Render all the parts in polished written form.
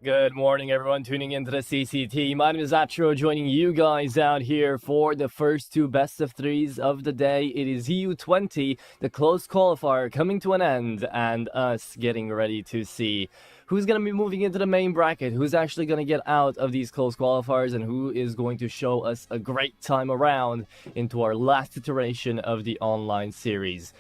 Good morning, everyone tuning into the CCT. My name is Atro, joining you guys out here for the first two best of threes of the day. It is EU20, the close qualifier, coming to an end, and us getting ready to see who's going to be moving into the main bracket, who's actually going to get out of these close qualifiers, and who is going to show us a great time around into our last iteration of the online series.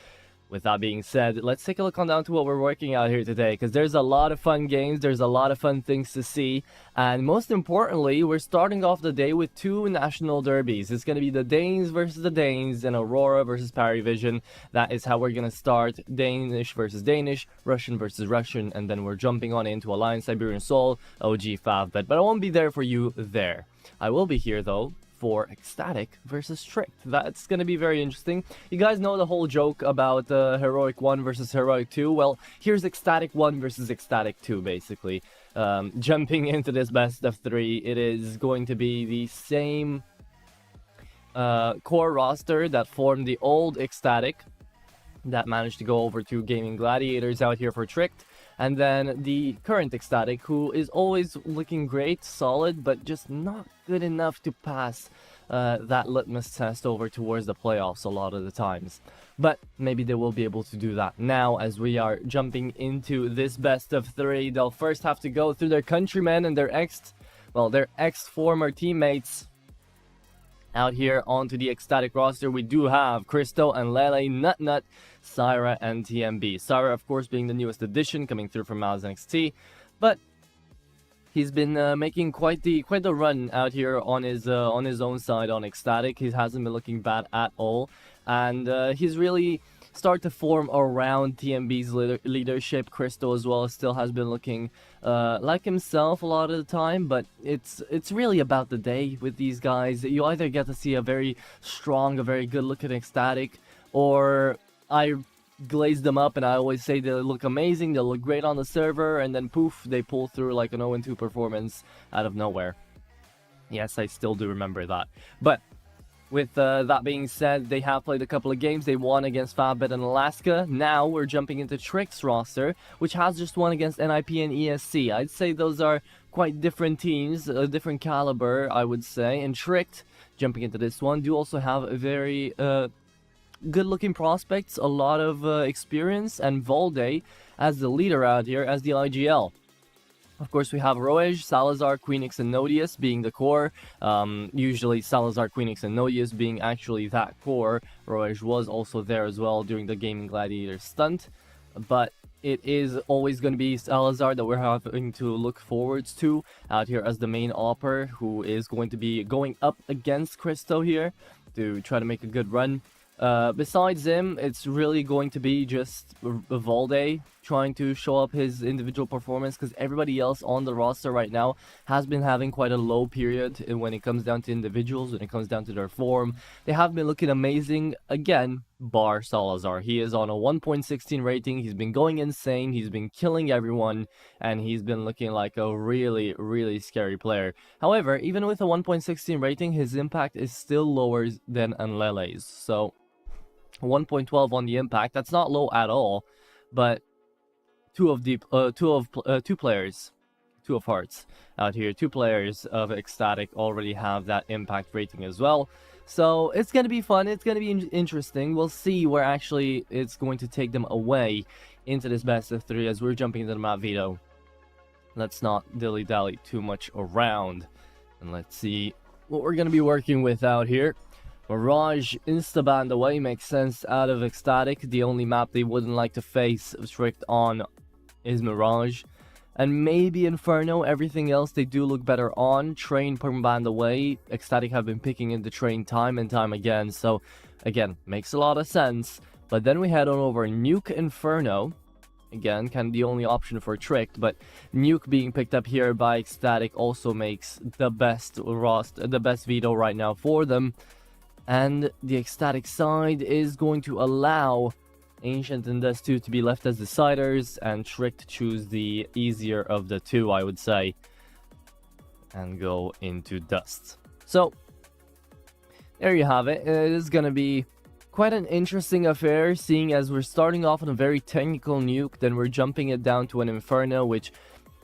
With that being said, let's take a look on down to what we're working out here today, because there's a lot of fun games, there's a lot of fun things to see, and most importantly, we're starting off the day with two national derbies. It's going to be the Danes versus the Danes and Aurora versus Parivision. That is how we're going to start. Danish versus Danish, Russian versus Russian, and then we're jumping on into Alliance Siberian Soul, OG Favbet. But I won't be there for you there. I will be here though for Ecstatic versus Tricked. That's going to be very interesting. You guys know the whole joke about Heroic 1 versus Heroic 2? Well, here's Ecstatic 1 versus Ecstatic 2, basically. Jumping into this best of three, it is going to be the same core roster that formed the old Ecstatic, that managed to go over to Gaming Gladiators out here for Tricked. And then the current Ecstatic, who is always looking great, solid, but just not good enough to pass that litmus test over towards the playoffs a lot of the times. But maybe they will be able to do that now as we are jumping into this best of three. They'll first have to go through their countrymen and their ex-former teammates. Out here onto the Ecstatic roster, we do have Christo and Lele, Nut, Syra, and TMB. Syra, of course, being the newest addition, coming through from Mouse NXT, but he's been making quite the run out here on his own side on Ecstatic. He hasn't been looking bad at all, and he's really start to form around TMB's leadership. Christo as well still has been looking like himself a lot of the time, but it's really about the day with these guys. You either get to see a very strong, a very good looking Ecstatic, or I glaze them up and I always say they look amazing, they look great on the server, and then poof, they pull through like an 0-2 performance out of nowhere. Yes, I still do remember that. But with that being said, they have played a couple of games. They won against Favbet and Alaska. Now we're jumping into Tricked's roster, which has just won against NIP and ESC. I'd say those are quite different teams, a different caliber, I would say. And Tricked, jumping into this one, do also have a very good-looking prospects, a lot of experience, and Volde as the leader out here as the IGL. Of course, we have Roej, Salazar, Queenix, and Nodius being the core. Usually Salazar, Queenix, and Nodius being actually that core. Roej was also there as well during the Gaming Gladiator stunt. But it is always going to be Salazar that we're having to look forwards to out here as the main opper, who is going to be going up against Christo here to try to make a good run. Besides him, it's really going to be just Volde trying to show up his individual performance, because everybody else on the roster right now has been having quite a low period when it comes down to individuals, when it comes down to their form. They have been looking amazing, again, bar Salazar. He is on a 1.16 rating, he's been going insane, he's been killing everyone, and he's been looking like a really, really scary player. However, even with a 1.16 rating, his impact is still lower than Anlele's, so 1.12 on the impact, that's not low at all, but two of Hearts out here, two players of Ecstatic already have that impact rating as well. So it's going to be fun, it's going to be interesting. We'll see where actually it's going to take them away into this best of three as we're jumping into the map Veto. Let's not dilly-dally too much around, and let's see what we're going to be working with out here. Mirage instaband away makes sense out of Ecstatic. The only map they wouldn't like to face Tricked on is Mirage. And maybe Inferno. Everything else they do look better on. Train permaband away. Ecstatic have been picking in the train time and time again. So again, makes a lot of sense. But then we head on over Nuke Inferno. Again, kind of the only option for Tricked, but Nuke being picked up here by Ecstatic also makes the best Veto right now for them. And the Ecstatic side is going to allow Ancient and Dust 2 to be left as deciders, and Tricked choose the easier of the two, I would say, and go into Dust. So, there you have it. It is going to be quite an interesting affair, seeing as we're starting off on a very technical Nuke, then we're jumping it down to an Inferno, which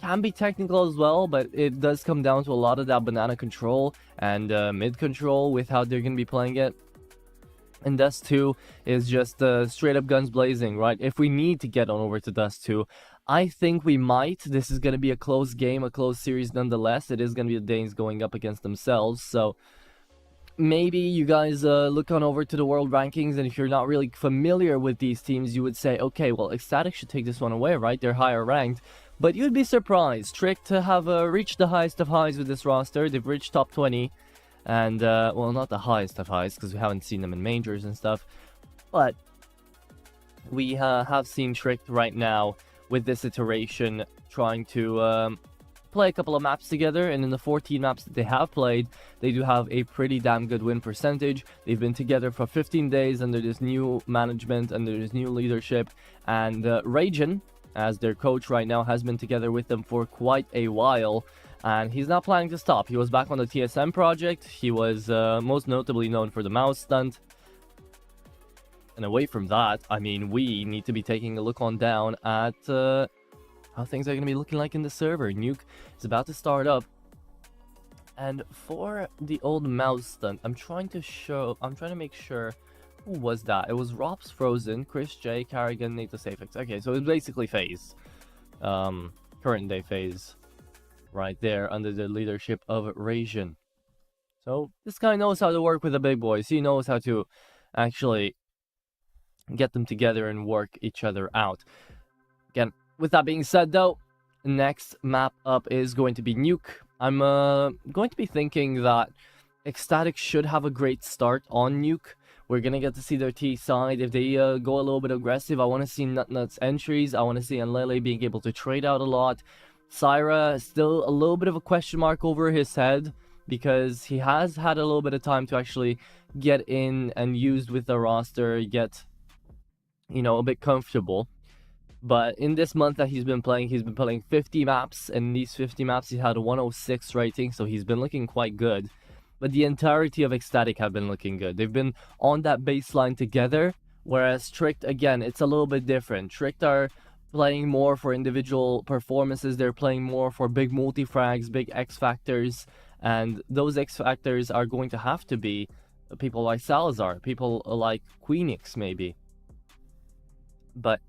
can be technical as well, but it does come down to a lot of that banana control and mid control with how they're going to be playing it. And Dust 2 is just straight up guns blazing, right? If we need to get on over to Dust 2, I think we might. This is going to be a close game, a close series nonetheless. It is going to be the Danes going up against themselves, so maybe you guys look on over to the world rankings, and if you're not really familiar with these teams, you would say, okay, well, Ecstatic should take this one away, right? They're higher ranked. But you'd be surprised. Trick to have reached the highest of highs with this roster. They've reached top 20. And, well, not the highest of highs, because we haven't seen them in majors and stuff. But we have seen Trick right now with this iteration trying to play a couple of maps together. And in the 14 maps that they have played, they do have a pretty damn good win percentage. They've been together for 15 days under this new management, under this new leadership. And Ragin, as their coach right now, has been together with them for quite a while. And he's not planning to stop. He was back on the TSM project. He was most notably known for the mouse stunt. And away from that, I mean, we need to be taking a look on down at how things are going to be looking like in the server. Nuke is about to start up. And for the old mouse stunt, I'm trying to make sure, who was that? It was Rob's Frozen, Chris J, Carrigan, Nato Safex. Okay, so it's basically FaZe. Current day FaZe. Right there under the leadership of Ragin. So this guy knows how to work with the big boys. He knows how to actually get them together and work each other out. Again, with that being said though, next map up is going to be Nuke. I'm going to be thinking that Ecstatic should have a great start on Nuke. We're going to get to see their T side. If they go a little bit aggressive, I want to see Nutnut's entries. I want to see Enlele being able to trade out a lot. Syra, still a little bit of a question mark over his head, because he has had a little bit of time to actually get in and used with the roster, get, you know, a bit comfortable. But in this month that he's been playing 50 maps, and in these 50 maps he had a 106 rating, so he's been looking quite good. But the entirety of Ecstatic have been looking good. They've been on that baseline together, whereas Tricked, again, it's a little bit different. Tricked are playing more for individual performances. They're playing more for big multi-frags, big X factors, and those X factors are going to have to be people like Salazar, people like Queenix maybe. But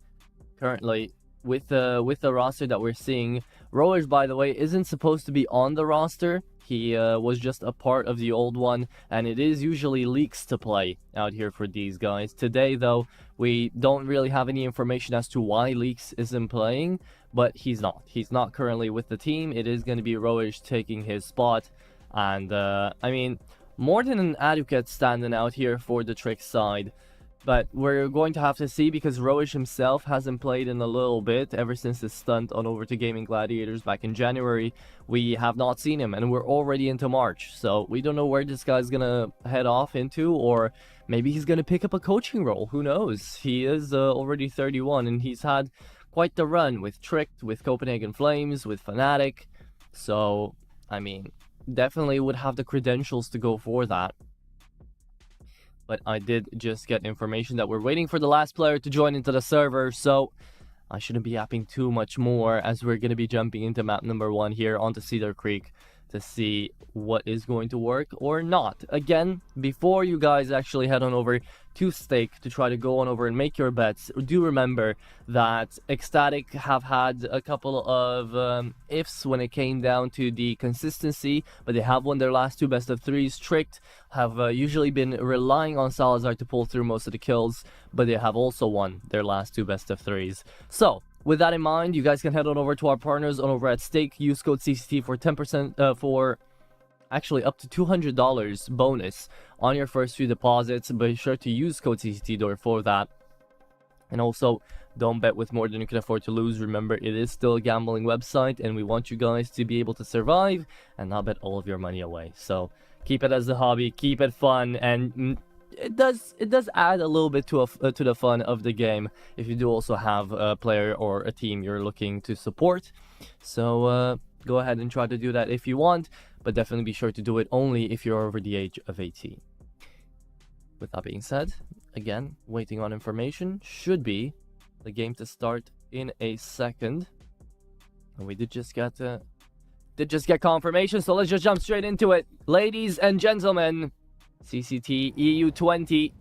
currently, with the roster that we're seeing, Roish, by the way, isn't supposed to be on the roster. He was just a part of the old one, and it is usually Leaks to play out here for these guys. Today, though, we don't really have any information as to why Leaks isn't playing, but he's not. He's not currently with the team. It is going to be Roish taking his spot, and I mean, more than an adequate standing out here for the Trick side. But we're going to have to see, because Roish himself hasn't played in a little bit ever since his stunt on Over to Gaming Gladiators back in January. We have not seen him, and we're already into March, so we don't know where this guy's gonna head off into, or maybe he's gonna pick up a coaching role. Who knows? He is already 31, and he's had quite the run with Tricked, with Copenhagen Flames, with Fnatic. So, I mean, definitely would have the credentials to go for that. But I did just get information that we're waiting for the last player to join into the server, so I shouldn't be yapping too much more, as we're going to be jumping into map number 1 here onto Cedar Creek to see what is going to work or not. Again, before you guys actually head on over to Stake to try to go on over and make your bets, do remember that Ecstatic have had a couple of ifs when it came down to the consistency, but they have won their last 2 best of 3s. Tricked have usually been relying on Salazar to pull through most of the kills, but they have also won their last 2 best of 3s. So, with that in mind, you guys can head on over to our partners on over at Stake. Use code CCT for 10% for actually up to $200 bonus on your first few deposits. Be sure to use code CCT for that. And also, don't bet with more than you can afford to lose. Remember, it is still a gambling website, and we want you guys to be able to survive and not bet all of your money away. So keep it as a hobby, keep it fun, and it does add a little bit to the fun of the game if you do also have a player or a team you're looking to support. So go ahead and try to do that if you want, but definitely be sure to do it only if you're over the age of 18. With that being said, again, waiting on information. Should be the game to start in a second. And we did just get confirmation, so let's just jump straight into it. Ladies and gentlemen, CCT EU20.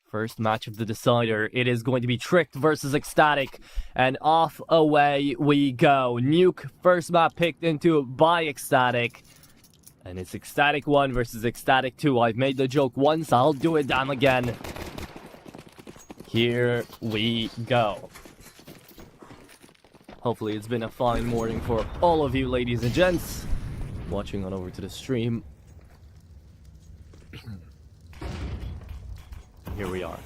First match of the decider. It is going to be Tricked versus Ecstatic. And off away we go. Nuke, first map picked into by Ecstatic. And it's Ecstatic 1 versus Ecstatic 2. I've made the joke once, I'll do it damn again. Here we go. Hopefully it's been a fine morning for all of you ladies and gents watching on over to the stream. Here we are.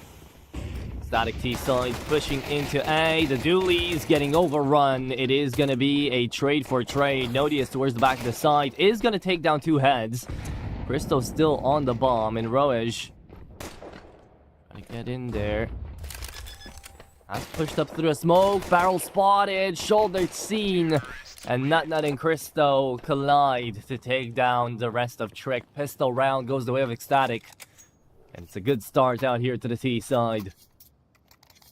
Static T side pushing into A. The Dooley's getting overrun. It is going to be a trade for trade. Nodius towards the back of the side is going to take down 2 heads. Cristo's still on the bomb, and Roej trying to get in there. Has pushed up through a smoke. Barrel spotted. Shoulder seen. And Nut and Cristo collide to take down the rest of Trick. Pistol round goes the way of Ecstatic. And it's a good start out here to the T side.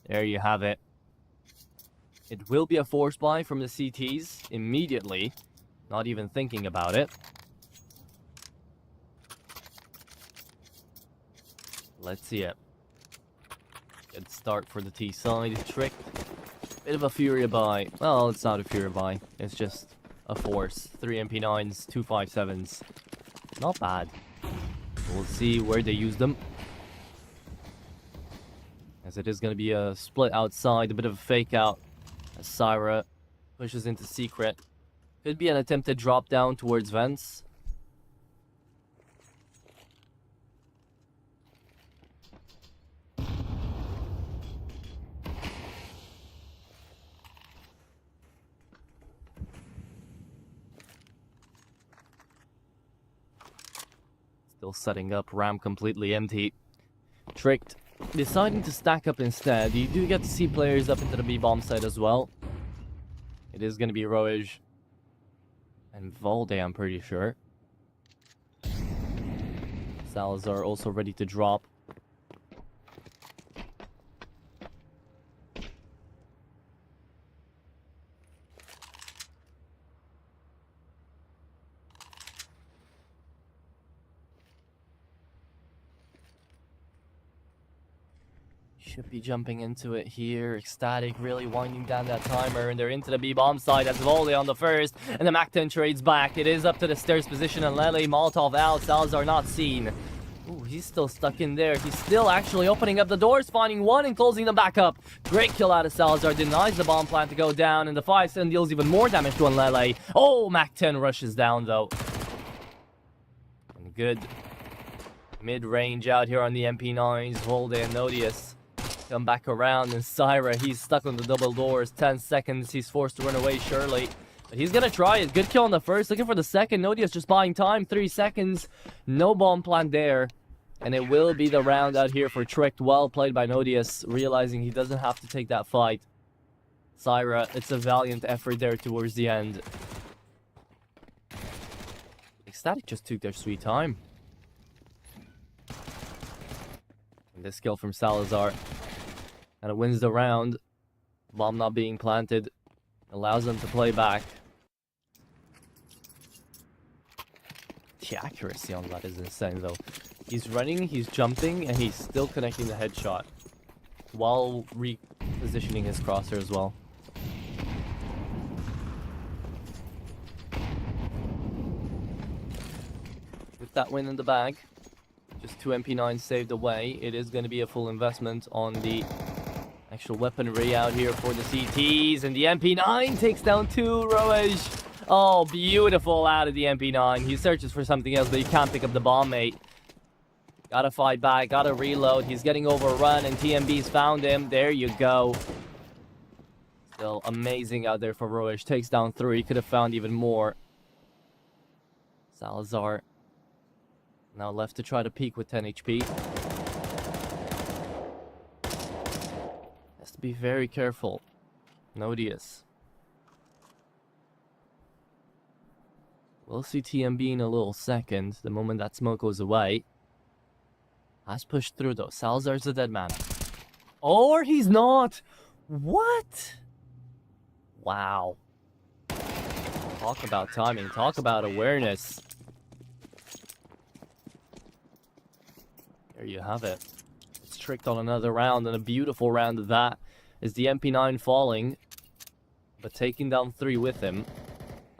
There you have it. It will be a force buy from the CTs immediately. Not even thinking about it. Let's see it. Good start for the T side. Trick. Bit of a Fury buy. Well, it's not a Fury buy. It's just a force. 3 MP9s, 2 5.7s. Not bad. We'll see where they use them. As it is going to be a split outside, a bit of a fake out. As Syra pushes into secret. Could be an attempted drop down towards vents. Still setting up, ramp completely empty. Tricked, deciding to stack up instead. You do get to see players up into the B-bomb side as well. It is going to be Roej and Valde, I'm pretty sure. Salazar also ready to drop. Should be jumping into it here. Ecstatic really winding down that timer, and they're into the B-bomb side. That's Volde on the first, and the Mac-10 trades back. It is up to the stairs position, and Lele, Molotov out. Salazar not seen. Ooh, he's still stuck in there. He's still actually opening up the doors, finding one and closing them back up. Great kill out of Salazar. Denies the bomb plant to go down, and the 5-7 deals even more damage to Lele. Oh, Mac-10 rushes down, though. And good mid-range out here on the MP9s. Volde and Nodius come back around, and Syra, he's stuck on the double doors. 10 seconds, he's forced to run away surely. But he's gonna try it. Good kill on the first, looking for the second. Nodius just buying time, 3 seconds. No bomb plant there. And it will be the round out here for Tricked. Well played by Nodius, realizing he doesn't have to take that fight. Syra, it's a valiant effort there towards the end. Ecstatic just took their sweet time. And this kill from Salazar. And it wins the round. Bomb not being planted. Allows them to play back. The accuracy on that is insane though. He's running, he's jumping, and he's still connecting the headshot. While repositioning his crosshair as well. With that win in the bag. Just 2 MP9s saved away. It is going to be a full investment on the actual weaponry out here for the CTs. And the MP9 takes down 2. Roej. Oh, beautiful out of the MP9. He searches for something else, but he can't pick up the bomb, mate. Gotta fight back. Gotta reload. He's getting overrun, and TMB's found him. There you go. Still amazing out there for Roej. Takes down 3. Could have found even more. Salazar now left to try to peek with 10 HP. Has to be very careful. Nodius. We'll see TMB in a little second, the moment that smoke goes away. Has pushed through though. Salazar's a dead man. Or he's not! What? Wow. Talk about timing. Talk about awareness. There you have it. It's tricked on another round, and a beautiful round of that is the MP9 falling, but taking down 3 with him.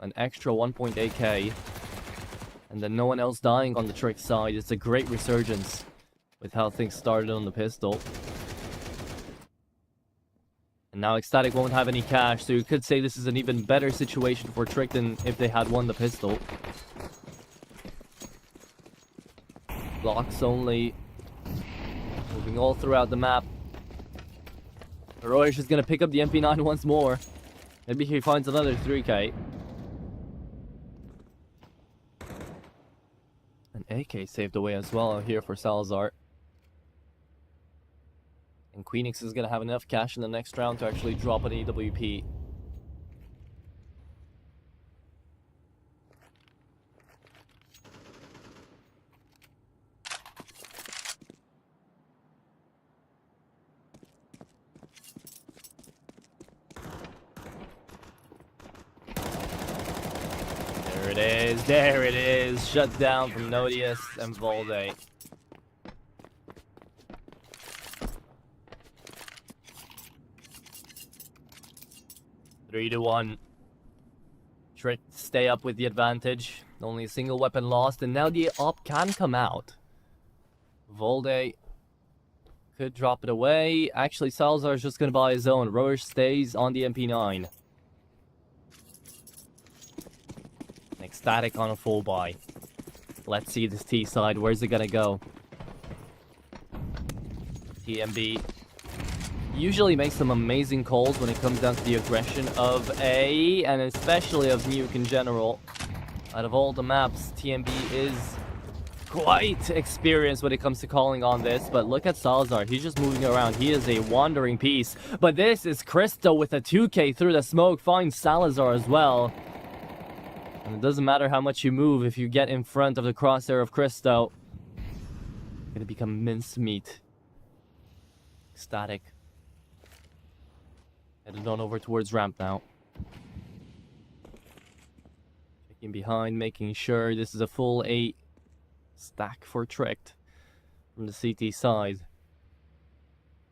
An extra 1.8k. And then no one else dying on the trick side. It's a great resurgence with how things started on the pistol. And now Ecstatic won't have any cash, so you could say this is an even better situation for Trick than if they had won the pistol. Blocks only. Moving all throughout the map. Heroish is going to pick up the MP9 once more. Maybe he finds another 3k. An AK saved away as well here for Salazar. And Queenix is going to have enough cash in the next round to actually drop an EWP. There it is. Shut down from Nodius and Volde. Three to 1. Trick stay up with the advantage. Only a single weapon lost, and now the op can come out. Volde could drop it away. Actually, Salazar is just going to buy his own. Roche stays on the MP9. Ecstatic on a full buy. Let's see this T side. Where's it gonna go? TMB usually makes some amazing calls when it comes down to the aggression of A, and especially of Nuke in general. Out of all the maps, TMB is quite experienced when it comes to calling on this, but look at Salazar. He's just moving around. He is a wandering piece. But this is Cristo with a 2k through the smoke. Finds Salazar as well. And it doesn't matter how much you move, if you get in front of the crosshair of Cristo, it's gonna become mincemeat. Static. Headed on over towards ramp now. Checking behind, making sure this is a full 8 stack for Tricked from the CT side.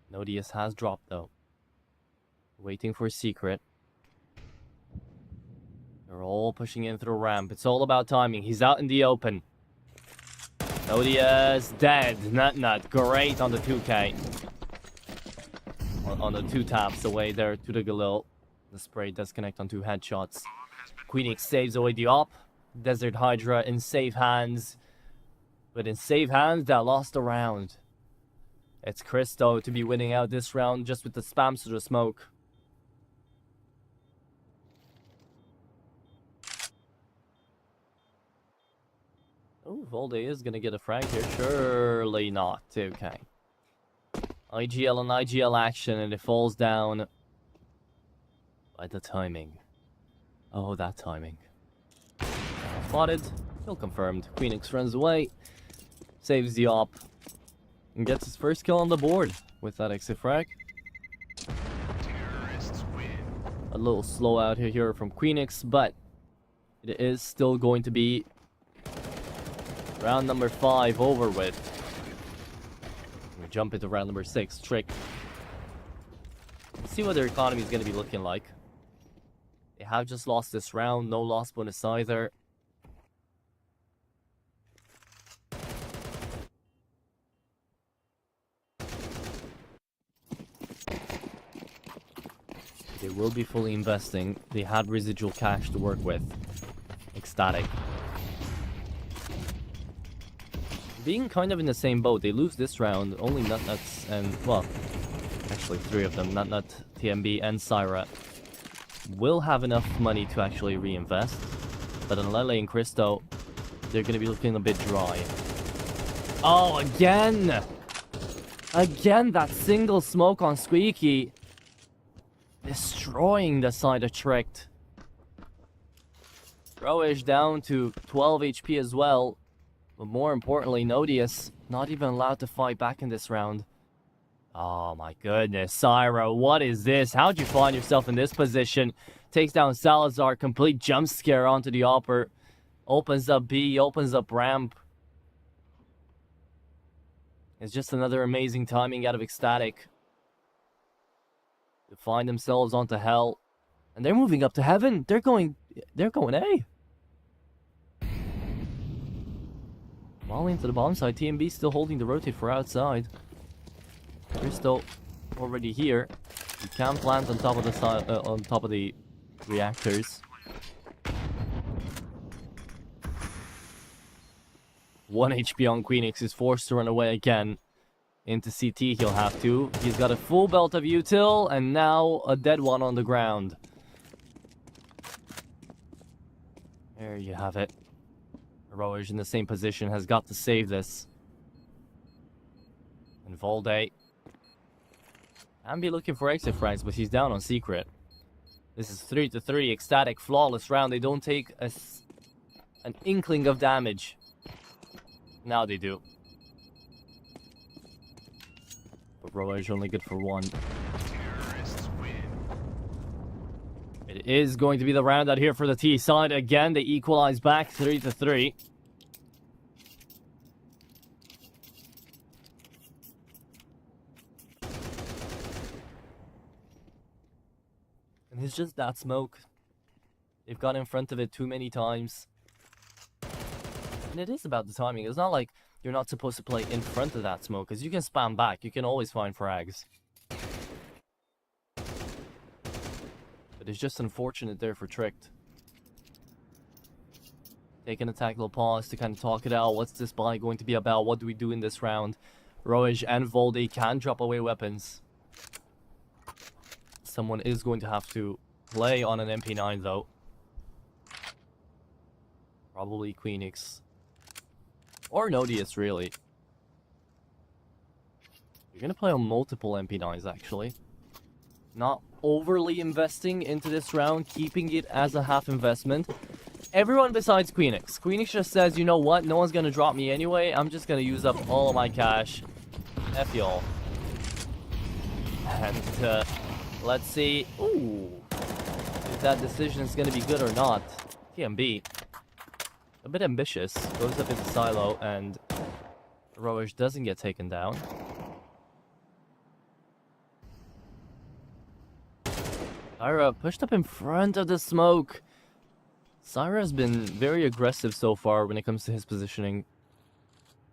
Nodius has dropped though. Waiting for Secret. They're all pushing in through ramp. It's all about timing. He's out in the open. Nodius dead. Nut. Great on the 2k. On the 2 taps away there to the Galil. The spray does connect on 2 headshots. Queenix saves away the op. Desert Hydra in safe hands. But in safe hands, that lost a round. It's Cristo to be winning out this round just with the spams to the smoke. Oh, Volde is going to get a frag here. Surely not. Okay. IGL and IGL action, and it falls down by the timing. Oh, that timing. Spotted. Kill confirmed. Queenix runs away. Saves the op. And gets his first kill on the board with that exit frag. A little slow out here from Queenix, but it is still going to be round number 5 over with. We jump into round number 6. Trick. Let's see what their economy is going to be looking like. They have just lost this round. No loss bonus either. They will be fully investing. They had residual cash to work with. Ecstatic. Being kind of in the same boat. They lose this round. Only Nutnuts and, well, actually 3 of them. Nutnut, TMB, and Syra will have enough money to actually reinvest. But on Lele and Cristo, they're going to be looking a bit dry. Oh, again! Again, that single smoke on Squeaky. Destroying the side of Tricked. Roish down to 12 HP as well. But more importantly, Nodius not even allowed to fight back in this round. Oh my goodness, Syra, what is this? How'd you find yourself in this position? Takes down Salazar. Complete jump scare onto the Opper. Opens up B. Opens up ramp. It's just another amazing timing out of Ecstatic. To find themselves onto Hell. And they're moving up to Heaven. They're going A. Molly into the bomb side. TMB still holding the rotate for outside. Crystal already here. You can plant on top of the side, on top of the reactors. 1 HP on Queenix is forced to run away again. Into CT he'll have to. He's got a full belt of util and now a dead one on the ground. There you have it. Heroic in the same position has got to save this. And Volde can be looking for exit frags, but he's down on Secret. This is 3-3, Ecstatic, flawless round. They don't take an inkling of damage. Now they do. But Heroic only good for 1. It is going to be the round out here for the T side. Again, they equalize back 3-3. And it's just that smoke. They've got in front of it too many times. And it is about the timing. It's not like you're not supposed to play in front of that smoke, because you can spam back. You can always find frags. But it's just unfortunate there for Tricked. Taking a tactical pause to kind of talk it out. What's this buy going to be about? What do we do in this round? Roige and Volde can drop away weapons. Someone is going to have to play on an MP9 though. Probably Queenix. Or Nodius, really. You're going to play on multiple MP9s, actually. Not overly investing into this round, keeping it as a half investment. Everyone besides Queenix. Queenix just says, you know what, no one's going to drop me anyway. I'm just going to use up all of my cash. F y'all. And let's see. Ooh. If that decision is going to be good or not. TMB. A bit ambitious. Goes up into silo and Heroic doesn't get taken down. Syra pushed up in front of the smoke. Syra has been very aggressive so far when it comes to his positioning.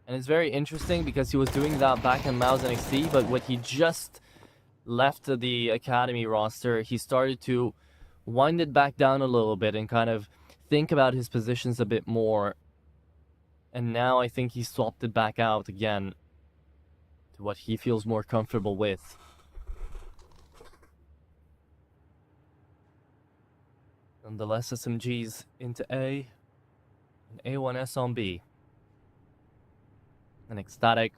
And it's very interesting because he was doing that back in Mouse NXT, but when he just left the Academy roster, he started to wind it back down a little bit and kind of think about his positions a bit more. And now I think he swapped it back out again to what he feels more comfortable with. Nonetheless, SMGs into A, and A1S on B. And Ecstatic.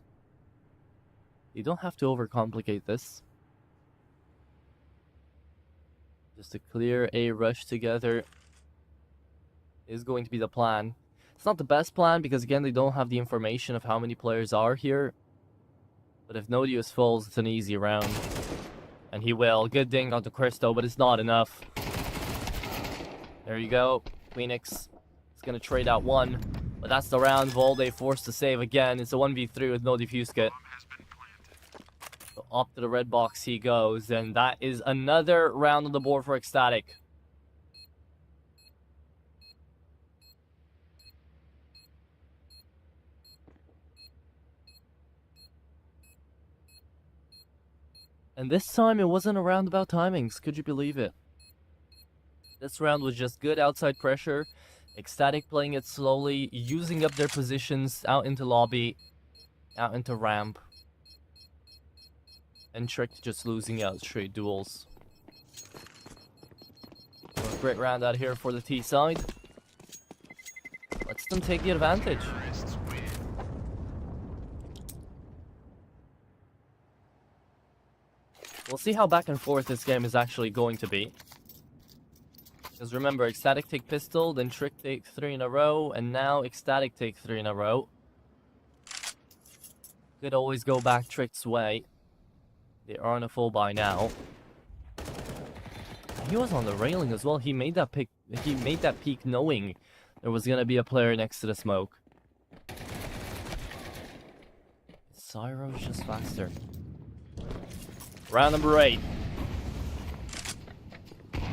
You don't have to overcomplicate this. Just a clear A rush together is going to be the plan. It's not the best plan because, again, they don't have the information of how many players are here. But if Nodius falls, it's an easy round. And he will. Good ding onto Cristo, but it's not enough. There you go. Queenix is going to trade out 1. But that's the round. Volde forced to save again. It's a 1v3 with no defuse kit. So up to the red box he goes. And that is another round on the board for Ecstatic. And this time it wasn't a round about timings. Could you believe it? This round was just good outside pressure. Ecstatic playing it slowly, using up their positions out into lobby, out into ramp. And Tricked just losing out straight duels. So a great round out here for the T side. Lets them take the advantage. We'll see how back and forth this game is actually going to be. Because remember, Ecstatic take pistol, then Trick take 3 in a row, and now Ecstatic take 3 in a row. Could always go back Tricked's way. They are on a full buy now. He was on the railing as well. He made that pick. He made that peek knowing there was gonna be a player next to the smoke. Cyro's just faster. Round number 8.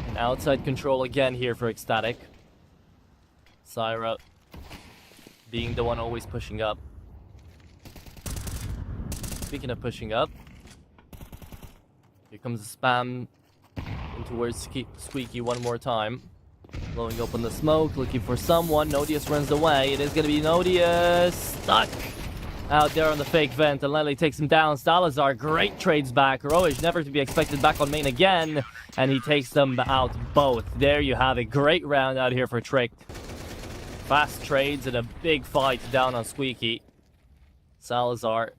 And outside control again here for Ecstatic. Cyro being the one always pushing up. Speaking of pushing up, here comes the spam in towards Squeaky one more time. Blowing open the smoke, looking for someone. Nodius runs away. It is going to be Nodius stuck out there on the fake vent, and Lele takes him down. Salazar, great trades back. Roish never to be expected back on main again, and he takes them out both. There you have it. Great round out here for Tricked. Fast trades and a big fight down on Squeaky. Salazar,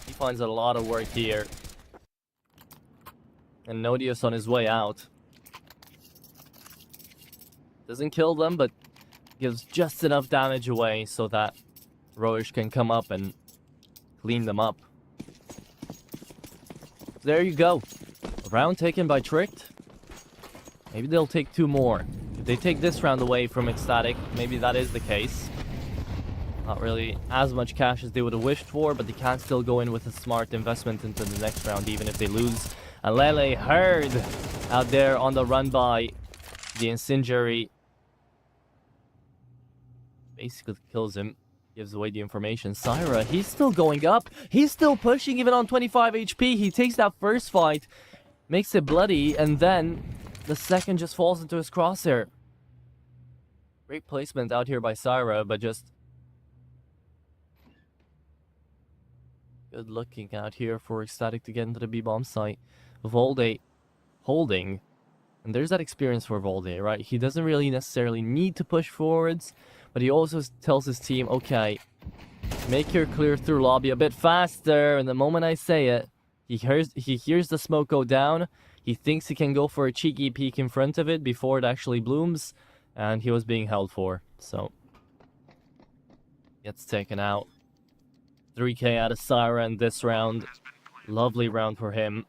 he finds a lot of work here. And Nodius on his way out. Doesn't kill them, but gives just enough damage away so that Roish can come up and clean them up. There you go. A round taken by Tricked. Maybe they'll take 2 more. If they take this round away from Ecstatic, maybe that is the case. Not really as much cash as they would have wished for, but they can still go in with a smart investment into the next round, even if they lose. And Lele heard out there on the run by the Incendiary. Basically kills him. Gives away the information. Syra, he's still going up. He's still pushing even on 25 HP. He takes that first fight, makes it bloody, and then the second just falls into his crosshair. Great placement out here by Syra, but just good looking out here for Ecstatic to get into the B-bomb site. Volde holding. And there's that experience for Volde, right? He doesn't really necessarily need to push forwards, but he also tells his team, okay, make your clear through lobby a bit faster. And the moment I say it, he hears the smoke go down. He thinks he can go for a cheeky peek in front of it before it actually blooms. And he was being held for, so gets taken out. 3k out of Syra in this round. Lovely round for him.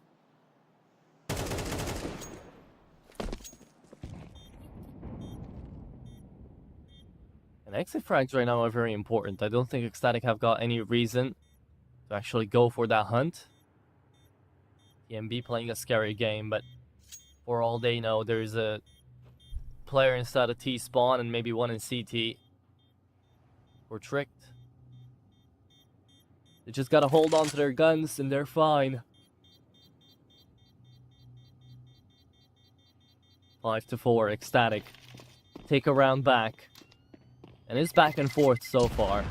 And exit frags right now are very important. I don't think Ecstatic have got any reason to actually go for that hunt. TMB playing a scary game, but for all they know, there's a player inside of T-spawn and maybe one in CT. We're Tricked. They just gotta hold on to their guns and they're fine. 5-4, Ecstatic. Take a round back. And it's back and forth so far.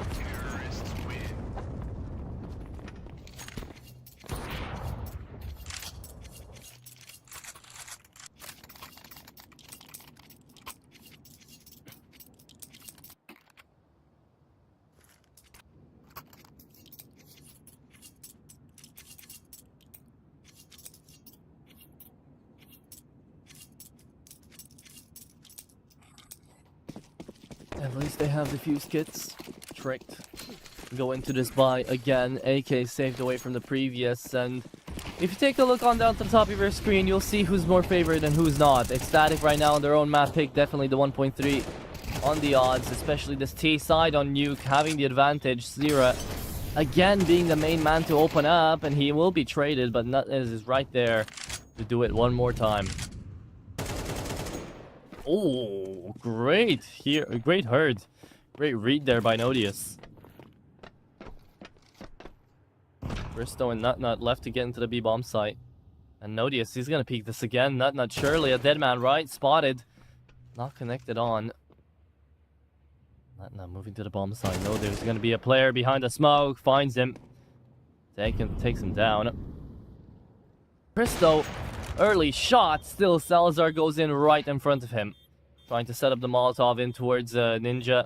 At least they have the fuse kits. Tricked. Go into this buy again. AK saved away from the previous. And if you take a look on down to the top of your screen, you'll see who's more favored and who's not. Ecstatic right now on their own map pick. Definitely the 1.3 on the odds. Especially this T side on Nuke having the advantage. Zira again being the main man to open up. And he will be traded. But Nut is right there to do it one more time. Oh, great here, great herd, great read there by Nodius. Bristow and Nut left to get into the B-bomb site, and Nodius, he's gonna peek this again. Nut surely a dead man, right? Spotted, not connected on. Nut moving to the bomb site. No, there's gonna be a player behind the smoke. Finds him, takes him down. Bristow. Early shot, still Salazar goes in right in front of him. Trying to set up the Molotov in towards Ninja.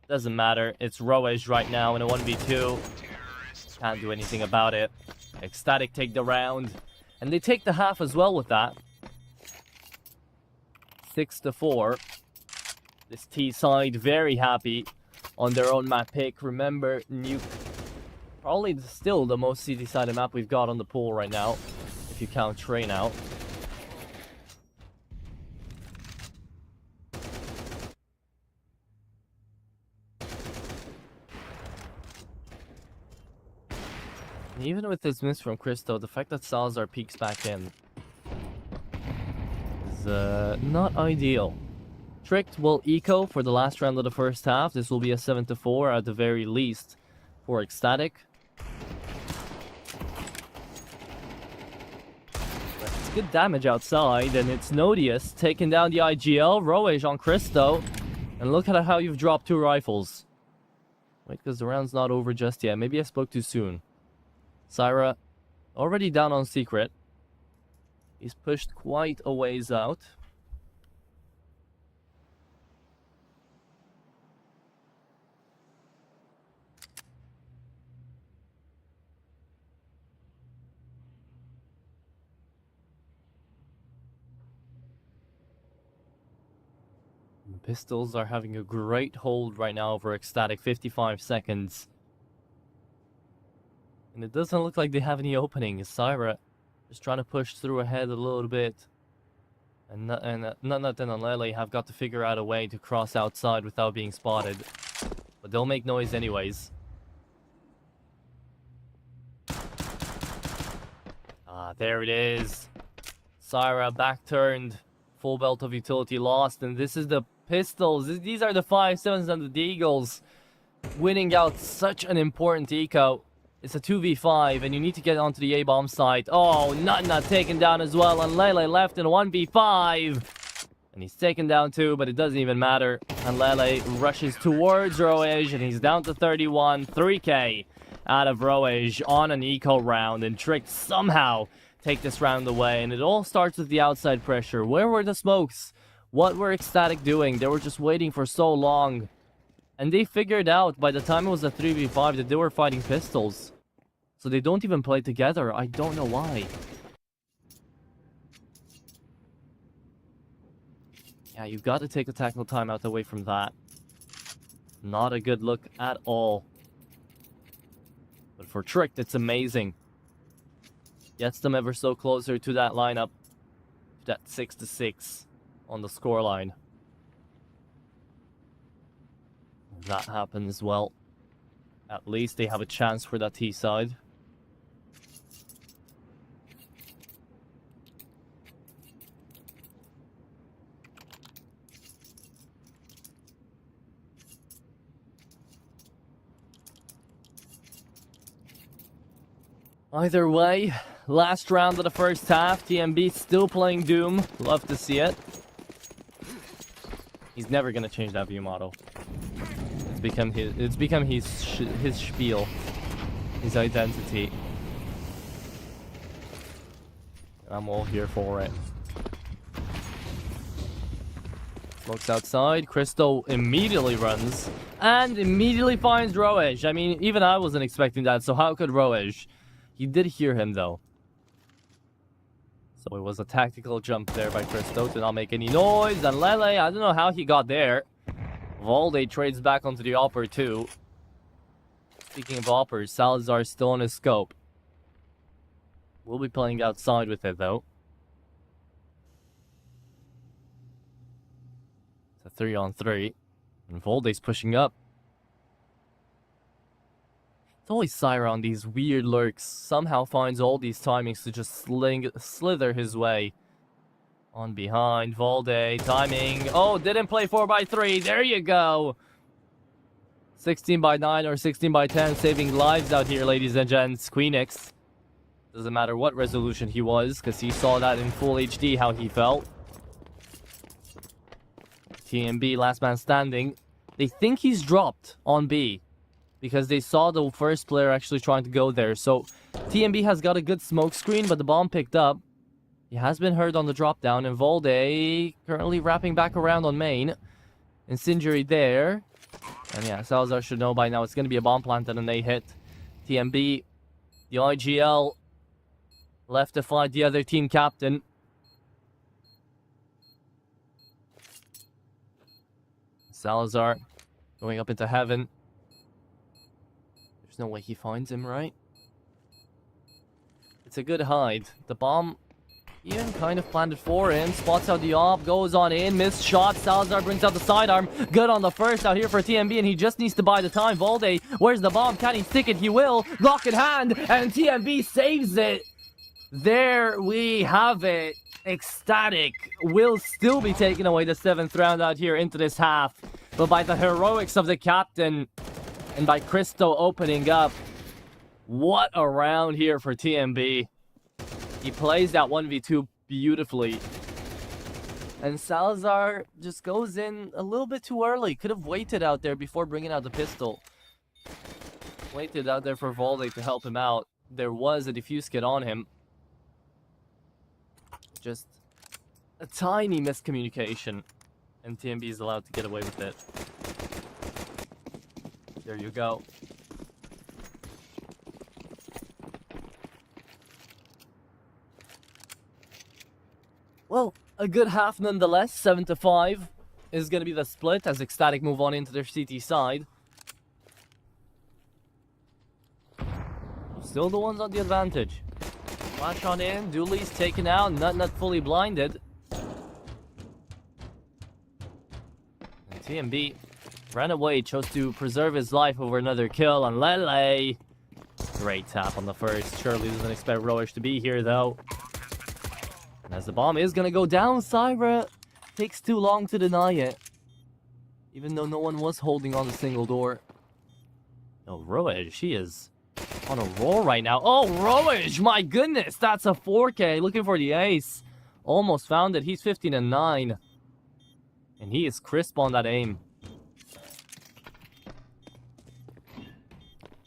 Doesn't matter, it's Roish right now in a 1v2. Can't do anything about it. Ecstatic take the round. And they take the half as well with that. 6-4. This T side very happy on their own map pick. Remember, Nuke, probably still the most CT-sided map we've got on the pool right now. If you count Train out. Even with this miss from Christo, the fact that Salazar peeks back in is not ideal. Tricked will eco for the last round of the first half. This will be a 7-4 at the very least for Ecstatic. But it's good damage outside, and it's Nodius taking down the IGL. Roage on Christo. And look at how you've dropped 2 rifles. Wait, because the round's not over just yet. Maybe I spoke too soon. Syra already down on Secret. He's pushed quite a ways out. The pistols are having a great hold right now over Ecstatic. 55 seconds. And it doesn't look like they have any opening. Syra just trying to push through ahead a little bit. And Nutnut and Lele have got to figure out a way to cross outside without being spotted. But they'll make noise anyways. Ah, there it is. Syra back turned. Full belt of utility lost. And this is the pistols. These are the 5.7s and the Deagles. Winning out such an important eco. It's a 2v5, and you need to get onto the A-bomb site. Oh, Nutnut taken down as well, and Lele left in 1v5. And he's taken down too, but it doesn't even matter. And Lele rushes towards Roage, and he's down to 31. 3k out of Roage on an eco round, and Trick somehow take this round away. And it all starts with the outside pressure. Where were the smokes? What were Ecstatic doing? They were just waiting for so long. And they figured out by the time it was a 3v5 that they were fighting pistols. So they don't even play together. I don't know why. Yeah, you've got to take a tactical timeout away from that. Not a good look at all. But for Tricked, it's amazing. Gets them ever so closer to that lineup. That 6-6 on the scoreline. That happens, well, at least they have a chance for that T side. Either way, last round of the first half, TMB still playing Doom. Love to see it. He's never gonna change that view model. It's become his spiel, his identity. I'm all here for it. Looks outside. Christo immediately runs and immediately finds Roage. I mean, even I wasn't expecting that. So how could Roage? He did hear him though. So it was a tactical jump there by Christo to not make any noise. And Lele, I don't know how he got there. Valde trades back onto the Opper too. Speaking of Oppers, Salazar still on his scope. We'll be playing outside with it though. It's a 3-on-3. And Valde's pushing up. It's always Syra on these weird lurks. Somehow finds all these timings to just slither his way. On behind, Valde, timing. Oh, didn't play 4x3. There you go. 16x9 or 16x10, saving lives out here, ladies and gents. Queenix. Doesn't matter what resolution he was, because he saw that in full HD how he felt. TMB, last man standing. They think he's dropped on B, because they saw the first player actually trying to go there. So TMB has got a good smoke screen, but the bomb picked up. He has been hurt on the drop down, and Valde currently wrapping back around on main. Incendiary there. And yeah, Salazar should know by now it's going to be a bomb planted and they hit. TMB, the IGL, left to fight the other team captain. Salazar going up into heaven. There's no way he finds him, right? It's a good hide. The bomb... Ian kind of planned it for him. Spots out the op, goes on in, missed shot. Salazar brings out the sidearm. Good on the first out here for TMB, and he just needs to buy the time. Volde, where's the bomb? Can he stick it? He will. Glock in hand, and TMB saves it. There we have it. Ecstatic will still be taking away the 7th round out here into this half. But by the heroics of the captain and by Cristo opening up, what a round here for TMB. He plays that 1v2 beautifully. And Salazar just goes in a little bit too early. Could have waited out there before bringing out the pistol. Waited out there for Volde to help him out. There was a defuse kit on him. Just a tiny miscommunication. And TMB is allowed to get away with it. There you go. Well, a good half nonetheless. 7-5 is going to be the split as Ecstatic move on into their CT side. Still the ones on the advantage. Flash on in, Dooley's taken out, Nut fully blinded. And TMB ran away, chose to preserve his life over another kill on Lele. Great tap on the first. Surely doesn't expect Roish to be here though. And as the bomb is gonna go down, Syra takes too long to deny it. Even though no one was holding on the single door. Oh, Roish, she is on a roll right now. Oh, Roish, my goodness, that's a 4K. Looking for the ace. Almost found it. He's 15-9. And he is crisp on that aim.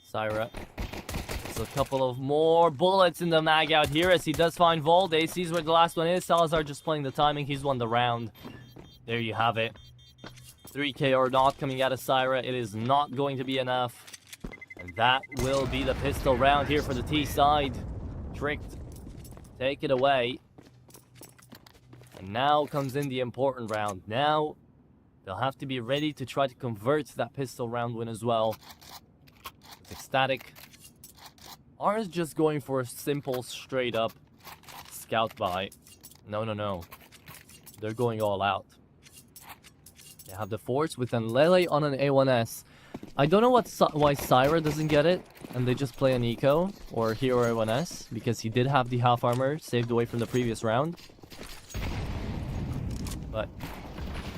Syra. A couple of more bullets in the mag out here as he does find Volde. Sees where the last one is. Salazar just playing the timing. He's won the round. There you have it. 3K or not coming out of Syra. It is not going to be enough. And that will be the pistol round here for the T side. Tricked. Take it away. And now comes in the important round. Now they'll have to be ready to try to convert that pistol round win as well. It's Ecstatic. Ours just going for a simple, straight up scout buy. No. They're going all out. They have the force with an Lele on an A1S. I don't know why Syra doesn't get it, and they just play an Eco or Hero A1S, because he did have the half armor saved away from the previous round. But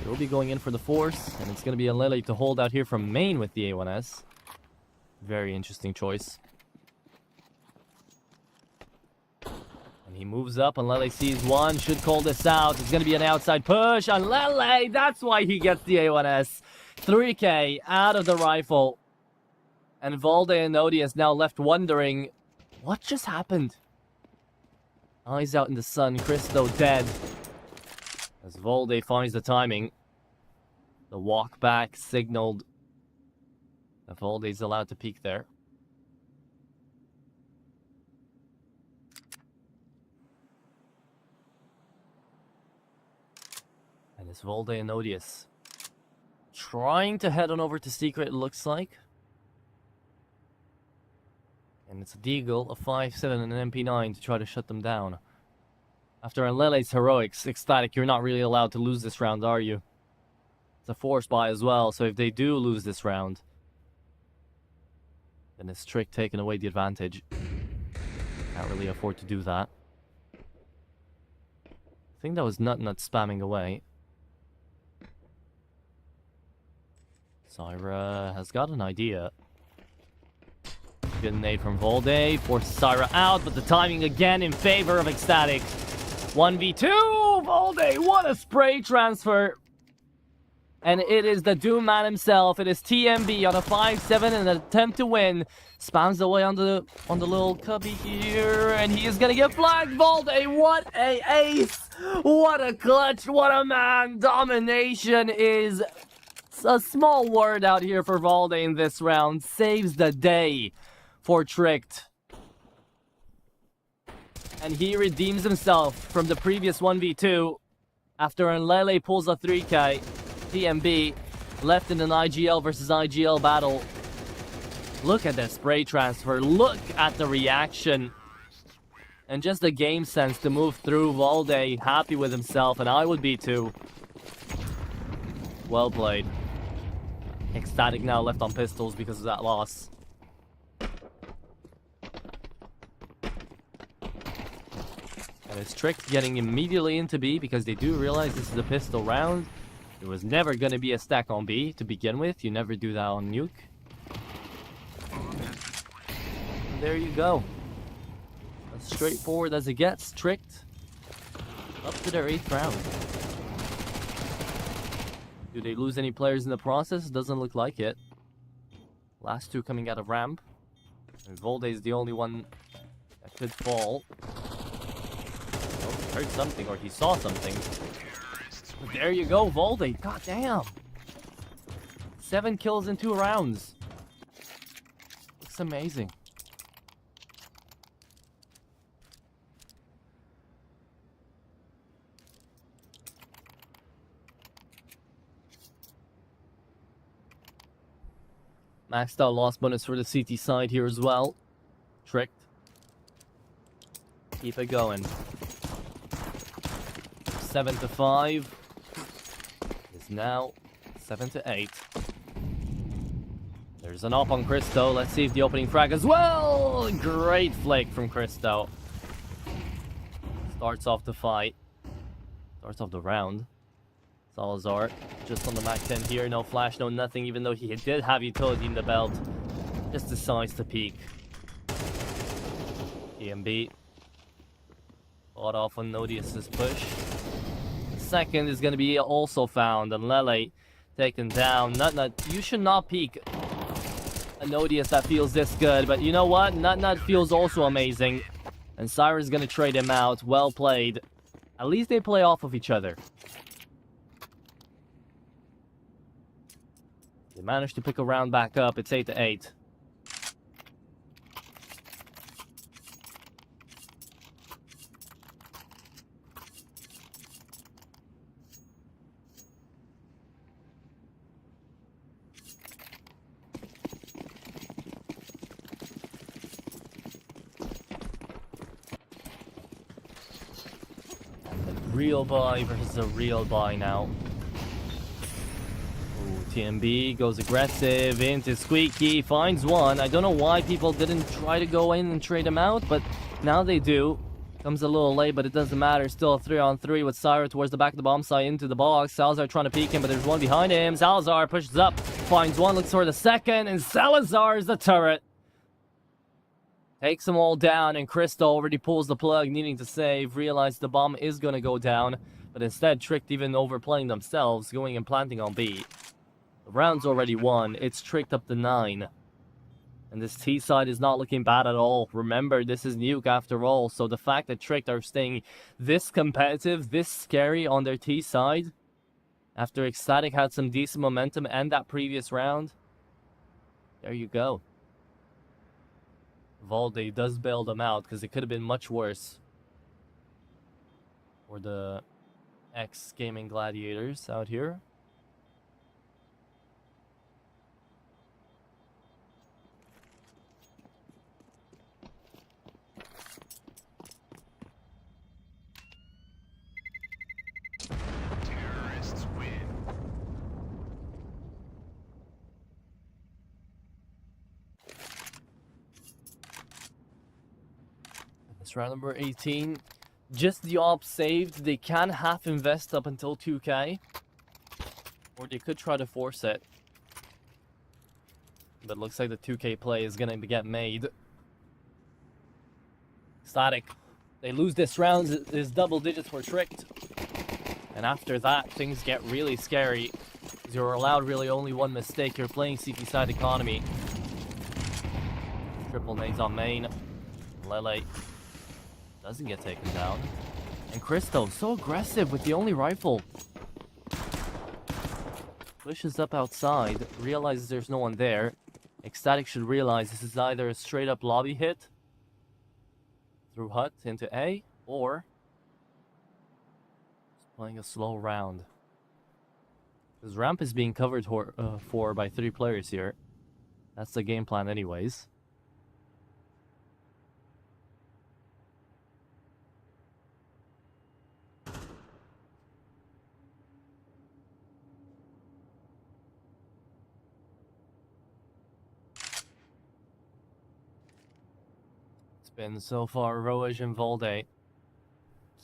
they will be going in for the force, and it's going to be a Lele to hold out here from main with the A1S. Very interesting choice. He moves up and Lele sees one, should call this out. It's going to be an outside push on Lele. That's why he gets the A1S. 3K out of the rifle. And Volde and Odious now left wondering, what just happened? Eyes out in the sun, Cristo dead. As Volde finds the timing. The walk back signaled that Volde's allowed to peek there. And it's Volde and Odious trying to head on over to Secret, it looks like. And it's a Deagle, a 5.7 and an MP9 to try to shut them down. After Lele's heroics, Ecstatic, you're not really allowed to lose this round, are you? It's a force buy as well, so if they do lose this round, then it's Trick taking away the advantage. Can't really afford to do that. I think that was Nut spamming away. Syra has got an idea. Good nade from Volde, forces Syra out, but the timing again in favor of Ecstatic. 1v2, Volde, what a spray transfer. And it is the Doom Man himself. It is TMB on a 5-7 in an attempt to win. Spams away on the little cubby here, and he is gonna get flagged. Volde, what a ace! What a clutch! What a man! Domination is a small word out here for Volde in this round. Saves the day for Tricked. And he redeems himself from the previous 1v2 after Lele pulls a 3K. TMB left in an IGL versus IGL battle. Look at the spray transfer. Look at the reaction. And just the game sense to move through. Valde happy with himself, and I would be too. Well played. Ecstatic now left on pistols because of that loss. And it's Trick getting immediately into B because they do realize this is a pistol round. There was never going to be a stack on B to begin with. You never do that on Nuke. And there you go. As straightforward as it gets. Tricked up to their 8th round. Do they lose any players in the process? Doesn't look like it. Last two coming out of ramp. And Valde is the only one that could fall. Oh, he heard something or he saw something. There you go, Valde. God damn. 7 kills in 2 rounds. Looks amazing. Maxed out loss bonus for the CT side here as well. Tricked. Keep it going. 7-5. Is now 7-8. There's an op on Christo. Let's see if the opening frag as well. Great flake from Christo. Starts off the fight. Starts off the round. Salazar just on the Mac 10 here. No flash, no nothing, even though he did have utility in the belt. Just decides to peek. EMB. Fought off on Nodius's push. The second is going to be also found. And Lele taken down. Nut, you should not peek a Nodius that feels this good. But you know what? Nut feels also amazing. And Cyrus is going to trade him out. Well played. At least they play off of each other. They managed to pick a round back up. It's 8-8. Real buy versus a real buy now. TMB goes aggressive into Squeaky, finds one. I don't know why people didn't try to go in and trade him out, but now they do. Comes a little late, but it doesn't matter. Still a 3-on-3 with Syra towards the back of the bomb site into the box. Salazar trying to peek him, but there's one behind him. Salazar pushes up, finds one, looks for the second, and Salazar is the turret. Takes them all down, and Christo already pulls the plug, needing to save. Realized the bomb is going to go down, but instead Tricked even overplaying themselves, going and planting on B. The round's already won. It's Tricked up to 9. And this T side is not looking bad at all. Remember, this is Nuke after all, so the fact that Tricked are staying this competitive, this scary on their T side, after Ecstatic had some decent momentum and that previous round, there you go. Valde does bail them out because it could have been much worse for the ex-gaming gladiators out here. Terrorists win. This round number 18. Just the op saved. They can half invest up until 2k. Or they could try to force it. But it looks like the 2k play is going to get made. Static. They lose this round. Is double digits for Tricked. And after that, things get really scary. You're allowed really only one mistake. You're playing CT side economy. Triple nades on main. Lele doesn't get taken down. And Christo, so aggressive with the only rifle. Pushes up outside, realizes there's no one there. Ecstatic should realize this is either a straight up lobby hit through hut into A, or just playing a slow round. This ramp is being covered for by 3 players here. That's the game plan anyways. Been so far Roaj and Volde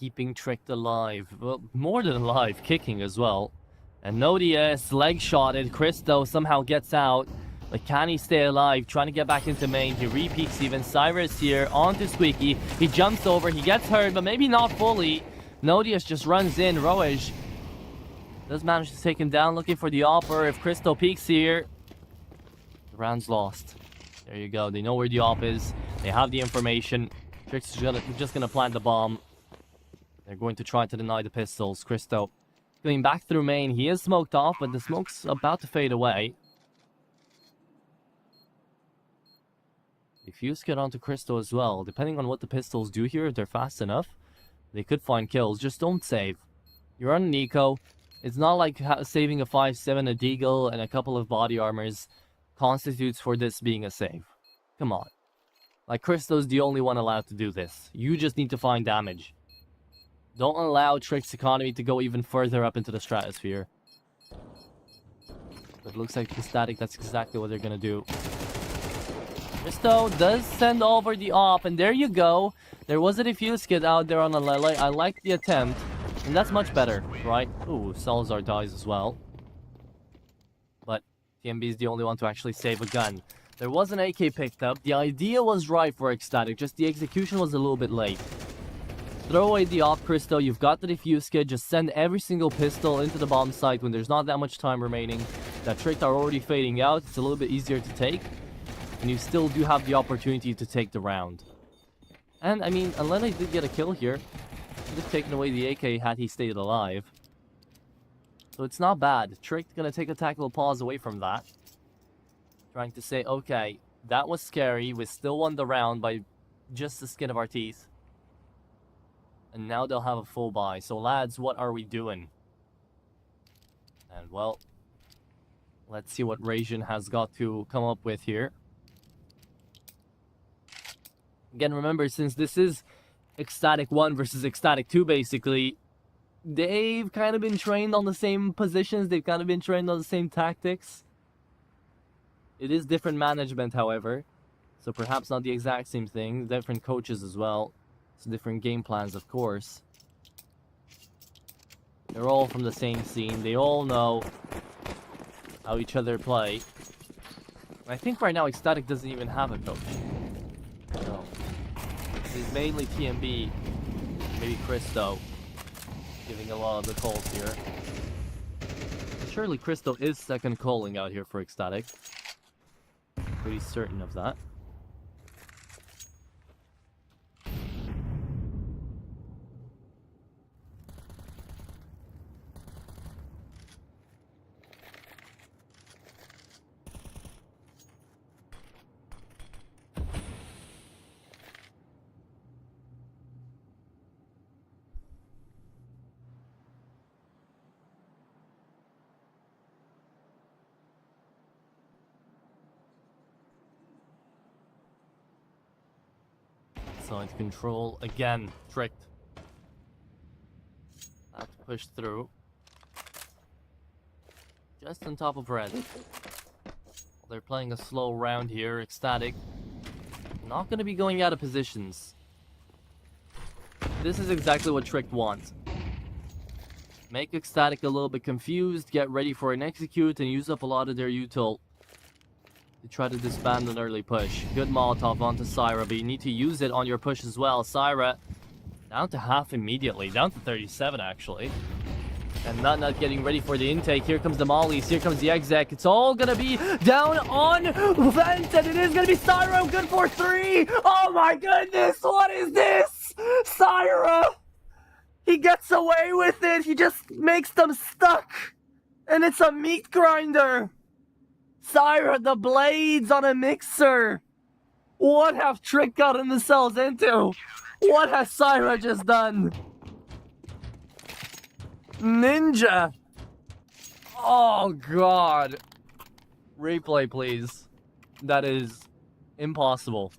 keeping Tricked alive. Well, more than alive, kicking as well. And Nodius leg shotted. Christo somehow gets out. But can he stay alive? Trying to get back into main. He repeats even. Cyrus here onto Squeaky. He jumps over. He gets hurt, but maybe not fully. Nodius just runs in. Roaj does manage to take him down. Looking for the offer. If Christo peeks here, the round's lost. There you go. They know where the op is. They have the information. Trick's just gonna plant the bomb. They're going to try to deny the pistols. Christo going back through main. He is smoked off, but the smoke's about to fade away. Defuse get onto Christo as well. Depending on what the pistols do here, if they're fast enough, they could find kills. Just don't save. You're on an eco. It's not like saving a 5-7, a deagle, and a couple of body armors constitutes for this being a save. Come on. Like, Christo's the only one allowed to do this. You just need to find damage. Don't allow Trick's economy to go even further up into the stratosphere. But it looks like the static, that's exactly what they're gonna do. Christo does send over the op, and there you go. There was a defuse kit out there on a Lele. I like the attempt, and that's much better, right? Ooh, Salazar dies as well. But TMB is the only one to actually save a gun. There was an AK picked up. The idea was right for Ecstatic, just the execution was a little bit late. Throw away the op, Christo. You've got the defuse kit. Just send every single pistol into the bomb site when there's not that much time remaining. That Tricked are already fading out. It's a little bit easier to take. And you still do have the opportunity to take the round. And, I mean, Alene did get a kill here. Could have taken away the AK had he stayed alive. So it's not bad. Tricked gonna take a tactical pause away from that. Trying to say, okay, that was scary. We still won the round by just the skin of our teeth. And now they'll have a full buy. So, lads, what are we doing? And, well, let's see what Rajin has got to come up with here. Again, remember, since this is Ecstatic 1 versus Ecstatic 2, basically, they've kind of been trained on the same positions. They've kind of been trained on the same tactics. It is different management, however. So perhaps not the exact same thing. Different coaches as well. So different game plans, of course. They're all from the same scene. They all know how each other play. I think right now Ecstatic doesn't even have a coach. No. It's mainly TMB, maybe Christo, giving a lot of the calls here. Surely Christo is second calling out here for Ecstatic. Pretty certain of that. Side control again, Tricked. That's pushed through. Just on top of red. They're playing a slow round here. Ecstatic. Not going to be going out of positions. This is exactly what Tricked wants. Make Ecstatic a little bit confused, get ready for an execute, and use up a lot of their util. They try to disband an early push. Good Molotov onto Syra, but you need to use it on your push as well. Syra down to half immediately. Down to 37, actually. And not getting ready for the intake. Here comes the mollies. Here comes the exec. It's all gonna be down on Vent, and it is gonna be Syra. Good for 3. Oh my goodness, what is this? Syra! He gets away with it. He just makes them stuck. And it's a meat grinder. Syra, the blades on a mixer. What have Trick gotten themselves into? What has Syra just done? Ninja. Oh, God. Replay, please. That is impossible.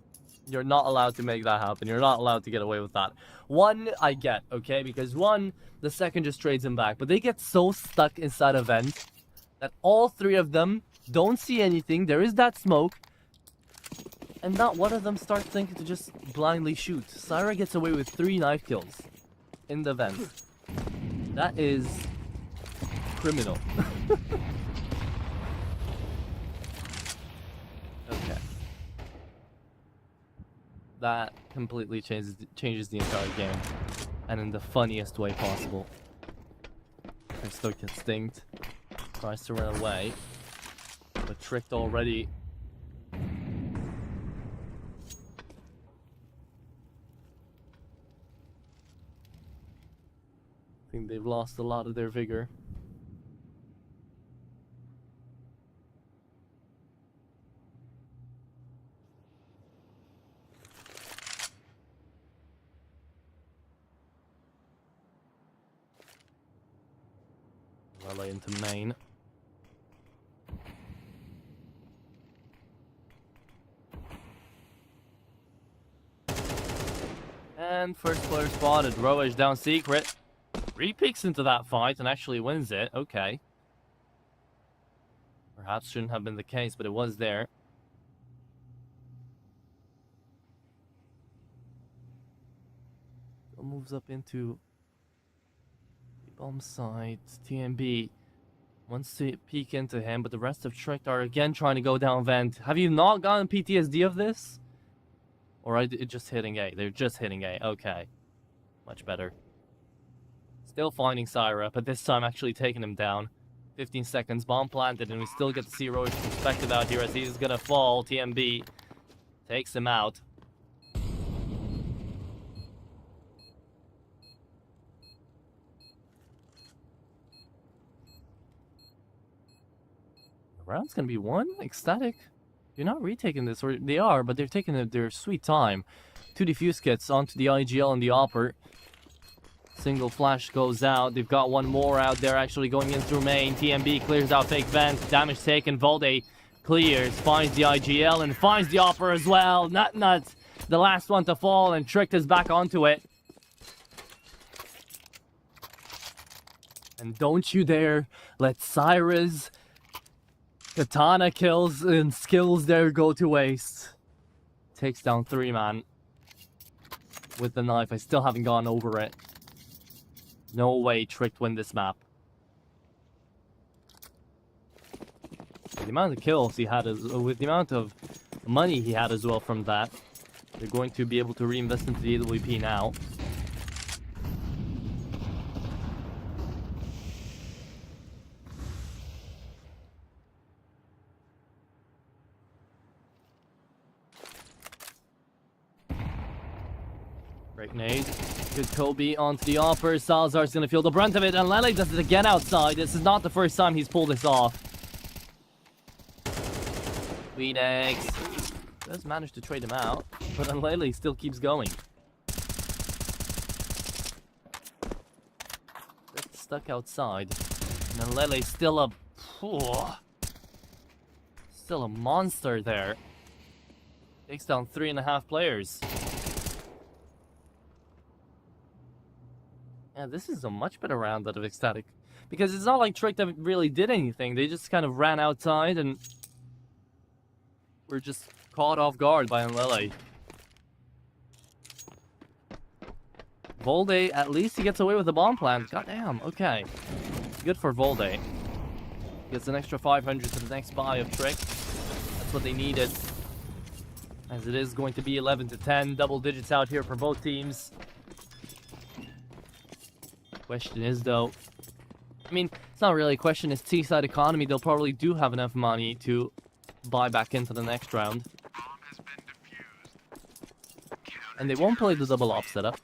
You're not allowed to make that happen. You're not allowed to get away with that. 1, I get, okay? Because 1, the second just trades him back. But they get so stuck inside a vent that all 3 of them don't see anything. There is that smoke. and not one of them starts thinking to just blindly shoot. Syra gets away with 3 knife kills in the vent. That is criminal. Okay. That completely changes the entire game, and in the funniest way possible. Kristo gets stinged, tries to run away, but tricked already. I think they've lost a lot of their vigor. Relay into main. And first player spotted. Roish down secret. Re-peeks into that fight and actually wins it. Okay. Perhaps shouldn't have been the case, but it was there. Still moves up into the bomb site. TMB wants to peek into him, but the rest of Tricked are again trying to go down vent. Have you not gotten PTSD of this? Or are they just hitting A? They're just hitting A. Okay. Much better. Still finding Syra, but this time actually taking him down. 15 seconds, bomb planted, and we still get to see Roy's perspective out here as he's gonna fall. TMB takes him out. The round's gonna be won. Ecstatic. You're not retaking this, or they are, but they're taking their sweet time. 2 defuse kits onto the IGL and the Opper. Single flash goes out. They've got one more out there actually going in through main. TMB clears out fake vent. Damage taken. Volde clears. Finds the IGL and finds the Opper as well. Nuts. The last one to fall, and Tricked is back onto it. And don't you dare let Syra's katana kills and skills there go to waste. Takes down 3 man. With the knife. I still haven't gone over it. No way Tricked win this map. With the amount of kills he had, with the amount of money he had as well from that, they're going to be able to reinvest into the AWP now. Great nade. Good Kobe onto the Opper. Salazar's going to feel the brunt of it, and Lele does it again outside. This is not the first time he's pulled this off. Phoenix does manage to trade him out, but Lele still keeps going. Just stuck outside. And Lele's still a... still a monster there. Takes down 3.5 players. Yeah, this is a much better round out of Ecstatic. Because it's not like Tricked really did anything. They just kind of ran outside and were just caught off guard by Lele. Volde, at least he gets away with the bomb plant. Goddamn, okay. Good for Volde. Gets an extra 500 to the next buy of Trick. That's what they needed. As it is going to be 11-10. Double digits out here for both teams. Question is, though, I mean, it's not really a question. It's T-side economy. They'll probably do have enough money to buy back into the next round. And they won't play the double op setup.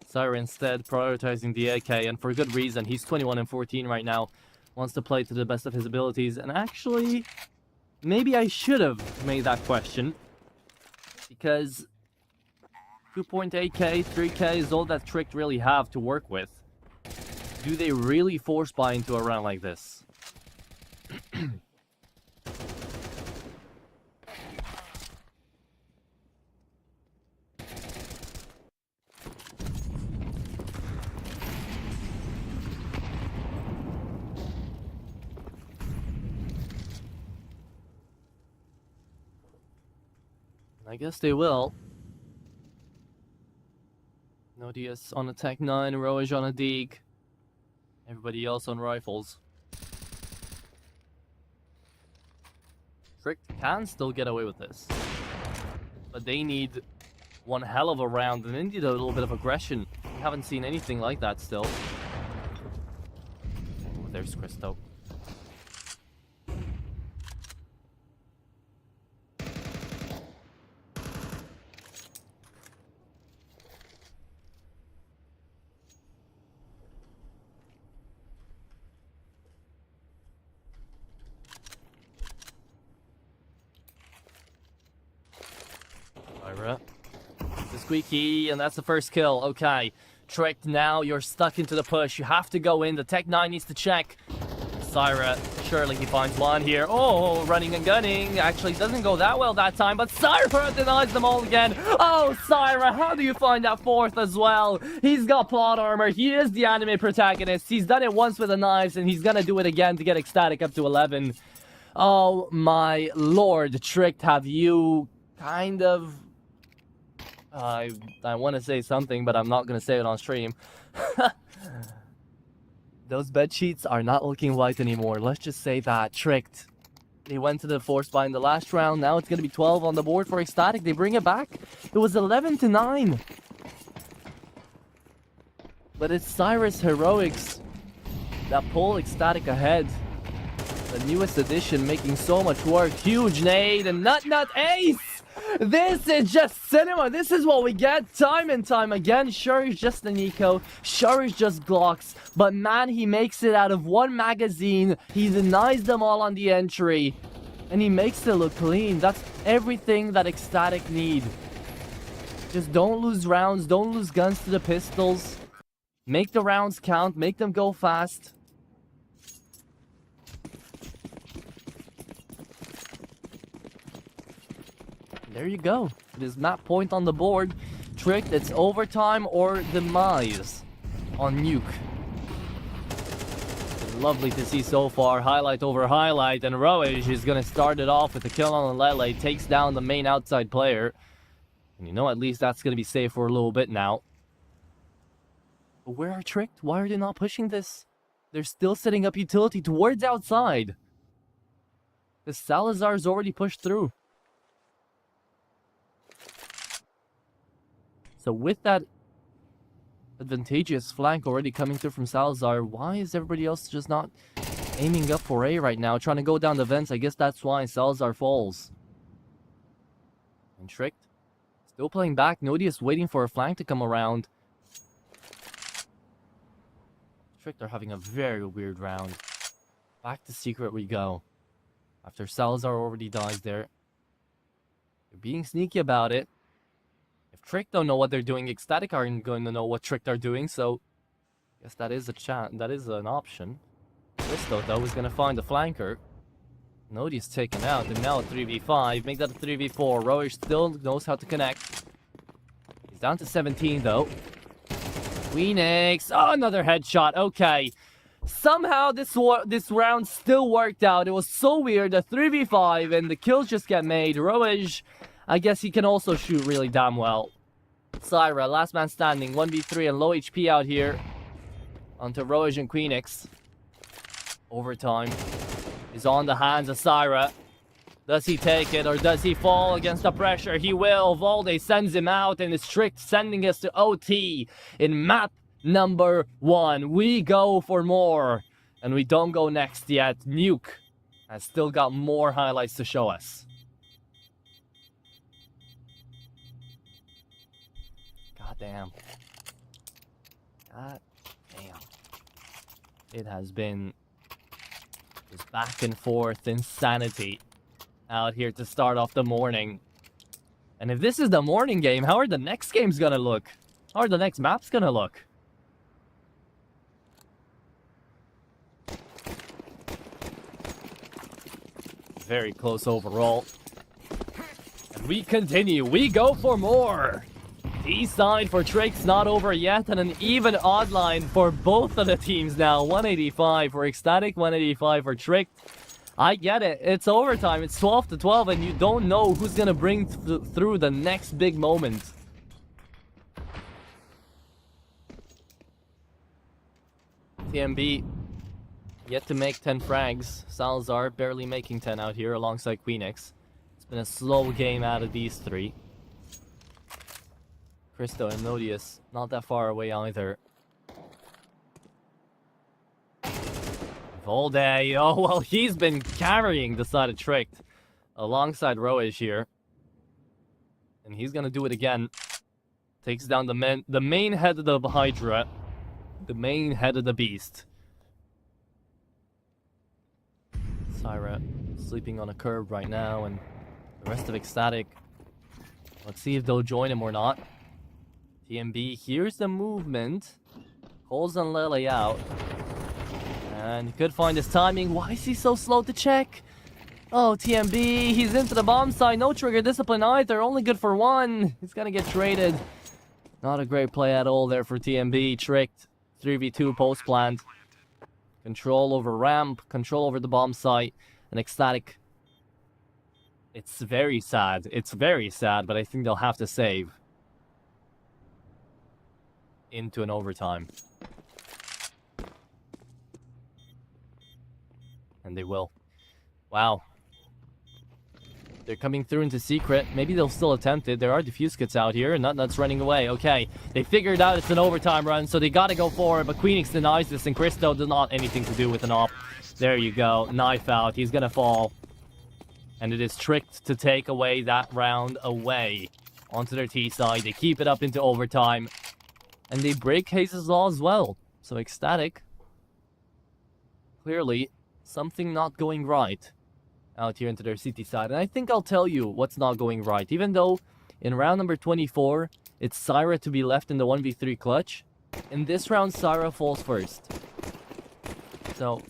Syra instead prioritizing the AK, and for good reason. He's 21 and 14 right now. Wants to play to the best of his abilities. And actually, maybe I should have made that question. Because 2.8k, 3k is all that Tricked really have to work with. Do they really force buy into a round like this? I guess they will. Nodius on a Tech 9, Roage on a Deke. Everybody else on rifles. Trick can still get away with this. But they need one hell of a round, and they need a little bit of aggression. We haven't seen anything like that still. Oh, there's Christo. The squeaky, and that's the first kill. Okay. Tricked now, you're stuck into the push. You have to go in. The Tech 9 needs to check. Syra, surely he finds one here. Oh, running and gunning. Actually, doesn't go that well that time, but Syra denies them all again. Oh, Syra, how do you find that fourth as well? He's got plot armor. He is the anime protagonist. He's done it once with the knives, and he's gonna do it again to get ecstatic up to 11. Oh, my lord. Tricked, have you kind of... I want to say something, but I'm not going to say it on stream. Those bed sheets are not looking white anymore. Let's just say that. Tricked. They went to the force buy in the last round. Now it's going to be 12 on the board for Ecstatic. They bring it back. It was 11-9. But it's Cyrus Heroics that pull Ecstatic ahead. The newest addition making so much work. Huge nade and nut ace! This is just cinema. This is what we get time and time again. Sure, he's just an eco. Sure, he's just Glocks. But man, he makes it out of one magazine. He denies them all on the entry. And he makes it look clean. That's everything that Ecstatic need. Just don't lose rounds. Don't lose guns to the pistols. Make the rounds count. Make them go fast. There you go. It is map point on the board. Tricked, it's overtime or demise on Nuke. It's lovely to see so far. Highlight over highlight. And Roage is going to start it off with a kill on Lele. Takes down the main outside player. And you know, at least that's going to be safe for a little bit now. But where are Tricked? Why are they not pushing this? They're still setting up utility towards outside. The Salazar's already pushed through. So with that advantageous flank already coming through from Salazar, why is everybody else just not aiming up for A right now? Trying to go down the vents. I guess that's why Salazar falls. And Tricked still playing back. Nodius waiting for a flank to come around. Tricked are having a very weird round. Back to secret we go. After Salazar already dies there. They're being sneaky about it. If Trick don't know what they're doing, Ecstatic aren't going to know what Trick are doing, so I guess that is that is an option. Christo, though, is going to find the flanker. Nodi's taken out, and now a 3v5. Make that a 3v4. Roage still knows how to connect. He's down to 17, though. Queenix. Oh, another headshot. Okay. Somehow this round still worked out. It was so weird. A 3v5, and the kills just get made. Roage, I guess he can also shoot really damn well. Syra, last man standing, 1v3 and low HP out here. Onto Roage and Queenix. Overtime is on the hands of Syra. Does he take it or does he fall against the pressure? He will. Valde sends him out and is Tricked, sending us to OT in map number 1. We go for more. And we don't go next yet. Nuke has still got more highlights to show us. God damn. God damn. It has been just back and forth insanity out here to start off the morning. And if this is the morning game, how are the next games gonna look? How are the next maps gonna look? Very close overall. And we continue. We go for more. D-side for Trick's not over yet, and an even odd line for both of the teams now. 185 for Ecstatic, 185 for Trick. I get it. It's overtime. It's 12-12, and you don't know who's gonna bring through the next big moment. TMB yet to make 10 frags. Salazar barely making 10 out here alongside Queenix. It's been a slow game out of these three. Cristo and Nodius not that far away either. Volday, oh well, he's been carrying the side of Tricked alongside Roish here. And he's gonna do it again. Takes down the main head of the Hydra. The main head of the beast. Syra sleeping on a curb right now, and the rest of Ecstatic. Let's see if they'll join him or not. TMB hears the movement. Calls on Lele out. And he could find his timing. Why is he so slow to check? Oh, TMB, he's into the bomb side. No trigger discipline either. Only good for one. He's gonna get traded. Not a great play at all there for TMB. Tricked. 3v2 post-plant. Control over ramp. Control over the bomb site. And Ecstatic. It's very sad. It's very sad, but I think they'll have to save. Into an overtime. And they will. Wow. They're coming through into secret. Maybe they'll still attempt it. There are defuse kits out here. Nutnut's running away. Okay. They figured out it's an overtime run, so they gotta go for it. But Queenix denies this, and Cristo does not anything to do with an op. There you go. Knife out. He's gonna fall. And it is Tricked to take away that round away onto their T side. They keep it up into overtime. And they break Haze's law as well. So Ecstatic. Clearly, something not going right out here into their CT side. And I think I'll tell you what's not going right. Even though in round number 24, it's Syra to be left in the 1v3 clutch. In this round, Syra falls first. So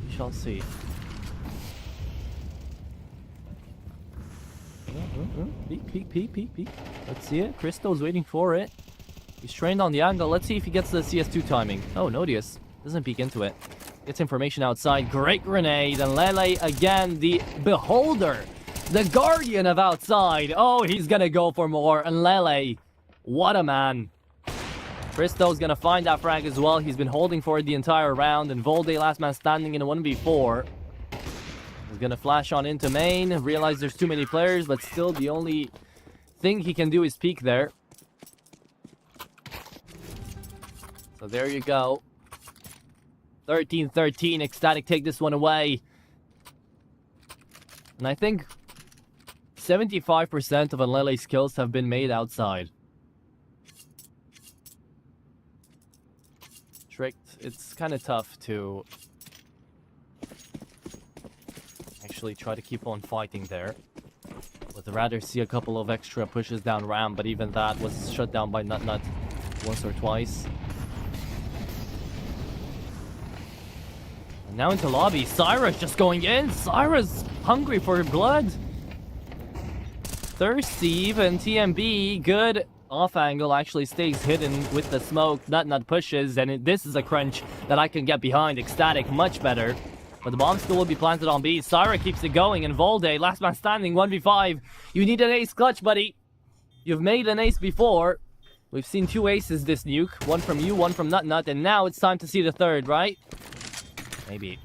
we shall see. Peek. Let's see it. Cristo's waiting for it. He's trained on the angle. Let's see if he gets the CS2 timing. Oh, Nodius doesn't peek into it. Gets information outside. Great grenade. And Lele again, the beholder. The guardian of outside. Oh, he's gonna go for more. And Lele, what a man. Cristo's gonna find that frag as well. He's been holding for it the entire round. And Volday, last man standing in a 1v4. He's gonna flash on into main. Realize there's too many players, but still the only thing he can do is peek there. So there you go. 13-13. Ecstatic take this one away. And I think 75% of Anlele's kills have been made outside. Tricked. It's kind of tough to actually try to keep on fighting there. Would rather see a couple of extra pushes down ramp, but even that was shut down by Nutnut once or twice. And now into lobby. Syra's just going in. Syra's hungry for blood. Thirsty even. TMB, good off angle, actually stays hidden with the smoke. Nutnut pushes, and this is a crunch that I can get behind. Ecstatic, much better. But the bomb still will be planted on B. Syra keeps it going, and Volday, last man standing, 1v5. You need an ace clutch, buddy. You've made an ace before. We've seen 2 aces this nuke. One from you, one from Nutnut, and now it's time to see the third, right? Maybe.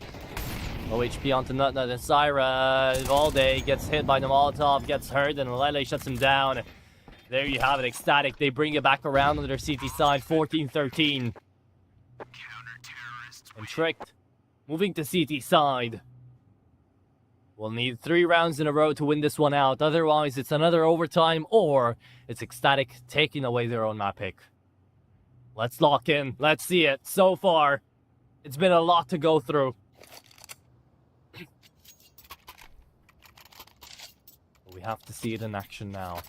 Low HP onto Nutnut, and Syra. Volday gets hit by the Molotov, gets hurt, and Lele shuts him down. There you have it, Ecstatic. They bring it back around on their CT side, 14-13. And Tricked. Moving to CT side. We'll need 3 rounds in a row to win this one out. Otherwise, it's another overtime, or it's Ecstatic taking away their own map pick. Let's lock in. Let's see it. So far, it's been a lot to go through. We have to see it in action now.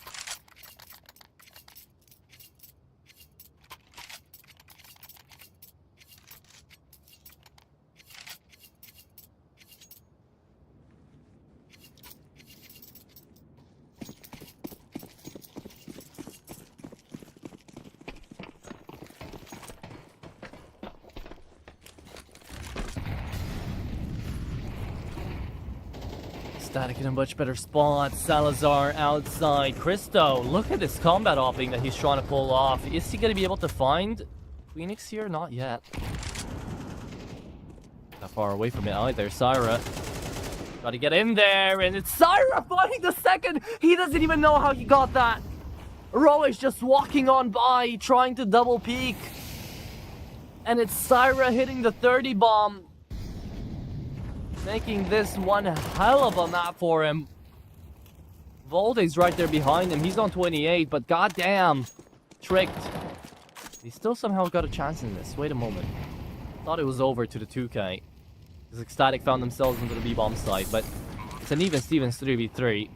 Ecstatic in a much better spot. Salazar outside. Christo, look at this combat hopping that he's trying to pull off. Is he going to be able to find Phoenix here? Not yet. Not far away from it either. Syra. Gotta get in there, and it's Syra finding the second! He doesn't even know how he got that! Roish just walking on by, trying to double peek. And it's Syra hitting the 30 bomb. Making this one hell of a map for him. Volde's right there behind him. He's on 28, but goddamn. Tricked. He still somehow got a chance in this. Wait a moment. Thought it was over to the 2K. Because Ecstatic found themselves into the B-bomb site, but it's an even Stevens 3v3.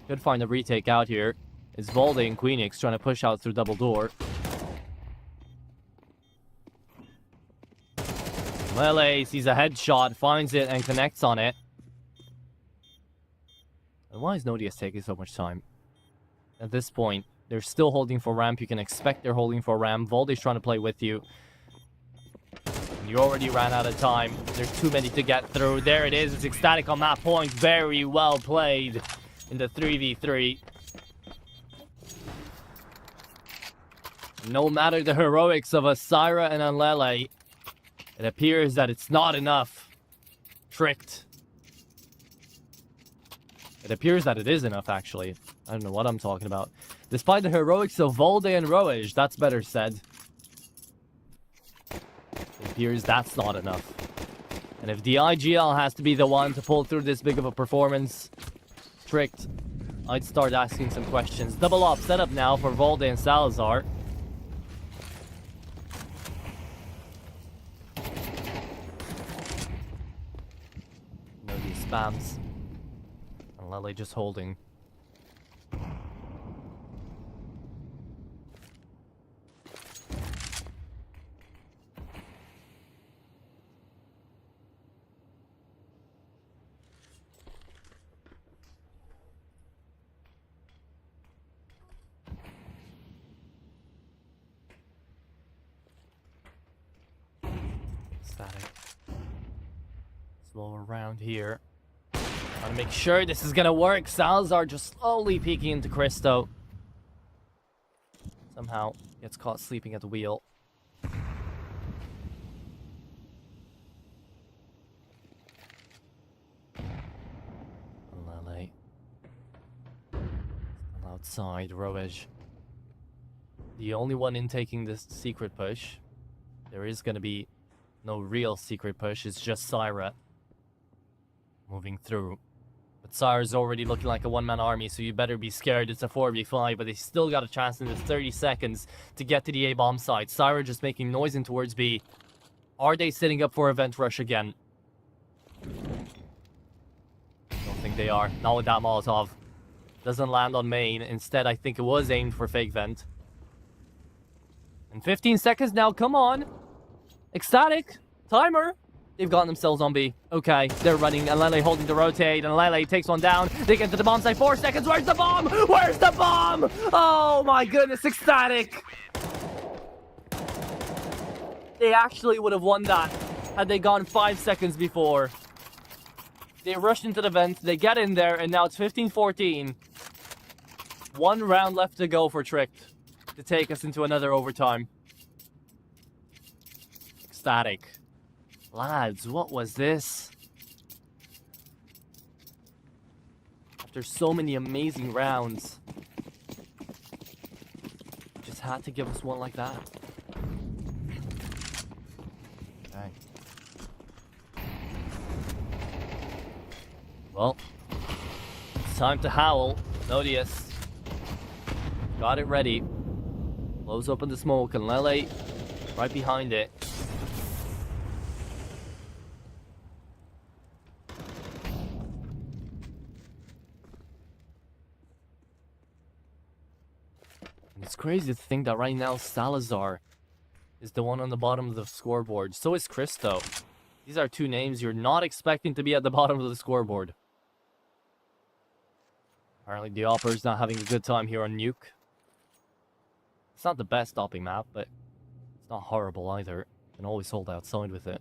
Could find a retake out here. It's Volde and Queenix trying to push out through double door. Lele sees a headshot, finds it, and connects on it. And why is Nodius taking so much time? At this point, they're still holding for ramp. You can expect they're holding for ramp. Volde's trying to play with you. You already ran out of time. There's too many to get through. There it is. It's Ecstatic on that point. Very well played in the 3v3. No matter the heroics of a Syra and a Lele, it appears that it's not enough. Tricked. It appears that it is enough, actually. I don't know what I'm talking about. Despite the heroics of Volde and Roish, that's better said. It appears that's not enough. And if the IGL has to be the one to pull through this big of a performance, Tricked, I'd start asking some questions. Double op setup now for Volde and Salazar. No, these spams. And Lele just holding. Static. Slow around here. Gotta make sure this is gonna work. Salazar just slowly peeking into Christo. Somehow gets caught sleeping at the wheel. Lele. Still outside. Roish. The only one in taking this secret push. There is gonna be no real secret push, it's just Syra moving through. But Syra's already looking like a one-man army, so you better be scared. It's a 4v5, but they still got a chance in the 30 seconds to get to the A-bomb site. Syra just making noise in towards B. Are they setting up for a vent rush again? Don't think they are. Not with that Molotov. Doesn't land on main. Instead, I think it was aimed for fake vent. And 15 seconds now, come on! Ecstatic! Timer! They've gotten themselves on B. Okay, they're running, and Lele holding to rotate, and Lele takes one down. They get to the bomb site. 4 seconds. Where's the bomb? Where's the bomb? Oh my goodness, Ecstatic! They actually would have won that had they gone 5 seconds before. They rushed into the vent, they get in there, and now it's 15-14. 1 round left to go for Tricked to take us into another overtime. Ecstatic. Lads, what was this? After so many amazing rounds, just had to give us one like that. Okay. Well, it's time to howl. Nodius. Got it ready. Blows open the smoke, and Lele right behind it. It's crazy to think that right now Salazar is the one on the bottom of the scoreboard. So is Christo. These are 2 names you're not expecting to be at the bottom of the scoreboard. Apparently the Opper's not having a good time here on Nuke. It's not the best stopping map, but it's not horrible either. You can always hold outside with it.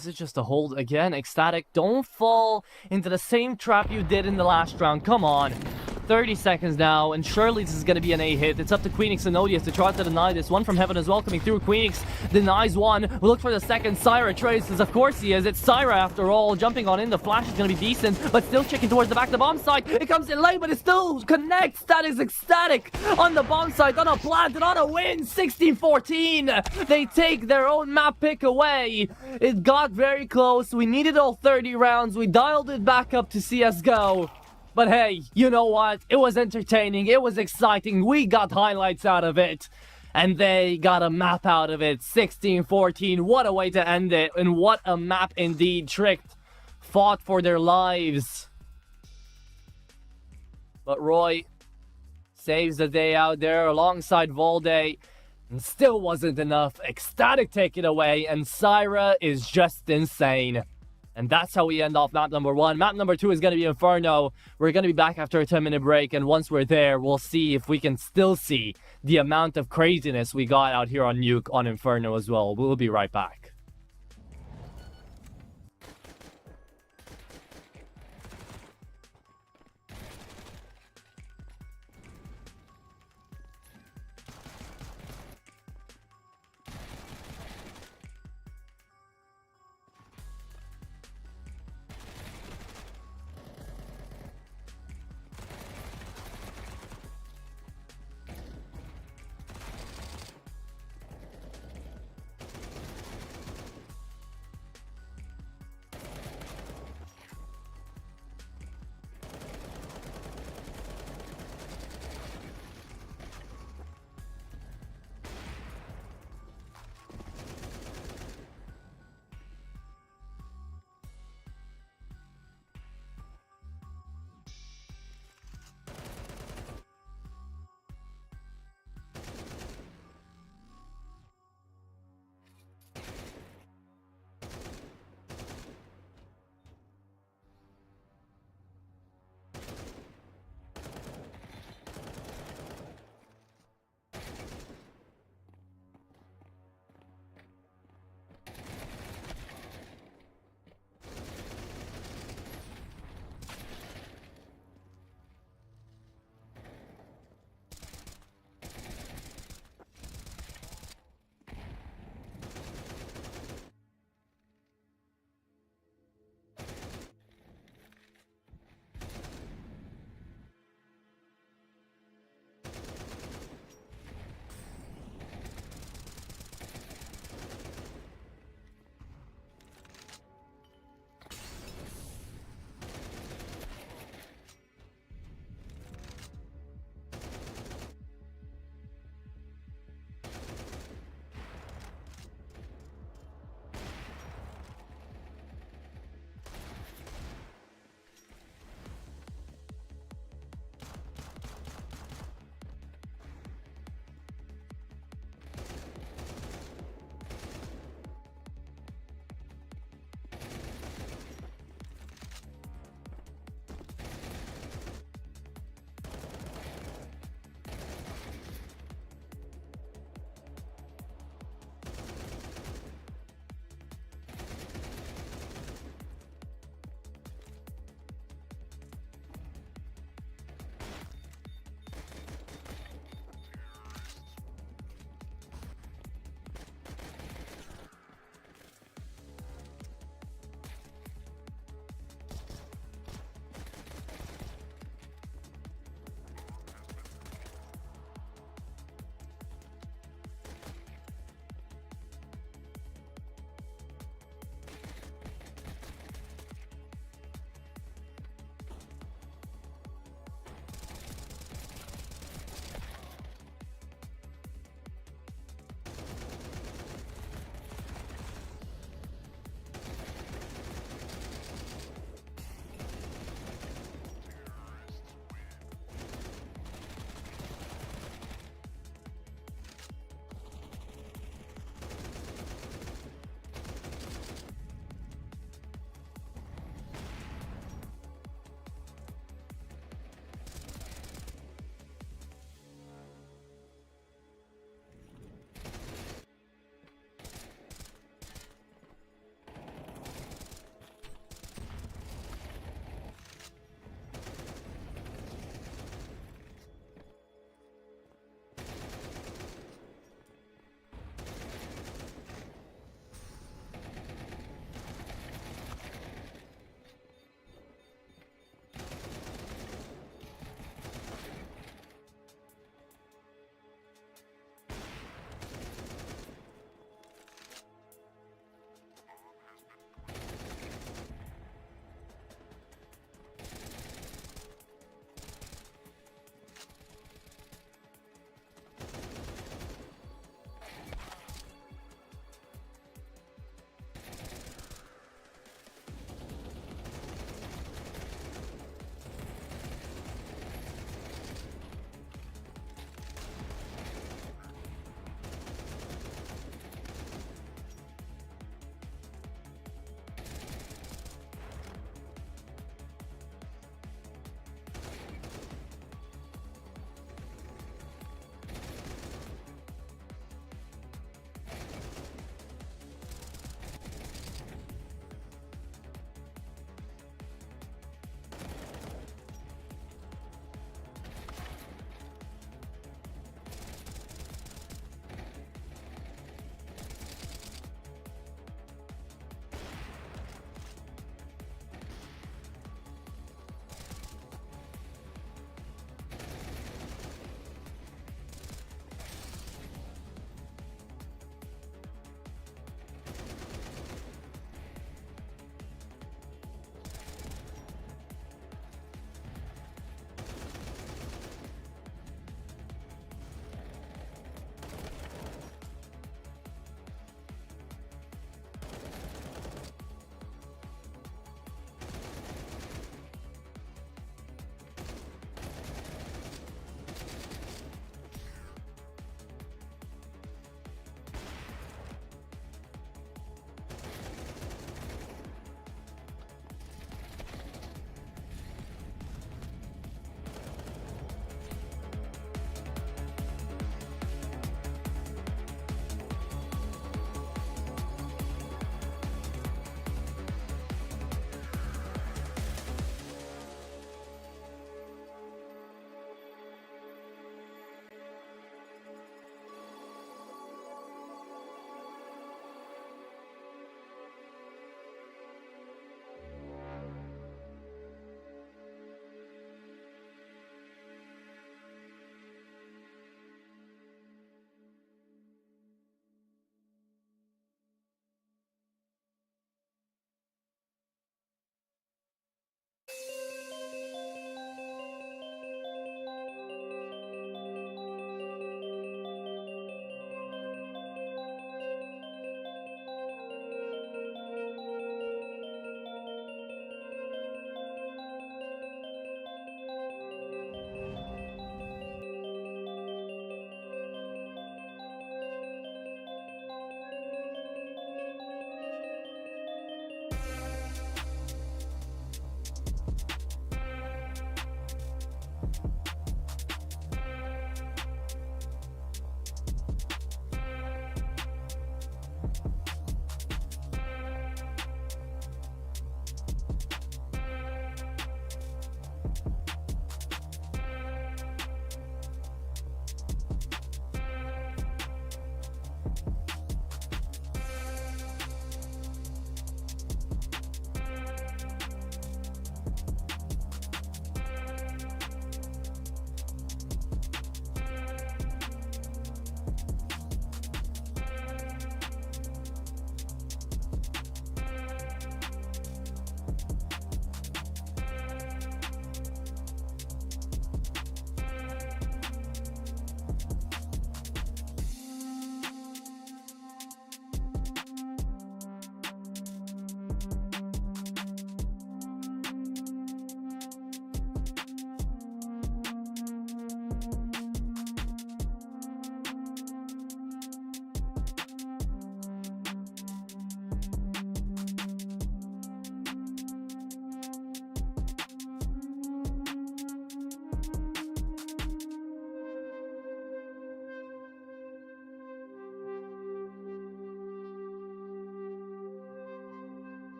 Is it just a hold again? Ecstatic, don't fall into the same trap you did in the last round. Come on. 30 seconds now, and surely this is going to be an A hit. It's up to Queenix and Odious to try to deny this. One from Heaven as well coming through. Queenix denies one. We look for the second. Syra traces. Of course he is. It's Syra after all. Jumping on in. The flash is going to be decent, but still checking towards the back of the bomb site. It comes in late, but it still connects. That is Ecstatic on the bomb site, on a plant, and on a win. 16-14. They take their own map pick away. It got very close. We needed all 30 rounds. We dialed it back up to CSGO. But hey, you know what? It was entertaining. It was exciting. We got highlights out of it. And they got a map out of it. 16-14. What a way to end it. And what a map indeed. Tricked fought for their lives. But Roy saves the day out there alongside Volde. And still wasn't enough. Ecstatic take it away. And Syra is just insane. And that's how we end off map number 1. Map number 2 is going to be Inferno. We're going to be back after a 10-minute break. And once we're there, we'll see if we can still see the amount of craziness we got out here on Nuke on Inferno as well. We'll be right back.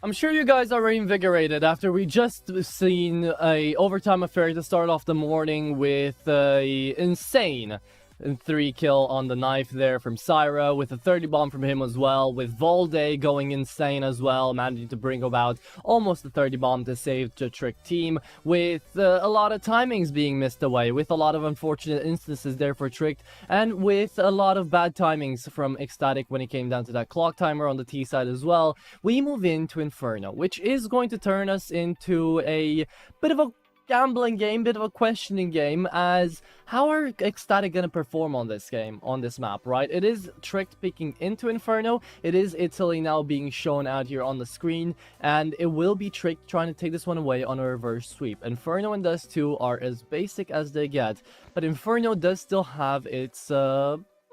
I'm sure you guys are reinvigorated after we just seen a overtime affair to start off the morning with a insane 3-kill on the knife there from Syra, with a 30 bomb from him as well, with Volde going insane as well, managing to bring about almost a 30 bomb to save the Trick team, with a lot of timings being missed away, with a lot of unfortunate instances there for Trick, and with a lot of bad timings from Ecstatic when it came down to that clock timer on the T side as well. We move into Inferno, which is going to turn us into a bit of a gambling game, bit of a questioning game, as how are Ecstatic gonna perform on this game, on this map, right? It is Trick picking into Inferno, it is Italy now being shown out here on the screen, and it will be Trick trying to take this one away on a reverse sweep. Inferno and Dust 2 are as basic as they get, but Inferno does still have its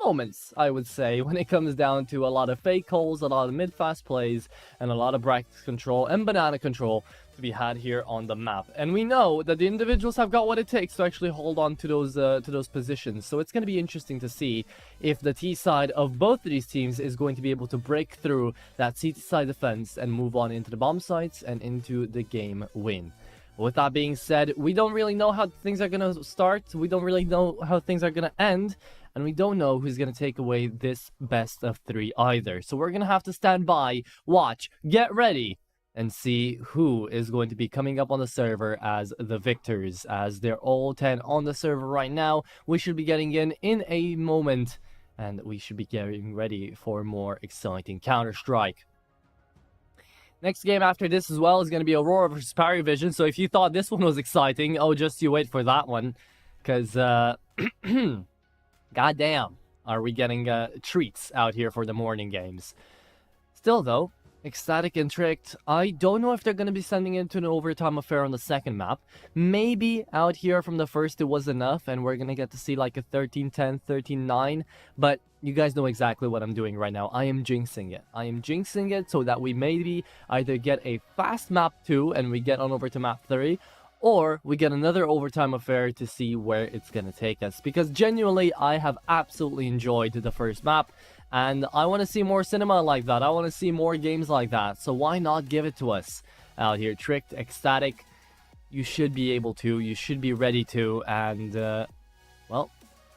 moments, I would say, when it comes down to a lot of fake holes, a lot of mid-fast plays, and a lot of bracket control and banana control to be had here on the map. And we know that the individuals have got what it takes to actually hold on to those positions. So it's going to be interesting to see if the T side of both of these teams is going to be able to break through that CT side defense and move on into the bomb sites and into the game win. With that being said, we don't really know how things are going to start. We don't really know how things are going to end. And we don't know who's going to take away this best of 3 either. So we're going to have to stand by, watch, get ready, and see who is going to be coming up on the server as the victors. As they're all 10 on the server right now, we should be getting in a moment. And we should be getting ready for more exciting Counter-Strike. Next game after this as well is going to be Aurora versus Parivision. So if you thought this one was exciting, oh, just you wait for that one. Because, goddamn, are we getting treats out here for the morning games. Still, though, Ecstatic and Tricked, I don't know if they're going to be sending it to an overtime affair on the second map. Maybe out here from the first it was enough, and we're going to get to see like a 13-10, 13-9. But you guys know exactly what I'm doing right now. I am jinxing it. I am jinxing it so that we maybe either get a fast map 2 and we get on over to map 3, or we get another overtime affair to see where it's going to take us. Because genuinely, I have absolutely enjoyed the first map. And I want to see more cinema like that. I want to see more games like that. So why not give it to us out here? Tricked, Ecstatic, you should be able to. You should be ready to. And, well,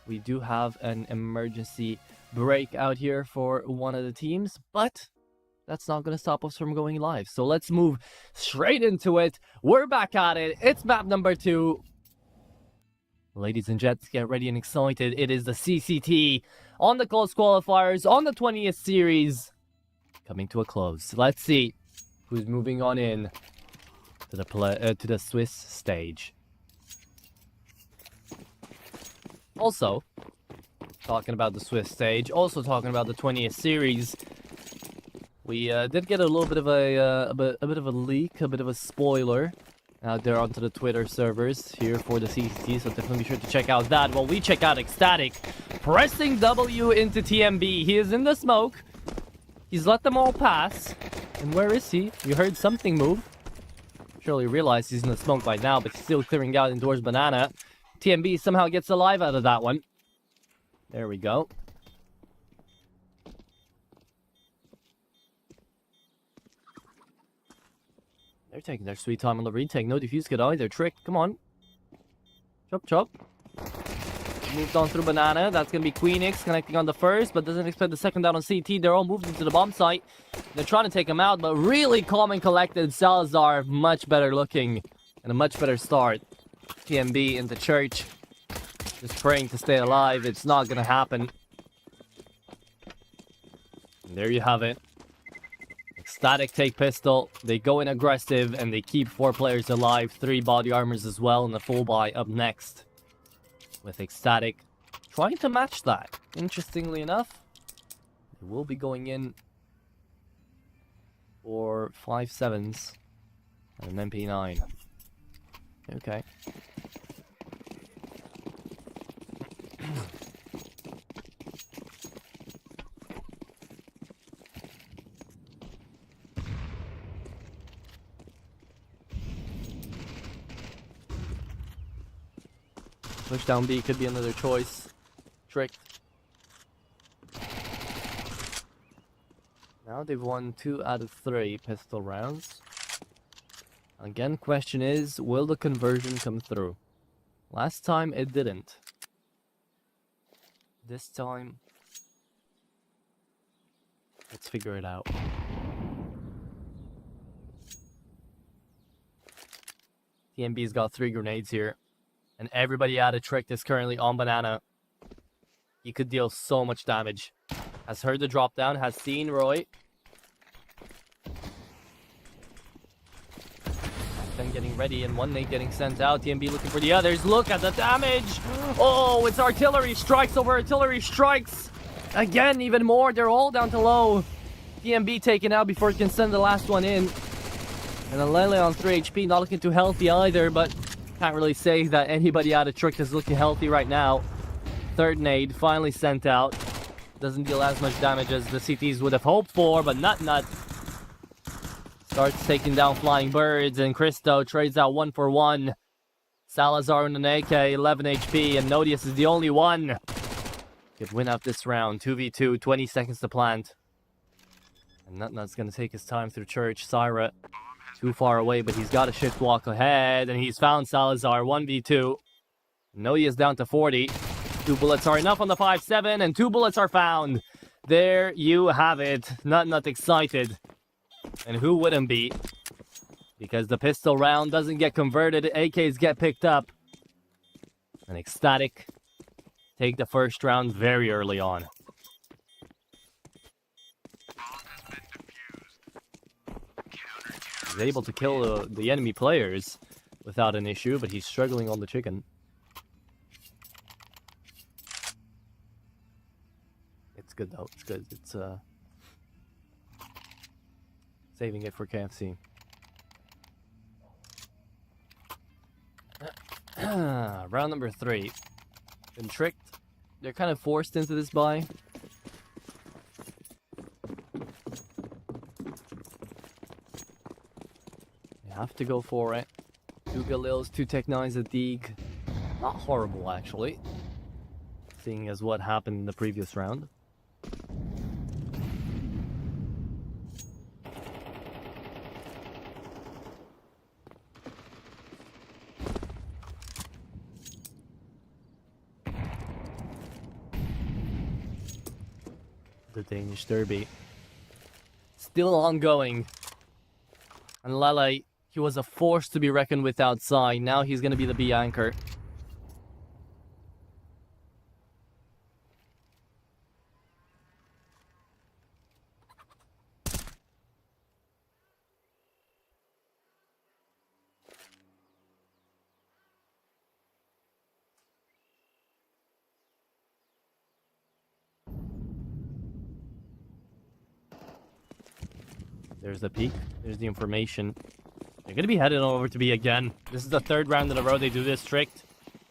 we do have an emergency break out here for one of the teams. But that's not going to stop us from going live. So let's move straight into it. We're back at it. It's map number 2. Ladies and gents, get ready and excited. It is the CCT on the close qualifiers on the 20th series coming to a close. Let's see who's moving on in to the Swiss stage. Also, talking about the Swiss stage, also talking about the 20th series, we did get a little bit of a bit of a leak, a bit of a spoiler out there onto the Twitter servers here for the CCT, so definitely be sure to check out that while we check out Ecstatic pressing W into TMB. He is in the smoke. He's let them all pass. And where is he? You heard something move. Surely realized he's in the smoke by now, but he's still clearing out indoors banana. TMB somehow gets alive out of that one. There we go. They're taking their sweet time on the retake. No defuse kit either. Trick, come on. Chop, chop. Moved on through banana. That's going to be Queenix connecting on the first, but doesn't expect the second down on CT. They're all moved into the bomb site. They're trying to take him out, but really calm and collected. Salazar, much better looking and a much better start. TMB into church. Just praying to stay alive. It's not going to happen. And there you have it. Ecstatic take pistol, they go in aggressive, and they keep 4 players alive, 3 body armors as well, and the full buy up next. With Ecstatic trying to match that. Interestingly enough, they will be going in for 5.7s and an MP9. Okay. Push down B could be another choice. Trick. Now Now they've won 2 out of 3 pistol rounds. Again, question is, will the conversion come through? Last time it didn't. This time, let's figure it out. TMB's got 3 grenades here. And everybody out of Trick is currently on banana. He could deal so much damage. Has heard the drop down, has seen Roy. Then getting ready, and one nade getting sent out. TMB looking for the others. Look at the damage! Oh, it's artillery strikes over artillery strikes! Again, even more. They're all down to low. TMB taken out before he can send the last one in. And then Lele on 3 HP, not looking too healthy either, but can't really say that anybody out of Trick is looking healthy right now. Third nade finally sent out. Doesn't deal as much damage as the CTs would have hoped for, but Nut starts taking down flying birds, and Christo trades out 1 for 1. Salazar and an AK, 11 HP, and Nodius is the only one. Could win out this round. 2v2, 20 seconds to plant. And Nut's gonna take his time through church. Syra, too far away, but he's got a shift walk ahead, and he's found Salazar. 1v2. Nodius down to 40. 2 bullets are enough on the 5-7, and 2 bullets are found. There you have it. Nut excited. And who wouldn't be? Because the pistol round doesn't get converted, AKs get picked up. And Ecstatic take the first round very early on. He's able to kill the enemy players without an issue, but he's struggling on the chicken. It's good though, it's good. It's saving it for KFC. Round number 3. Been tricked. They're kind of forced into this buy. They have to go for it. 2 Galils, 2 Tech 9s, a Deeg. Not horrible, actually. Seeing as what happened in the previous round. The Danish Derby. Still ongoing. And Lele, he was a force to be reckoned with outside. Now he's going to be the B anchor. There's the peak. There's the information. They're going to be headed over to B again. This is the 3rd round in a row they do this trick.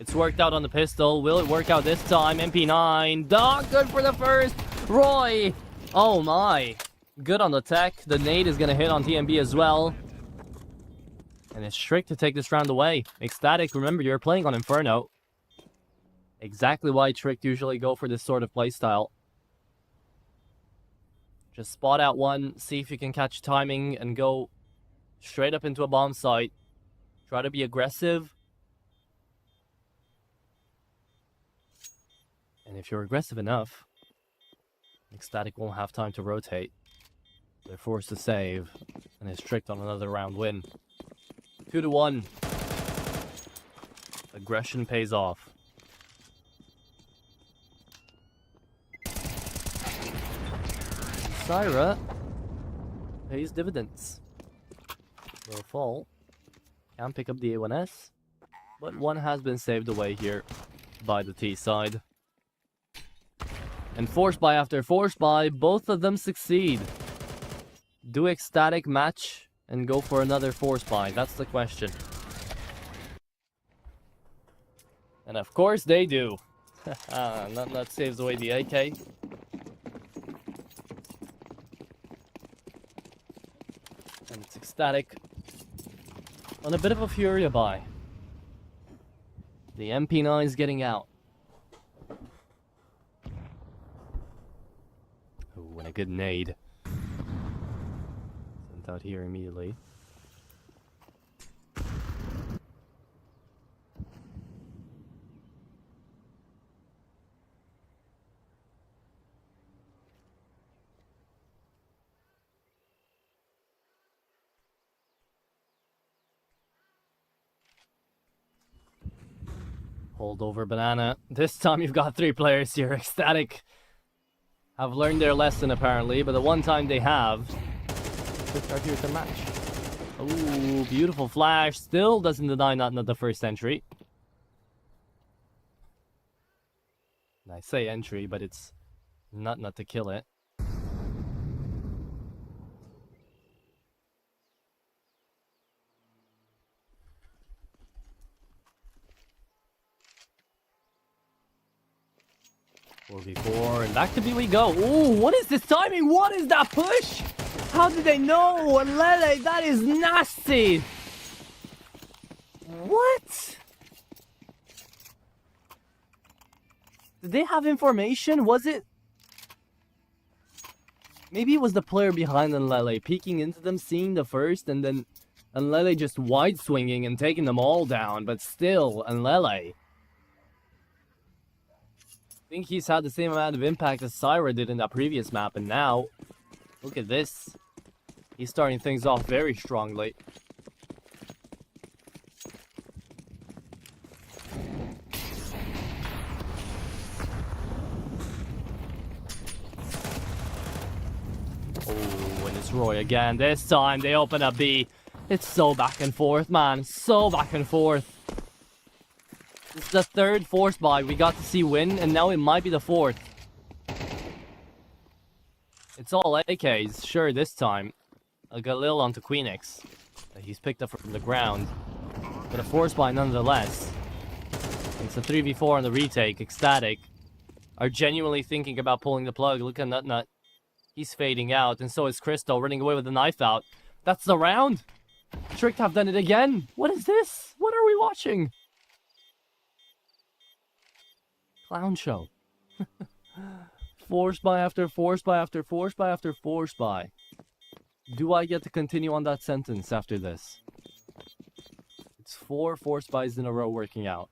It's worked out on the pistol. Will it work out this time? MP9. Not good for the first. Roy. Oh my. Good on the tech. The nade is going to hit on TMB as well. And it's trick to take this round away. Ecstatic, remember you're playing on Inferno. Exactly why Trick usually go for this sort of playstyle. Just spot out one, see if you can catch timing, and go straight up into a bomb site. Try to be aggressive. And if you're aggressive enough, Ecstatic won't have time to rotate. They're forced to save, and is tricked on another round win. 2-1. Aggression pays off. Syra pays dividends. Will fall. Can pick up the A1S, but one has been saved away here by the T side. And force buy after force buy, both of them succeed. Do Ecstatic match and go for another force buy? That's the question. And of course they do. That saves away the AK. And it's Ecstatic on a bit of a Furia buy. The MP9 is getting out. Ooh, and a good nade. Went out here immediately. Hold over banana. This time you've got 3 players here. Ecstatic have learned their lesson apparently, but the one time they have, quick start here to match. Oh, beautiful flash. Still doesn't deny not the first entry. I say entry, but it's not to kill it. Before and back to B we go. Ooh, what is this timing? What is that push? How did they know? And Lele, that is nasty. What? Did they have information? Was it? Maybe it was the player behind Nlele peeking into them, seeing the first, and then Nlele just wide swinging and taking them all down. But still, Nlele. I think he's had the same amount of impact as Syra did in that previous map, and now, look at this. He's starting things off very strongly. Oh, and it's Roy again. This time they open up B. It's so back and forth, man. So back and forth. This is the 3rd force buy we got to see win, and now it might be the 4th. It's all AKs, sure, this time. A Galil onto Queenix that he's picked up from the ground. But a force buy nonetheless. It's a 3v4 on the retake. Ecstatic are genuinely thinking about pulling the plug. Look at Nut. He's fading out, and so is Crystal running away with the knife out. That's the round! Tricked have done it again! What is this? What are we watching? Clown show. Force buy after force buy after force buy after force buy. Do I get to continue on that sentence after this? It's 4 force buys in a row working out.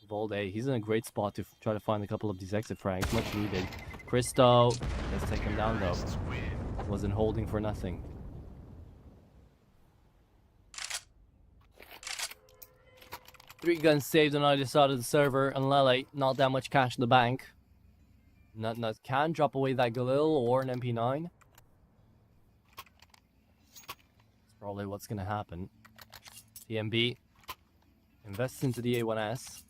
Volde, he's in a great spot to try to find a couple of these exit frags. Much needed. Christo, let's take him down though. Wasn't holding for nothing. Three guns saved on either side of the server, and Lele, not that much cash in the bank. Nut can drop away that Galil or an MP9. That's probably what's gonna happen. TMB invests into the A1S.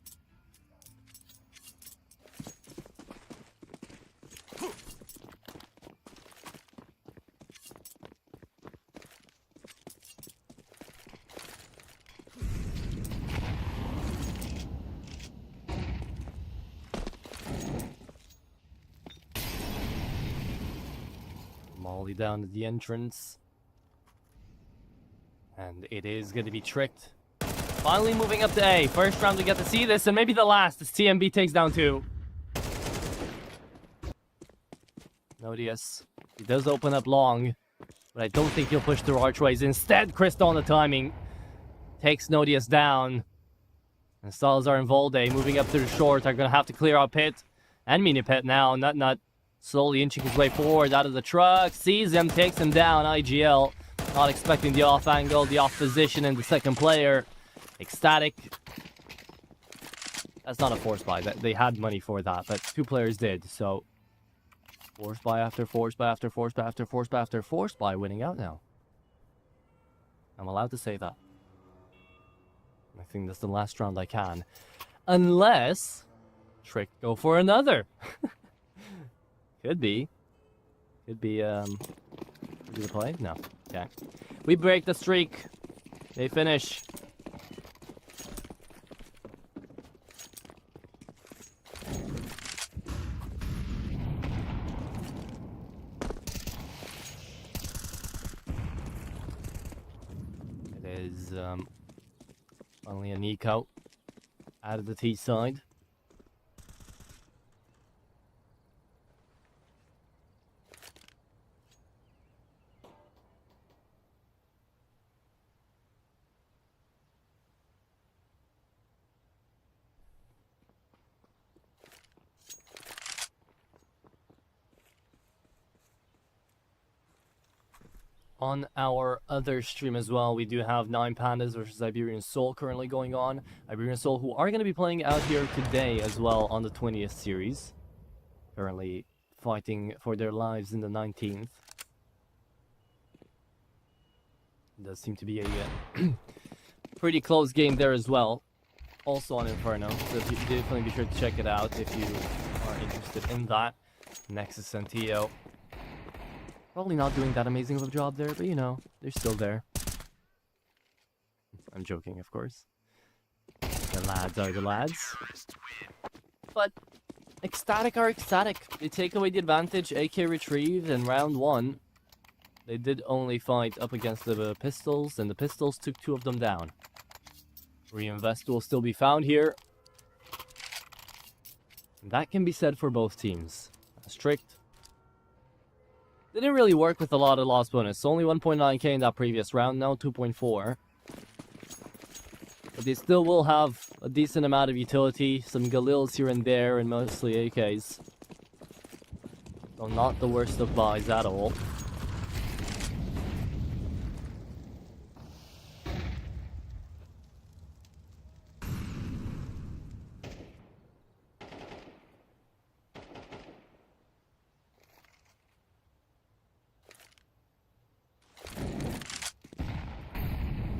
Molly down to the entrance. And it is going to be tricked. Finally moving up to A. First round we get to see this, and maybe the last as TMB takes down 2. Nodius. He does open up long, but I don't think he'll push through archways. Instead, Crystal on the timing takes Nodius down. And Salazar and Volde moving up through the short are going to have to clear out Pit and Mini Pit now. Nut slowly inching his way forward out of the truck. Sees him, takes him down. IGL not expecting the off angle, the off position, and the second player. Ecstatic. That's not a force buy. They had money for that, but 2 players did. So force buy after force buy after force buy after force buy after force buy winning out now. I'm allowed to say that. I think that's the last round I can. Unless Trick go for another. Could be the play? No. Okay. We break the streak. They finish. It is only a Nico out of the T side. On our other stream as well, we do have 9 Pandas versus Iberian Soul currently going on. Iberian Soul, who are going to be playing out here today as well on the 20th series. Currently fighting for their lives in the 19th. It does seem to be a pretty close game there as well. Also on Inferno, so definitely be sure to check it out if you are interested in that. Nexus and Tio. Probably not doing that amazing of a job there, but you know, they're still there. I'm joking, of course. The lads are the lads. But Ecstatic are ecstatic. They take away the advantage, AK retrieved, and round 1. They did only fight up against the Pistols, and the Pistols took 2 of them down. Reinvest will still be found here. And that can be said for both teams. Strict. Didn't really work with a lot of loss bonus. Only 1.9k in that previous round, now 2.4. But they still will have a decent amount of utility. Some Galils here and there, and mostly AKs. So not the worst of buys at all.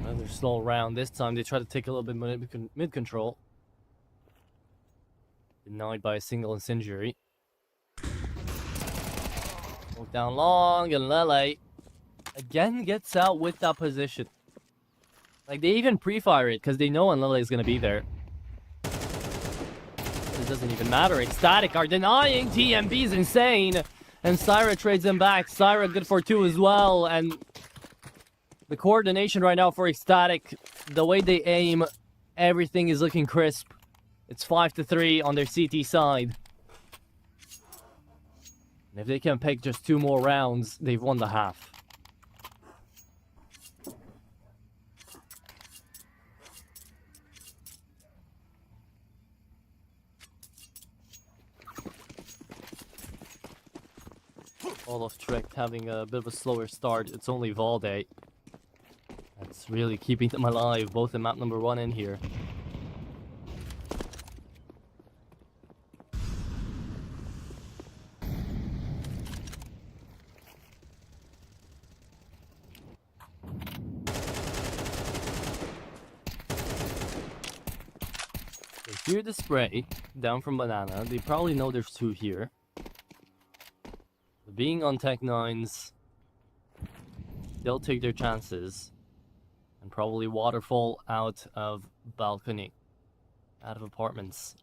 Another slow round. This time they try to take a little bit mid control. Denied by a single incendiary. Walk down long, and Lele again gets out with that position. Like, they even pre-fire it because they know when Lele is going to be there. It doesn't even matter. Ecstatic are denying. TMB is insane. And Syra trades him back. Syra good for 2 as well. And the coordination right now for Ecstatic, the way they aim, everything is looking crisp. It's 5-3 on their CT side. And if they can pick just 2 more rounds, they've won the half. All of Trick having a bit of a slower start. It's only Valde that's really keeping them alive, both in map number 1 and here. They hear the spray down from Banana. They probably know there's 2 here. Being on Tech 9s, they'll take their chances and probably waterfall out of balcony, out of apartments.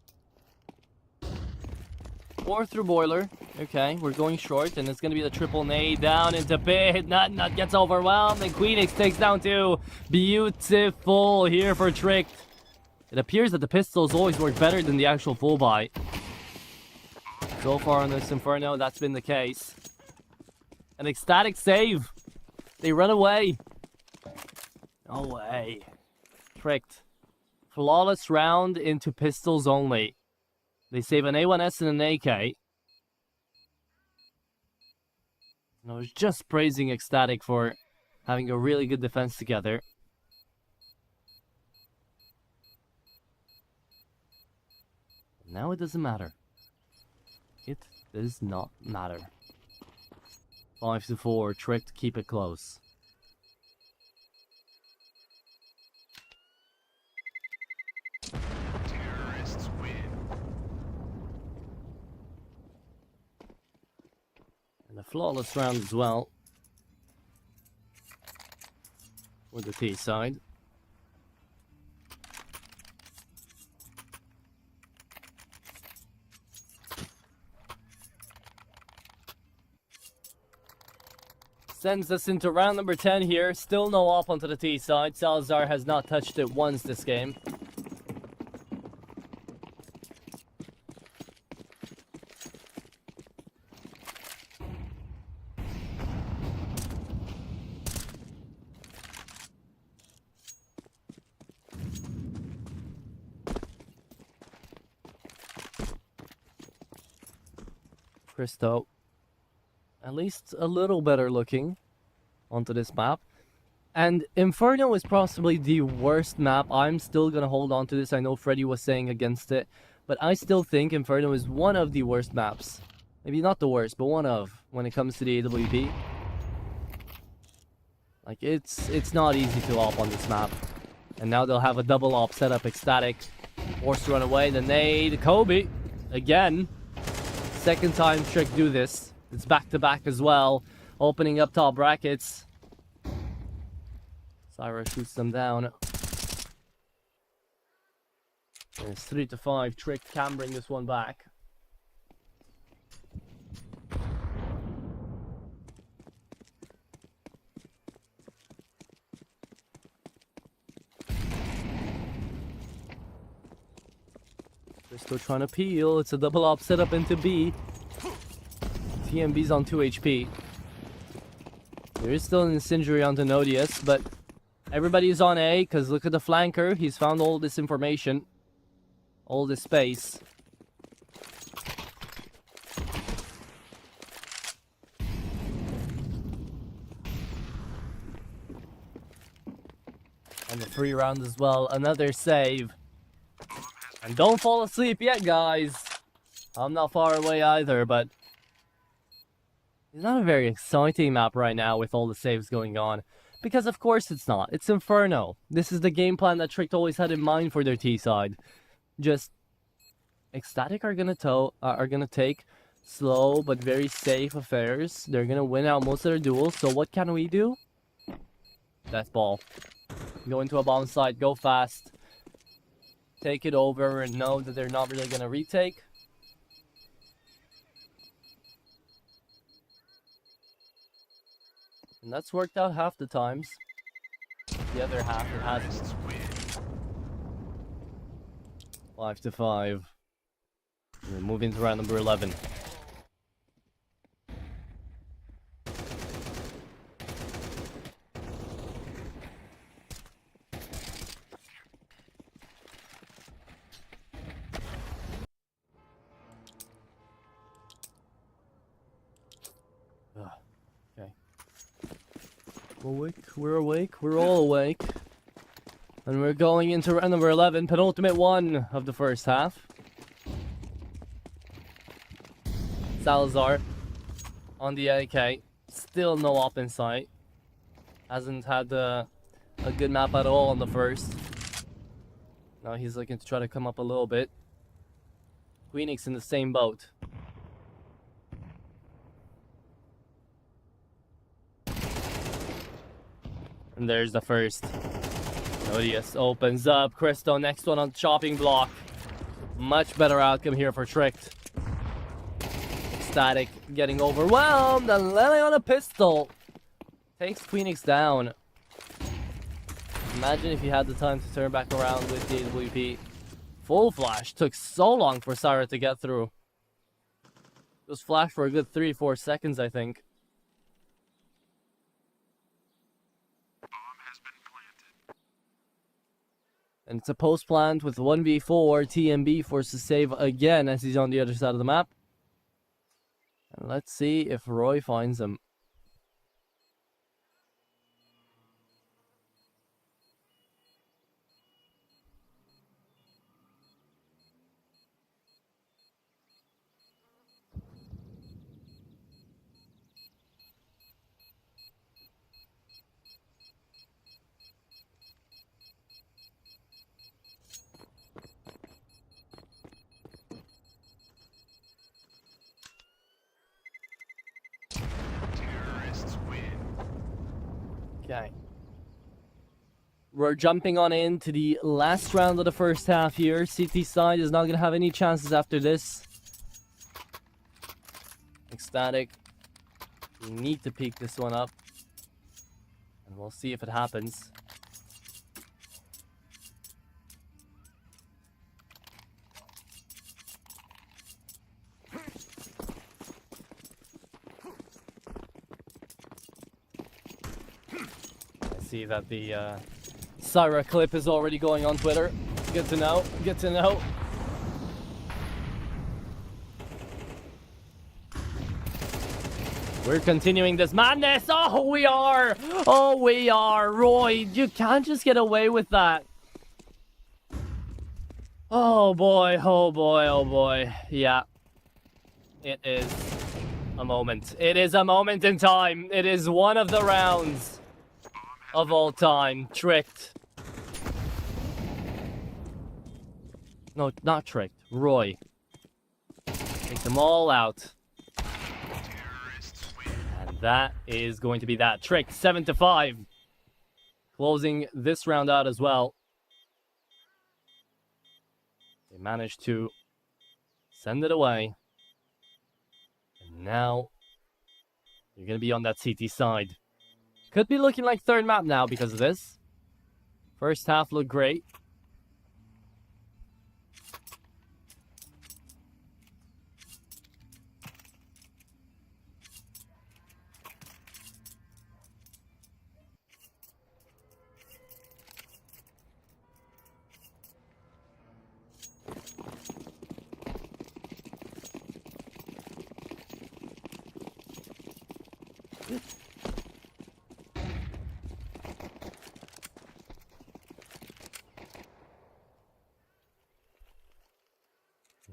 4 through boiler. Okay, we're going short, and it's gonna be the triple nade down into pit. Nut gets overwhelmed, and Queenix takes down 2. Beautiful here for Trick. It appears that the pistols always work better than the actual full buy. So far on this Inferno, that's been the case. An Ecstatic save. They run away. No way. Tricked. Flawless round into pistols only. They save an A1S and an AK. And I was just praising Ecstatic for having a really good defense together. Now it doesn't matter. It does not matter. 5-4, Tricked, keep it close. Terrorists win. And a flawless round as well. For the T side. Sends us into round number 10 here. Still no op onto the T side. Salazar has not touched it once this game. Christo, at least a little better looking. onto this map. And Inferno is possibly the worst map. I'm still gonna hold on to this. I know Freddy was saying against it, but I still think Inferno is one of the worst maps. Maybe not the worst, but one of, when it comes to the AWP. Like, it's not easy to op on this map. And now they'll have a double op setup. Ecstatic forced to run away. The nade. Kobe again. Second time Trick do this. It's back to back as well. Opening up top brackets. Syra shoots them down. It's 3-5. Trick can bring this one back. They're still trying to peel. It's a double op setup into B. TMB's on 2 HP. There is still an incendiary onto Nodius, but everybody's on A, because look at the flanker. He's found all this information. All this space. And the free round as well. Another save. And don't fall asleep yet, guys. I'm not far away either, but it's not a very exciting map right now with all the saves going on. Because of course it's not. It's Inferno. This is the game plan that Trick always had in mind for their T side. Just Ecstatic are gonna take slow but very safe affairs. They're gonna win out most of their duels. So what can we do? Death ball. Go into a bomb site. Go fast. Take it over and know that they're not really gonna retake. And that's worked out half the times. The other half it hasn't. 5-5. We're moving to round number 11. Okay. We're awake, we're all awake. And we're going into round number 11, penultimate one of the first half. Salazar on the AK, still no op in sight. Hasn't had a good map at all on the first. Now he's looking to try to come up a little bit. Queenix in the same boat. And there's the first. Odious opens up. Cristo next one on chopping block. Much better outcome here for Tricked. Static getting overwhelmed and landing on a pistol. Takes Queenix down. Imagine if he had the time to turn back around with the AWP. Full flash. Took so long for Syra to get through. It was flash for a good 3-4 seconds, I think. And it's a post plant with 1v4. TMB forced to save again as he's on the other side of the map. And let's see if Roy finds him. Okay. We're jumping on into the last round of the first half here. CT side is not going to have any chances after this. Ecstatic. We need to peek this one up. And we'll see if it happens. See that the Syra clip is already going on Twitter. Good to know. Good to know. We're continuing this madness. Oh, we are. Oh, we are. Roy, you can't just get away with that. Oh, boy. Oh, boy. Oh, boy. Yeah. It is a moment. It is a moment in time. It is one of the rounds of all time. Tricked. No, not Tricked. Roy. Take them all out. And that is going to be that. Tricked 7-5. Closing this round out as well. They managed to send it away. And now you're going to be on that CT side. Could be looking like third map now because of this. First half looked great.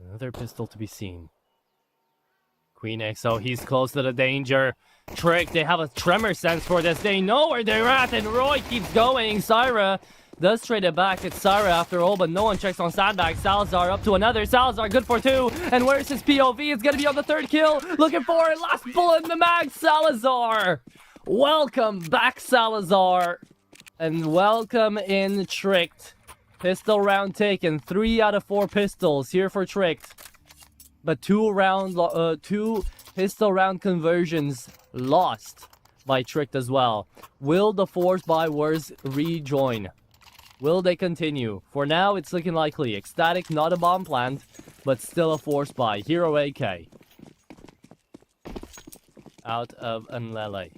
Another pistol to be seen. Queen X, oh, he's close to the danger. Trick, they have a tremor sense for this. They know where they're at, and Roy keeps going. Syra does trade it back. It's Syra after all, but no one checks on Sandbag. Salazar up to another. Salazar good for 2. And where's his POV? It's going to be on the 3rd kill. Looking for it. Last bullet in the mag. Salazar. Welcome back, Salazar. And welcome in Tricked. Pistol round taken. 3 out of 4 pistols here for Tricked. But 2 pistol round conversions lost by Tricked as well. Will the Force by Wars rejoin? Will they continue? For now, it's looking likely. Ecstatic, not a bomb plant, but still a Force buy. Hero AK. Out of Nlele.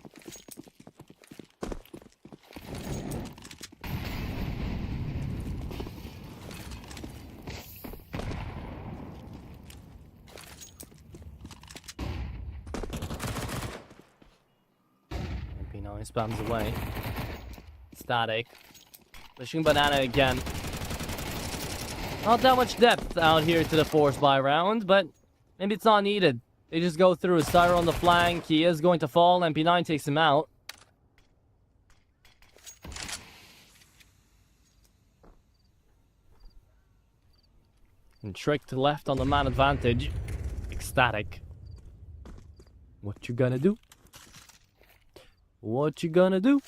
MP9 spams away. Static. Pushing banana again. Not that much depth out here to the Force buy round, but maybe it's not needed. They just go through. Syra on the flank. He is going to fall. MP9 takes him out. And Tricked left on the man advantage. Ecstatic. What you gonna do? What you gonna do?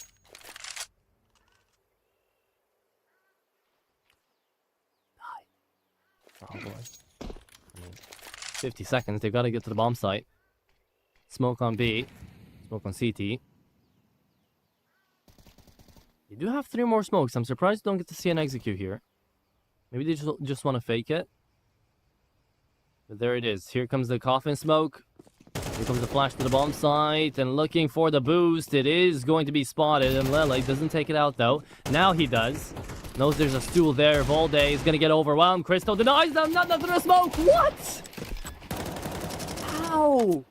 Oh boy. 50 seconds, they've got to get to the bomb site. Smoke on B. Smoke on CT. You do have 3 more smokes. I'm surprised you don't get to see an execute here. Maybe they just want to fake it. But there it is. Here comes the coffin smoke. Here comes the flash to the bomb site. And looking for the boost. It is going to be spotted. And Lele doesn't take it out though. Now he does. Knows there's a stool there. Volde is going to get overwhelmed. Crystal denies them. Nothing to smoke. What? How?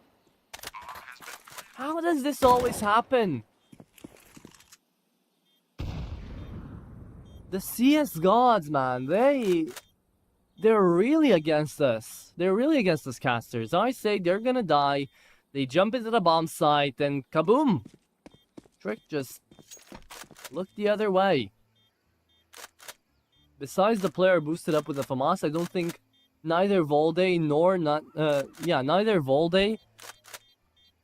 How does this always happen? The CS gods, man. They're really against us. They're really against us casters. I say they're going to die. They jump into the bomb site and kaboom. Trick just looked the other way. Besides the player boosted up with the FAMAS, I don't think neither Volde neither Volde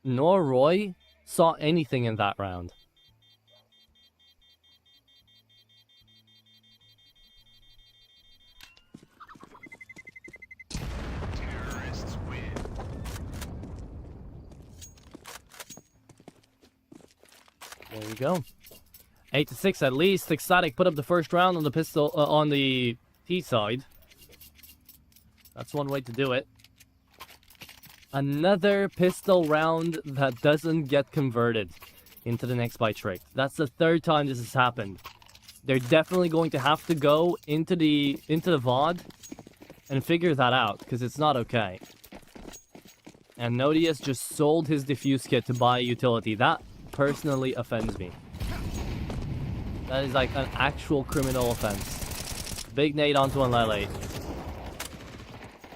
nor Roy saw anything in that round. Terrorists win. There you go. 8-6 at least. Ecstatic put up the first round on the pistol on the T side. That's one way to do it. Another pistol round that doesn't get converted into the next by Trick. That's the 3rd time this has happened. They're definitely going to have to go into the VOD and figure that out because it's not okay. And Nodius just sold his diffuse kit to buy a utility. That personally offends me. That is like an actual criminal offense. Big nade onto an Lele.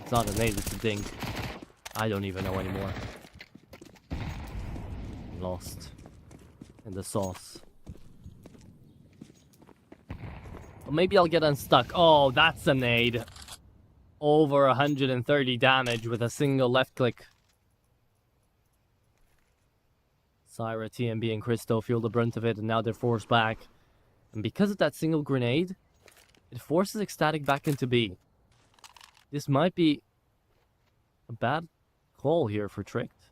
It's not a nade, it's a dink. I don't even know anymore. Lost in the sauce. Well, maybe I'll get unstuck. Oh, that's a nade. Over 130 damage with a single left click. Syra, TMB, and Christo feel the brunt of it, and now they're forced back. And because of that single grenade, it forces Ecstatic back into B. This might be a bad call here for Tricked.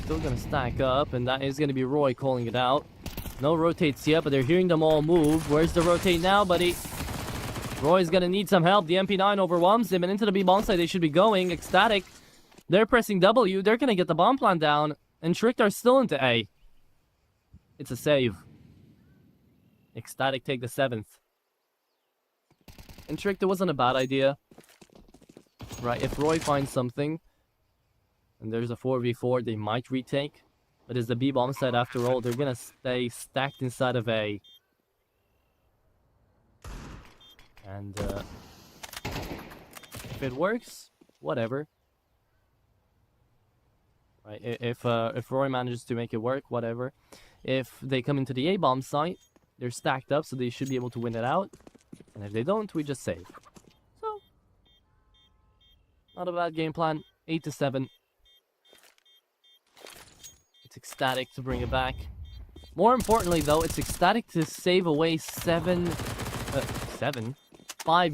Still gonna stack up, and that is gonna be Roy calling it out. No rotates yet, but they're hearing them all move. Where's the rotate now, buddy? Roy's gonna need some help. The MP9 overwhelms him, and into the B bomb site they should be going. Ecstatic, they're pressing W. They're gonna get the bomb plant down, and Tricked are still into A. It's a save. Ecstatic take the 7th. And Tricked, it wasn't a bad idea. Right, if Roy finds something, and there's a 4v4, they might retake. But it's the B bomb site after all. They're gonna stay stacked inside of A. And if it works, whatever. Right, if Roy manages to make it work, whatever. If they come into the A bomb site, they're stacked up, so they should be able to win it out. And if they don't, we just save. So, not a bad game plan. 8-7. It's Ecstatic to bring it back. More importantly, though, it's Ecstatic to save away 5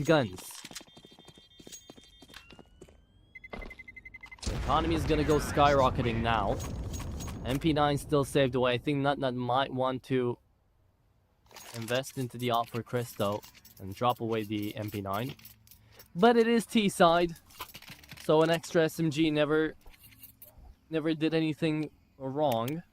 guns. The economy is gonna go skyrocketing now. MP9 still saved away. I think Nut might want to invest into the op for Christo and drop away the MP9. But it is T-side, so an extra SMG never did anything wrong.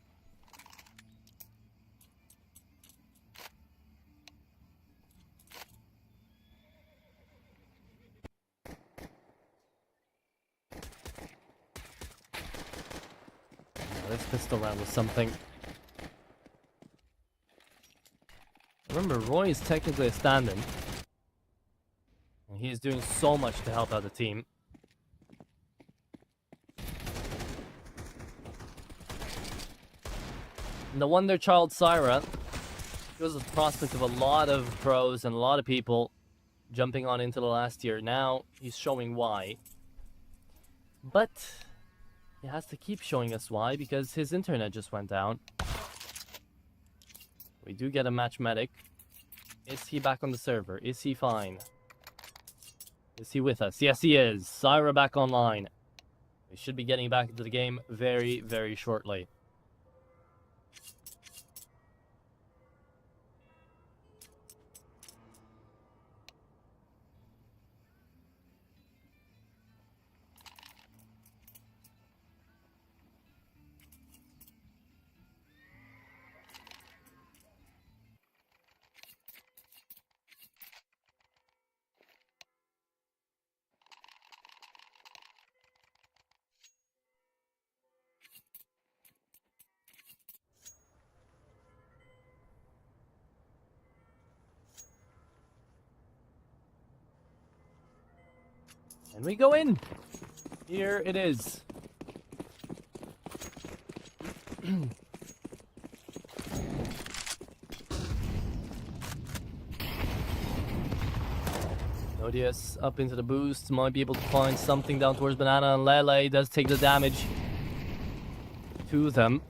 This pistol round was something. Remember, Roy is technically a stand-in. And he is doing so much to help out the team. And the wonder child Syra, he was a prospect of a lot of pros and a lot of people jumping on into the last year. Now he's showing why. But he has to keep showing us why, because his internet just went down. We do get a match medic. Is he back on the server? Is he fine? Is he with us? Yes, he is. Syra back online. We should be getting back into the game very, very shortly. And we go in. Here it is. Odious up into the boost. Might be able to find something down towards Banana, and Lele does take the damage to them.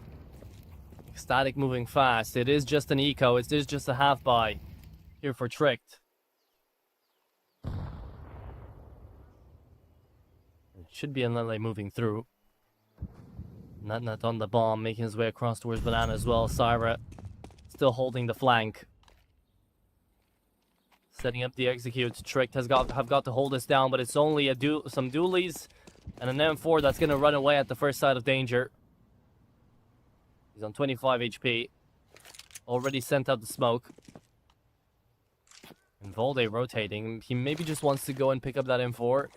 Ecstatic moving fast. It is just an eco. It is just a half buy here for Tricked. Should be a Lele moving through. Nut on the bomb, making his way across towards Banana as well. Syra still holding the flank. Setting up the execute. Tricked have got to hold this down, but it's only some dualies and an M4 that's going to run away at the first sight of danger. He's on 25 HP. Already sent out the smoke. And Volde rotating. He maybe just wants to go and pick up that M4.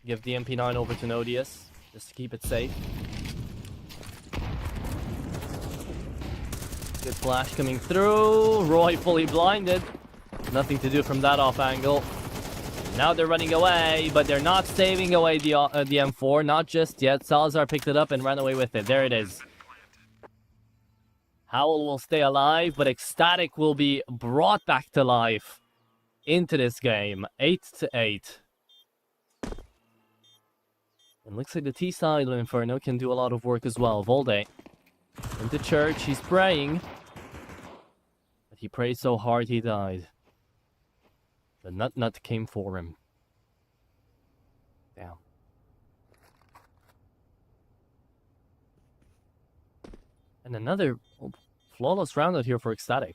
Give the MP9 over to Nodius, just to keep it safe. Good flash coming through. Roy fully blinded. Nothing to do from that off angle. Now they're running away, but they're not saving away the M4. Not just yet. Salazar picked it up and ran away with it. There it is. Howl will stay alive, but Ecstatic will be brought back to life into this game. 8-8. It looks like the T side of Inferno can do a lot of work as well. Volde into church. He's praying. But he prayed so hard he died. The nut came for him. Damn. And another flawless round out here for Ecstatic.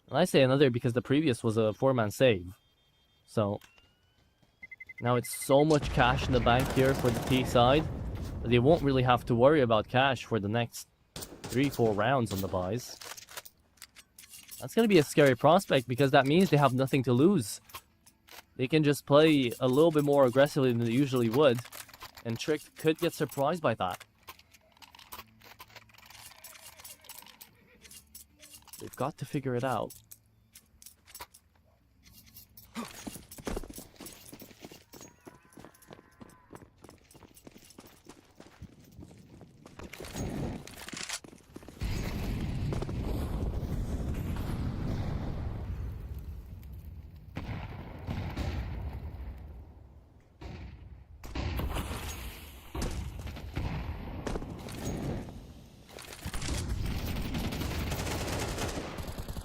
And I say another because the previous was a 4-man save. So now it's so much cash in the bank here for the T side that they won't really have to worry about cash for the next 3-4 rounds on the buys. That's going to be a scary prospect because that means they have nothing to lose. They can just play a little bit more aggressively than they usually would, and Trick could get surprised by that. They've got to figure it out.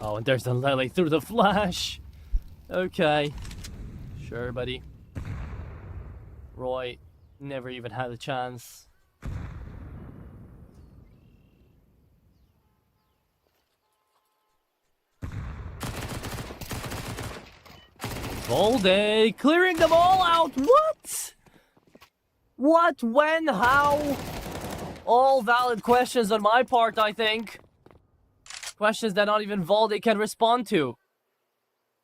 Oh, and there's the Lele through the flash. Okay. Sure, buddy. Roy never even had a chance. Volde clearing them all out. What? What? When? How? All valid questions on my part, I think. Questions that not even Volde can respond to.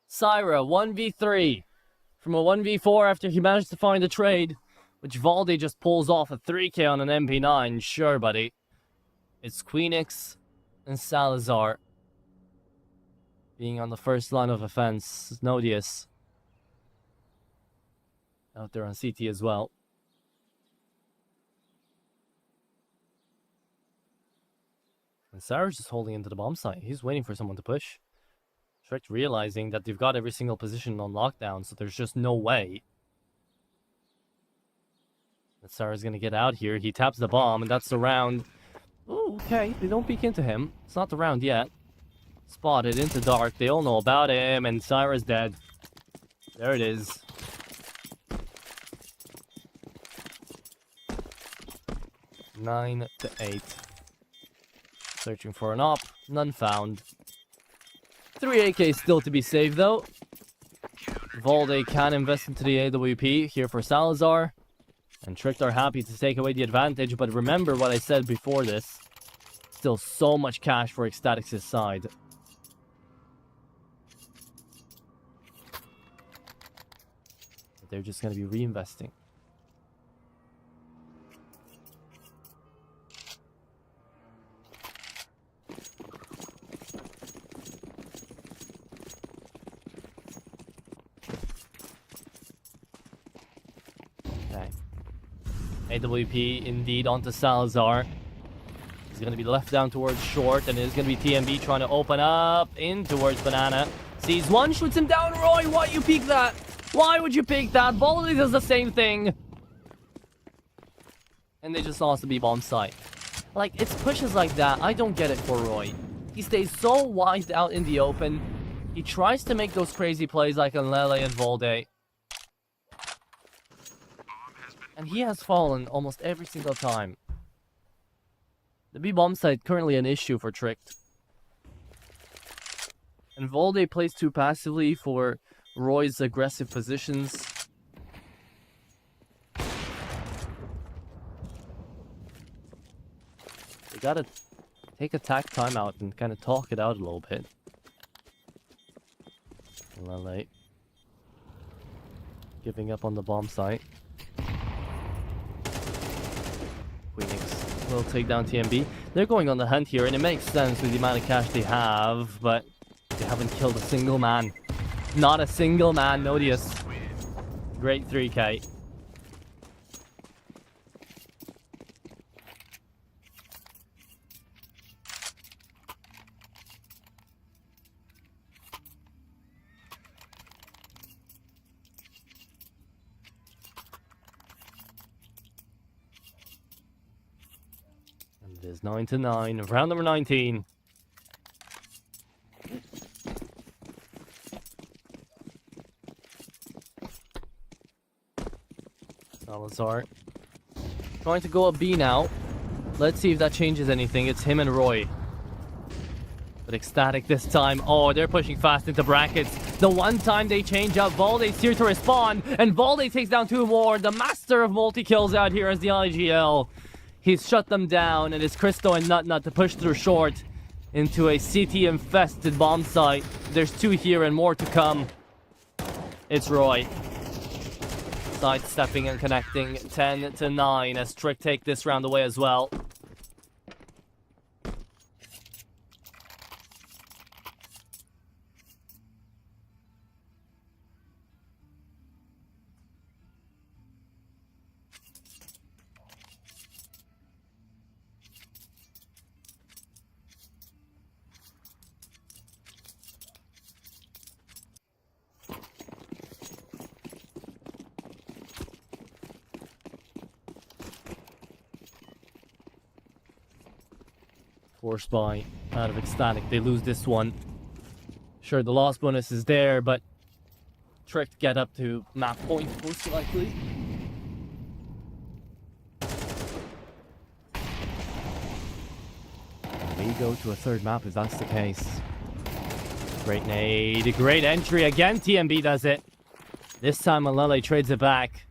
Syra, 1v3. From a 1v4 after he managed to find a trade, which Volde just pulls off a 3k on an MP9. Sure, buddy. It's Queenix and Salazar being on the first line of offense. Nodius out there on CT as well. And Sarah's just holding into the bomb site. He's waiting for someone to push. Shrek realizing that they've got every single position on lockdown, so there's just no way that Sarah's gonna get out here. He taps the bomb, and that's the round. Ooh, okay. They don't peek into him. It's not the round yet. Spotted into dark. They all know about him, and Sarah's dead. There it is. Nine to 8. Searching for an op, none found. 3 AK still to be saved though. Volde can invest into the AWP here for Salazar. And Tricked are happy to take away the advantage, but remember what I said before this. Still so much cash for Ecstatic's side. But they're just going to be reinvesting. AWP indeed onto Salazar. He's going to be left down towards short, and it's going to be TMB trying to open up in towards Banana. Sees one, shoots him down. Roy, why you peek that? Why would you peek that? Volley does the same thing. And they just lost the B-bomb site. Like, it's pushes like that. I don't get it for Roy. He stays so wide out in the open. He tries to make those crazy plays like on Lele and Volde. And he has fallen almost every single time. The B-bomb site currently an issue for Tricked. And Volde plays too passively for Roy's aggressive positions. They gotta take a tack timeout and kind of talk it out a little bit. Lele giving up on the bomb site. will take down TMB. They're going on the hunt here, and it makes sense with the amount of cash they have, but they haven't killed a single man. Not a single man, Nodius. Great 3k. And it is 9-9, round number 19. Salazar trying to go up B now. Let's see if that changes anything. It's him and Roy. But Ecstatic this time. Oh, they're pushing fast into brackets. The one time they change up, Valde's here to respond. And Valde takes down 2 more. The master of multi-kills out here as the IGL. He's shut them down. And it's Cristo and Nut to push through short into a CT-infested bomb site. There's 2 here and more to come. It's Roy. Sidestepping and connecting 10-9 as Trick take this round away as well. Forced by out of Ecstatic. They lose this one. Sure, the loss bonus is there, but Trick to get up to map point most likely. We go to a third map if that's the case. Great nade, great entry again. TMB does it. This time Alele trades it back.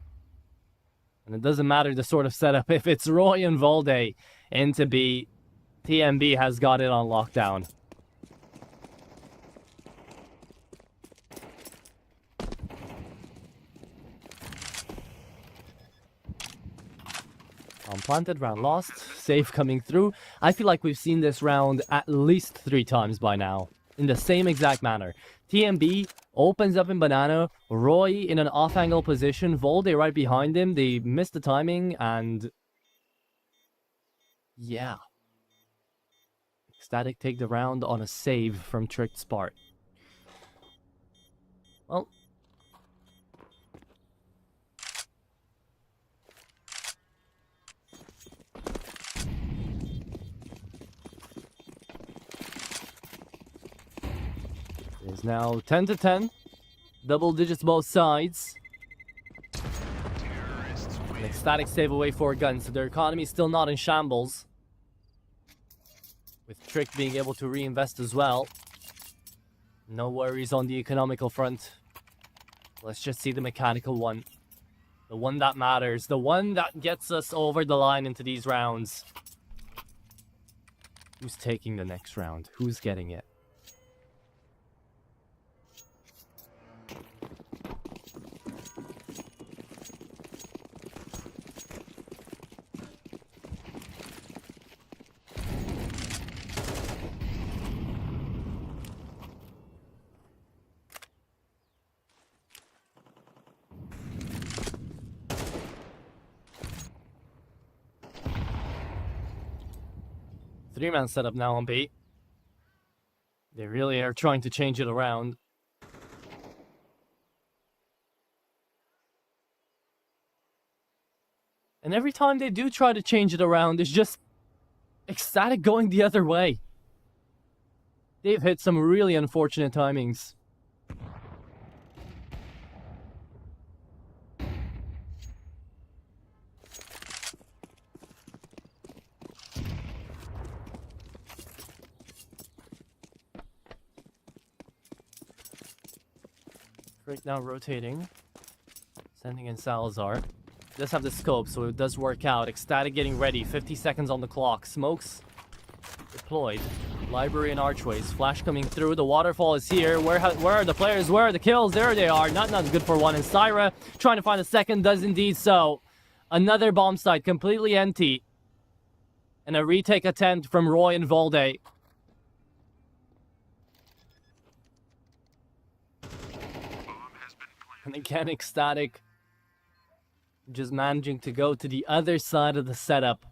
And it doesn't matter the sort of setup. If it's Roy and Valde into B, TMB has got it on lockdown. Planted, round lost, save coming through. I feel like we've seen this round at least 3 times by now, in the same exact manner. TMB opens up in banana, Roy in an off-angle position, Valde right behind him. They missed the timing, and yeah. Ecstatic take the round on a save from Tricked Spart. Well, it is now 10-10. Double digits both sides. An Ecstatic save away 4 guns, so their economy is still not in shambles. With Trick being able to reinvest as well. No worries on the economical front. Let's just see the mechanical one. The one that matters. The one that gets us over the line into these rounds. Who's taking the next round? Who's getting it? Three-man setup now on B. They really are trying to change it around. And every time they do try to change it around, it's just Ecstatic going the other way. They've hit some really unfortunate timings. Right now rotating. Sending in Salazar. Does have the scope, so it does work out. Ecstatic getting ready. 50 seconds on the clock. Smokes deployed. Library and archways. Flash coming through. The waterfall is here. Where are the players? Where are the kills? There they are. Not good for one. And Syra trying to find a second. Does indeed so. Another bomb site completely empty. And a retake attempt from Roy and Volde. And again, Ecstatic just managing to go to the other side of the setup.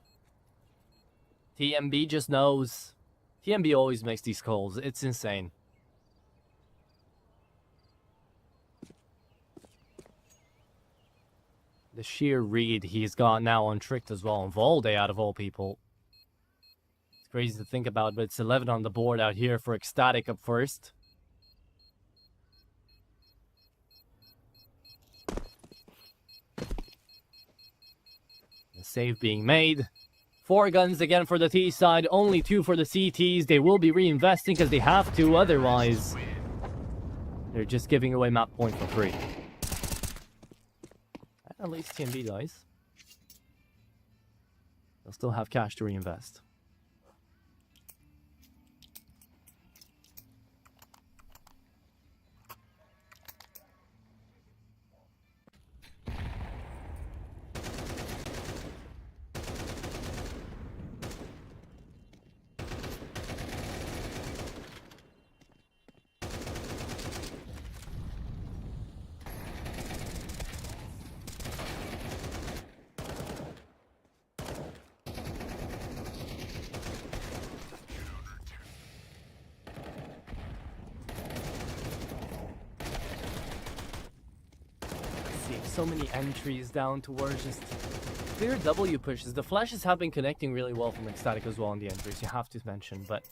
TMB just knows. TMB always makes these calls. It's insane. The sheer read he's got now on Tricked as well. And Volde out of all people. It's crazy to think about, but it's 11 on the board out here for Ecstatic up first. The save being made. 4 guns again for the T side, only 2 for the CTs. They will be reinvesting because they have to, otherwise they're just giving away map point for free. At least TMB dies. They'll still have cash to reinvest. So many entries down towards just clear W pushes. The flashes have been connecting really well from Ecstatic as well on the entries, you have to mention, but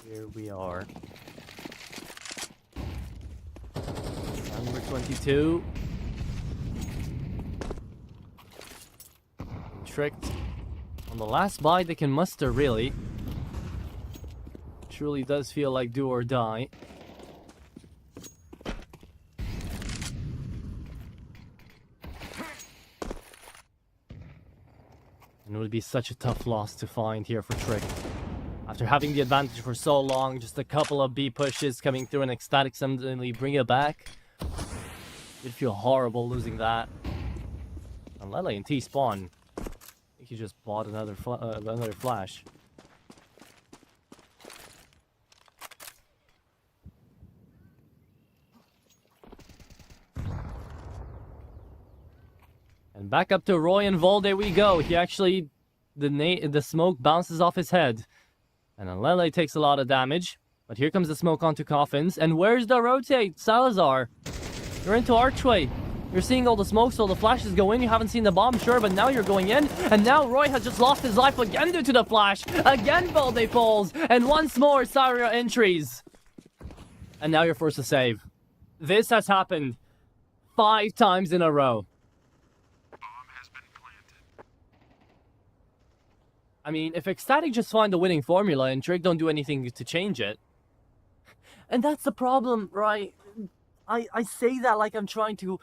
here we are. Number 22. Tricked on the last buy they can muster, really. Truly does feel like do or die. And it would be such a tough loss to find here for Trick. After having the advantage for so long, just a couple of B pushes coming through and Ecstatic suddenly bring it back. It'd feel horrible losing that. And Lele and T spawn. He just bought another flash. And back up to Roy and Volde we go. He actually, the smoke bounces off his head. And then Lele takes a lot of damage. But here comes the smoke onto coffins. And where's the rotate? Salazar, you're into archway. You're seeing all the smoke, so the flashes go in. You haven't seen the bomb, sure, but now you're going in. And now Roy has just lost his life again due to the flash. Again, Volde falls. And once more, Saria entries. And now you're forced to save. This has happened 5 times in a row. Bomb has been planted. I mean, if Ecstatic just find the winning formula and Trick don't do anything to change it. And that's the problem, right? I say that like I'm trying to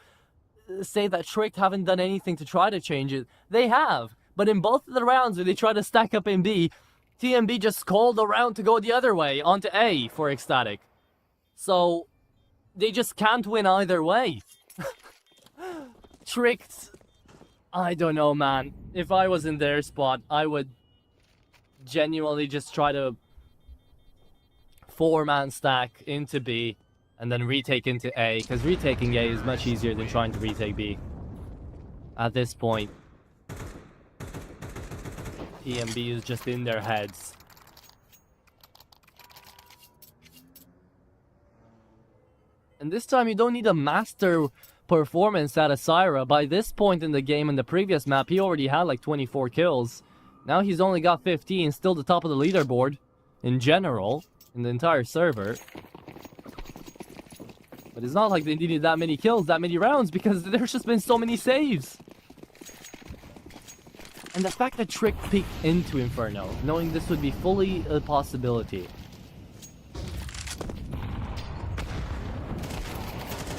say that Trick haven't done anything to try to change it. They have. But in both of the rounds where they try to stack up in B, TMB just called around to go the other way onto A for Ecstatic. So they just can't win either way. Tricked. I don't know, man. If I was in their spot, I would genuinely just try to 4-man stack into B. And then retake into A, because retaking A is much easier than trying to retake B. At this point, TMB is just in their heads. And this time you don't need a master performance out of Syra. By this point in the game, in the previous map, he already had like 24 kills. Now he's only got 15, still the top of the leaderboard in general, in the entire server. But it's not like they needed that many kills, that many rounds, because there's just been so many saves. And the fact that Trick peeked into Inferno, knowing this would be fully a possibility.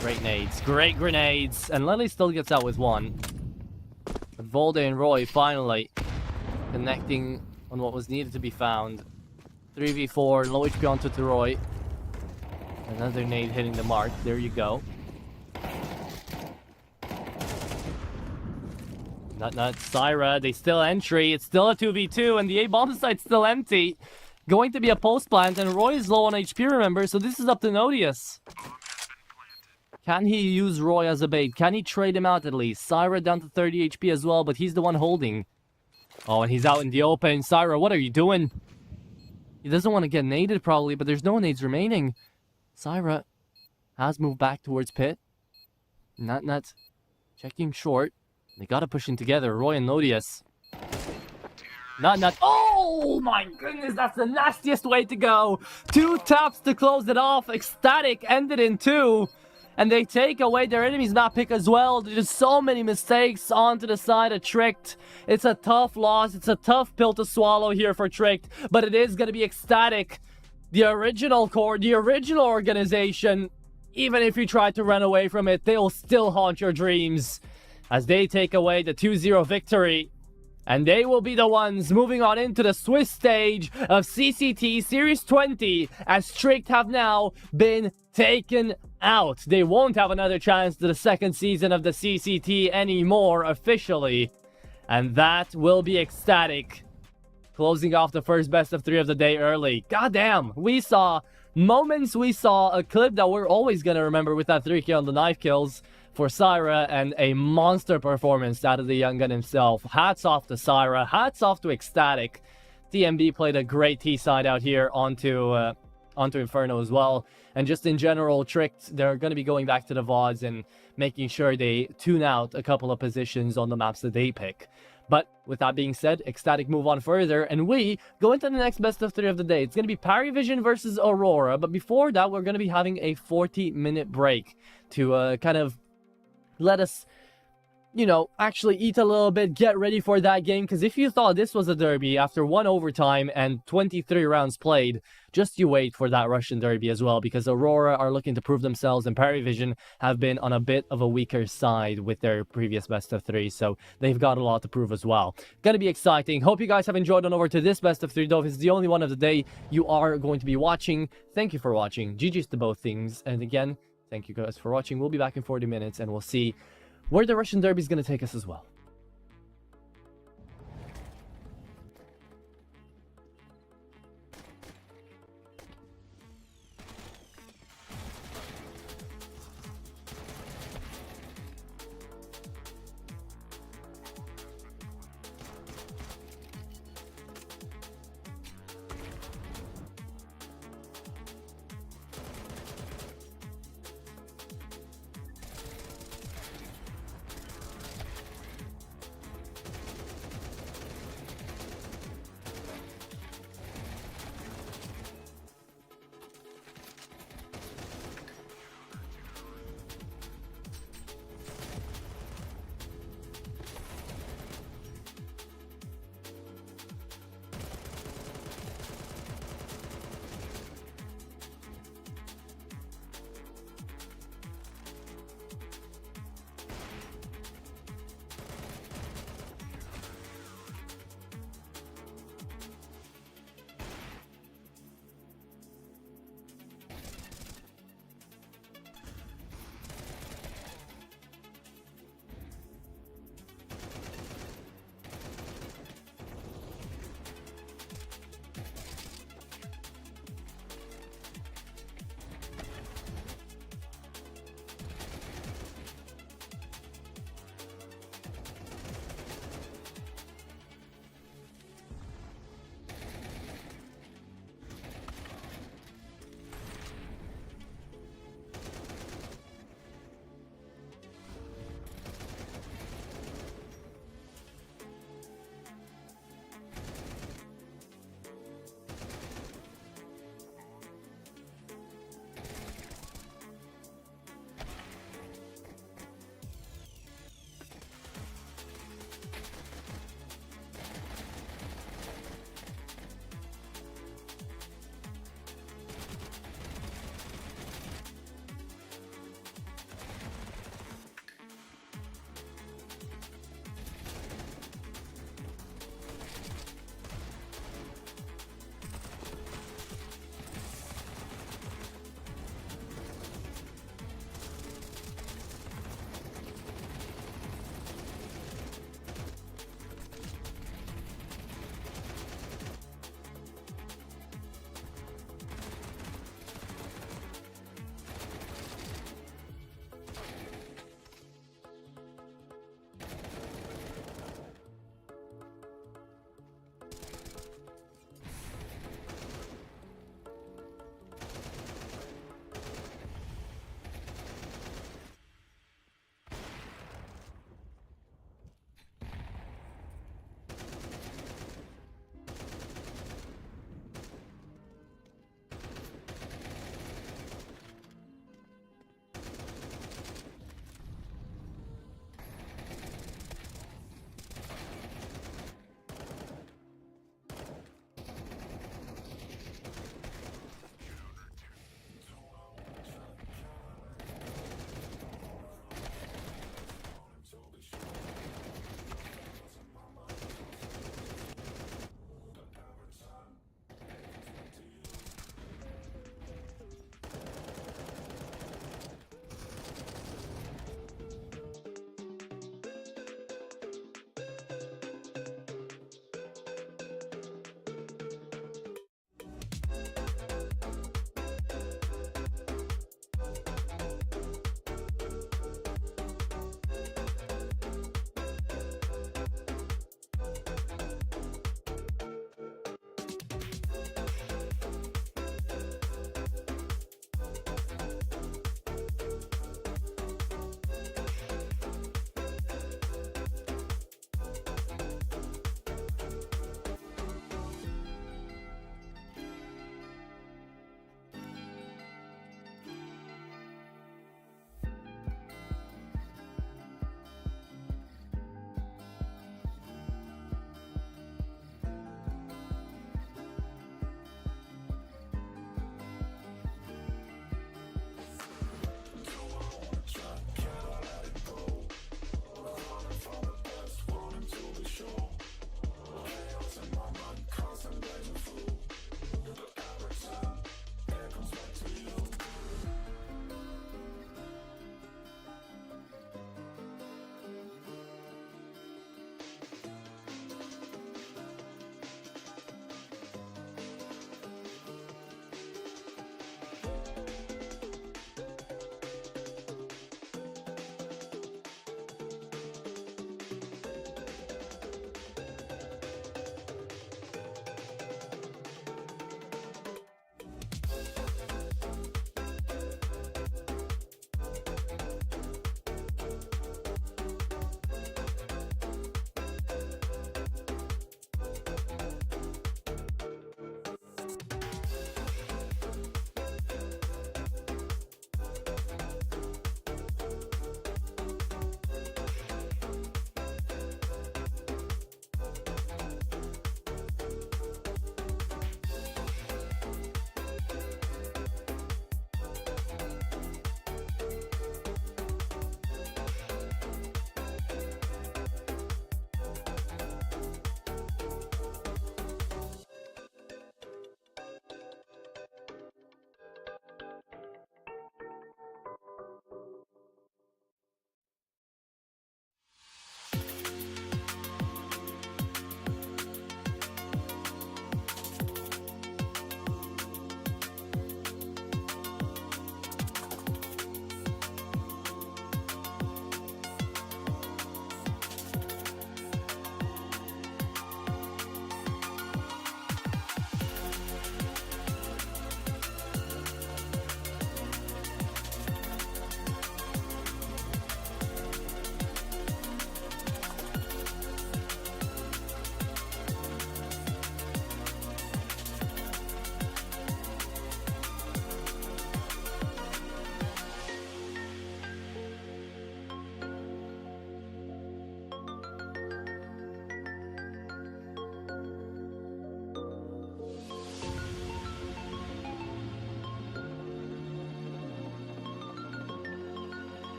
Great nades, great grenades, and Lele still gets out with 1. But Volde and Roy finally connecting on what was needed to be found. 3v4, low HP onto Roy. Another nade hitting the mark. There you go. Not Syra. They still entry. It's still a 2v2, and the A bomb site's still empty. Going to be a post plant, and Roy is low on HP, remember, so this is up to Nodius. Can he use Roy as a bait? Can he trade him out at least? Syra down to 30 HP as well, but he's the one holding. Oh, and he's out in the open. Syra, what are you doing? He doesn't want to get naded probably, but there's no nades remaining. Syra has moved back towards pit. Not checking short. They gotta push in together. Roy and Nodius. Not. Oh my goodness, that's the nastiest way to go. 2 taps to close it off. Ecstatic ended in 2. And they take away their enemy's map pick as well. There's so many mistakes onto the side of Tricked. It's a tough loss. It's a tough pill to swallow here for Tricked. But it is going to be Ecstatic. The original core, the original organization. Even if you try to run away from it, they'll still haunt your dreams. As they take away the 2-0 victory. And they will be the ones moving on into the Swiss stage of CCT Series 20, as Tricked have now been taken out. They won't have another chance to the second season of the CCT anymore officially. And that will be Ecstatic. Closing off the first best of 3 of the day early. Goddamn, we saw moments, we saw a clip that we're always going to remember with that 3K on the knife kills for Syra, and a monster performance out of the young gun himself. Hats off to Syra, hats off to Ecstatic. TMB played a great T-side out here onto Inferno as well. And just in general, Tricked, they're going to be going back to the VODs and making sure they tune out a couple of positions on the maps that they pick. But with that being said, Ecstatic move on further, and we go into the next best of 3 of the day. It's going to be Parivision versus Aurora, but before that, we're going to be having a 40-minute break to kind of let us, you know, actually eat a little bit, get ready for that game. Because if you thought this was a derby after 1 overtime and 23 rounds played, just you wait for that Russian derby as well, because Aurora are looking to prove themselves, and Parivision have been on a bit of a weaker side with their previous best of 3, so they've got a lot to prove as well. Gonna be exciting. Hope you guys have enjoyed on over to this best of 3, though. If it's the only one of the day you are going to be watching, thank you for watching. GG's to both things, and again, thank you guys for watching. We'll be back in 40 minutes, and we'll see where the Russian derby is going to take us as well.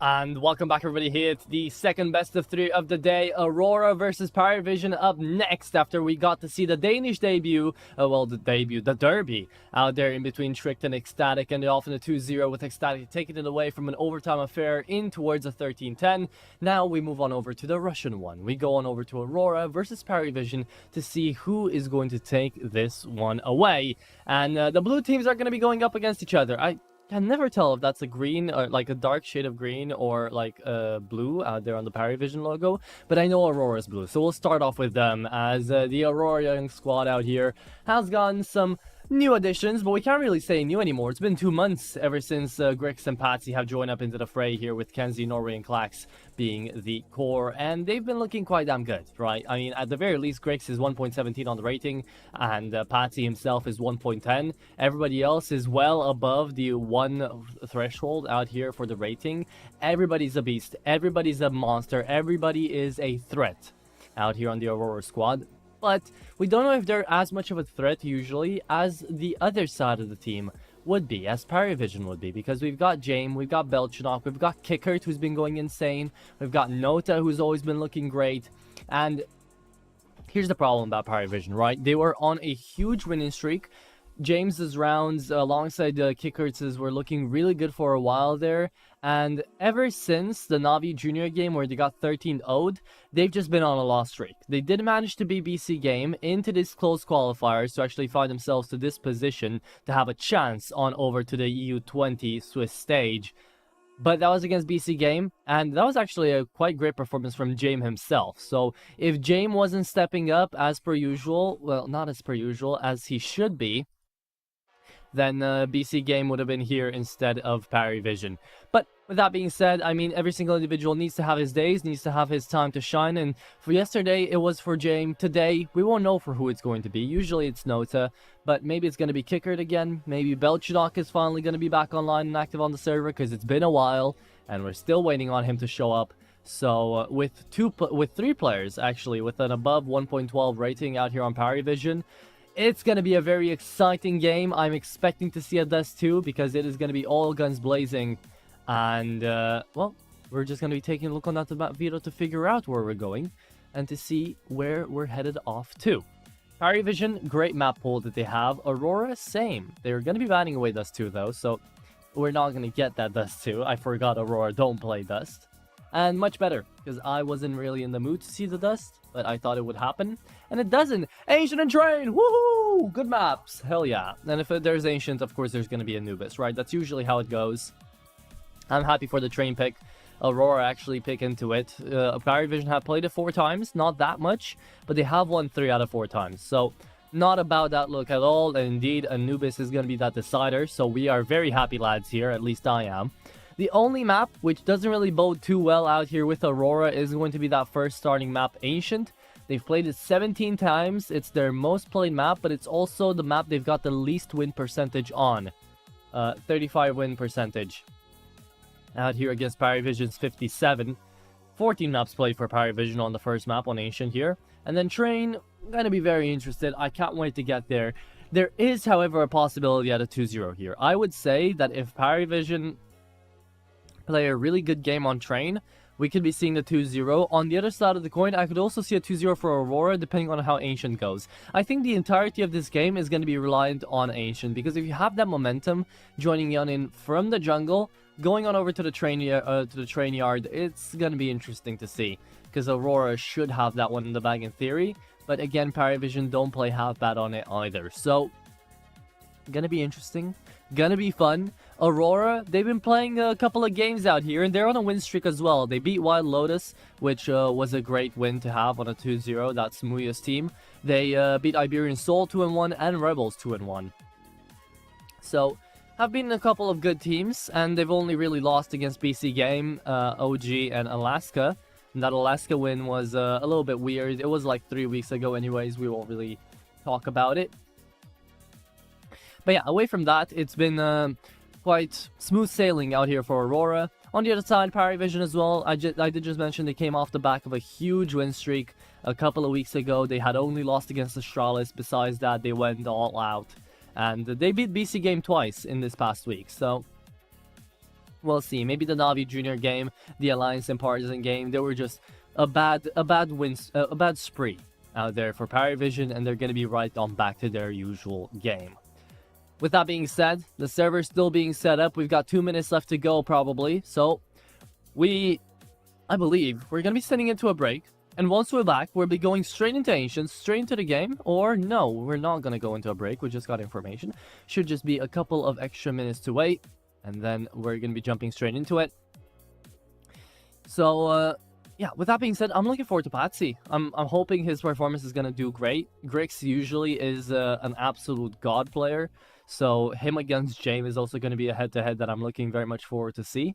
And welcome back, everybody. Here it's the second best of 3 of the day. Aurora versus Paravision up next after we got to see the Danish debut. The derby out there in between Tricked and Ecstatic, and they off in a 2-0 with Ecstatic taking it away from an overtime affair in towards a 13-10. Now we move on over to the Russian one. We go on over to Aurora versus Paravision to see who is going to take this one away. And the blue teams are going to be going up against each other. I can never tell if that's a green or like a dark shade of green or like blue out there on the Paravision logo, but I know Aurora's blue, so we'll start off with them as the Aurora young squad out here has gotten some new additions, but we can't really say new anymore. It's been 2 months ever since Grix and Patsy have joined up into the fray here, with Kenzie, Norway, and Klax being the core, and they've been looking quite damn good, right? I mean, at the very least, Grix is 1.17 on the rating, and Patsy himself is 1.10. Everybody else is well above the 1 threshold out here for the rating. Everybody's a beast. Everybody's a monster. Everybody is a threat out here on the Aurora squad. But we don't know if they're as much of a threat usually as the other side of the team would be, as Paravision would be, because we've got James, we've got Belchinok, we've got Kickert, who's been going insane, we've got Nota, who's always been looking great, and here's the problem about Paravision, right? They were on a huge winning streak. James's rounds alongside the Kickerts were looking really good for a while there, and ever since the Navi Junior game where they got 13-0'd, they've just been on a loss streak. They did manage to beat BC Game into this close qualifiers to actually find themselves to this position to have a chance on over to the EU20 Swiss stage. But that was against BC Game, and that was actually a quite great performance from James himself. So if James wasn't stepping up as per usual, well, not as per usual, as he should be, then BC Game would have been here instead of Paravision. But with that being said, I mean, every single individual needs to have his days, needs to have his time to shine, and for yesterday, it was for James. Today, we won't know for who it's going to be. Usually it's Nota, but maybe it's going to be Kickert again. Maybe Belchidok is finally going to be back online and active on the server, because it's been a while, and we're still waiting on him to show up. So with 3 players, actually, with an above 1.12 rating out here on Paravision, it's going to be a very exciting game. I'm expecting to see a Dust 2 because it is going to be all guns blazing. And, well, we're just going to be taking a look on that map Veto to figure out where we're going and to see where we're headed off to. Paravision, great map pool that they have. Aurora, same. They're going to be banning away Dust 2 though, so we're not going to get that Dust 2. I forgot Aurora don't play Dust. And much better, because I wasn't really in the mood to see the Dust, but I thought it would happen, and it doesn't. Ancient and Train, woohoo! Good maps, hell yeah. And if there's Ancient, of course there's going to be Anubis, right? That's usually how it goes. I'm happy for the Train pick. Aurora actually pick into it. Paravision have played it 4 times, not that much, but they have won 3 out of 4 times. So, not about that look at all, and indeed Anubis is going to be that decider, so we are very happy lads here, at least I am. The only map which doesn't really bode too well out here with Aurora is going to be that first starting map, Ancient. They've played it 17 times. It's their most played map, but it's also the map they've got the least win percentage on. 35 win percentage. Out here against Paravision's 57. 14 maps played for Paravision on the first map on Ancient here. And then Train, I'm going to be very interested. I can't wait to get there. There is, however, a possibility at a 2-0 here. I would say that if Paravision play a really good game on Train, we could be seeing the 2-0. On the other side of the coin, I could also see a 2-0 for Aurora, depending on how Ancient goes. I think the entirety of this game is going to be reliant on Ancient, because if you have that momentum, joining in from the jungle, going on over to the train yard, it's going to be interesting to see, because Aurora should have that one in the bag in theory, but again, Paravision don't play half bad on it either. So, gonna be interesting, gonna be fun. Aurora, they've been playing a couple of games out here, and they're on a win streak as well. They beat Wild Lotus, which was a great win to have on a 2-0. That's Muya's team. They beat Iberian Soul 2-1 and Rebels 2-1. So, have been a couple of good teams, and they've only really lost against BC Game, OG, and Alaska. And that Alaska win was a little bit weird. It was like 3 weeks ago anyways. We won't really talk about it. But yeah, away from that, it's been quite smooth sailing out here for Aurora. On the other side, Paravision as well. I did just mention they came off the back of a huge win streak a couple of weeks ago. They had only lost against Astralis. Besides that, they went all out. And they beat BC Game twice in this past week. So, We'll see. Maybe the Navi Junior game, the Alliance and Partisan game, they were just a bad spree out there for Paravision, and they're going to be right on back to their usual game. With that being said, the server's still being set up. We've got 2 minutes left to go, probably. So, I believe, we're going to be sending into a break. And once we're back, we'll be going straight into Ancients, straight into the game. Or no, we're not going to go into a break. We just got information. Should just be a couple of extra minutes to wait. And then we're going to be jumping straight into it. So, yeah, with that being said, I'm looking forward to Patsy. I'm hoping his performance is going to do great. Grix usually is an absolute god player. So him against James is also going to be a head-to-head that I'm looking very much forward to see.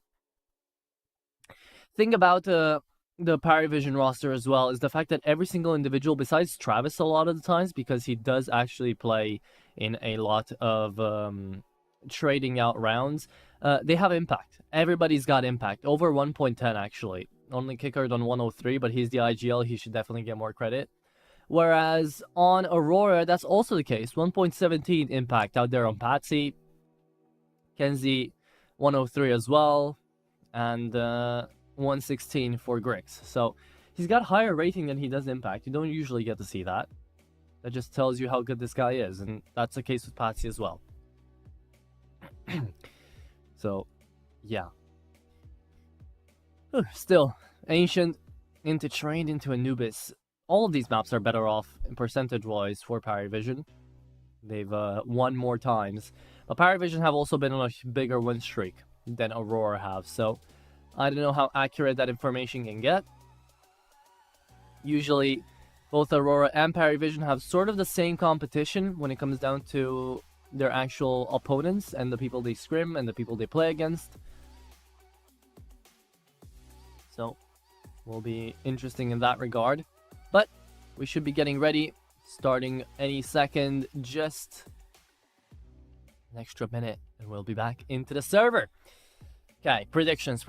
Thing about the Paravision roster as well is the fact that every single individual, besides Travis a lot of the times, because he does actually play in a lot of trading out rounds, they have impact. Everybody's got impact. Over 1.10 actually. Only Kickard on 103, but he's the IGL. He should definitely get more credit. Whereas on Aurora, that's also the case. 1.17 impact out there on Patsy. Kenzie, 103 as well. And 116 for Grix. So he's got higher rating than he does impact. You don't usually get to see that. That just tells you how good this guy is. And that's the case with Patsy as well. So, yeah. Still, Ancient into Trained into Anubis. All of these maps are better off percentage-wise for Paravision. They've won more times. But Paravision have also been on a bigger win streak than Aurora have. So, I don't know how accurate that information can get. Usually, both Aurora and Paravision have sort of the same competition when it comes down to their actual opponents and the people they scrim and the people they play against. So, will be interesting in that regard. But we should be getting ready, starting any second, just an extra minute, and we'll be back into the server. Okay, predictions.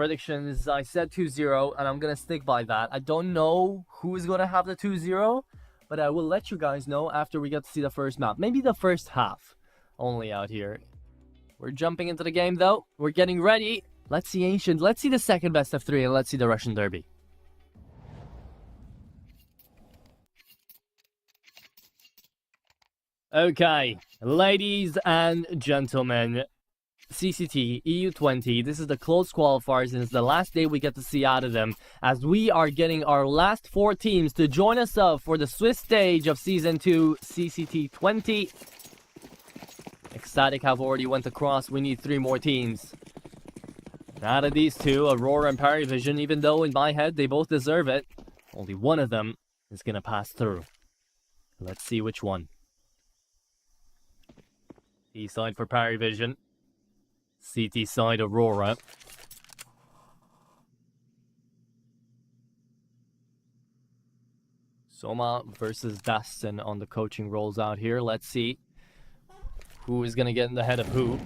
I said 2-0, and I'm going to stick by that. I don't know who's going to have the 2-0, but I will let you guys know after we get to see the first map. Maybe the first half only out here. We're jumping into the game, though. We're getting ready. Let's see Ancient. Let's see the second best of 3, and let's see the Russian Derby. Okay, ladies and gentlemen, CCT EU20, this is the close qualifiers, and it's the last day we get to see out of them, as we are getting our last 4 teams to join us up for the Swiss stage of Season 2 CCT20. Ecstatic have already went across, we need 3 more teams. Out of these 2, Aurora and Paravision, even though in my head they both deserve it, only one of them is going to pass through. Let's see which one. E side for Paravision. CT side Aurora. Soma versus Dastin on the coaching roles out here. Let's see who is going to get in the head of who.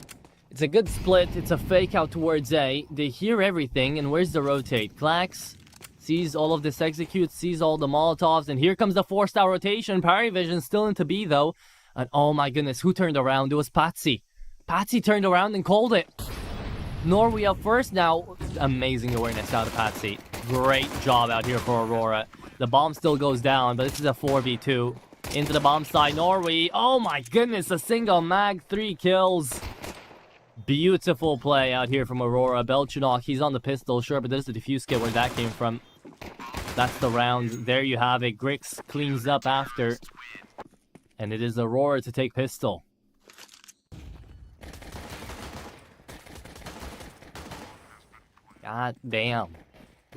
It's a good split. It's a fake out towards A. They hear everything. And where's the rotate? Klax sees all of this execute, sees all the Molotovs. And here comes the 4-star rotation. Paravision still into B though. And oh my goodness, who turned around? It was Patsy. Patsy turned around and called it. Norway up first now. Amazing awareness out of Patsy. Great job out here for Aurora. The bomb still goes down, but this is a 4v2. Into the bomb side, Norway. Oh my goodness, a single mag, 3 kills. Beautiful play out here from Aurora. Belchinok, he's on the pistol, sure, but there's the defuse kit where that came from. That's the round. There you have it. Grix cleans up after. And it is Aurora to take pistol. God damn.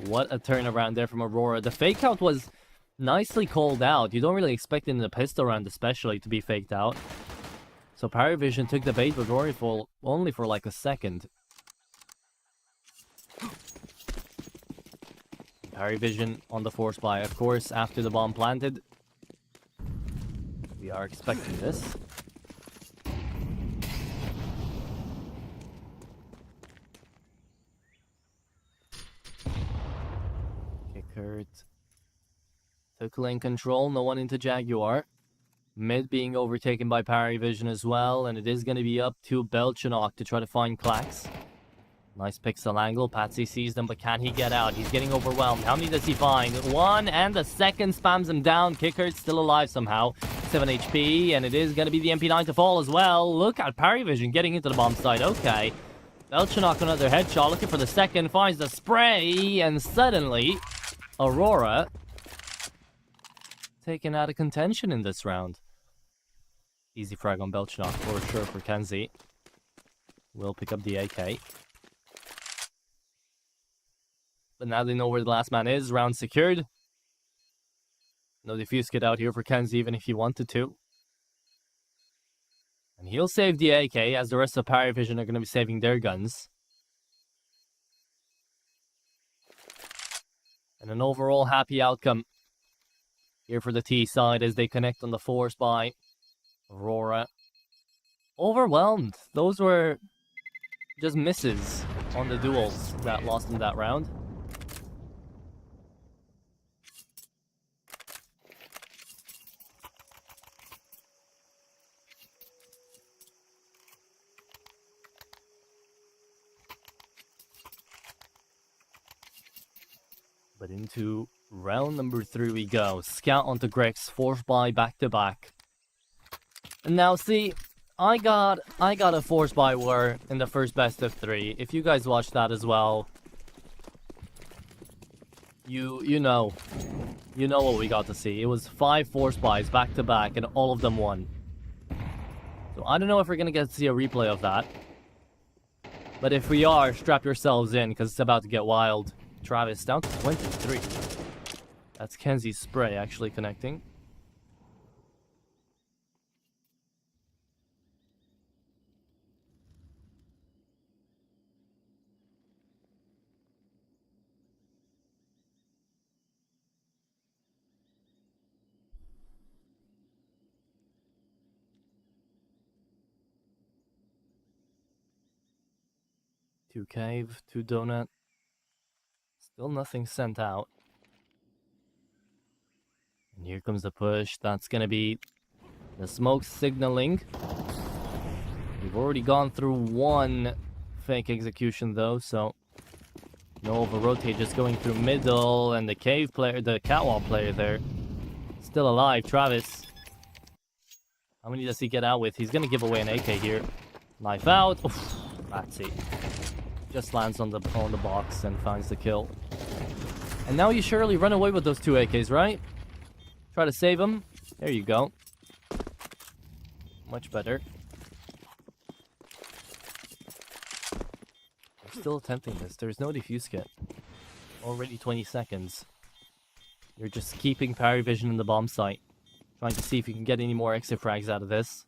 What a turnaround there from Aurora. The fake out was nicely called out. You don't really expect it in the pistol round especially to be faked out. So Paravision took the bait with Rory for only for like a second. Paravision on the force buy, of course, after the bomb planted. We are expecting this. Kickert took lane control, no one into Jaguar. Mid being overtaken by Paravision as well, and it is going to be up to Belchinok to try to find Klax. Nice pixel angle. Patsy sees them, but can he get out? He's getting overwhelmed. How many does he find? One, and the second spams him down. Kicker's still alive somehow. 7 HP, and it is going to be the MP9 to fall as well. Look at Parry Vision getting into the bomb site. Okay. Belchanok another headshot, looking for the second, finds the spray, and suddenly, Aurora taken out of contention in this round. Easy frag on Belchanok for sure for Kenzie. Will pick up the AK. But now they know where the last man is. Round secured. No defuse kit out here for Kenzie, even if he wanted to. And he'll save the AK, as the rest of Parry Vision are going to be saving their guns. And an overall happy outcome here for the T side as they connect on the force by Aurora. Overwhelmed. Those were just misses on the duels that lost in that round. But into round number 3 we go. Scout onto Greg's force buy back to back. And now see, I got a force buy war in the first best of 3. If you guys watched that as well, you know what we got to see. It was 5 force buys back to back, and all of them won. So I don't know if we're gonna get to see a replay of that. But if we are, strap yourselves in, because it's about to get wild. Travis down to 23. That's Kenzie's spray actually connecting. Two cave, 2 donut. Still nothing sent out. And here comes the push. That's going to be the smoke signaling. We've already gone through 1 fake execution though, so no over-rotate, just going through middle, and the cave player, the catwalk player there, still alive. Travis. How many does he get out with? He's going to give away an AK here. Knife out. Oof, that's it. Just lands on the box and finds the kill. And now you surely run away with those 2 AKs, right? Try to save them. There you go. Much better. We're still attempting this. There's no defuse kit. Already 20 seconds. You're just keeping Parry Vision in the bomb site. Trying to see if you can get any more exit frags out of this.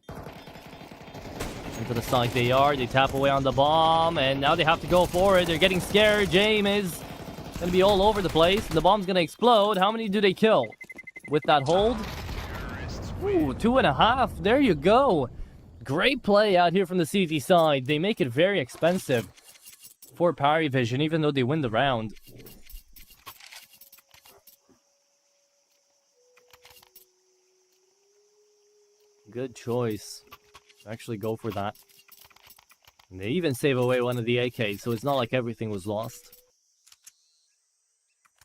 Into the side they are. They tap away on the bomb, and now they have to go for it. They're getting scared. James is going to be all over the place. The bomb's going to explode. How many do they kill with that hold? Ooh, 2.5. There you go. Great play out here from the CT side. They make it very expensive for Parry Vision, even though they win the round. Good choice. Actually go for that. And they even save away one of the AKs, so it's not like everything was lost.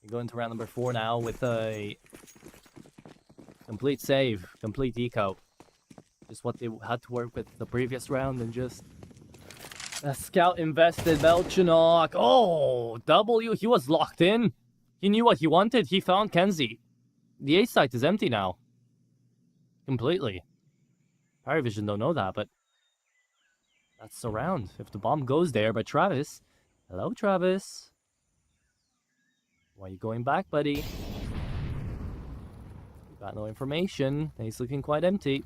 We go into round number 4 now with a complete save, complete eco. Just what they had to work with the previous round, and just a scout invested Belchanok. Oh, W, he was locked in. He knew what he wanted. He found Kenzie. The A site is empty now. Completely. Parry Vision don't know that, but that's the round. If the bomb goes there, but Travis. Hello, Travis. Why are you going back, buddy? You got no information. He's looking quite empty.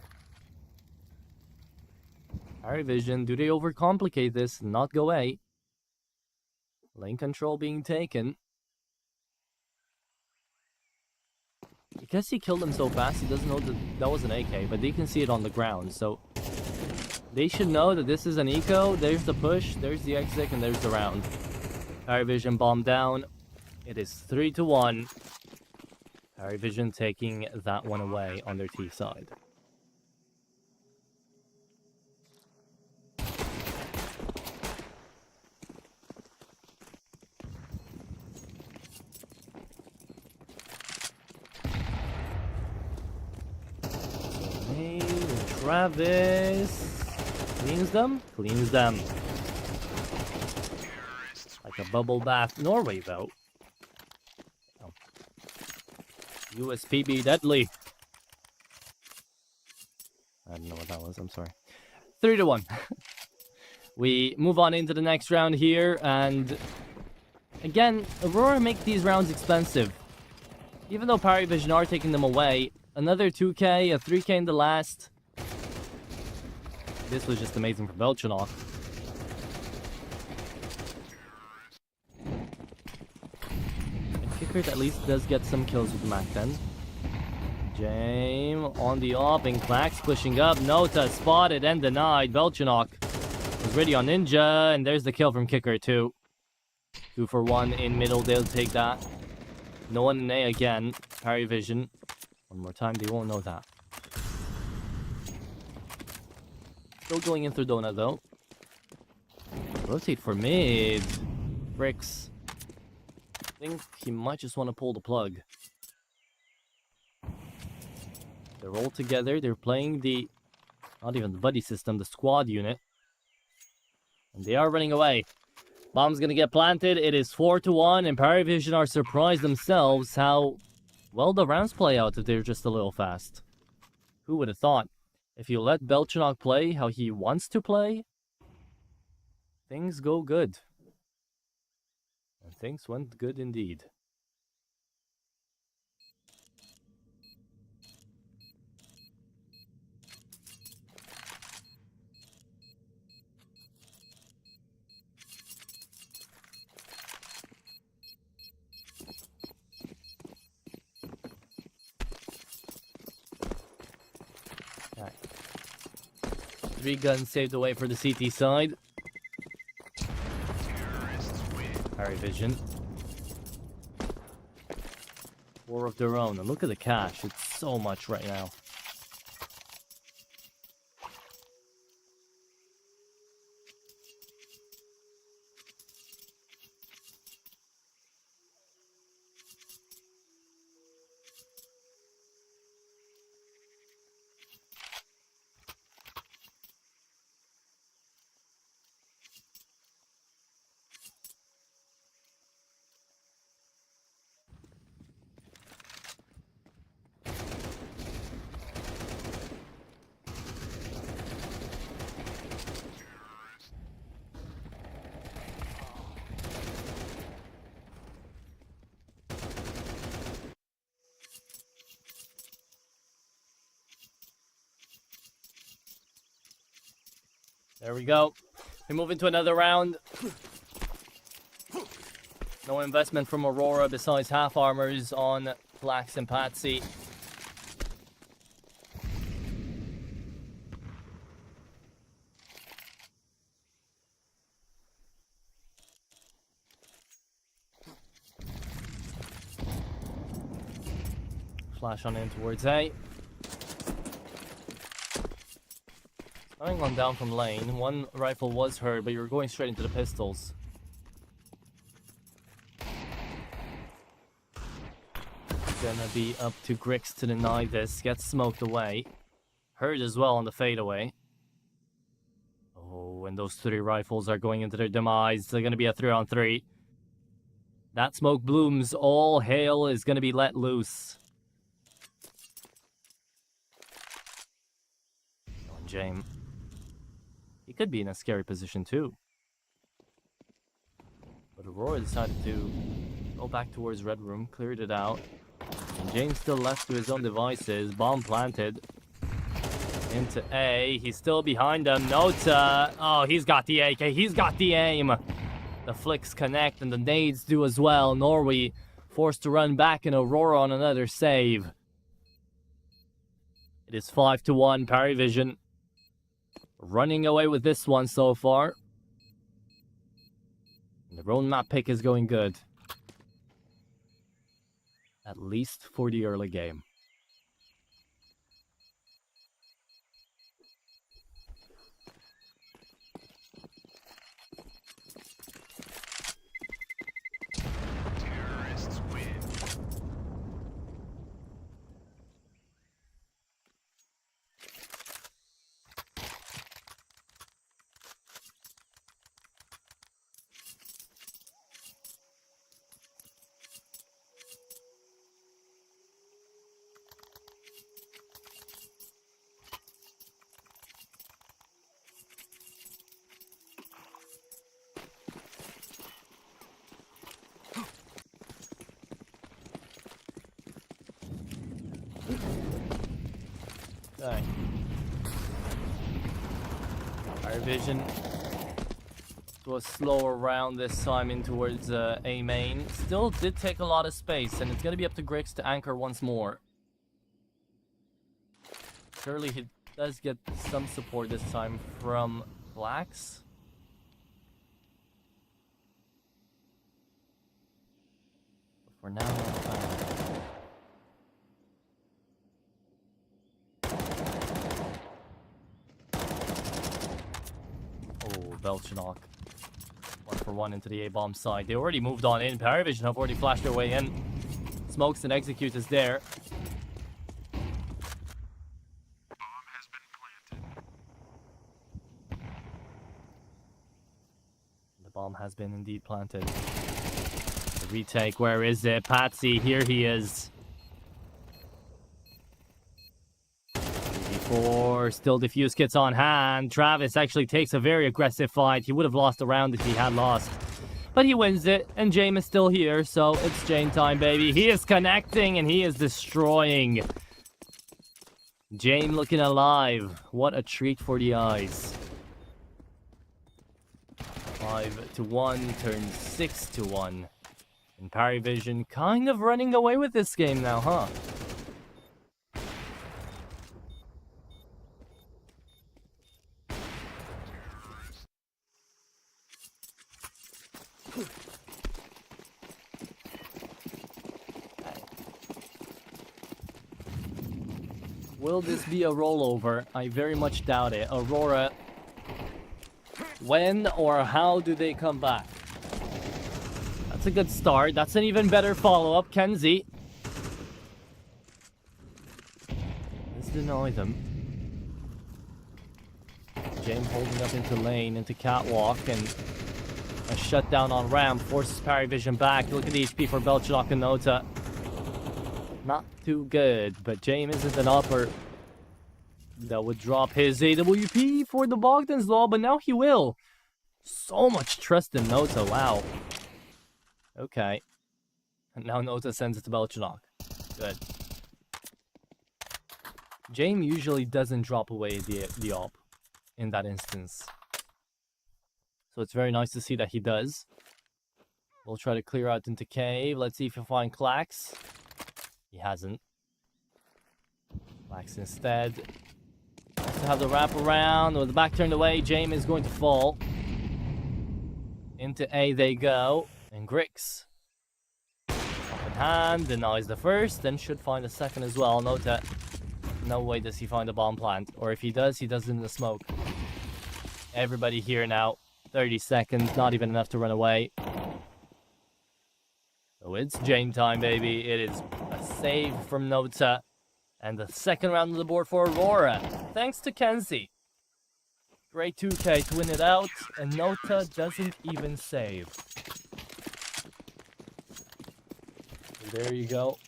Parry Vision, do they overcomplicate this and not go A? Lane control being taken. Because he killed him so fast, he doesn't know that was an AK, but they can see it on the ground, so they should know that this is an eco. There's the push, there's the exit, and there's the round. Parry Vision bomb down. It is 3-1. Parry Vision taking that one away on their T side. Travis cleans them. Like a bubble bath. Norway, though. Oh. USPB deadly. I don't know what that was. I'm sorry. 3-1. We move on into the next round here, and again, Aurora make these rounds expensive. Even though Parry Vision are taking them away, another 2k, a 3k in the last. This was just amazing for Belchanok. And Kicker at least does get some kills with the Mac 10. Jame on the op, and Clax pushing up. Nota spotted and denied. Belchanok was ready on Ninja, and there's the kill from Kicker too. 2 for 1 in middle, they'll take that. No one in A again. Parry Vision. One more time, they won't know that. Still going in through Donut though. Rotate for mid. Bricks. I think he might just want to pull the plug. They're all together. They're playing the... not even the buddy system, the squad unit. And they are running away. Bomb's gonna get planted. It is 4-1, and Parry Vision are surprised themselves how well the rounds play out if they're just a little fast. Who would have thought? If you let Belchanok play how he wants to play, things go good. And things went good indeed. Okay. 3 guns saved away for the CT side. Parry Vision. 4 of their own. And look at the cash. It's so much right now. There we go. We move into another round. No investment from Aurora besides half armors on Flax and Patsy. Flash on in towards A. Having gone down from lane. One rifle was heard, but you were going straight into the pistols. Gonna be up to Grix to deny this. Gets smoked away. Heard as well on the fadeaway. Oh, and those 3 rifles are going into their demise. They're gonna be a 3-on-3. That smoke blooms. All hail is gonna be let loose. Oh, James. He could be in a scary position too. But Aurora decided to go back towards Red Room, cleared it out. And James still left to his own devices. Bomb planted. Into A. He's still behind them. Nota. Oh, he's got the AK. He's got the aim. The flicks connect and the nades do as well. Norway forced to run back, and Aurora on another save. It is 5-1. Parry Vision running away with this one so far. The roadmap pick is going good. At least for the early game. Terrorists win. Vision to a slower round this time in towards A main. Still did take a lot of space, and it's going to be up to Grix to anchor once more. Surely he does get some support this time from Flax. But for now, Belchinok. 1-for-1 into the A-bomb side. They already moved on in. Paravision have already flashed their way in. Smokes and Execute is there. Bomb has been planted. The bomb has been indeed planted. The retake, where is it? Patsy, here he is. 4, still defuse kits on hand. Travis actually takes a very aggressive fight. He would have lost the round if he had lost. But he wins it, and James is still here, so it's Jane time, baby. He is connecting, and he is destroying. Jane looking alive. What a treat for the eyes. 5-1 turns 6-1. And Paravision kind of running away with this game now, huh? Will this be a rollover? I very much doubt it. Aurora, when or how do they come back? That's a good start. That's an even better follow-up. Kenzie. Let's deny them. James holding up into lane, into catwalk, and a shutdown on ramp forces Paravision back. Look at the HP for Belchinok and Nota. Not too good, but James isn't an upper that would drop his AWP for the Bogdan's Law, but now he will. So much trust in Nota, wow. Okay. And now Nota sends it to Belchinok. Good. James usually doesn't drop away the op in that instance. So it's very nice to see that he does. We'll try to clear out into cave. Let's see if he'll find Clax. He hasn't. Clax instead. Has to have the wrap around. With the back turned away, James is going to fall. Into A they go. And Grix. Up in hand. Denies the first. Then should find the second as well. Note that no way does he find a bomb plant. Or if he does it in the smoke. Everybody here now. 30 seconds. Not even enough to run away. So it's Jane time, baby. It is a save from Nota. And the second round of the board for Aurora. Thanks to Kenzie. Great 2K to win it out. And Nota doesn't even save. So there you go.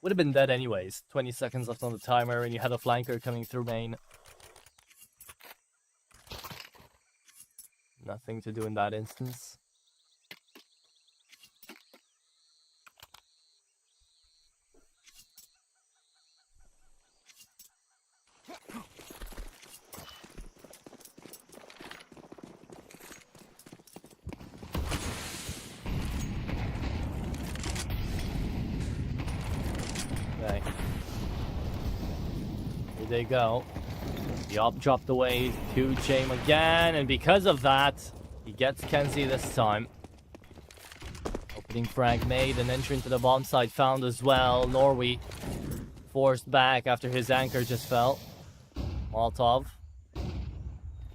Would have been dead anyways. 20 seconds left on the timer and you had a flanker coming through main. Nothing to do in that instance. Okay. Here they go. The op dropped away to James again, and because of that, he gets Kenzie this time. Opening frag made, and entry into the bomb site found as well. Norway forced back after his anchor just fell. Molotov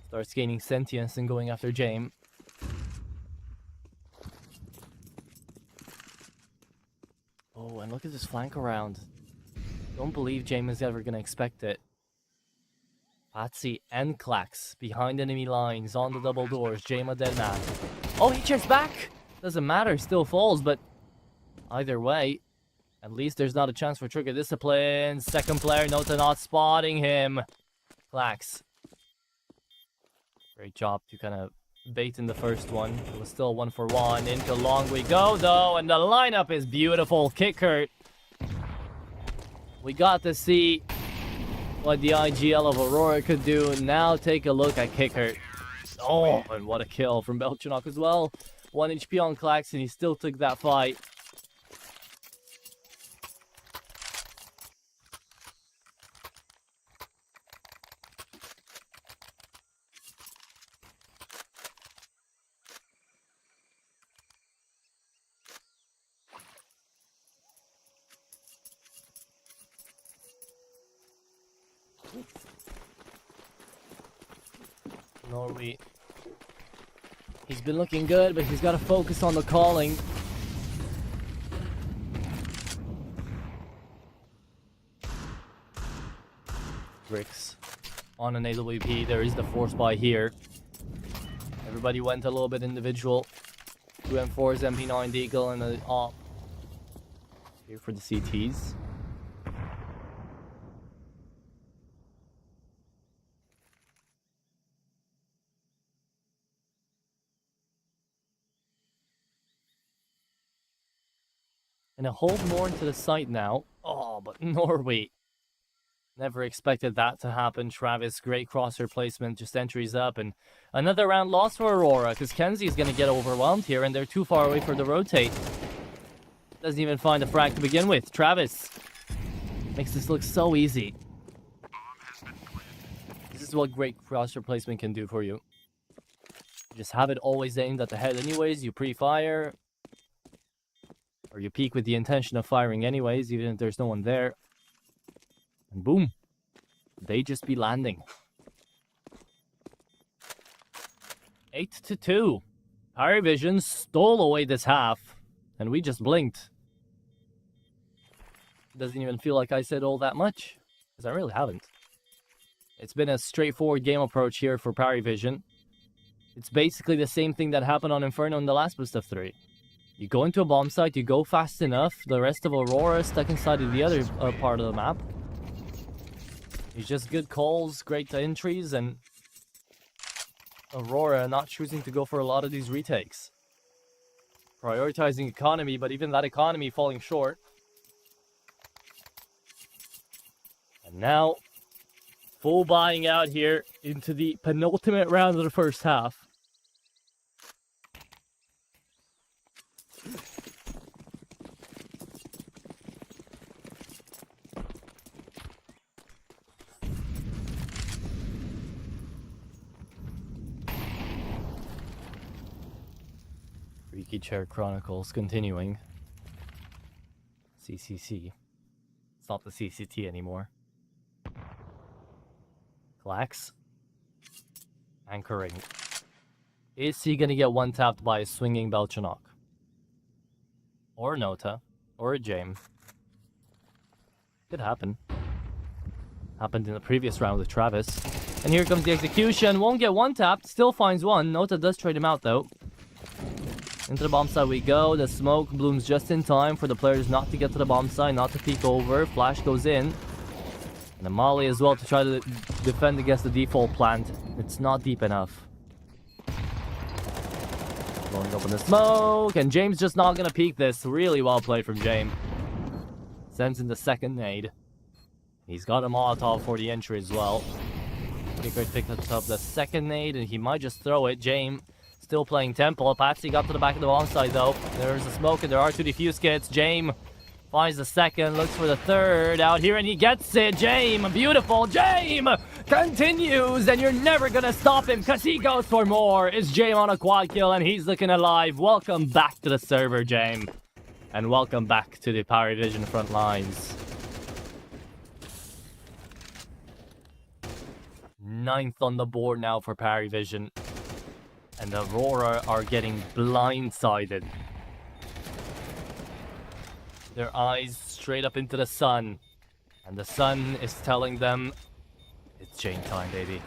starts gaining sentience and going after James. Oh, and look at this flank around. Don't believe James is ever gonna expect it. Patsy and Clax behind enemy lines on the double doors. James dead man. Oh, he checks back! Doesn't matter, still falls, but either way, at least there's not a chance for trigger discipline. Second player, Nota not spotting him. Clax. Great job to kind of bait in the first one. It was still 1-for-1. Into long we go, though, and the lineup is beautiful. Kicker. We got to see what the IGL of Aurora could do. Now take a look at Kicker. Oh, and what a kill from Belchanok as well. 1 HP on Klax, and he still took that fight. Norway. He's been looking good, but he's got to focus on the calling. Bricks on an AWP. There is the force buy here. Everybody went a little bit individual. 2 M4s, MP9 Deagle, and an AWP. Here for the CTs. And a hold more into the site now. Oh, but Norway. Never expected that to happen. Travis, great crosser placement, just entries up. And another round lost for Aurora, because Kenzie is going to get overwhelmed here, and they're too far away for the rotate. Doesn't even find a frag to begin with. Travis makes this look so easy. This is what great crosser placement can do for you. Just have it always aimed at the head anyways. You pre-fire. Or you peek with the intention of firing anyways, even if there's no one there. And boom. They just be landing. 8-2. Parry Vision stole away this half. And we just blinked. Doesn't even feel like I said all that much. Because I really haven't. It's been a straightforward game approach here for Parry Vision. It's basically the same thing that happened on Inferno in the last boost of 3. You go into a bomb site, you go fast enough, the rest of Aurora is stuck inside of the other part of the map. It's just good calls, great entries, and Aurora not choosing to go for a lot of these retakes. Prioritizing economy, but even that economy falling short. And now, full buying out here into the penultimate round of the first half. Freaky Chair Chronicles continuing. CCC. It's not the CCT anymore. Klax. Anchoring. Is he gonna get one tapped by a swinging Belchanok? Or a Nota. Or a James. Could happen. Happened in the previous round with Travis. And here comes the execution. Won't get one tapped. Still finds one. Nota does trade him out though. Into the bomb site we go. The smoke blooms just in time for the players not to get to the bomb site, not to peek over. Flash goes in. And a molly as well to try to defend against the default plant. It's not deep enough. Blowing up in the smoke. And James just not going to peek this. Really well played from James. Sends in the second nade. He's got a Molotov for the entry as well. Kicker picked up the second nade and he might just throw it. James still playing Temple. Patsy got to the back of the bomb site though. There's a smoke and there are 2 defuse kits. James finds the second, looks for the third out here and he gets it. James, beautiful. James continues and you're never gonna stop him because he goes for more. It's James on a quad kill and he's looking alive. Welcome back to the server, James. And welcome back to the Parry Vision front lines. 9th on the board now for Parry Vision. And Aurora are getting blindsided. Their eyes straight up into the sun. And the sun is telling them, it's chain time, baby.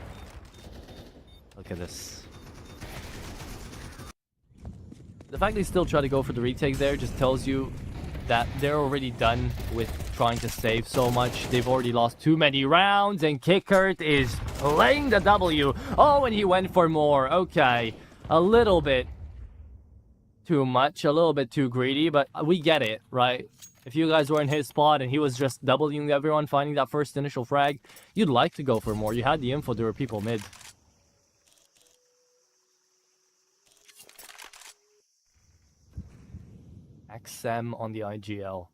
Look at this. The fact they still try to go for the retake there just tells you that they're already done with trying to save so much. They've already lost too many rounds, and Kickert is playing the W. Oh, and he went for more. Okay, a little bit too much, a little bit too greedy, but we get it, right? If you guys were in his spot and he was just Wing everyone, finding that first initial frag, you'd like to go for more. You had the info, there were people mid. XM on the IGL.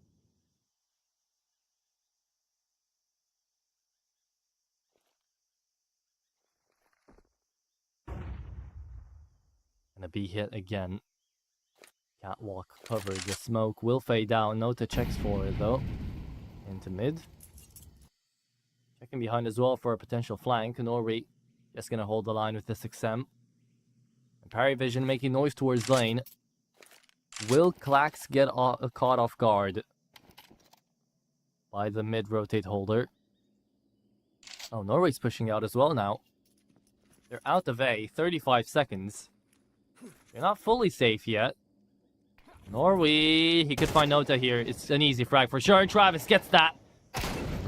Gonna be hit again. Catwalk covered. The smoke will fade down. Nota checks for it though. Into mid. Checking behind as well for a potential flank. Norri just gonna hold the line with this XM. And Parry Vision making noise towards lane. Will Klax get caught off guard by the mid rotate holder? Oh, Norway's pushing out as well now. They're out of A. 35 seconds. They're not fully safe yet. Norway, he could find Nota here. It's an easy frag for sure. Travis gets that.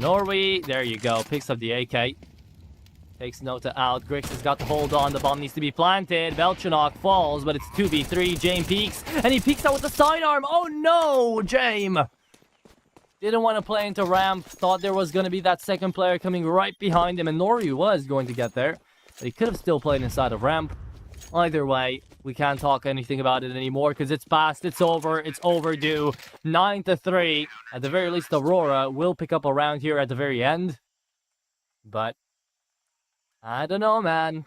Norway, there you go. Picks up the AK. Takes Nota out. Grix has got to hold on. The bomb needs to be planted. Velchanok falls, but it's 2v3. Jame peeks, and he peeks out with the sidearm. Oh no, Jame! Didn't want to play into ramp. Thought there was going to be that second player coming right behind him, and Norway was going to get there. But he could have still played inside of ramp. Either way, we can't talk anything about it anymore because it's past, it's over, it's overdue. 9-3. At the very least, Aurora will pick up a round here at the very end. But I don't know, man.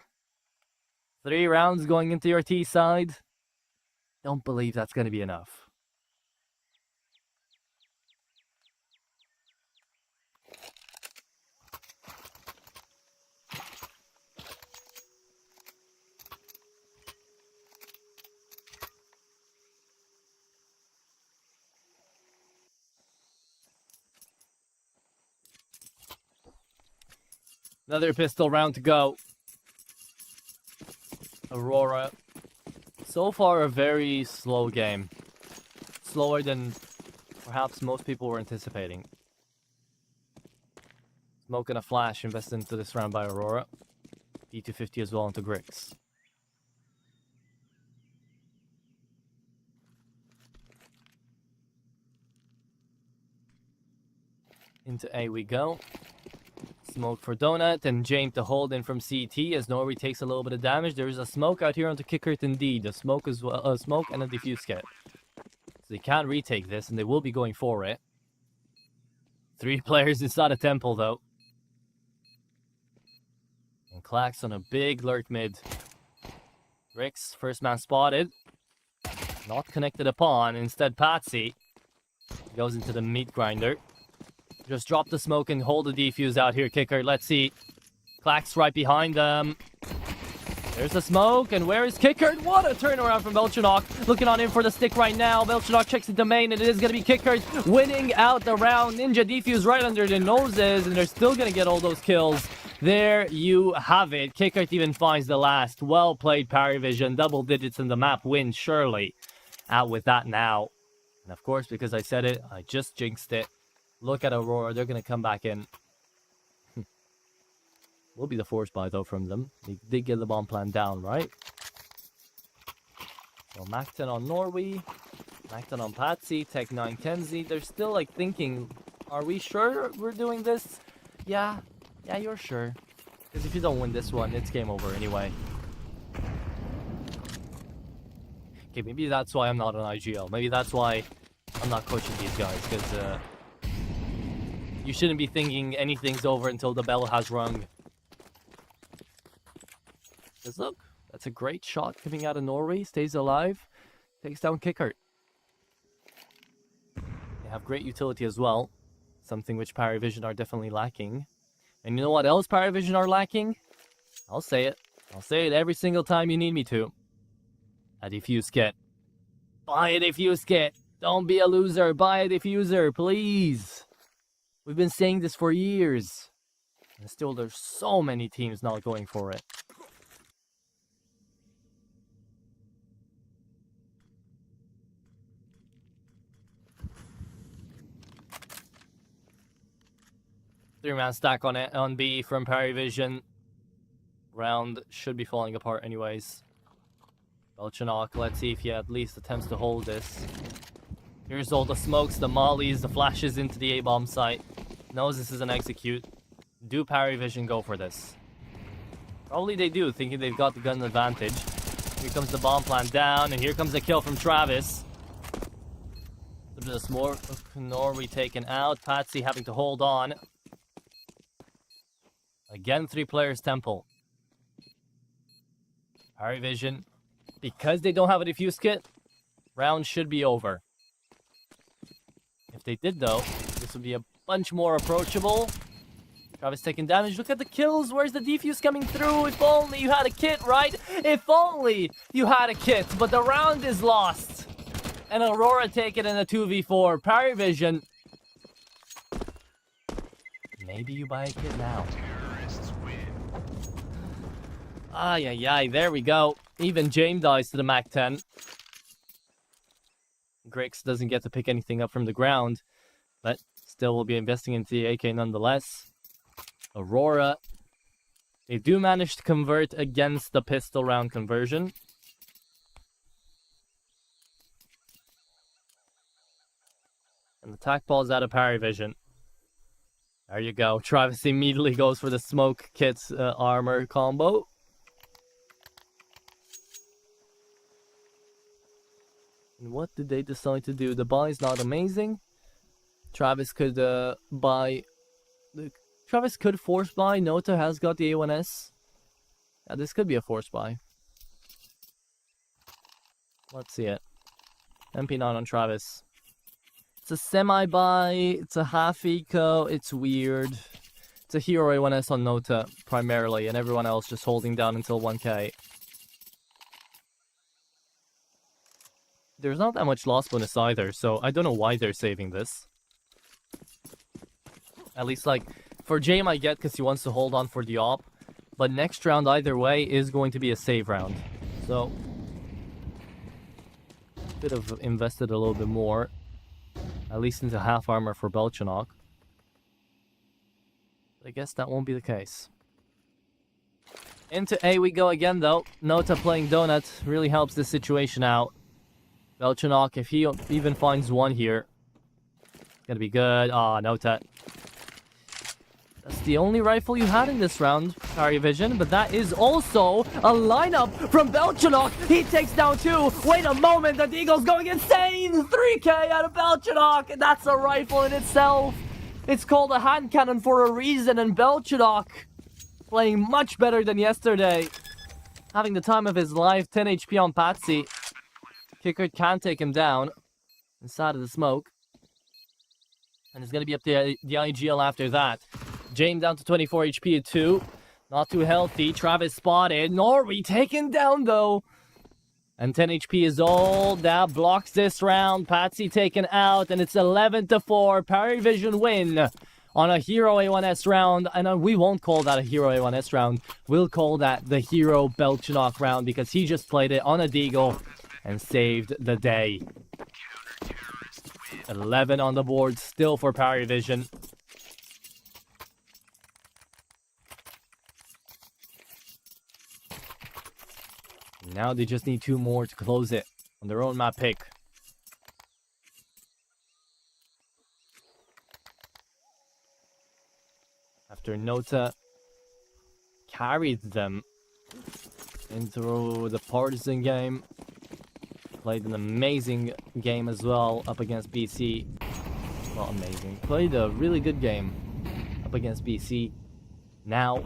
3 rounds going into your T side. Don't believe that's going to be enough. Another pistol round to go. Aurora. So far, a very slow game. Slower than perhaps most people were anticipating. Smoke and a flash invested into this round by Aurora. P250 as well into Grix. Into A we go. Smoke for Donut and Jame to hold in from CT as Norway takes a little bit of damage. There is a smoke out here onto Kickert indeed. A smoke as well, smoke and a defuse kit. So they can't retake this and they will be going for it. 3 players inside a temple though. And Klax on a big lurk mid. Rix, first man spotted. Not connected upon. Instead Patsy goes into the meat grinder. Just drop the smoke and hold the defuse out here, Kicker. Let's see. Klax right behind them. There's the smoke, and where is Kicker? What a turnaround from Velchanok. Looking on in for the stick right now. Velchanok checks into main, and it is going to be Kicker winning out the round. Ninja defuse right under their noses, and they're still going to get all those kills. There you have it. Kicker even finds the last. Well played, Parry Vision. Double digits in the map win, surely. Out with that now. And of course, because I said it, I just jinxed it. Look at Aurora, they're going to come back in. Will be the force buy though from them. They did get the bomb plan down, right? So Macton on Norway, Macton on Patsy, Tech 9 Kenzie. They're still like thinking, are we sure we're doing this? Yeah, you're sure. Because if you don't win this one, it's game over anyway. Okay, maybe that's why I'm not on IGL. Maybe that's why I'm not coaching these guys, because you shouldn't be thinking anything's over until the bell has rung. Because look, that's a great shot coming out of Norway. Stays alive. Takes down Kickert. They have great utility as well. Something which Parry Vision are definitely lacking. And you know what else Parry Vision are lacking? I'll say it. I'll say it every single time you need me to. A defuse kit. Buy a defuse kit. Don't be a loser. Buy a diffuser, please. We've been saying this for years. And still there's so many teams not going for it. Three-man stack on B from Parry Vision. Round should be falling apart anyways. Velchanok, let's see if he at least attempts to hold this. Here's all the smokes, the mollies, the flashes into the A-bomb site. Knows this is an execute. Do parry vision go for this? Probably they do, thinking they've got the gun advantage. Here comes the bomb plant down, and here comes a kill from Travis. Just more Norway taken out. Patsy having to hold on. Again, 3 players Temple. Parry vision. Because they don't have a defuse kit, round should be over. If they did though, this would be a bunch more approachable. Travis taking damage. Look at the kills. Where's the defuse coming through? If only you had a kit, right? If only you had a kit. But the round is lost. And Aurora taken in a 2v4. Parry vision. Maybe you buy a kit now. Terrorists win. Ay, ay, ay. There we go. Even James dies to the Mac 10. Grix doesn't get to pick anything up from the ground. But still will be investing into the AK nonetheless. Aurora. They do manage to convert against the pistol round conversion. And the tac ball's out of parry vision. There you go. Travis immediately goes for the smoke kit armor combo. And what did they decide to do? The buy's not amazing. Travis could buy... Travis could force buy. Nota has got the A1S. Yeah, this could be a force buy. Let's see it. MP9 on Travis. It's a semi-buy. It's a half eco. It's weird. It's a hero A1S on Nota, primarily, and everyone else just holding down until 1k. There's not that much loss bonus either, so I don't know why they're saving this. At least, like, for Jame I get because he wants to hold on for the op. But next round, either way, is going to be a save round. So, could have invested a little bit more. At least into half armor for Belchanok. But I guess that won't be the case. Into A we go again, though. Nota playing Donut really helps this situation out. Belchanok, if he even finds one here, it's gonna be good. Ah, Nota. That's the only rifle you had in this round, Parry Vision, but that is also a lineup from Belchanok. He takes down 2. Wait a moment, the Deagle's going insane! 3k out of Belchanok, and that's a rifle in itself. It's called a hand cannon for a reason, and Belchanok playing much better than yesterday. Having the time of his life, 10 HP on Patsy. Kicker can't take him down inside of the smoke. And it's going to be up to the IGL after that. James down to 24 HP at 2. Not too healthy. Travis spotted. Norway taken down, though. And 10 HP is all that blocks this round. Patsy taken out, and it's 11-4. Parry Vision win on a Hero A1S round. And we won't call that a Hero A1S round. We'll call that the Hero Belchanok round because he just played it on a Deagle and saved the day. 11 on the board still for Parry Vision. Now they just need 2 more to close it on their own map pick. After Nota carried them into the Partisan game. Played an amazing game as well up against BC. Well, amazing. Played a really good game up against BC. Now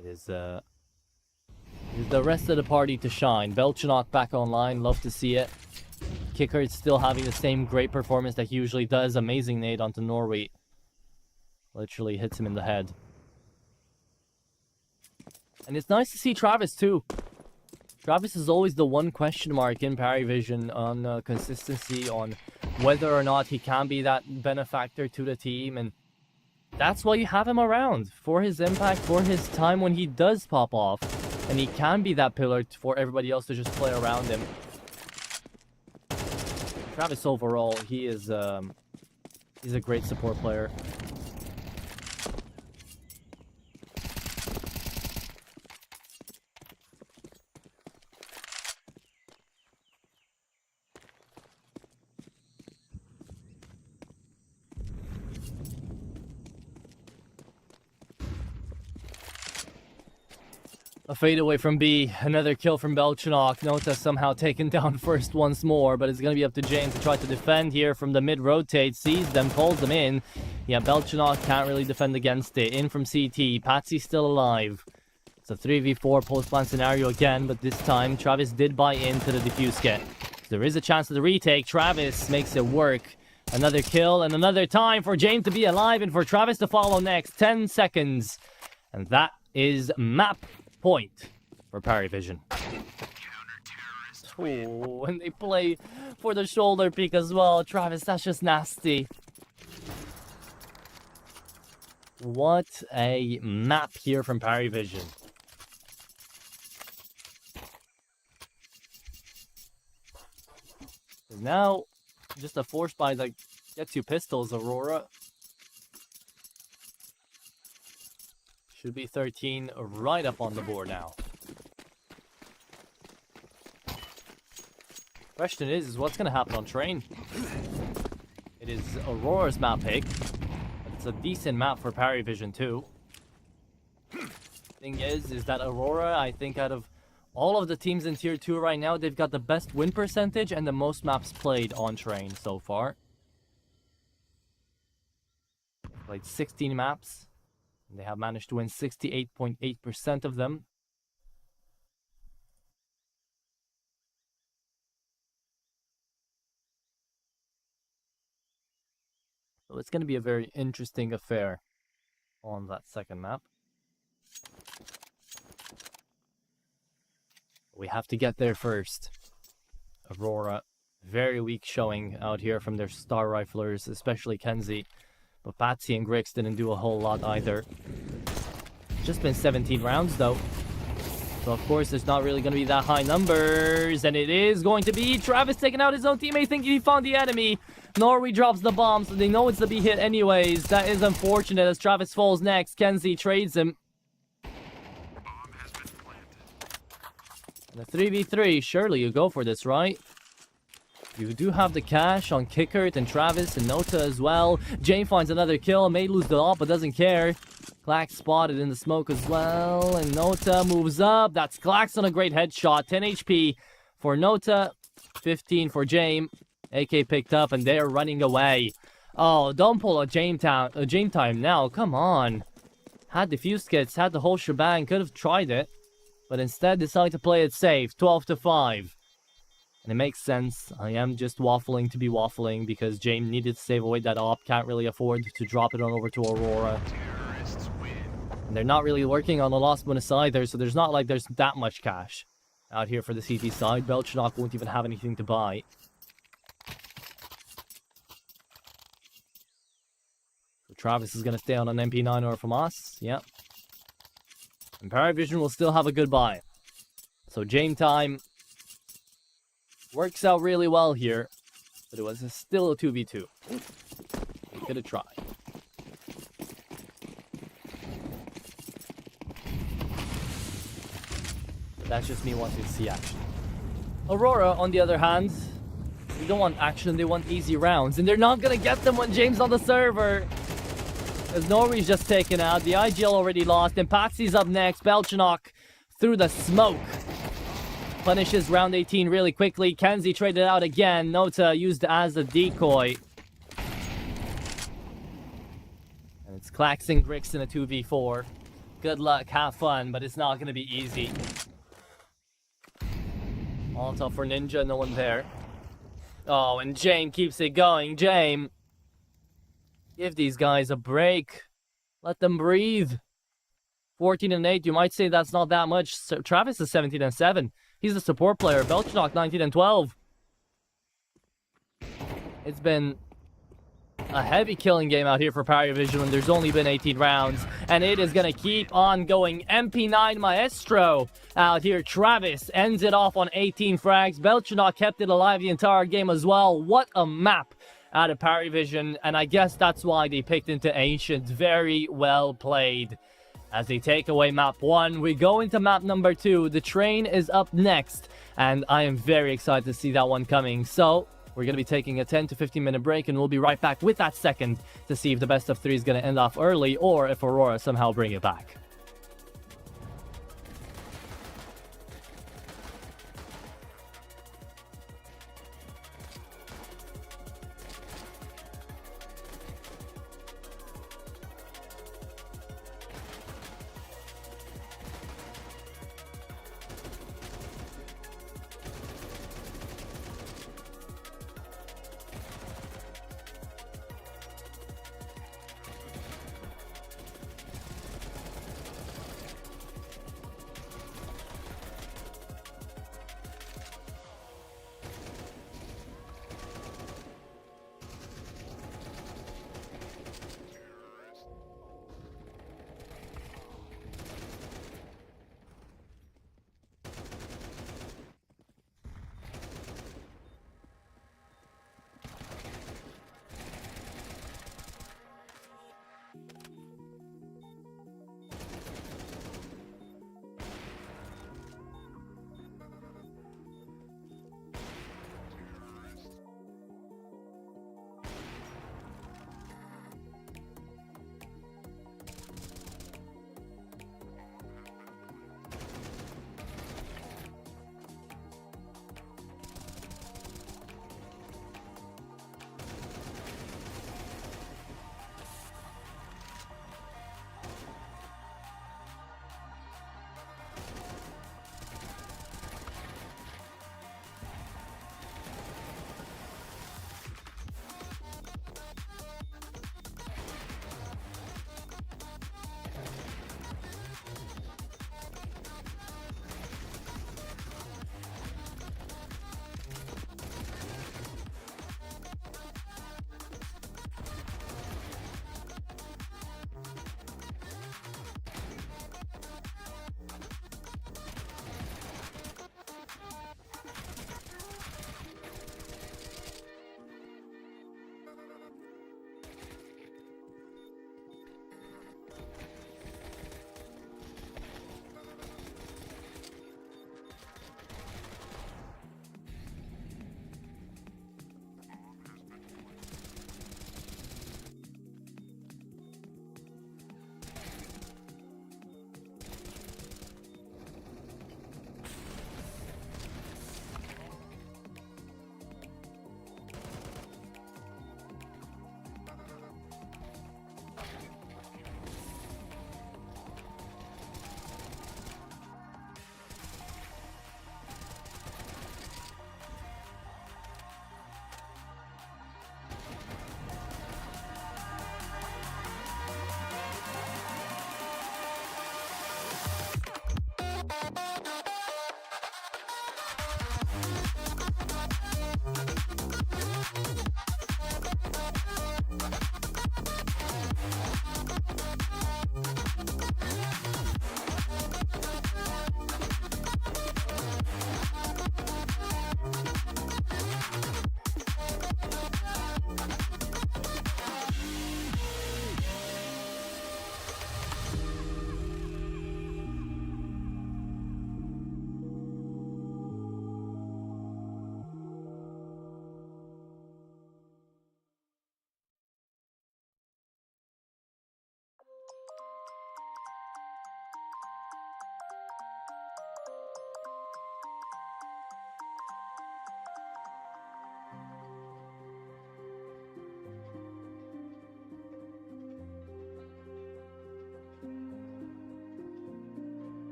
it is the rest of the party to shine. Belchanok back online. Love to see it. Kicker is still having the same great performance that he usually does. Amazing nade onto Norway. Literally hits him in the head. And it's nice to see Travis too. Travis is always the one question mark in Parry Vision on consistency, on whether or not he can be that benefactor to the team. And that's why you have him around. For his impact, for his time when he does pop off. And he can be that pillar for everybody else to just play around him. Travis overall, he's a great support player. A fade away from B. Another kill from Belchanok. Nota somehow taken down first once more, but it's going to be up to James to try to defend here from the mid-rotate. Sees them, calls them in. Yeah, Belchanok can't really defend against it. In from CT. Patsy's still alive. It's a 3v4 post-plan scenario again, but this time Travis did buy into the defuse kit. There is a chance of the retake. Travis makes it work. Another kill and another time for James to be alive and for Travis to follow next. 10 seconds. And that is map point for Parivision. Oh, and they play for the shoulder peek as well. Travis, that's just nasty. What a map here from Parivision. Now, just a force buy that gets you pistols, Aurora. Should be 13 right up on the board now. Question is what's going to happen on train? It is Aurora's map pick. It's a decent map for Parivision too. Thing is that Aurora, I think out of all of the teams in Tier 2 right now, they've got the best win percentage and the most maps played on train so far. Played 16 maps. They have managed to win 68.8% of them. So it's going to be a very interesting affair on that second map. We have to get there first. Aurora, very weak showing out here from their star riflers, especially Kenzie. But Patsy and Grix didn't do a whole lot either. Just been 17 rounds though. So of course there's not really going to be that high numbers. And it is going to be Travis taking out his own teammate thinking he found the enemy. Norway drops the bomb so they know it's the B hit anyways. That is unfortunate as Travis falls next. Kenzie trades him. And a 3v3, surely you go for this, right? You do have the cash on Kickert and Travis and Nota as well. Jane finds another kill, may lose the op but doesn't care. Clax spotted in the smoke as well, and Nota moves up. That's Clax on a great headshot. 10 HP for Nota, 15 for Jame. AK picked up and they're running away. Oh, don't pull a Jame time now, come on. Had defuse kits, had the whole shebang, could have tried it. But instead decided to play it safe, 12-5. And it makes sense. I am just waffling to be waffling because James needed to save away that op. Can't really afford to drop it on over to Aurora. And they're not really working on the lost bonus either, so there's not like there's that much cash out here for the CT side. Belchanok won't even have anything to buy. So Travis is going to stay on an MP9 or from us. Yep. And Parivision will still have a good buy. So Jame time works out really well here, but it was still a 2v2. We could have tried. But that's just me wanting to see action. Aurora, on the other hand, they don't want action, they want easy rounds. And they're not going to get them when James on the server. As Norway's just taken out, the IGL already lost, and Patsy's up next. Belchanok through the smoke. Punishes round 18 really quickly. Kenzie traded out again. Nota used as a decoy. And it's Clax and Grix in a 2v4. Good luck, have fun, but it's not going to be easy. Molotov for Ninja, no one there. Oh, and Jame keeps it going. Jame. Give these guys a break. Let them breathe. 14-8, you might say that's not that much. So Travis is 17-7. He's a support player. Belchanok 19-12. It's been a heavy killing game out here for Parivision when there's only been 18 rounds. And it is going to keep on going. MP9 Maestro out here. Travis ends it off on 18 frags. Belchanok kept it alive the entire game as well. What a map out of Parivision. And I guess that's why they picked into Ancient. Very well played. As they take away map 1, we go into map number 2. The train is up next, and I am very excited to see that one coming. So, we're going to be taking a 10 to 15 minute break, and we'll be right back with that second to see if the best of 3 is going to end off early, or if Aurora somehow bring it back.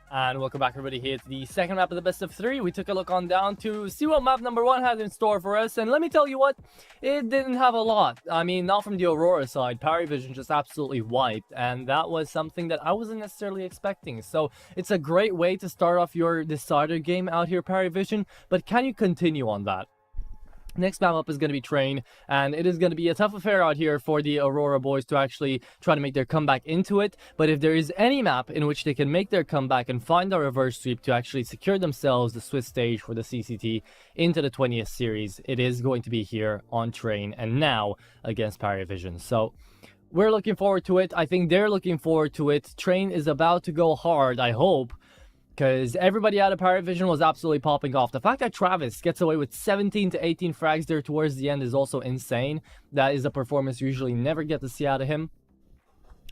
And welcome back, everybody, here to the second map of the best of 3. We took a look on down to see what map number 1 had in store for us, and let me tell you what, it didn't have a lot. I mean, not from the Aurora side. Vision just absolutely wiped, and that was something that I wasn't necessarily expecting. So it's a great way to start off your decider game out here, Vision, but can you continue on that? Next map up is going to be Train, and it is going to be a tough affair out here for the Aurora boys to actually try to make their comeback into it. But if there is any map in which they can make their comeback and find a reverse sweep to actually secure themselves the Swiss stage for the CCT into the 20th series, it is going to be here on Train, and now against Vision. So we're looking forward to it. I think they're looking forward to it. Train is about to go hard, I hope, because everybody out of Vision was absolutely popping off. The fact that Travis gets away with 17 to 18 frags there towards the end is also insane. That is a performance you usually never get to see out of him.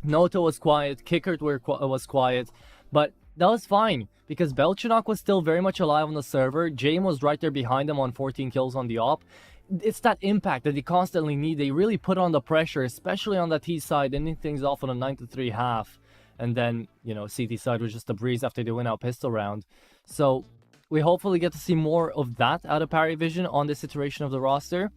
Noto was quiet, Kickert was quiet, but that was fine, because Belchanok was still very much alive on the server. James was right there behind him on 14 kills on the op. It's that impact that they constantly need. They really put on the pressure, especially on that T side, ending things off on a 9-3 half. And then, you know, CT side was just a breeze after they win out pistol round. So we hopefully get to see more of that out of Vision on this iteration of the roster.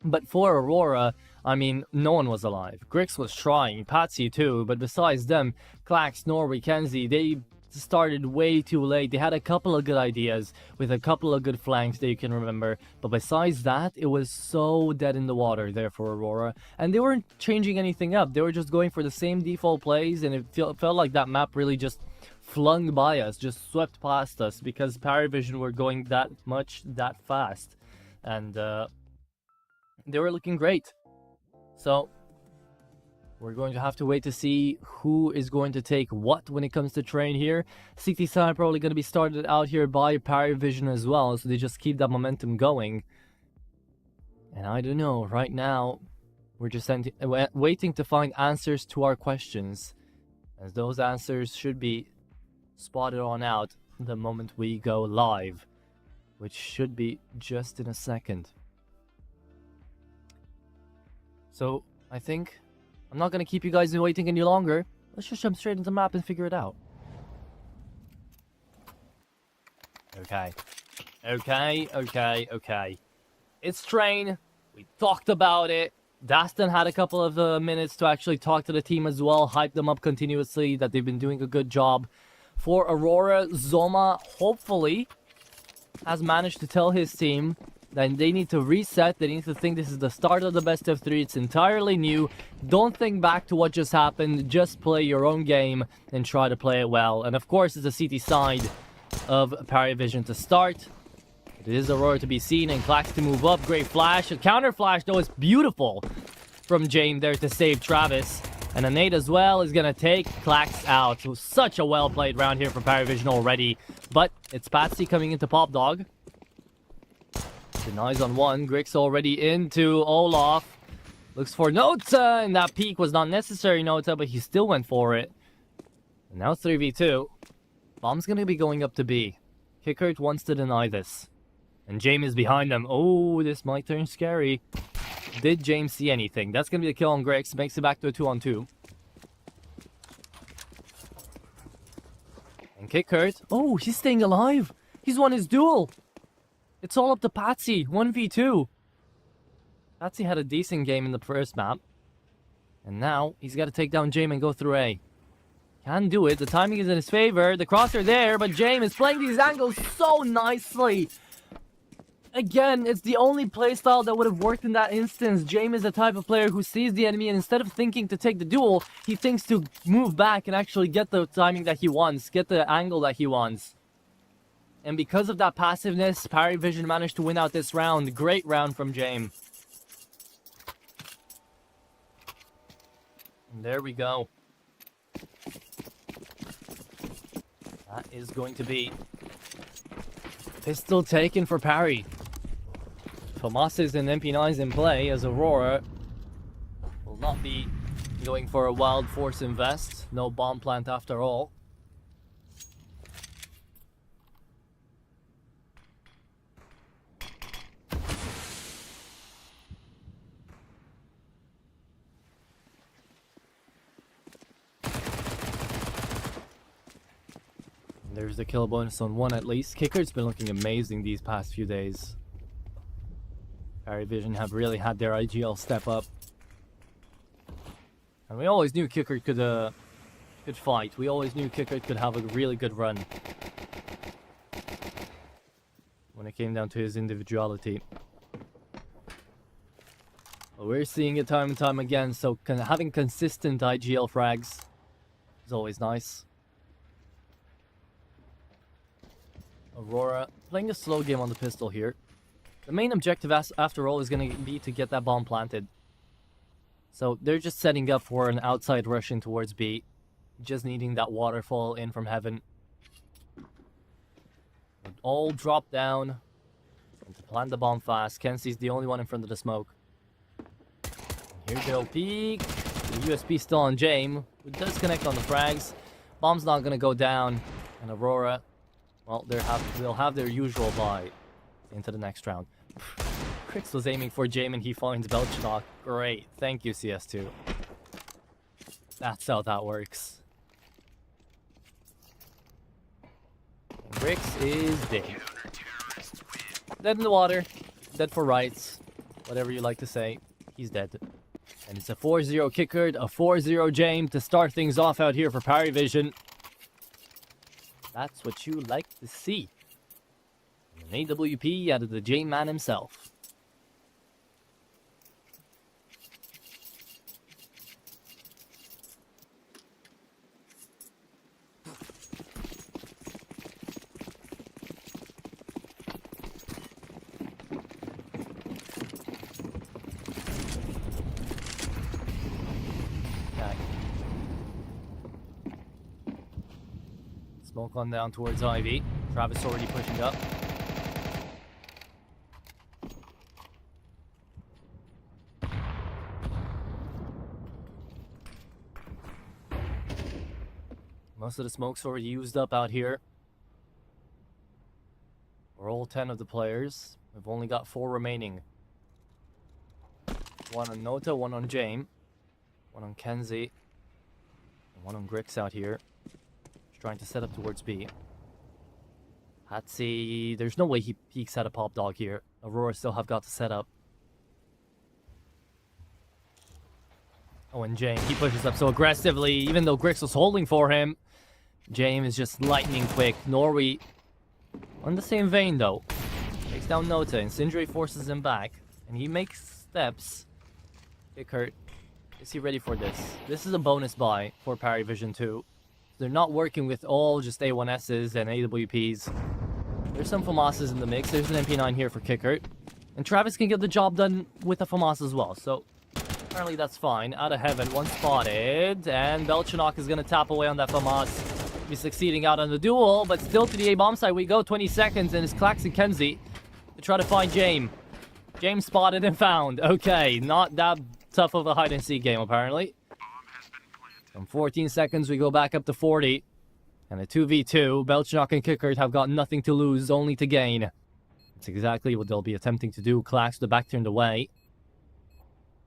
But for Aurora, I mean, no one was alive. Grix was trying, Patsy too, but besides them, Clax, Norway, Kenzie, they started way too late. They had a couple of good ideas with a couple of good flanks that you can remember, but besides that, it was so dead in the water there for Aurora, and they weren't changing anything up. They were just going for the same default plays, and it felt like that map really just flung by us, just swept past us, because Vision were going that fast, and they were looking great. So we're going to have to wait to see who is going to take what when it comes to Train here. CT side probably going to be started out here by Vision as well, so they just keep that momentum going. And I don't know, right now, we're just waiting to find answers to our questions, as those answers should be spotted on out the moment we go live, which should be just in a second. So, I think I'm not going to keep you guys waiting any longer. Let's just jump straight into the map and figure it out. Okay. It's Train. We talked about it. Dastan had a couple of minutes to actually talk to the team as well, hype them up continuously, that they've been doing a good job. For Aurora, Zoma hopefully has managed to tell his team that they need to reset. They need to think this is the start of the best of 3. It's entirely new. Don't think back to what just happened. Just play your own game and try to play it well. And of course, it's the CT side of Vision to start. It is Aurora to be seen, and Clax to move up. Great flash. A counter flash, though, is beautiful from James there to save Travis. And a nade as well is going to take Clax out. So such a well-played round here for Vision already. But it's Patsy coming into Pop Dog. Denies on one. Grix already into Olaf. Looks for Nota, and that peek was not necessary, Nota, but he still went for it. And now 3v2. Bomb's going to be going up to B. Kickert wants to deny this. And James is behind them. Oh, this might turn scary. Did James see anything? That's going to be the kill on Grix. Makes it back to a 2-on-2. And Kickert. Oh, he's staying alive. He's won his duel. It's all up to Patsy. 1v2. Patsy had a decent game in the first map. And now he's got to take down James and go through A. Can do it. The timing is in his favor. The crosshair there, but James is playing these angles so nicely. Again, it's the only playstyle that would have worked in that instance. James is the type of player who sees the enemy, and instead of thinking to take the duel, he thinks to move back and actually get the timing that he wants, get the angle that he wants. And because of that passiveness, Vision managed to win out this round. Great round from James. And there we go. That is going to be pistol taken for Parry. Tomas's and MP9's in play, as Aurora will not be going for a wild force invest. No bomb plant after all. There's the kill bonus on one at least. Kicker's been looking amazing these past few days. Parry Vision have really had their IGL step up. And we always knew Kicker could fight. We always knew Kicker could have a really good run. When it came down to his individuality. But we're seeing it time and time again, so having consistent IGL frags is always nice. Aurora playing a slow game on the pistol here. The main objective, after all, is going to be to get that bomb planted. So they're just setting up for an outside rush in towards B. Just needing that waterfall in from heaven. All drop down. Trying to plant the bomb fast. Kenzie's the only one in front of the smoke. Here they go, peek. The USP still on James, who does connect on the frags. Bomb's not going to go down. And Aurora, well, they'll have their usual bye into the next round. Crix was aiming for James and he finds Belchenok. Great. Thank you, CS2. That's how that works. Crix is dead. Dead in the water. Dead for rights. Whatever you like to say. He's dead. And it's a 4-0 Kicker, a 4-0 James to start things off out here for Parry Vision. That's what you like to see. An AWP out of the J-Man himself. Smoke on down towards Ivy. Travis already pushing up. Most of the smoke's already used up out here. For all 10 of the players. We've only got 4 remaining. One on Nota, one on James, one on Kenzie, and one on Grix out here. Trying to set up towards B. Hatsy, there's no way he peeks at a pop dog here. Aurora still have got to set up. Oh, and James, he pushes up so aggressively, even though Grix was holding for him. James is just lightning quick. Norway on the same vein though. Takes down Nota and Sindri forces him back. And he makes steps. Kicker, is he ready for this? This is a bonus buy for Parry Vision 2. They're not working with all just A1Ss and AWPs. There's some FAMASs in the mix. There's an MP9 here for Kicker. And Travis can get the job done with a FAMAS as well. So apparently that's fine. Out of heaven, one spotted. And Belchenok is going to tap away on that FAMAS. He's succeeding out on the duel. But still to the A-bomb side we go. 20 seconds and it's Clax and Kenzie to try to find James. James spotted and found. Okay, not that tough of a hide-and-seek game apparently. From 14 seconds, we go back up to 40. And a 2v2, Belchenok and Kicker have got nothing to lose, only to gain. That's exactly what they'll be attempting to do. Clax, the back turned away.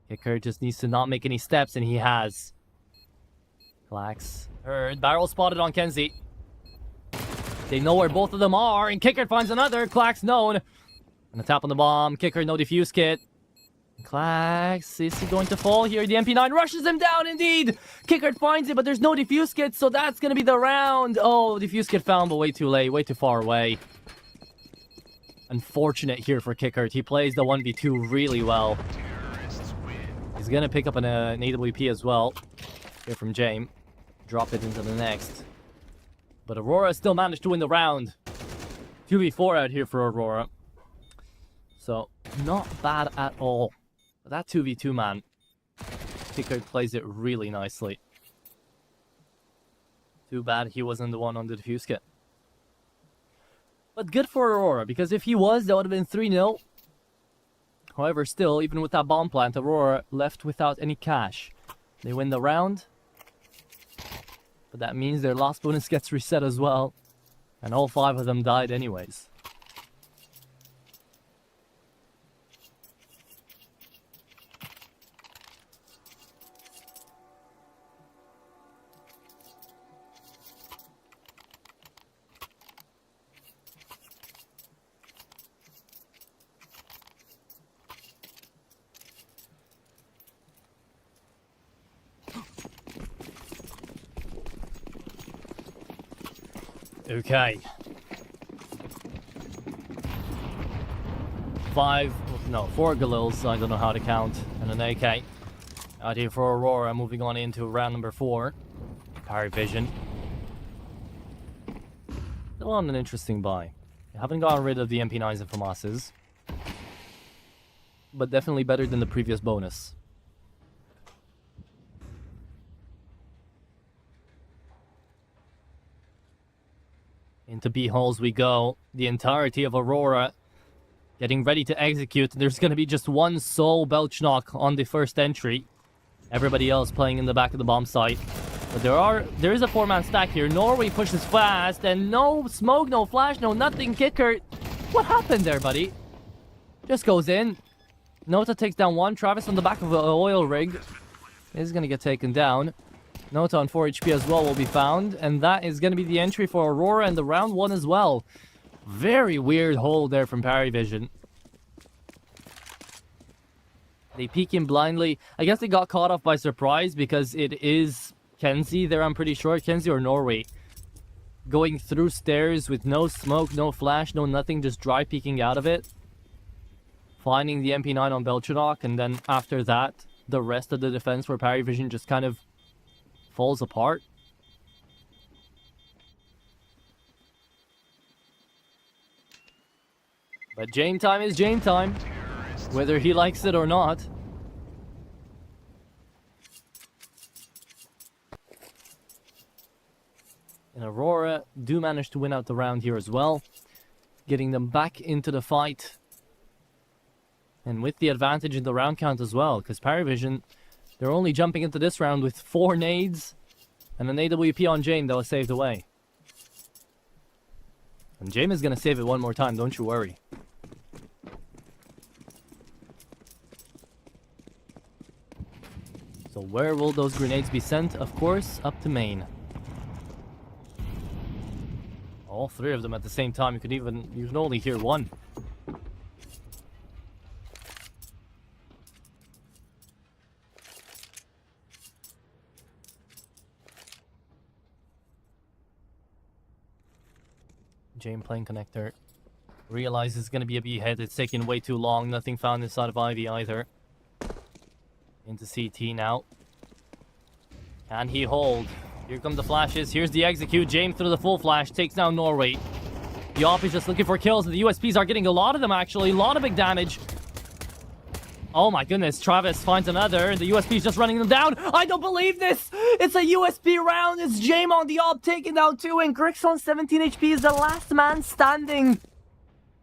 Kicker just needs to not make any steps, and he has. Clax heard. Barrel spotted on Kenzie. They know where both of them are, and Kicker finds another. Clax known. And a tap on the bomb. Kicker, no defuse kit. Clax, is he going to fall here? The MP9 rushes him down, indeed! Kicker finds it, but there's no defuse kit, so that's going to be the round. Oh, defuse kit found, but way too late, way too far away. Unfortunate here for Kicker. He plays the 1v2 really well. He's going to pick up an AWP as well. Here from James. Drop it into the next. But Aurora still managed to win the round. 2v4 out here for Aurora. So, not bad at all. But that 2v2 man, Kicker plays it really nicely. Too bad he wasn't the one on the defuse kit. But good for Aurora, because if he was, that would have been 3-0. However, still, even with that bomb plant, Aurora left without any cash. They win the round. But that means their last bonus gets reset as well. And all 5 of them died anyways. Okay. 4 Galils, I don't know how to count, and an AK. Out here for Aurora, moving on into round number 4. Parry Vision. Still on an interesting buy. Haven't gotten rid of the MP9s and FAMASs, but definitely better than the previous bonus. Into B holes we go. The entirety of Aurora getting ready to execute. There's going to be just one sole belch knock on the first entry. Everybody else playing in the back of the bomb site. But there is a 4-man stack here. Norway pushes fast, and no smoke, no flash, no nothing. Kicker, what happened there, buddy? Just goes in. Nota takes down one. Travis on the back of the oil rig is going to get taken down. Nota on 4 HP as well will be found, and that is going to be the entry for Aurora and the round 1 as well. Very weird hold there from Parry Vision. They peek in blindly. I guess they got caught off by surprise because it is Kenzie there, I'm pretty sure. Kenzie or Norway. Going through stairs with no smoke, no flash, no nothing, just dry peeking out of it. Finding the MP9 on Belchinock, and then after that, the rest of the defense for Parry Vision just kind of falls apart. But Jame time is Jame time, whether he likes it or not. And Aurora do manage to win out the round here as well, getting them back into the fight. And with the advantage in the round count as well, because Parry Vision, they're only jumping into this round with 4 nades and an AWP on Jame that was saved away. And Jame is going to save it one more time, don't you worry. So where will those grenades be sent? Of course, up to main. All 3 of them at the same time. You can only hear one. Jame playing connector. Realizes it's going to be a B-head. It's taking way too long. Nothing found inside of Ivy either. Into CT now. Can he hold? Here come the flashes. Here's the execute. Jame through the full flash. Takes down Norway. The op is just looking for kills. And the USPs are getting a lot of them, actually. A lot of big damage. Oh my goodness. Travis finds another. And the USP's just running them down. I don't believe this. It's a USP round. It's Jame on the op taking down 2. And Grix on 17 HP is the last man standing.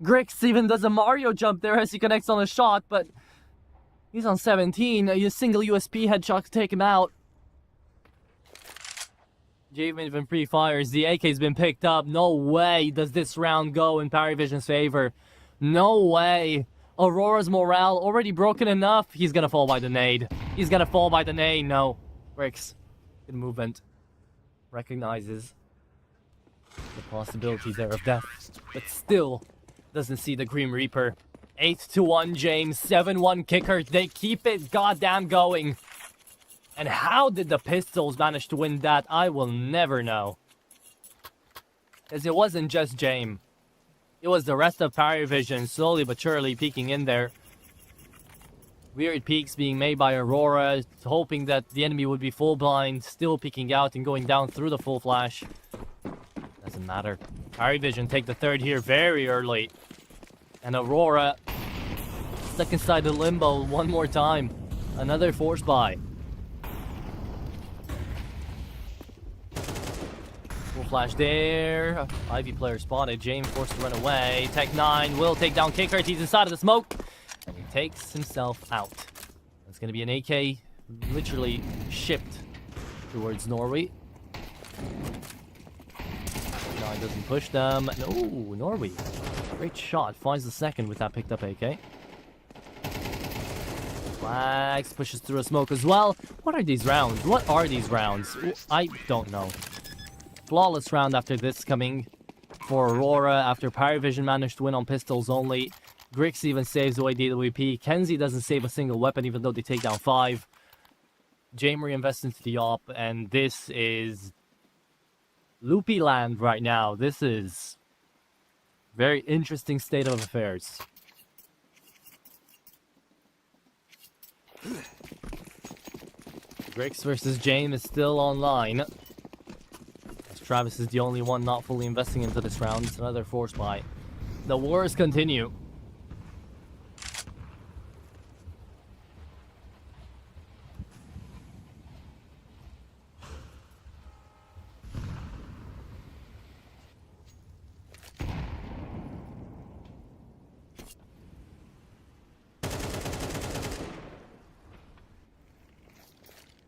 Grix even does a Mario jump there as he connects on a shot. But he's on 17. A single USP headshot to take him out. Jame even pre-fires. The AK's been picked up. No way does this round go in Parry Vision's favor. No way. Aurora's morale already broken enough. He's gonna fall by the nade. He's gonna fall by the nade. No. Bricks. Good movement. Recognizes the possibility there of death. But still doesn't see the Grim Reaper. 8-1 James. 7-1 kicker. They keep it goddamn going. And how did the Pistols manage to win that? I will never know. Because it wasn't just Jame. It was the rest of Parry Vision slowly but surely peeking in there. Weird peeks being made by Aurora, hoping that the enemy would be full blind, still peeking out and going down through the full flash. Doesn't matter. Parry Vision take the third here very early. And Aurora stuck inside the limbo one more time. Another force buy. Full flash there. Ivy player spotted. Jame forced to run away. Tech 9 will take down Kicker. He's inside of the smoke. And he takes himself out. It's going to be an AK literally shipped towards Norway. 9 doesn't push them. No, Norway. Great shot. Finds the second with that picked up AK. Flags pushes through a smoke as well. What are these rounds? What are these rounds? I don't know. Flawless round after this coming for Aurora after Parry Vision managed to win on pistols only. Grix even saves away DWP. Kenzie doesn't save a single weapon even though they take down 5. Jame reinvests into the op, and this is Loopy land right now. This is very interesting state of affairs. Grix versus James is still online. As Travis is the only one not fully investing into this round. It's another force buy. The wars continue.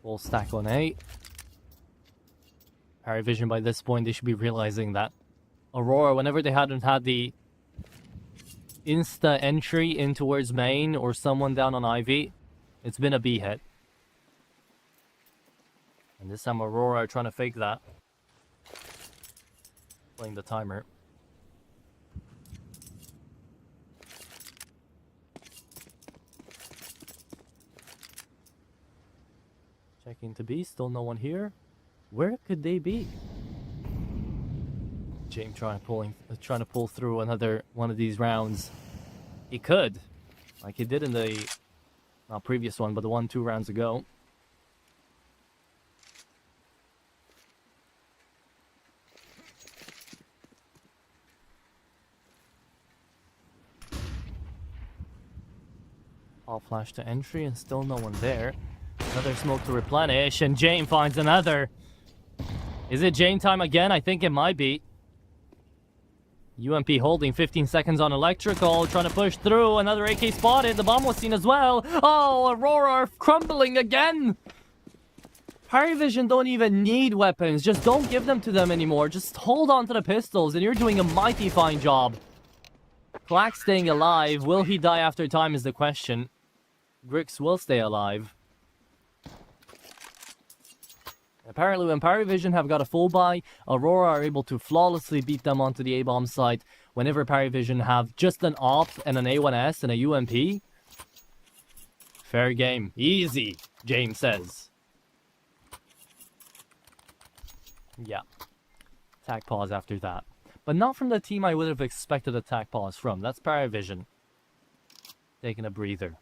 Full stack on 8. Parry Vision by this point, they should be realizing that Aurora, whenever they hadn't had the insta entry in towards main or someone down on Ivy, it's been a B hit. And this time Aurora are trying to fake that. Playing the timer. Checking to B, still no one here. Where could they be? James trying to pull through another one of these rounds. He could, like he did in the not previous one, but the 1-2 rounds ago. All flash to entry and still no one there. Another smoke to replenish, and Jane finds another. Is it Jane time again? I think it might be. UMP holding 15 seconds on electrical, trying to push through. Another AK spotted. The bomb was seen as well. Oh, Aurora are crumbling again. Parry Vision don't even need weapons. Just don't give them to them anymore. Just hold on to the pistols, and you're doing a mighty fine job. Clack staying alive. Will he die after time is the question. Grix will stay alive. Apparently, when Parry Vision have got a full buy, Aurora are able to flawlessly beat them onto the A-bomb site. Whenever Parry Vision have just an AWP and an A1S and a UMP, fair game. Easy, James says. Yeah. Attack pause after that. But not from the team I would have expected attack pause from. That's Parry Vision. Taking a breather.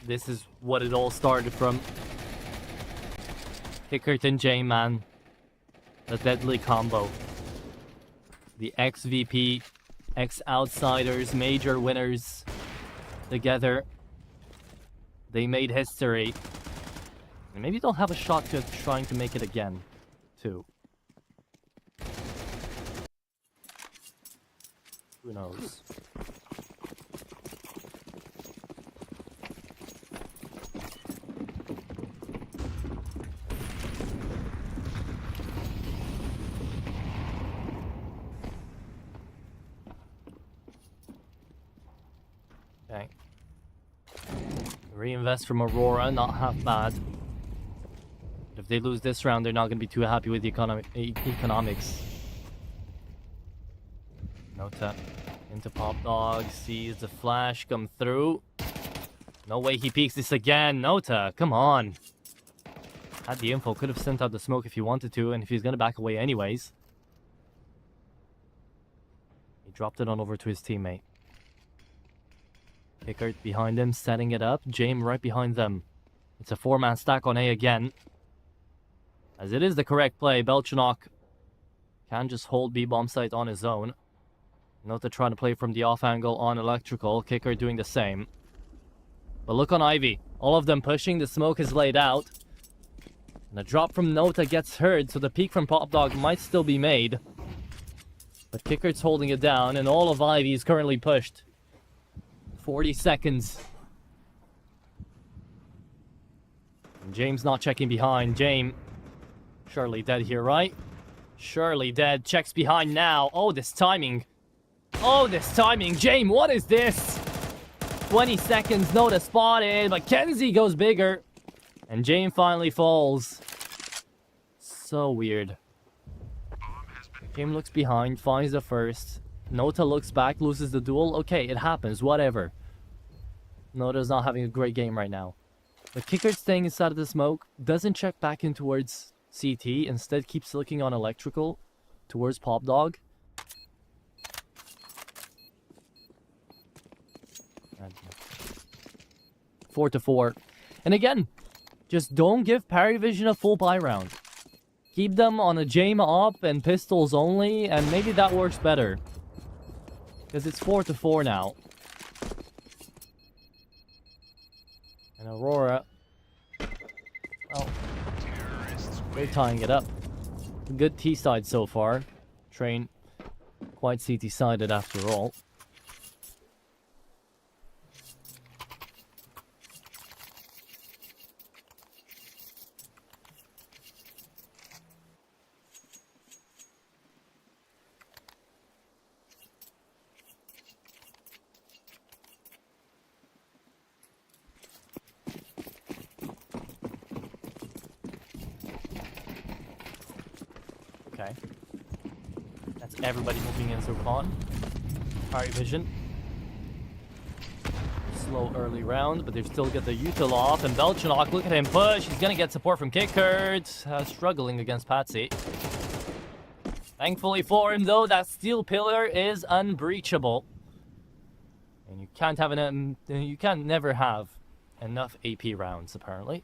This is what it all started from. Kickert and J-Man. The deadly combo. The ex-VP, ex-outsiders, major winners. Together. They made history. And maybe they'll have a shot to trying to make it again, too. Who knows? Okay. Reinvest from Aurora, not half bad. But if they lose this round, they're not going to be too happy with the economics. Nota into Pop Dog, sees the flash come through. No way he peeks this again. Nota, come on. Had the info, could have sent out the smoke if he wanted to, and if he's going to back away anyways. He dropped it on over to his teammate. Kickert behind him, setting it up. James right behind them. It's a 4-man stack on A again. As it is the correct play, Belchanok can just hold B-bomb site on his own. Nota trying to play from the off angle on electrical. Kickert doing the same. But look on Ivy. All of them pushing. The smoke is laid out. And a drop from Nota gets heard, so the peek from Pop Dog might still be made. But Kickert's holding it down, and all of Ivy is currently pushed. 40 seconds. And James not checking behind. James surely dead here, right? Surely dead. Checks behind now. Oh, this timing. Oh, this timing. James, what is this? 20 seconds. Nota spotted. But Kenzie goes bigger. And James finally falls. So weird. Bomb has been James looks behind, finds the first. Nota looks back, loses the duel. Okay, it happens, whatever. Nota's not having a great game right now. But Kicker's staying inside of the smoke, doesn't check back in towards CT, instead keeps looking on electrical towards Pop Dog. 4-4. And again, just don't give Parry Vision a full buy round. Keep them on a Jame up and pistols only, and maybe that works better. Because it's 4-4 now. And Aurora, well, they're tying it up. Good T side so far. Train quite CT sided after all. Okay. That's everybody moving in so con. Parry Vision. Slow early round, but they've still got the util off. And Belchanok, look at him push. He's going to get support from Kickert. Struggling against Patsy. Thankfully for him, though, that steel pillar is unbreachable. And you can't have you can never have enough AP rounds, apparently.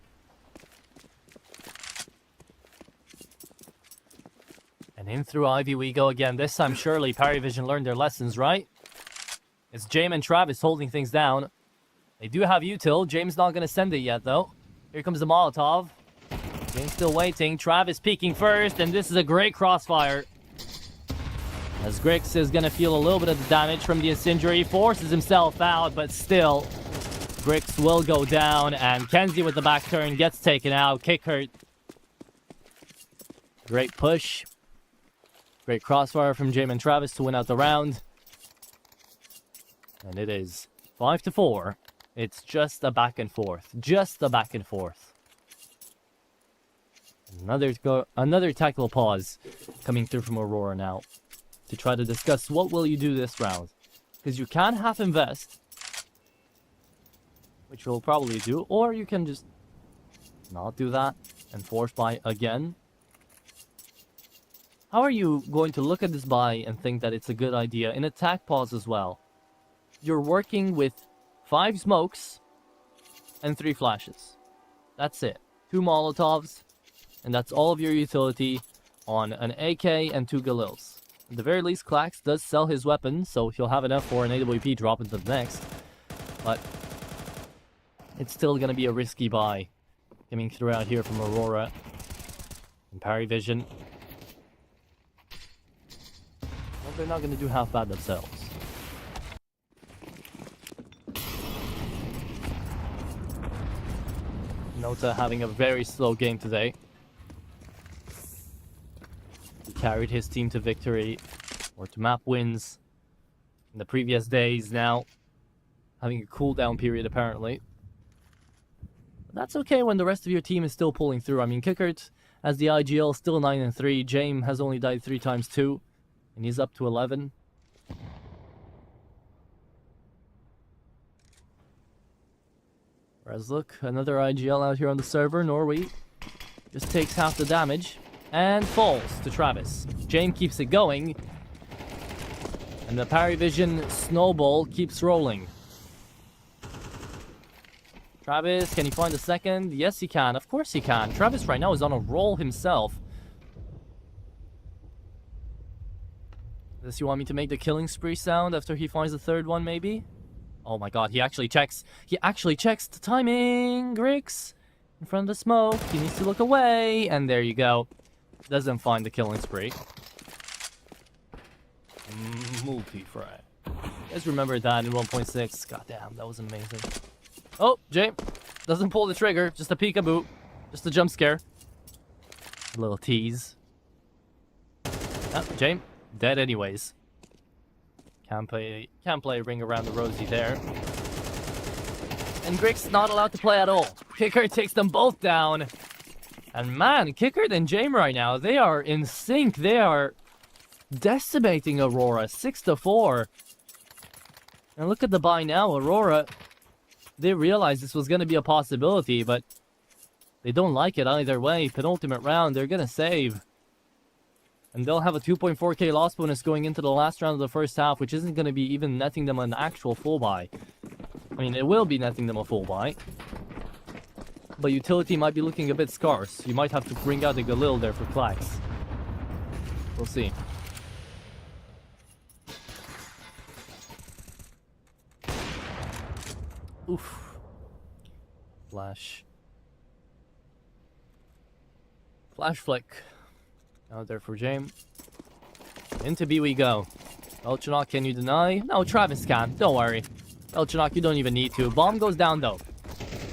And in through Ivy we go again. This time, surely Parry Vision learned their lessons, right? It's James and Travis holding things down. They do have util. James not going to send it yet, though. Here comes the Molotov. James still waiting. Travis peeking first, and this is a great crossfire. As Grix is going to feel a little bit of the damage from the incendiary. Forces himself out, but still, Grix will go down, and Kenzie with the back turn gets taken out. Kickert. Great push. Great crossfire from James and Travis to win out the round. And it is 5-4. It's just a back and forth. Just a back and forth. Another tactical pause coming through from Aurora now. To try to discuss what will you do this round. Because you can half invest. Which we'll probably do. Or you can just not do that and force buy again. How are you going to look at this buy and think that it's a good idea? In attack pause as well. You're working with 5 smokes and 3 flashes. That's it. 2 Molotovs. And that's all of your utility on an AK and 2 Galils. At the very least, Klax does sell his weapon, so he'll have enough for an AWP drop into the next. But it's still going to be a risky buy. Coming through out here from Aurora. And Parry Vision. Well, they're not going to do half bad themselves. Nota having a very slow game today. He carried his team to victory, or to map wins, in the previous days. Now having a cooldown period, apparently. But that's okay when the rest of your team is still pulling through. I mean, Kickert has the IGL still 9-3. James has only died 3 times too, and he's up to 11. Whereas look, another IGL out here on the server. Norway just takes half the damage and falls to Travis. James keeps it going. And the Parry Vision snowball keeps rolling. Travis, can he find a second? Yes, he can. Of course he can. Travis right now is on a roll himself. Does he want me to make the killing spree sound after he finds the third one, maybe? Oh my god, he actually checks. He actually checks the timing. Grix in front of the smoke. He needs to look away. And there you go. Doesn't find the killing spree. Multi-frag. You guys remember that in 1.6? Goddamn, that was amazing. Oh, James doesn't pull the trigger. Just a peekaboo. Just a jump scare. A little tease. Oh, James dead anyways. Can't play ring around the rosy there. And Grix not allowed to play at all. Kickert takes them both down. And man, Kickert and James right now, they are in sync. They are decimating Aurora, 6-4. And look at the buy now, Aurora. They realized this was going to be a possibility, but they don't like it either way. Penultimate round, they're going to save. And they'll have a 2.4k loss bonus going into the last round of the first half, which isn't going to be even netting them an actual full buy. I mean, it will be netting them a full buy. But utility might be looking a bit scarce. You might have to bring out the Galil there for Klax. We'll see. Oof. Flash. Flash flick. Out there for James. Into B we go. Elchinok, can you deny? No, Travis can. Don't worry. Elchinok, you don't even need to. Bomb goes down though.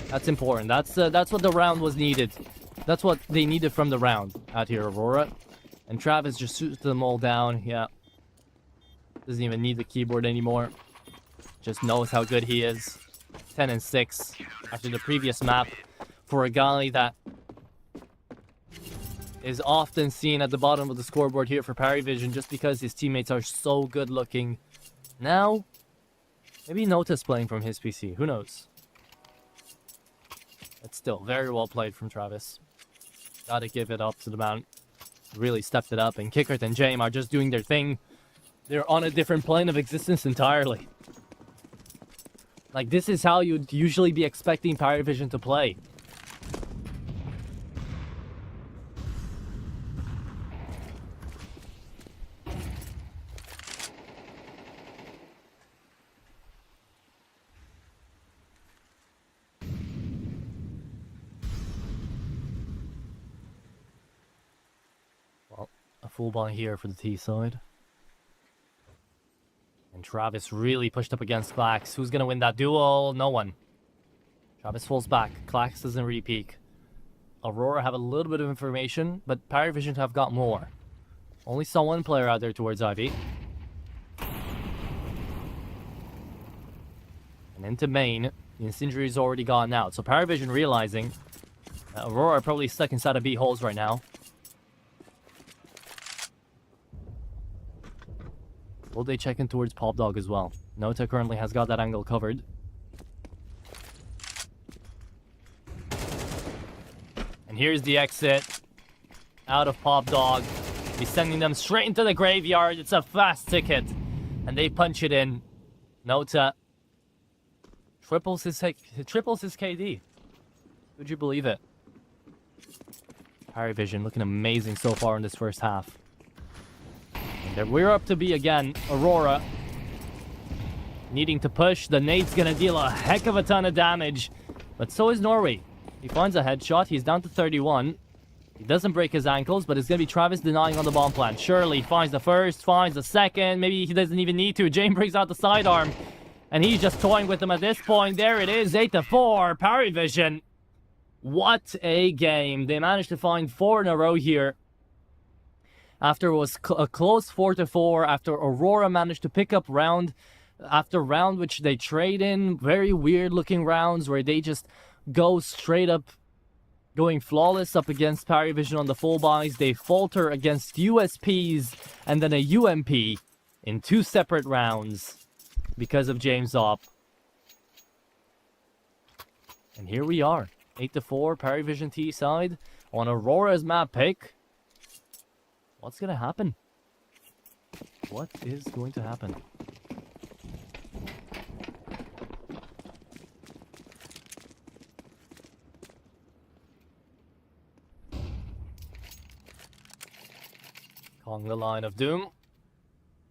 That's important. That's what the round was needed. That's what they needed from the round out here, Aurora. And Travis just shoots them all down. Yeah. Doesn't even need the keyboard anymore. Just knows how good he is. 10-6 after the previous map for a guy that is often seen at the bottom of the scoreboard here for Parry Vision just because his teammates are so good looking. Now, maybe Nota's playing from his PC. Who knows? It's still very well played from Travis. Gotta give it up to the man. Really stepped it up, and Kickert and Jame are just doing their thing. They're on a different plane of existence entirely. Like, this is how you'd usually be expecting Parry Vision to play. Well, a full buy here for the T side. And Travis really pushed up against Klax. Who's going to win that duel? No one. Travis falls back. Klax doesn't really peek. Aurora have a little bit of information, but Parry Vision have got more. Only saw one player out there towards Ivy. And into main. The incendiary is already gone out. So Parry Vision realizing that Aurora are probably stuck inside of B holes right now. Will they check in towards Pop Dog as well? Nota currently has got that angle covered. And here's the exit. Out of Pop Dog. He's sending them straight into the graveyard. It's a fast ticket. And they punch it in. Nota triples his KD. Would you believe it? Parry Vision looking amazing so far in this first half. We're up to B again. Aurora needing to push. The nade's gonna deal a heck of a ton of damage. But so is Norway. He finds a headshot. He's down to 31. He doesn't break his ankles, but it's gonna be Travis denying on the bomb plant. Surely finds the first, finds the second. Maybe he doesn't even need to. Jane brings out the sidearm. And he's just toying with him at this point. There it is. 8-4. Parry Vision. What a game. They managed to find 4 in a row here. After it was a close 4-4, after Aurora managed to pick up round after round, which they trade in, very weird looking rounds where they just go straight up, going flawless up against Parry Vision on the full buys. They falter against USPs and then a UMP in 2 separate rounds because of James Op. And here we are, 8-4, Parry Vision T side on Aurora's map pick. What's going to happen? What is going to happen? Calling the line of doom.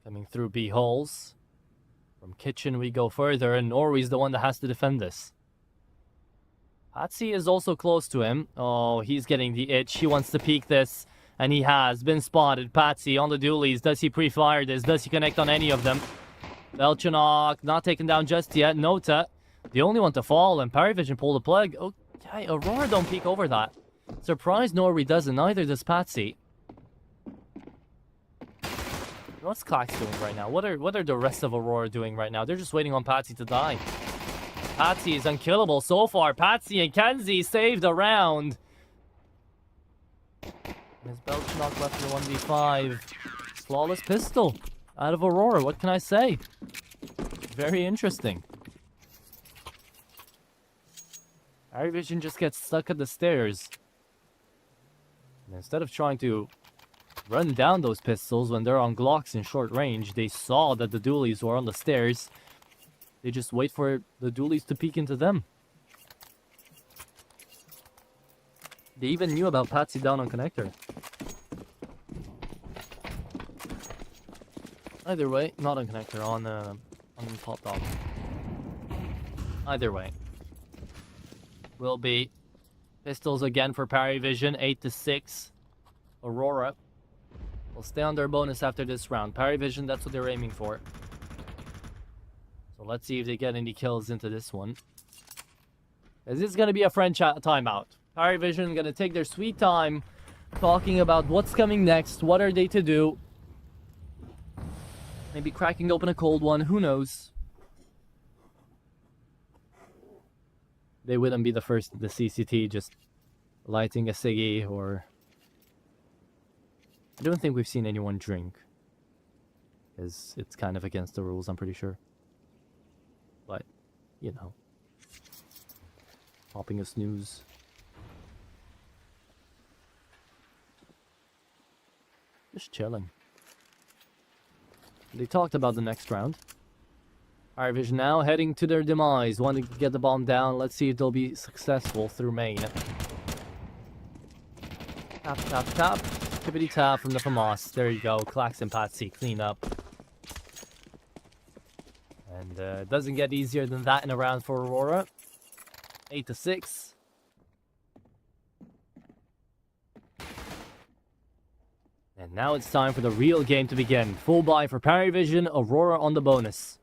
Coming through B holes. From kitchen we go further, and Norway's the one that has to defend this. Patsy is also close to him. Oh, he's getting the itch. He wants to peek this. And he has been spotted. Patsy on the dualies. Does he pre-fire this? Does he connect on any of them? Belchanok not taken down just yet. Nota, the only one to fall. And Parry Vision pull the plug. Okay, Aurora don't peek over that. Surprised Norway doesn't. Neither does Patsy. What's Klax doing right now? What are the rest of Aurora doing right now? They're just waiting on Patsy to die. Patsy is unkillable so far. Patsy and Kenzie saved a round. There's Belchanok left in the 1v5. Flawless pistol out of Aurora. What can I say? Very interesting. Our vision just gets stuck at the stairs. And instead of trying to run down those pistols when they're on Glocks in short range, they saw that the dualies were on the stairs. They just wait for the dualies to peek into them. They even knew about Patsy down on connector. Either way, not on connector, on top dog. Either way, will be pistols again for Parry Vision, 8-6. Aurora will stay on their bonus after this round. Parry Vision, that's what they're aiming for. So let's see if they get any kills into this one. This is going to be a French timeout. Parry Vision going to take their sweet time talking about what's coming next, what are they to do. Maybe cracking open a cold one, who knows. They wouldn't be the first, the CCT, just lighting a ciggy or... I don't think we've seen anyone drink. Because it's kind of against the rules, I'm pretty sure. But, you know. Popping a snooze. Just chilling. They talked about the next round. Parry Vision now heading to their demise. Want to get the bomb down. Let's see if they'll be successful through main. Tap, tap, tap. Tippity tap from the FAMAS. There you go. Clax and Patsy clean up. And it doesn't get easier than that in a round for Aurora. 8-6. And now it's time for the real game to begin. Full buy for Parry Vision, Aurora on the bonus.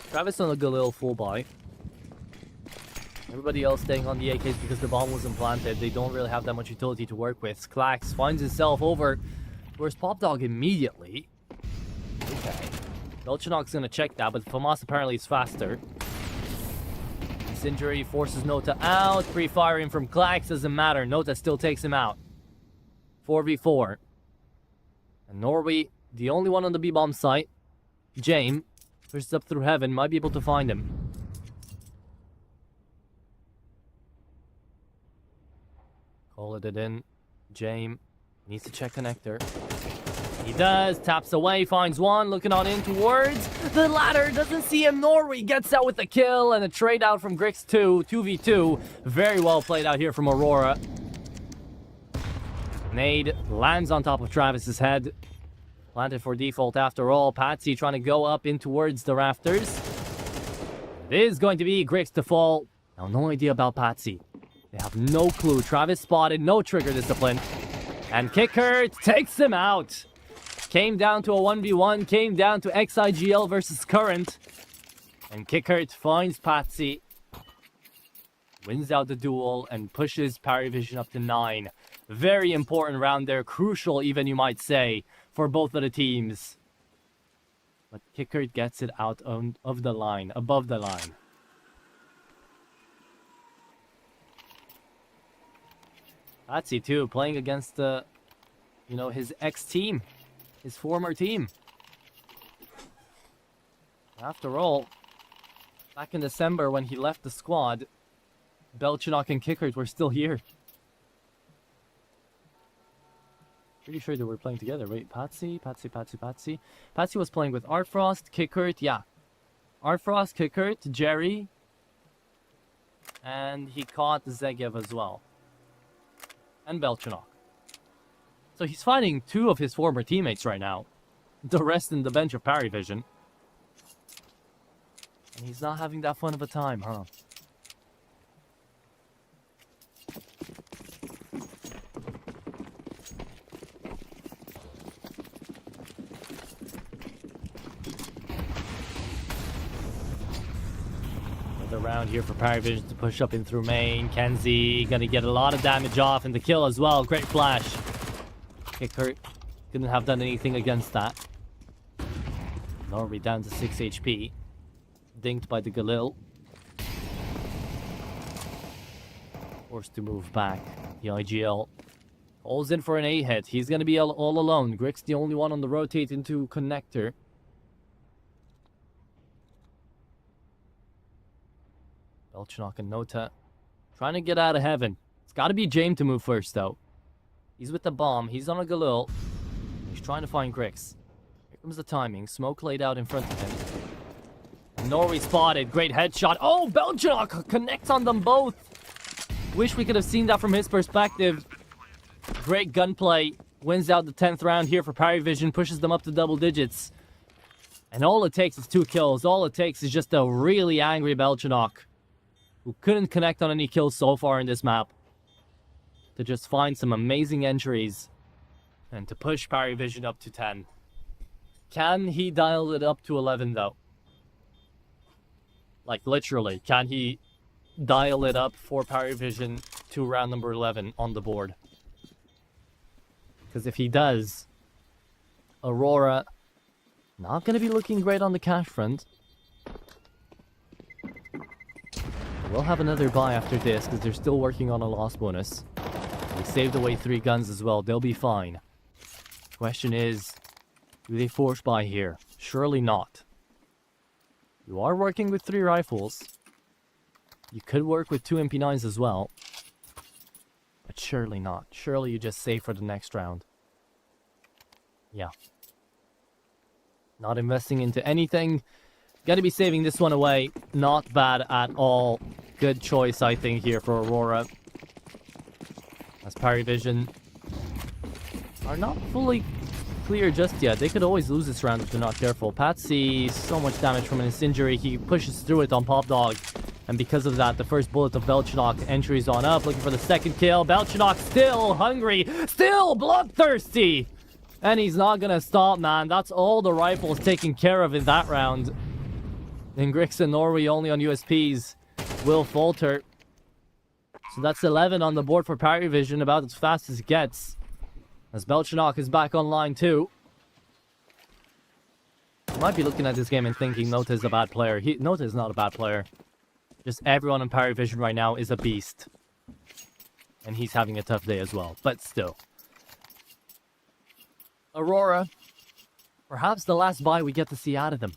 Travis on the Galil full buy. Everybody else staying on the AKs because the bomb wasn't planted. They don't really have that much utility to work with. Clax finds himself over towards Pop Dog immediately. Okay. Belchanok's gonna check that, but FAMAS apparently is faster. This injury forces Nota out. Pre-firing from Clax doesn't matter. Nota still takes him out. 4v4. And Norway, the only one on the B-bomb site. James pushes up through heaven, might be able to find him. Call it in. James needs to check connector. He does, taps away, finds one, looking on in towards the ladder, doesn't see him. Norway gets out with the kill and a trade out from Grix 2, 2v2. Very well played out here from Aurora. Nade lands on top of Travis's head. Planted for default after all. Patsy trying to go up in towards the rafters. It is going to be Grix to fall. Now, no idea about Patsy. They have no clue. Travis spotted, no trigger discipline. And Kicker takes him out. Came down to a 1v1, came down to XIGL versus Current. And Kickert finds Patsy. Wins out the duel and pushes Parry Vision up to 9. Very important round there. Crucial even, you might say, for both of the teams. But Kickert gets it out of the line, above the line. Patsy too, playing against his ex-team. His former team. After all, back in December when he left the squad, Belchanok and Kickert were still here. Pretty sure they were playing together. Wait, Patsy. Patsy was playing with Artfrost, Kickert, yeah. Artfrost, Kickert, Jerry. And he caught Zegev as well. And Belchanok. So he's fighting 2 of his former teammates right now. The rest in the bench of Parry Vision. And he's not having that fun of a time, huh? Another round here for Parry Vision to push up in through main. Kenzie gonna get a lot of damage off and the kill as well. Great flash. Kickert couldn't have done anything against that. Norby down to 6 HP. Dinked by the Galil. Forced to move back. The IGL. All's in for an A hit. He's going to be all alone. Grix the only one on the rotate into connector. Belchenok and Nota trying to get out of heaven. It's got to be James to move first, though. He's with the bomb. He's on a Galil. He's trying to find Grix. Here comes the timing. Smoke laid out in front of him. Norrie spotted. Great headshot. Oh, Belchenok connects on them both. Wish we could have seen that from his perspective. Great gunplay. Wins out the 10th round here for Parivision. Pushes them up to double digits. And all it takes is 2 kills. All it takes is just a really angry Belchenok, who couldn't connect on any kills so far in this map, to just find some amazing entries and to push Parivision up to 10. Can he dial it up to 11, though? Like, literally, can he dial it up for Parivision to round number 11 on the board? Because if he does, Aurora not going to be looking great on the cash front. We'll have another buy after this because they're still working on a loss bonus. They saved away 3 guns as well. They'll be fine. Question is, do they force buy here? Surely not. You are working with 3 rifles. You could work with 2 MP9s as well. But surely not. Surely you just save for the next round. Yeah. Not investing into anything. Gotta be saving this one away. Not bad at all. Good choice, I think, here for Aurora. As Parivision are not fully clear just yet. They could always lose this round if they're not careful. Patsy, so much damage from his injury. He pushes through it on Pop Dog. And because of that, the first bullet of Belchenok entries on up. Looking for the second kill. Belchenok still hungry. Still bloodthirsty. And he's not going to stop, man. That's all the rifles taken care of in that round. And Grix and Norway only on USPs will falter. So that's 11 on the board for Parivision, about as fast as it gets. As Belchenok is back online too. You might be looking at this game and thinking Nota is a bad player. Nota is not a bad player. Just everyone in Parivision right now is a beast. And he's having a tough day as well, but still. Aurora, perhaps the last buy we get to see out of them.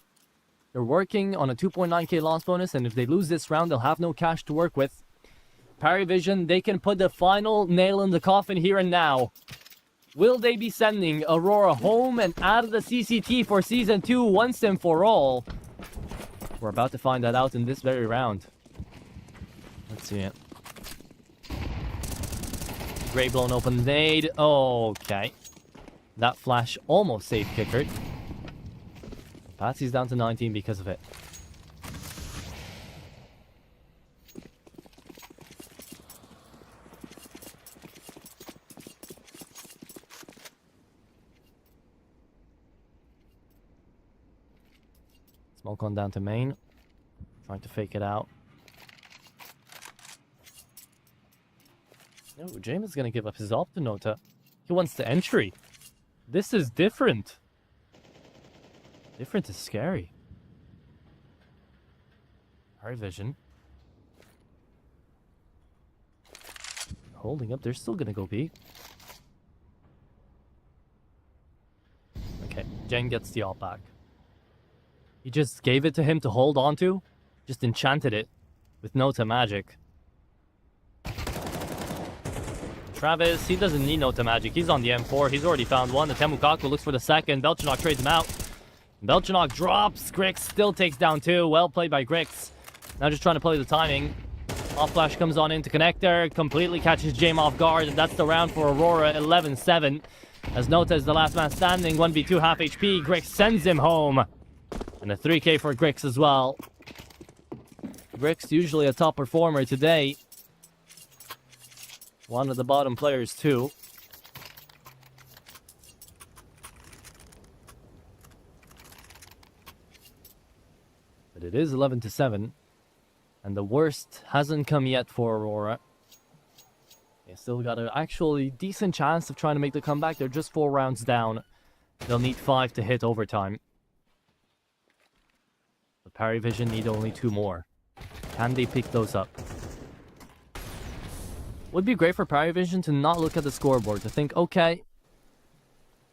They're working on a 2.9k loss bonus, and if they lose this round, they'll have no cash to work with. Parivision, they can put the final nail in the coffin here and now. Will they be sending Aurora home and out of the CCT for Season 2 once and for all? We're about to find that out in this very round. Let's see it. Great blown open nade. Okay. That flash almost saved Kickert. Patsy's down to 19 because of it. Smoke on down to main. Trying to fake it out. No, James is going to give up his op to Nota. He wants the entry. This is different. Different is scary. Parivision. Holding up. They're still going to go B. Okay, Jen gets the op back. He just gave it to him to hold on to. Just enchanted it with Nota magic. Travis, he doesn't need Nota magic. He's on the M4. He's already found one. The Temukaku looks for the second. Belchenok trades him out. Belchenok drops. Grix still takes down 2. Well played by Grix. Now just trying to play the timing. Off flash comes on into connector. Completely catches James off guard. And that's the round for Aurora. 11-7. As Nota is the last man standing. 1v2 half HP. Grix sends him home. And a 3k for Grix as well. Grix usually a top performer today. One of the bottom players too. But it is 11-7. And the worst hasn't come yet for Aurora. They still got an actually decent chance of trying to make the comeback. They're just 4 rounds down. They'll need 5 to hit overtime. But Parry Vision need only 2 more. Can they pick those up? Would be great for Parry Vision to not look at the scoreboard, to think, okay,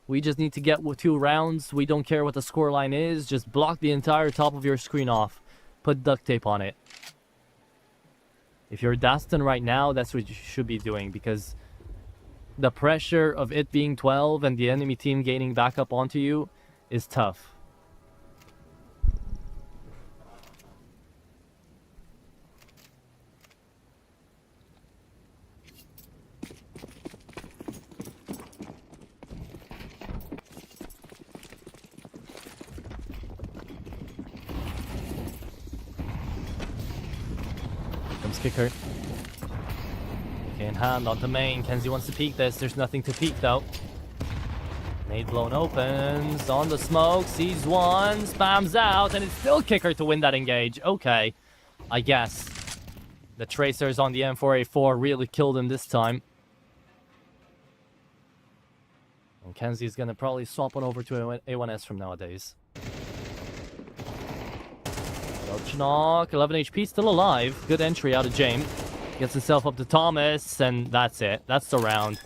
we just need to get 2 rounds. We don't care what the scoreline is. Just block the entire top of your screen off. Put duct tape on it. If you're Daston right now, that's what you should be doing, because the pressure of it being 12 and the enemy team gaining back up onto you is tough. Comes Kicker. In hand onto main. Kenzie wants to peek this. There's nothing to peek though. Nade blown opens. On the smoke. Sees one. Spams out. And it's still Kicker to win that engage. Okay. I guess. The tracers on the M4A4 really killed him this time. And Kenzie's gonna probably swap it over to A1S from nowadays. Belchnok, 11 HP, still alive. Good entry out of James. Gets himself up to Thomas, and that's it. That's the round.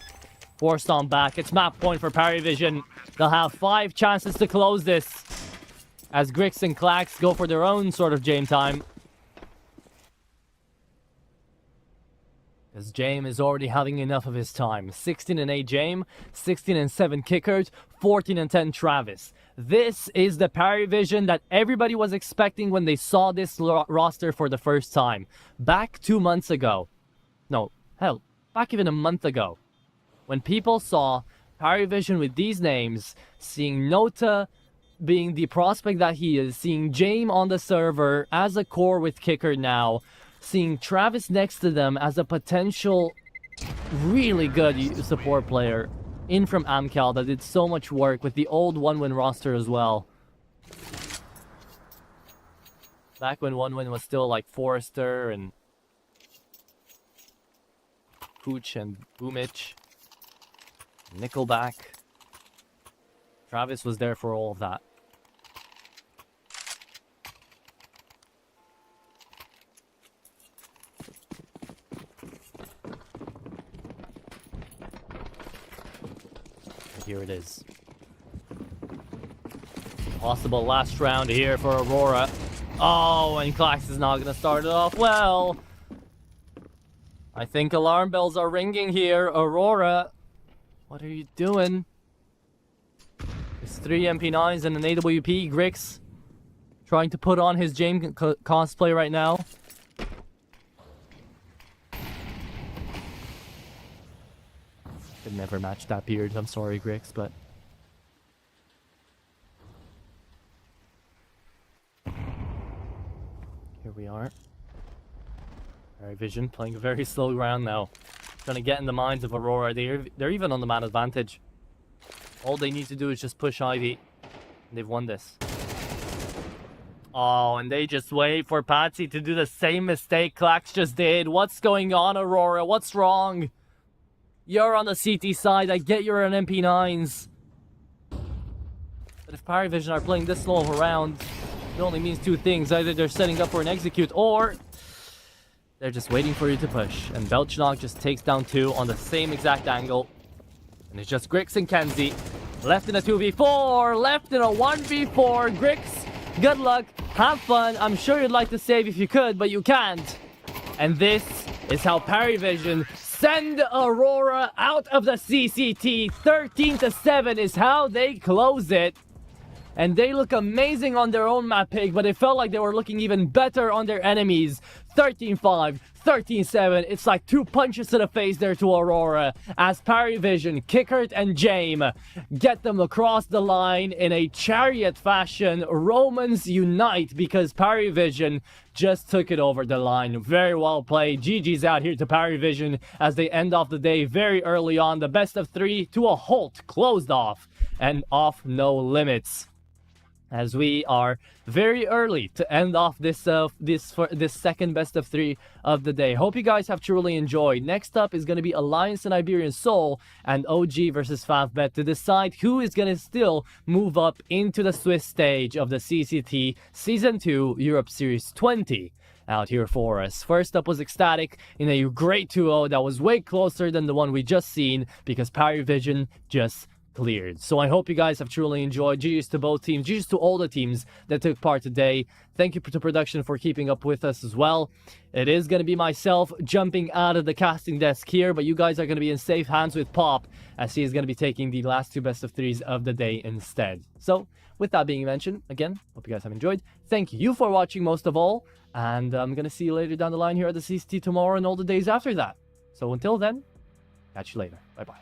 Forced on back. It's map point for Parry Vision. They'll have 5 chances to close this, as Grix and Clax go for their own sort of James time. As James is already having enough of his time. 16-8 James, 16-7 Kickers, 14-10 Travis. This is the Parry Vision that everybody was expecting when they saw this roster for the first time. Back 2 months ago. No, hell, back even a month ago. When people saw Parry Vision with these names, seeing Nota being the prospect that he is, seeing James on the server as a core with Kicker now, seeing Travis next to them as a potential really good support player in from Amcal that did so much work with the old 1-win roster as well. Back when 1-win was still like Forrester and Pooch and Boomich, Nickelback. Travis was there for all of that. Here it is. Possible last round here for Aurora. Oh, and Clax is not going to start it off well. I think alarm bells are ringing here. Aurora, what are you doing? It's 3 MP9s and an AWP. Grix trying to put on his James cosplay right now. Could never match that beard. I'm sorry, Grix, but here we are. Parry Vision playing a very slow round now. Trying to get in the minds of Aurora. They're even on the man advantage. All they need to do is just push Ivy. And they've won this. Oh, and they just wait for Patsy to do the same mistake Clax just did. What's going on, Aurora? What's wrong? You're on the CT side. I get you're on MP9s. But if Parry Vision are playing this slow of a round, it only means 2 things. Either they're setting up for an execute, or they're just waiting for you to push. And Belchnok just takes down 2 on the same exact angle. And it's just Grix and Kenzie. Left in a 2v4. Left in a 1v4. Grix, good luck. Have fun. I'm sure you'd like to save if you could, but you can't. And this is how Parry Vision send Aurora out of the CCT. 13-7 is how they close it. And they look amazing on their own map pick, but it felt like they were looking even better on their enemies. 13-5, 13-7. It's like 2 punches to the face there to Aurora, as Parry Vision, Kickert, and James get them across the line in a chariot fashion. Romans unite, because Parry Vision just took it over the line. Very well played. GG's out here to Parry Vision as they end off the day very early on. The best of 3 to a halt, closed off, and off no limits. as we are very early to end off this second best of 3 of the day. Hope you guys have truly enjoyed. Next up is going to be Alliance and Iberian Soul and OG versus Favbet to decide who is going to still move up into the Swiss stage of the CCT Season 2 Europe Series 20 out here for us. First up was Ecstatic in a great 2-0 that was way closer than the one we just seen because Parry Vision just cleared. So I hope you guys have truly enjoyed. GG's to both teams. GG's to all the teams that took part today. Thank you to production for keeping up with us as well. It is going to be myself jumping out of the casting desk here, but you guys are going to be in safe hands with Pop, as he is going to be taking the last 2 best of 3s of the day instead. So with that being mentioned, again, hope you guys have enjoyed. Thank you for watching most of all, and I'm going to see you later down the line here at the CCT tomorrow and all the days after that. So until then, catch you later. Bye-bye.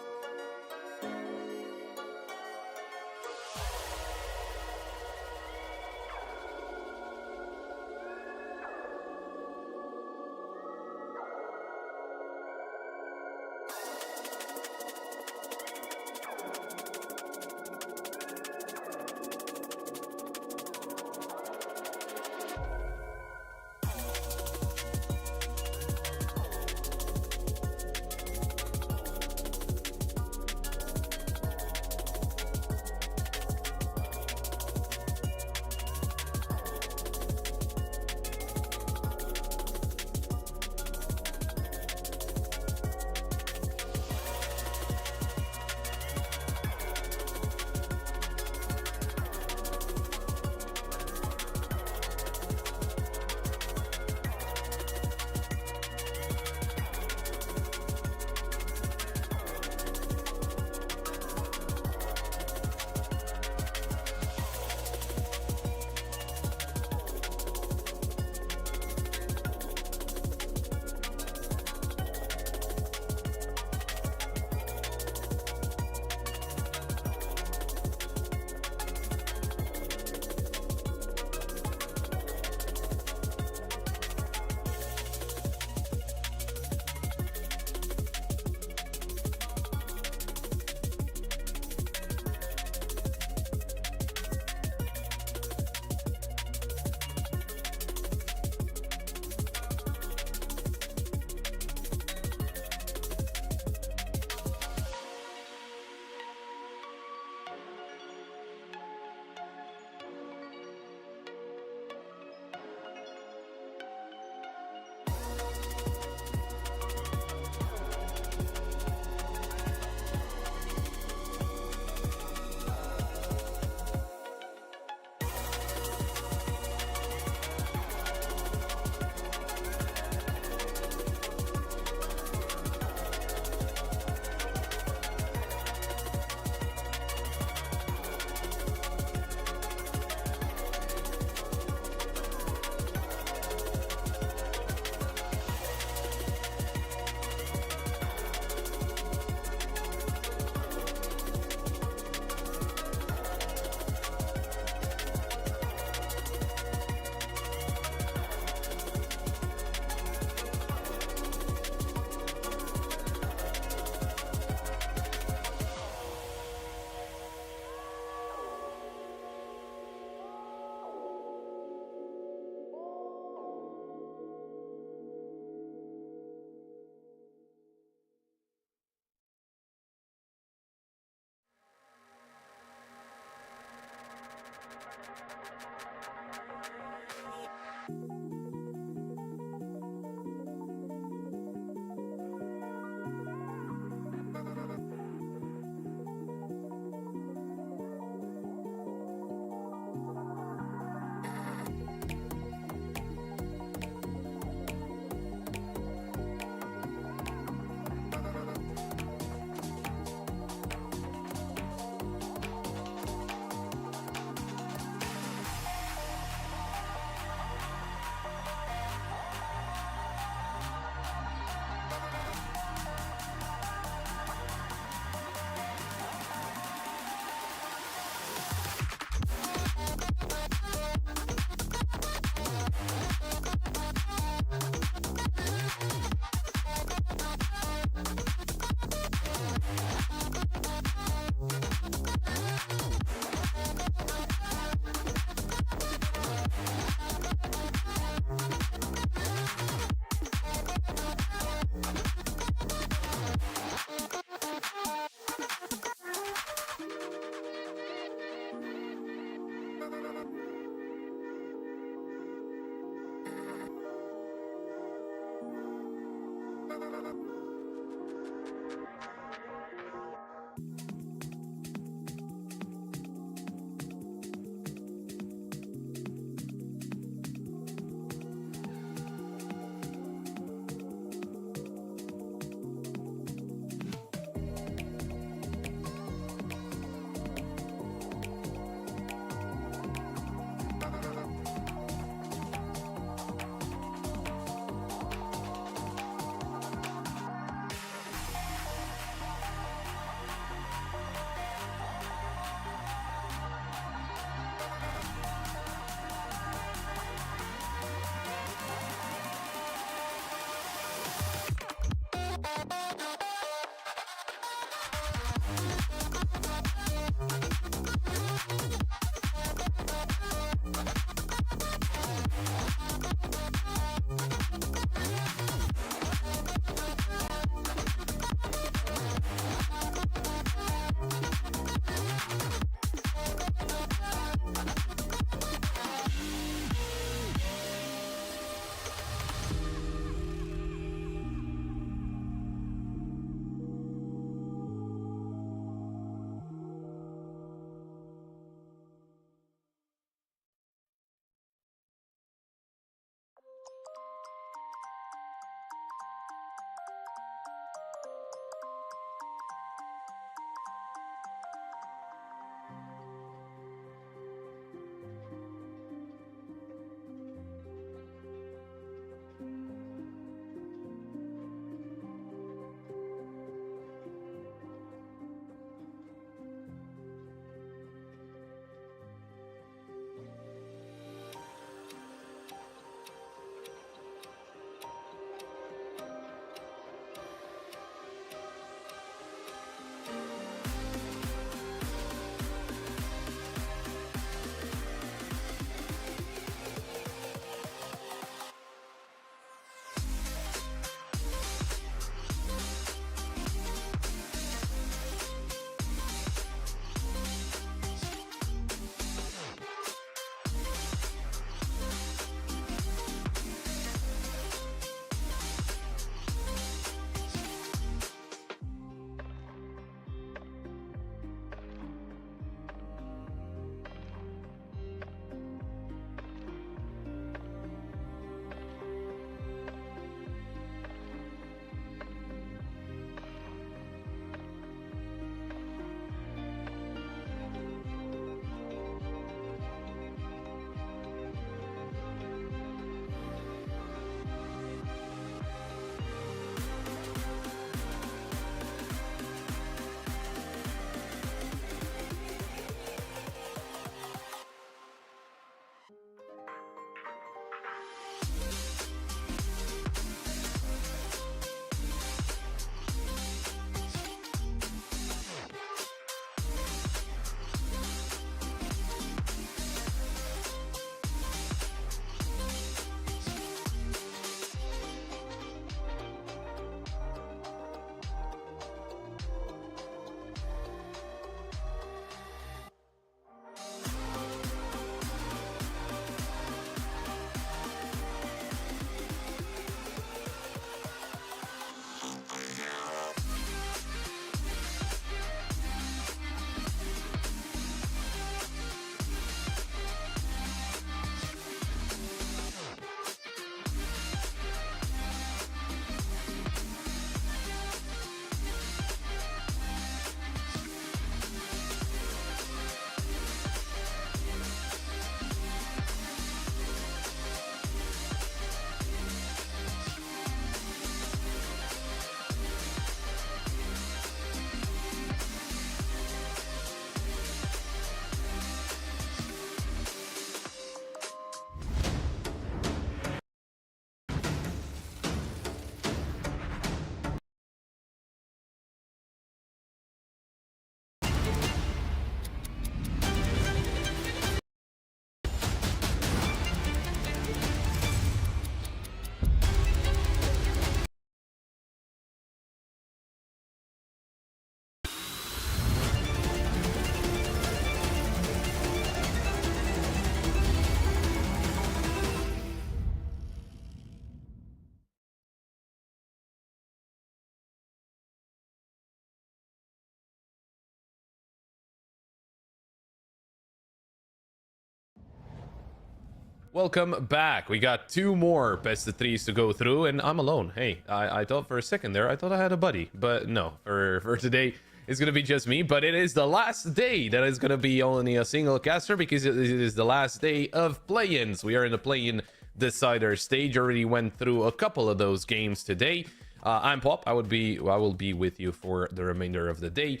Welcome back. We got 2 more best of 3s to go through, and I'm alone. Hey, I thought for a second there, I thought I had a buddy, but no, for today, it's gonna be just me. But it is the last day that is gonna be only a single caster, because it is the last day of play-ins. We are in the play-in decider stage. Already went through a couple of those games today. I'm Pop. I will be with you for the remainder of the day.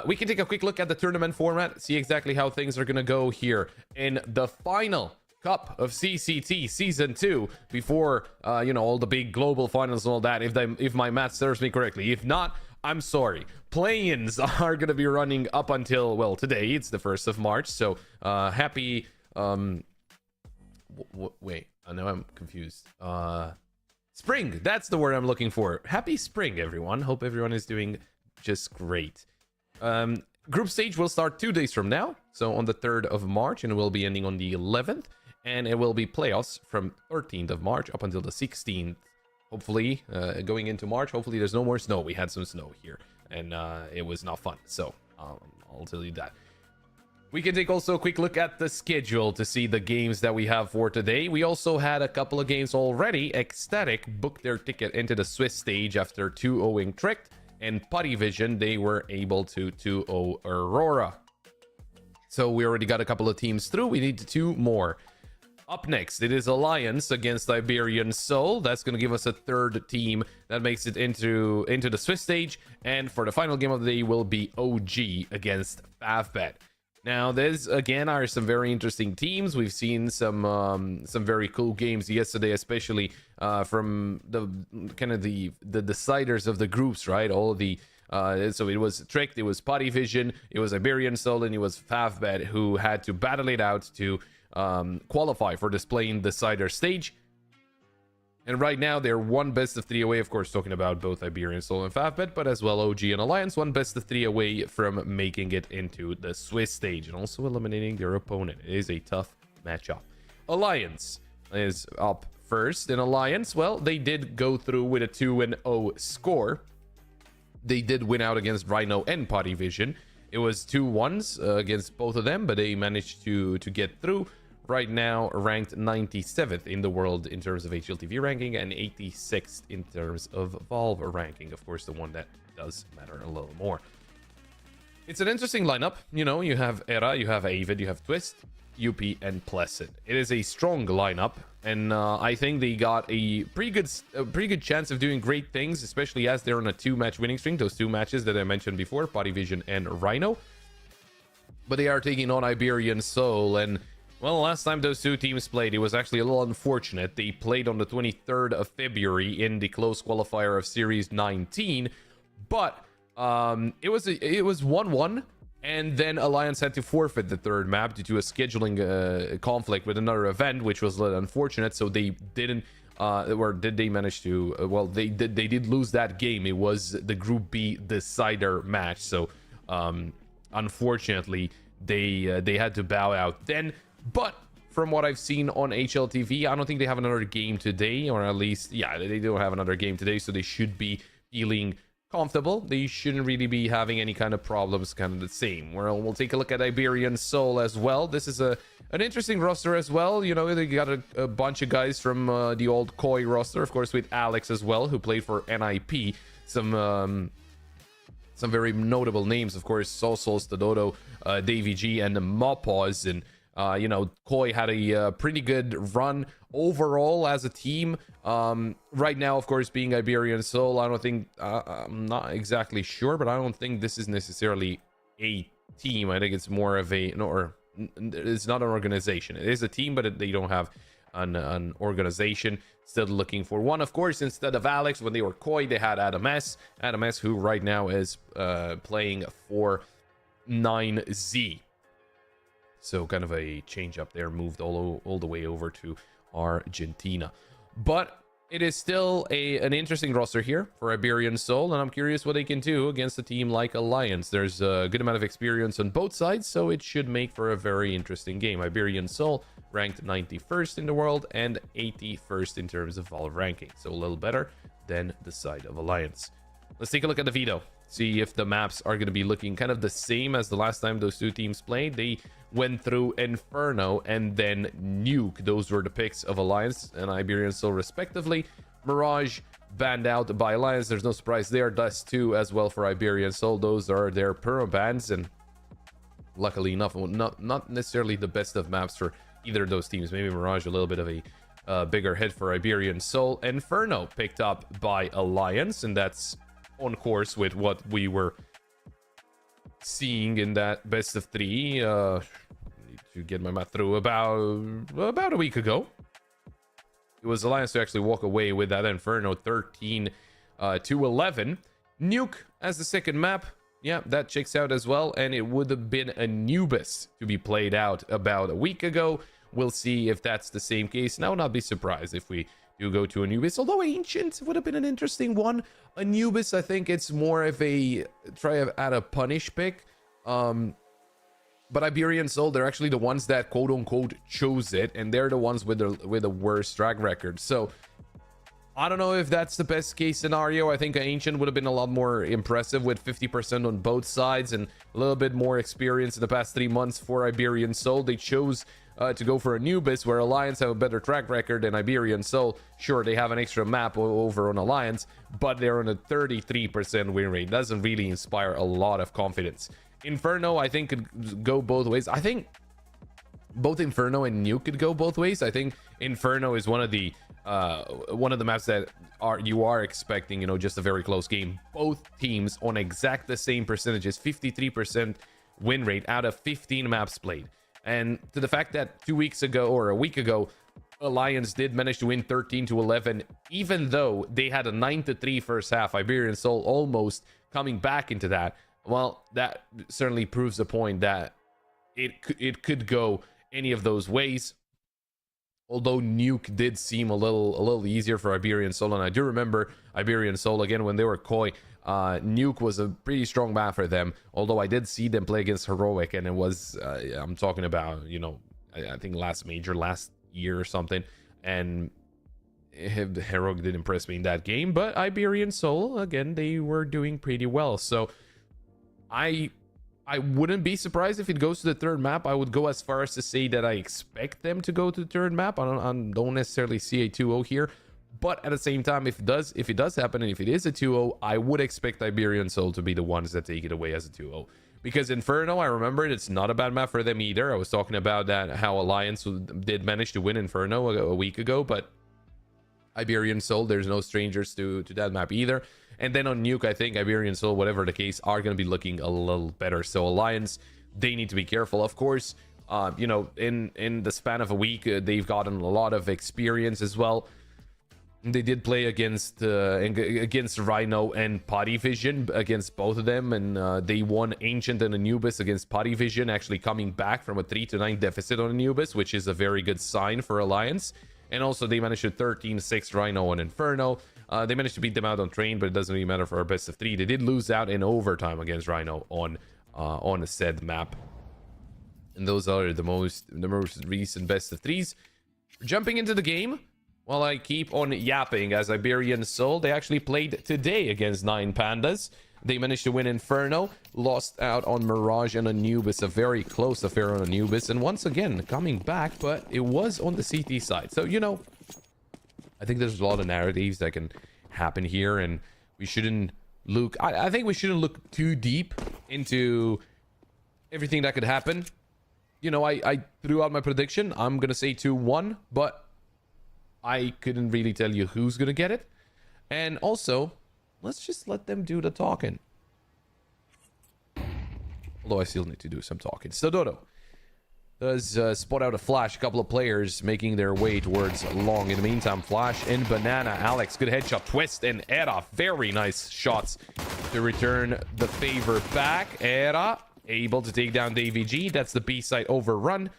We can take a quick look at the tournament format, see exactly how things are gonna go here in the final Cup of CCT Season 2 before, all the big global finals and all that, if my math serves me correctly. If not, I'm sorry. Play-ins are going to be running up until, well, today. It's the 1st of March, so happy... wait, now I'm confused. Spring, that's the word I'm looking for. Happy spring, everyone. Hope everyone is doing just great. Group stage will start 2 days from now, so on the 3rd of March, and it will be ending on the 11th. And it will be playoffs from 13th of March up until the 16th. Hopefully, going into March, hopefully there's no more snow. We had some snow here, and it was not fun. So, I'll tell you that. We can take also a quick look at the schedule to see the games that we have for today. We also had a couple of games already. Ecstatic booked their ticket into the Swiss stage after 2-0ing Tricked. And Putty Vision, they were able to 2-0 Aurora. So we already got a couple of teams through. We need 2 more. Up next, it is Alliance against Iberian Soul. That's going to give us a 3rd team that makes it into the Swiss stage. And for the final game of the day will be OG against Favbet. Now, there's again are some very interesting teams. We've seen some very cool games yesterday, especially from the kind of the deciders of the groups, right? All the so it was Tricked, it was Putty Vision, it was Iberian Soul, and it was Favbet who had to battle it out to qualify for this play-in decider stage. And right now they're 1 best of 3 away, of course, talking about both Iberian Soul and Favbet, but as well OG and Alliance, 1 best of 3 away from making it into the Swiss stage and also eliminating their opponent. It is a tough matchup. Alliance is up first. In Alliance, well, they did go through with a 2-0 score. They did win out against Rhino and Putty Vision. It was 2-1s against both of them, but they managed to get through. Right now, ranked 97th in the world in terms of HLTV ranking and 86th in terms of Valve ranking. Of course, the one that does matter a little more. It's an interesting lineup. You have Era, you have Avid, you have Twist, UP, and Placid. It is a strong lineup, and I think they got a pretty good chance of doing great things, especially as they're on a 2-match winning streak. Those 2 matches that I mentioned before, Putty Vision and Rhino. But they are taking on Iberian Soul, and well, last time those 2 teams played, it was actually a little unfortunate. They played on the 23rd of February in the close qualifier of Series 19, but it was 1-1, and then Alliance had to forfeit the 3rd map due to a scheduling conflict with another event, which was a little unfortunate. So they didn't, or did they manage to? Well, they did lose that game. It was the Group B decider match. So unfortunately, they had to bow out then. But from what I've seen on HLTV, I don't think they have another game today, or at least, yeah, they don't have another game today, so they should be feeling comfortable. They shouldn't really be having any kind of problems, kind of the same. We'll take a look at Iberian Soul as well. This is an interesting roster as well. They got a bunch of guys from the old Koi roster, of course, with Alex as well, who played for NIP. Some very notable names, of course, Sosos, Dodo, Davy G, and Mopaz, and Koi had a pretty good run overall as a team. Right now, of course, being Iberian Soul, I don't think, I'm not exactly sure, but I don't think this is necessarily a team. I think it's more of it's not an organization. It is a team, but they don't have an organization. Still looking for one. Of course, instead of Alex, when they were Koi, they had Adam S, who right now is playing for 9Z. So kind of a change up there, moved all the way over to Argentina. But it is still an interesting roster here for Iberian Soul, and I'm curious what they can do against a team like Alliance. There's a good amount of experience on both sides, so it should make for a very interesting game. Iberian Soul ranked 91st in the world and 81st in terms of Valve ranking, so a little better than the side of Alliance. Let's take a look at the Veto. see if the maps are going to be looking kind of the same as the last time those two teams played. They went through Inferno and then Nuke. Those were the picks of Alliance and Iberian Soul respectively. Mirage banned out by Alliance. There's no surprise there. Dust 2 as well for Iberian Soul. Those are their perma bans, and luckily enough, not necessarily the best of maps for either of those teams. Maybe Mirage a little bit of a bigger hit for Iberian Soul. Inferno picked up by Alliance, and that's on course with what we were seeing in that best of 3. Need to get my math through about a week ago. It was Alliance to actually walk away with that Inferno 13 to 11. Nuke as the second map. Yeah, that checks out as well. And it would have been Anubis to be played out about a week ago. We'll see if that's the same case. And I would not be surprised if we do go to Anubis. Although Ancient would have been an interesting one. Anubis, I think it's more of a try at a punish pick. But Iberian Soul, they're actually the ones that quote-unquote chose it, and they're the ones with the worst track record. So I don't know if that's the best case scenario. I think Ancient would have been a lot more impressive with 50% on both sides and a little bit more experience in the past 3 months for Iberian Soul. They chose to go for Anubis, where Alliance have a better track record than Iberian Soul. Sure, they have an extra map over on Alliance, but they're on a 33% win rate. Doesn't really inspire a lot of confidence. Inferno, I think, could go both ways. I think both Inferno and Nuke could go both ways. I think Inferno is one of the maps that you are expecting, you know, just a very close game. Both teams on exact the same percentages, 53% win rate out of 15 maps played. And to the fact that 2 weeks ago or a week ago, Alliance did manage to win 13 to 11, even though they had a 9-3 first half. Iberian Soul almost coming back into that. Well, that certainly proves the point that it could go any of those ways. Although Nuke did seem a little easier for Iberian Soul, and I do remember Iberian Soul again when they were coy. Nuke was a pretty strong map for them. Although I did see them play against Heroic, and it was I'm talking about, you know, I think last year or something, and Heroic did impress me in that game. But Iberian Soul again, they were doing pretty well. So I wouldn't be surprised if it goes to the third map. I would go as far as to say that I expect them to go to the third map. I don't necessarily see a 2-0 here, but at the same time, if it does happen, and if it is a 2-0, I would expect Iberian Soul to be the ones that take it away as a 2-0. Because Inferno, I remember it's not a bad map for them either. I was talking about that, how Alliance did manage to win Inferno a week ago, but Iberian Soul, there's no strangers to that map either. And then on Nuke, I think Iberian Soul, whatever the case, are going to be looking a little better. So Alliance, they need to be careful. Of course, you know, in the span of a week, they've gotten a lot of experience as well. They did play against Rhino and Potty Vision, against both of them, and they won Ancient and Anubis against Potty Vision, actually coming back from a 3-9 deficit on Anubis, which is a very good sign for Alliance. And also they managed to 13-6 Rhino and Inferno. They managed to beat them out on Train, but it doesn't really matter for our best of 3. They did lose out in overtime against Rhino on a said map. And those are the most recent best of 3s. Jumping into the game, while I keep on yapping, as Iberian Soul, they actually played today against 9 Pandas. They managed to win Inferno, lost out on Mirage and Anubis, a very close affair on Anubis, and once again coming back, but it was on the CT side. So, you know, I think there's a lot of narratives that can happen here, and we shouldn't look... I think we shouldn't look too deep into everything that could happen. You know, I threw out my prediction. I'm going to say 2-1, but I couldn't really tell you who's going to get it. And also, let's just let them do the talking. Although I still need to do some talking. So Dodo does spot out a Flash. A couple of players making their way towards long. In the meantime, Flash and Banana. Alex, good headshot. Twist and Era. Very nice shots to return the favor back. Era able to take down the AVG. That's the B site overrun.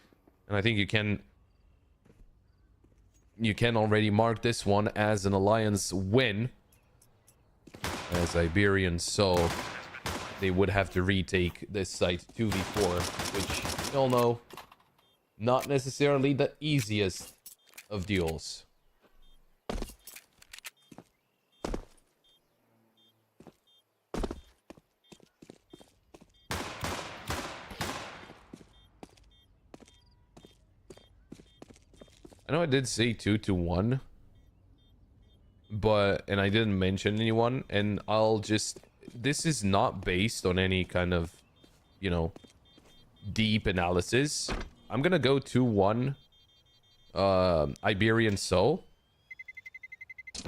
And I think you can already mark this one as an Alliance win. As Iberian Soul, they would have to retake this site 2v4, which we all know, not necessarily the easiest of duels. I know I did say 2-1, and I didn't mention anyone, and I'll just, this is not based on any kind of, you know, deep analysis. I'm gonna go 2-1 Iberian Soul,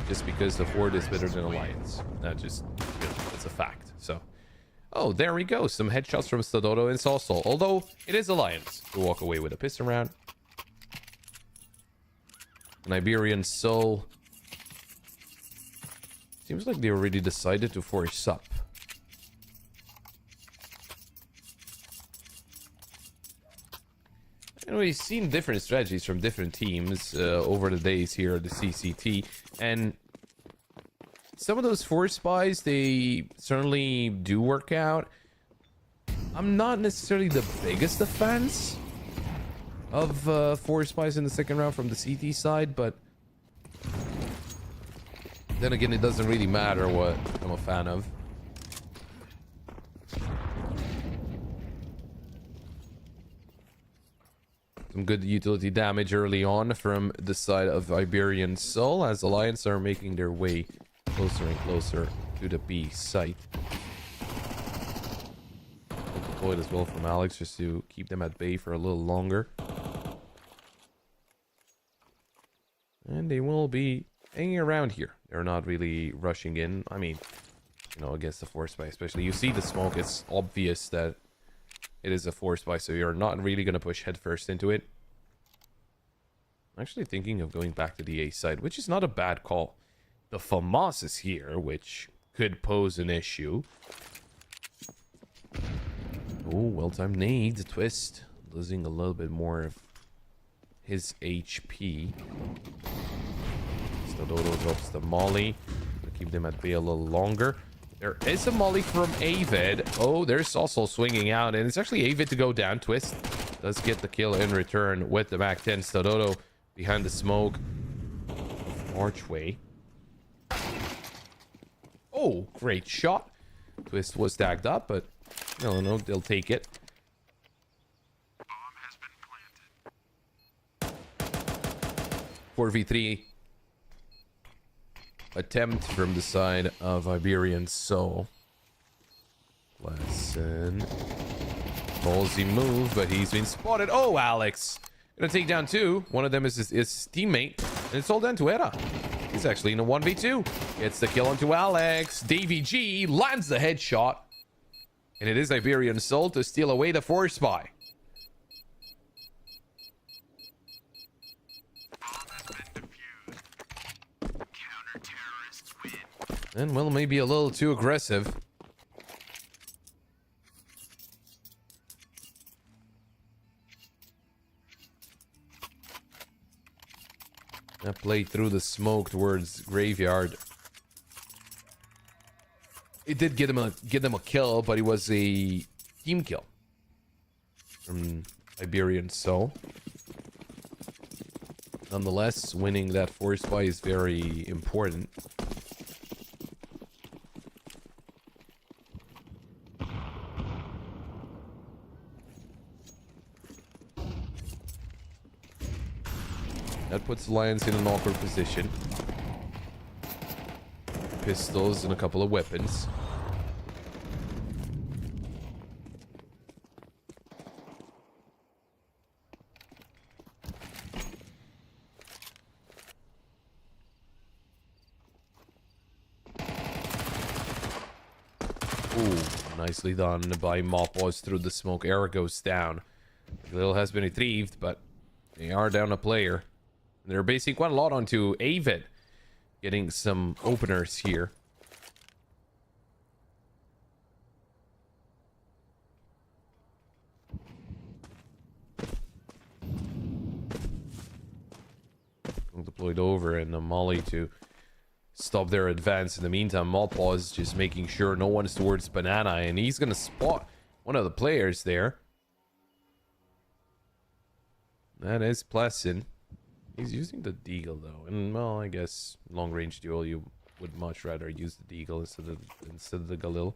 just because the Horde is better than Alliance. That just, you know, it's a fact. So, oh, there we go. Some headshots from Stododo and Soul. Although it is Alliance to walk away with a piston round. An Iberian Soul. Seems like they already decided to force up. And we've seen different strategies from different teams over the days here at the CCT, and some of those force buys, they certainly do work out. I'm not necessarily the biggest of fans of force buys in the second round from the CT side, but then again, it doesn't really matter what I'm a fan of. Some good utility damage early on from the side of Iberian Soul as Alliance are making their way closer and closer to the B site. Deployed as well from Alex just to keep them at bay for a little longer. And they will be hanging around here. They're not really rushing in. I mean, you know, against the force buy especially. You see the smoke, it's obvious that it is a force buy, so you're not really going to push headfirst into it. I'm actually thinking of going back to the A side, which is not a bad call. The FAMAS is here, which could pose an issue. Oh, well-timed nades. Twist. Losing a little bit more of his HP. Stododo drops the molly. To keep them at bay a little longer. There is a molly from Avid. Oh, there's also swinging out, and it's actually Avid to go down. Twist does get the kill in return with the Mac 10. Stododo behind the smoke of Archway. Oh, great shot. Twist was stacked up, but no, they'll take it. 4v3 attempt from the side of Iberian Soul. Lesson. Ballsy move, but he's been spotted. Oh, Alex. Gonna take down two. One of them is his teammate. And it's all down to Era. He's actually in a 1v2. Gets the kill onto Alex. Davey G lands the headshot. And it is Iberian Soul to steal away the force buy. And, well, maybe a little too aggressive. That played through the smoke towards Graveyard. It did get them a kill, but it was a team kill from Iberian Soul. Nonetheless, winning that force buy is very important. That puts Lions in an awkward position. Pistols and a couple of weapons. Ooh, nicely done by Mopos through the smoke. Era goes down. Galil has been retrieved, but they are down a player. They're basing quite a lot onto Avid. Getting some openers here. Deployed over and a molly to stop their advance. In the meantime, Malpaw is just making sure no one's towards Banana, and he's going to spot one of the players there. That is Pleasant. He's using the Deagle though, and well, I guess long range duel you would much rather use the Deagle instead of the Galil.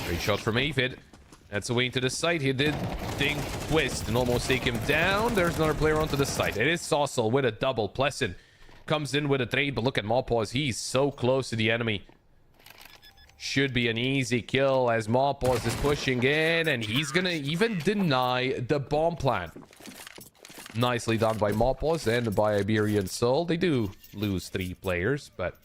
Great shot from Avid. That's away to the side. He did ding twist and almost take him down. There's another player onto the side. It is Saucel with a double. Plessin comes in with a trade, but look at Mawpaws. He's so close to the enemy. Should be an easy kill as Mawpaws is pushing in, and he's gonna even deny the bomb plant. Nicely done by Mawpaws and by Iberian Soul. They do lose 3 players, but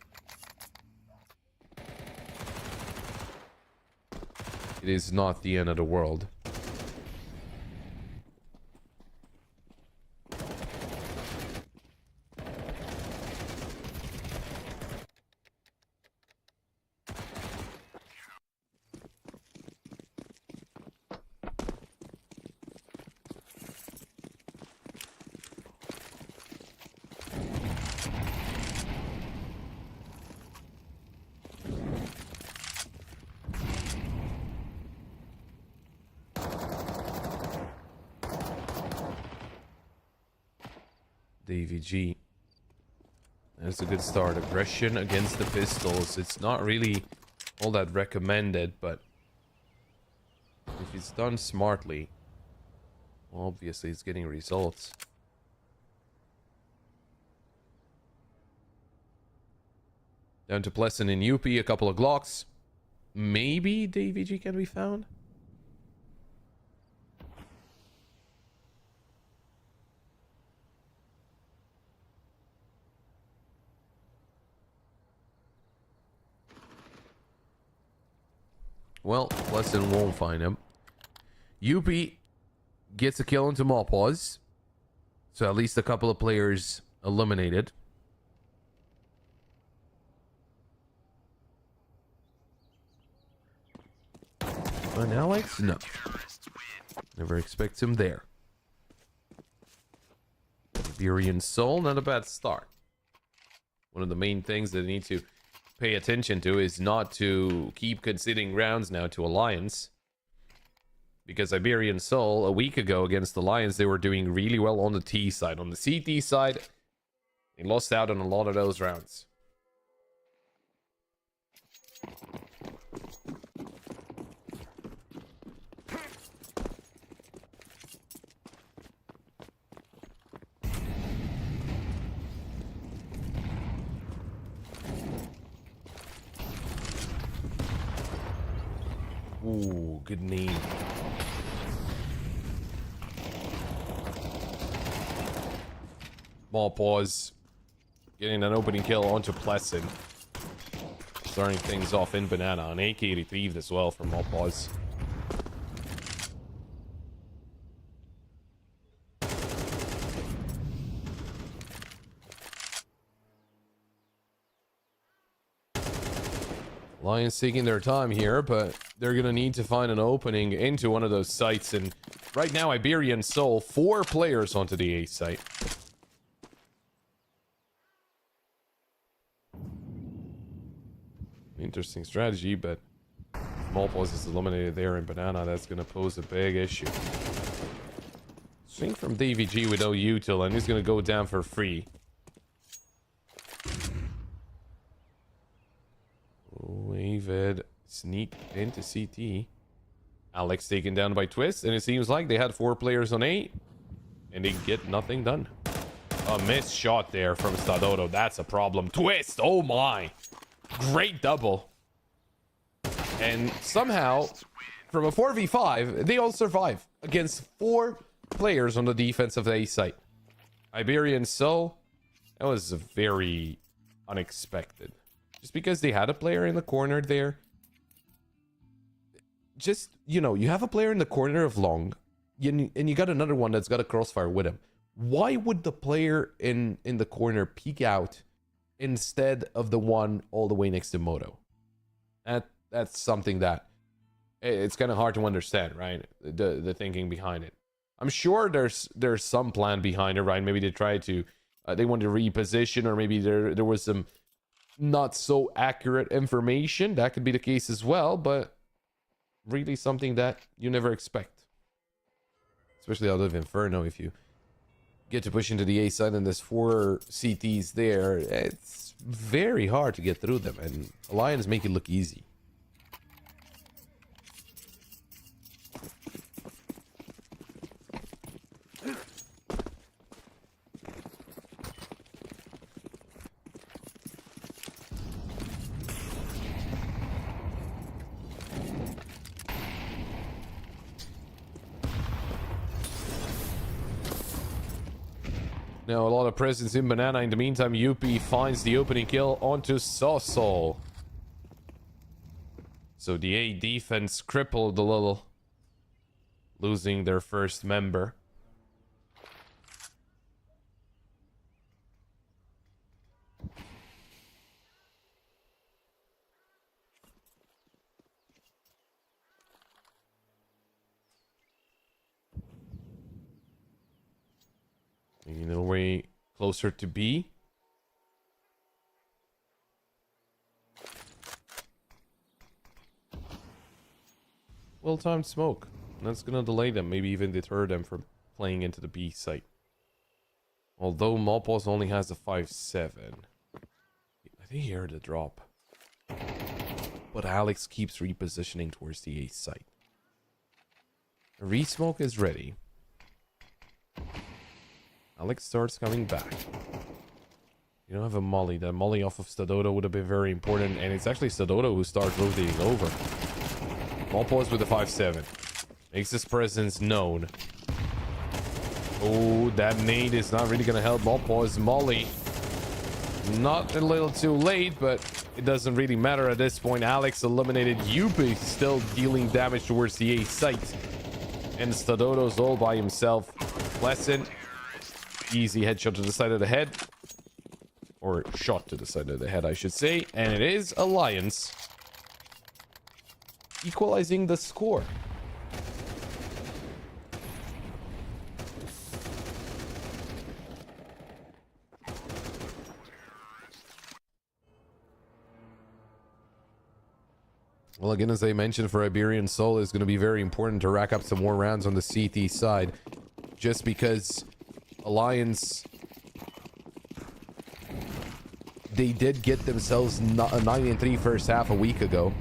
it is not the end of the world. AVG. That's a good start. Aggression against the pistols. It's not really all that recommended, but if it's done smartly, obviously it's getting results. Down to Plessin and UP, a couple of Glocks. Maybe the AVG can be found? Well, Plessin won't find him. UP gets a kill into Mawpaws. So at least a couple of players eliminated. And Alex? No. Never expect him there. Iberian Soul, not a bad start. One of the main things that they need to pay attention to is not to keep conceding rounds now to Alliance. Because Iberian Soul, a week ago against Alliance, they were doing really well on the T side. On the CT side, they lost out on a lot of those rounds. Ooh, good name. Mawpaws getting an opening kill onto Plessin. Starting things off in Banana. An AK retrieved as well from Mawpaws. Lions taking their time here, but they're gonna need to find an opening into one of those sites. And right now, Iberian Soul, 4 players onto the A site. Interesting strategy, but Mawpaws is eliminated there in Banana. That's gonna pose a big issue. Swing from DVG with no util, and he's gonna go down for free. Wavid sneak into CT. Alex taken down by Twist, and it seems like they had 4 players on 8, and they get nothing done. A missed shot there from Stadoto. That's a problem. Twist, oh my. Great double. And somehow, from a 4v5, they all survive against 4 players on the defensive A site. Iberian Soul, that was very unexpected. Just because they had a player in the corner there. Just, you know, you have a player in the corner of long, and you got another one that's got a crossfire with him. Why would the player in the corner peek out instead of the one all the way next to Moto? That's something that it's kind of hard to understand, right? The thinking behind it. I'm sure there's some plan behind it, right? Maybe they tried to they wanted to reposition, or maybe there was some not so accurate information. That could be the case as well, but really something that you never expect, especially out of Inferno. If you get to push into the A side and there's 4 CTs there, it's very hard to get through them, and Alliance make it look easy. Now a lot of presence in Banana. In the meantime, Yuppie finds the opening kill onto Sawsall. So the A defense crippled a little, losing their first member. Making their way closer to B. Well-timed smoke. That's gonna delay them, maybe even deter them from playing into the B site. Although Malpos only has a 5-7. I think he heard the drop. But Alex keeps repositioning towards the A site. Re-smoke is ready. Alex starts coming back. You don't have a molly. That molly off of Stadodo would have been very important, and it's actually Stadodo who starts rotating over. Malpos with a 5-7. Makes his presence known. Oh, that nade is not really going to help Malpos. Molly. Not a little too late, but it doesn't really matter at this point. Alex eliminated Yuppie, still dealing damage towards the A site. And Stadodo's all by himself. Pleasant. Easy headshot to the side of the head. Or shot to the side of the head, I should say. And it is Alliance equalizing the score. Well, again, as I mentioned, for Iberian Soul, it's going to be very important to rack up some more rounds on the CT side. Just because Alliance, they did get themselves a 9-3 first half a week ago.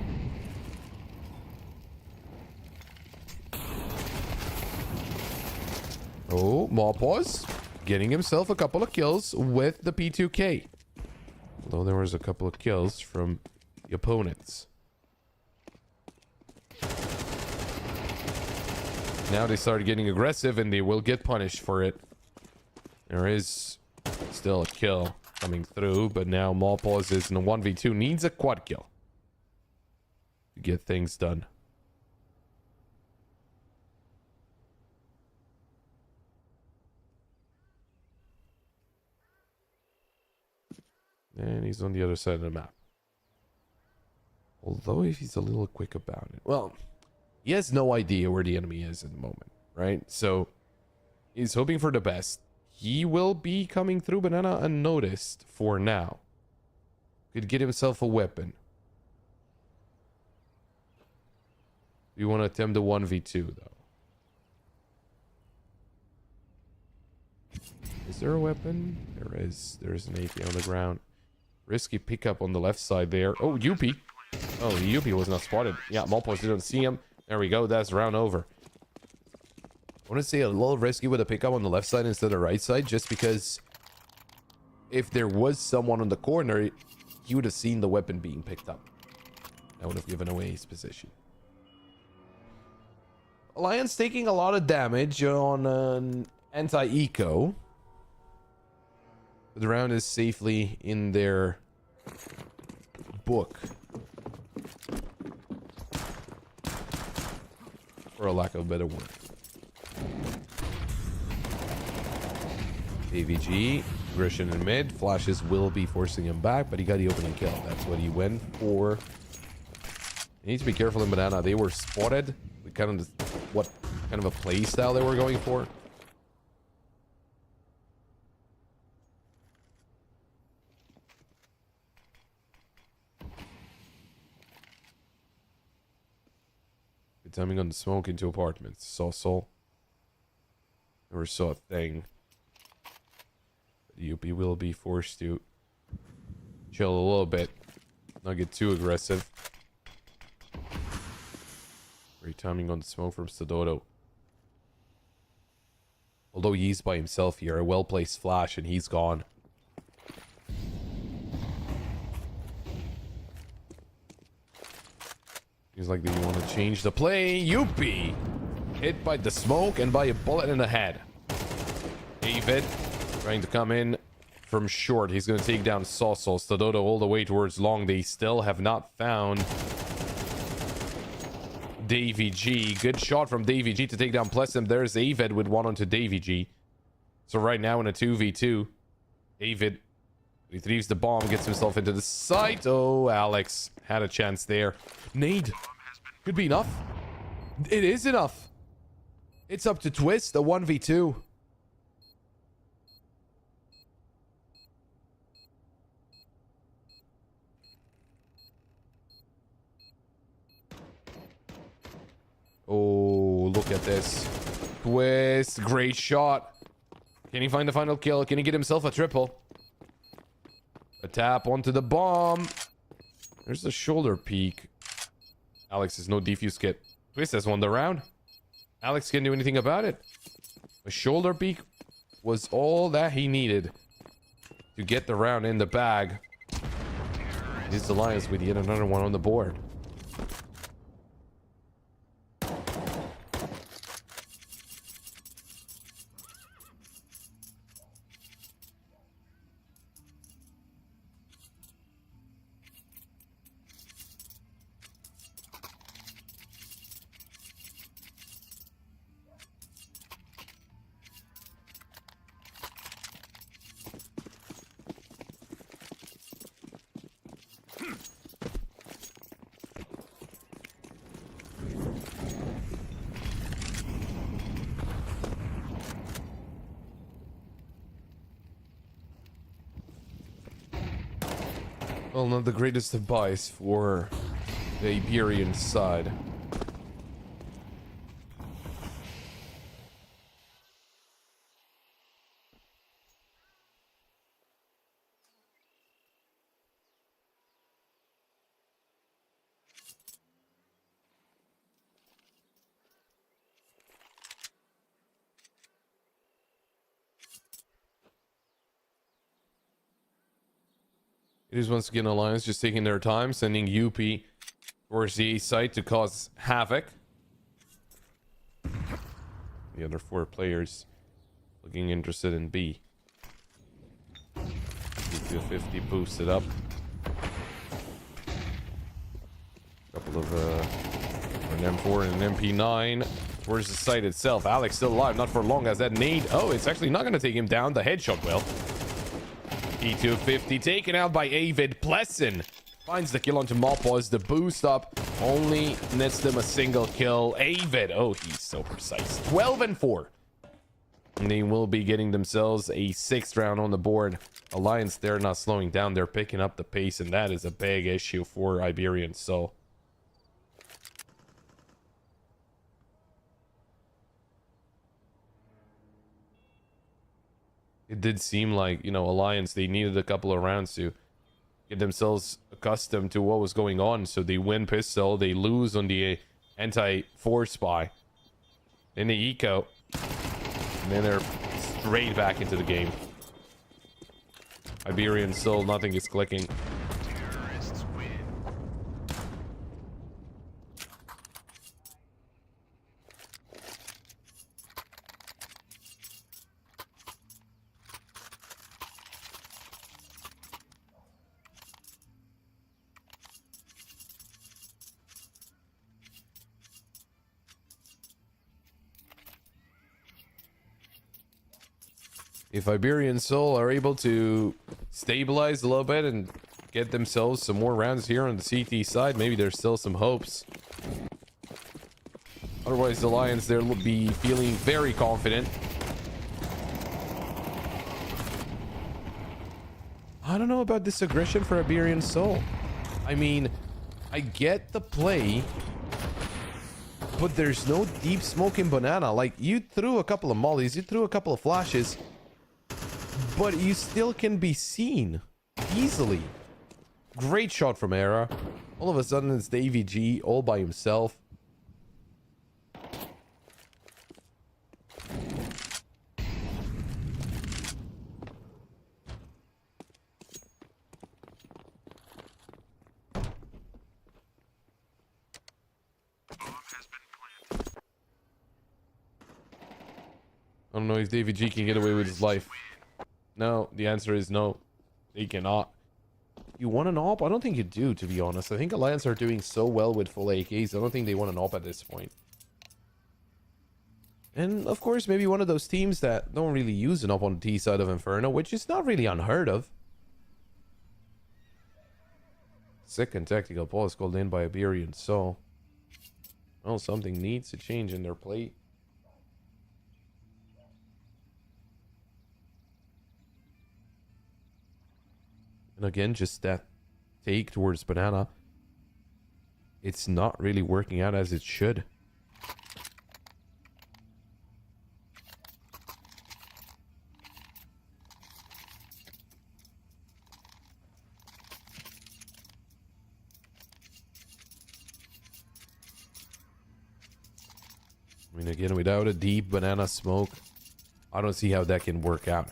Oh, Malpos getting himself a couple of kills with the P2K. Although there was a couple of kills from the opponents. Now they started getting aggressive and they will get punished for it. There is still a kill coming through, but now Malpos is in a 1v2, needs a quad kill to get things done. And he's on the other side of the map. Although if he's a little quick about it. Well, he has no idea where the enemy is at the moment, right? So he's hoping for the best. He will be coming through Banana unnoticed for now. Could get himself a weapon. We want to attempt the 1v2 though. Is there a weapon? There is. There's an AP on the ground. Risky pickup on the left side there. Oh, Yuppie. Oh, Yuppie was not spotted. Yeah, Malpos didn't see him. There we go. That's round over. I want to say a little risky with a pickup on the left side instead of the right side, just because if there was someone on the corner, he would have seen the weapon being picked up. That would have given away his position. Alliance taking a lot of damage on an anti-eco. The round is safely in their book. For a lack of a better word. AVG, aggression in mid. Flashes will be forcing him back, but he got the opening kill. That's what he went for. He needs to be careful in Banana. They were spotted with kind of what kind of a play style they were going for. Good timing on the smoke into apartments. Saw Soul. Never saw a thing. The UP will be forced to chill a little bit. Not get too aggressive. Great timing on the smoke from Stadodo. Although he's by himself here. A well-placed flash and he's gone. Seems like they want to change the play. Yuppie! Hit by the smoke and by a bullet in the head. David Trying to come in from short. He's going to take down Sauce. Stadoto all the way towards long. They still have not found Davy G. Good shot from Davy G to take down Plessum. There's Avid with one onto Davy G. So right now in a 2v2, Avid retrieves the bomb, gets himself into the site. Oh, Alex had a chance there. Nade. Could be enough. It is enough. It's up to Twist, a 1v2. Oh, look at this. Twist, great shot. Can he find the final kill? Can he get himself a triple? A tap onto the bomb. There's the shoulder peek. Alex has no defuse kit. Twist has won the round. Alex can't do anything about it. A shoulder peek was all that he needed to get the round in the bag. His alliance with yet another one on the board. Well, not the greatest of buys for the Iberian side. It is once again Alliance just taking their time, sending UP towards the A site to cause havoc. The other 4 players looking interested in B. 250 boosted up. Couple of an M4 and an MP9 towards the site itself. Alex still alive, not for long as that nade. Oh, it's actually not going to take him down. The headshot will. P250 taken out by Avid. Plessin finds the kill onto Mopos. The boost up only nets them a single kill. Avid, oh, he's so precise. 12-4. And they will be getting themselves a 6th round on the board. Alliance, they're not slowing down. They're picking up the pace, and that is a big issue for Iberian Soul. It did seem like, you know, Alliance, they needed a couple of rounds to get themselves accustomed to what was going on. So they win pistol, they lose on the anti-force spy. Then the eco. And then they're straight back into the game. Iberian still, nothing is clicking. Terrorists win. If Iberian Soul are able to stabilize a little bit and get themselves some more rounds here on the CT side, maybe there's still some hopes. Otherwise, the Lions, they'll be feeling very confident. I don't know about this aggression for Iberian Soul. I mean, I get the play, but there's no deep smoking banana. Like, you threw a couple of mollies, you threw a couple of flashes, but you still can be seen easily. Great shot from Era. All of a sudden, it's the AVG all by himself. I don't know if Davy G can get away with his life. No, the answer is no. They cannot. You want an AWP? I don't think you do, to be honest. I think Alliance are doing so well with full AKs. I don't think they want an AWP at this point. And, of course, maybe one of those teams that don't really use an AWP on the T side of Inferno, which is not really unheard of. Second tactical pause called in by Iberian Soul. Well, something needs to change in their play. And again, just that take towards Banana. It's not really working out as it should. I mean, again, without a deep Banana smoke, I don't see how that can work out.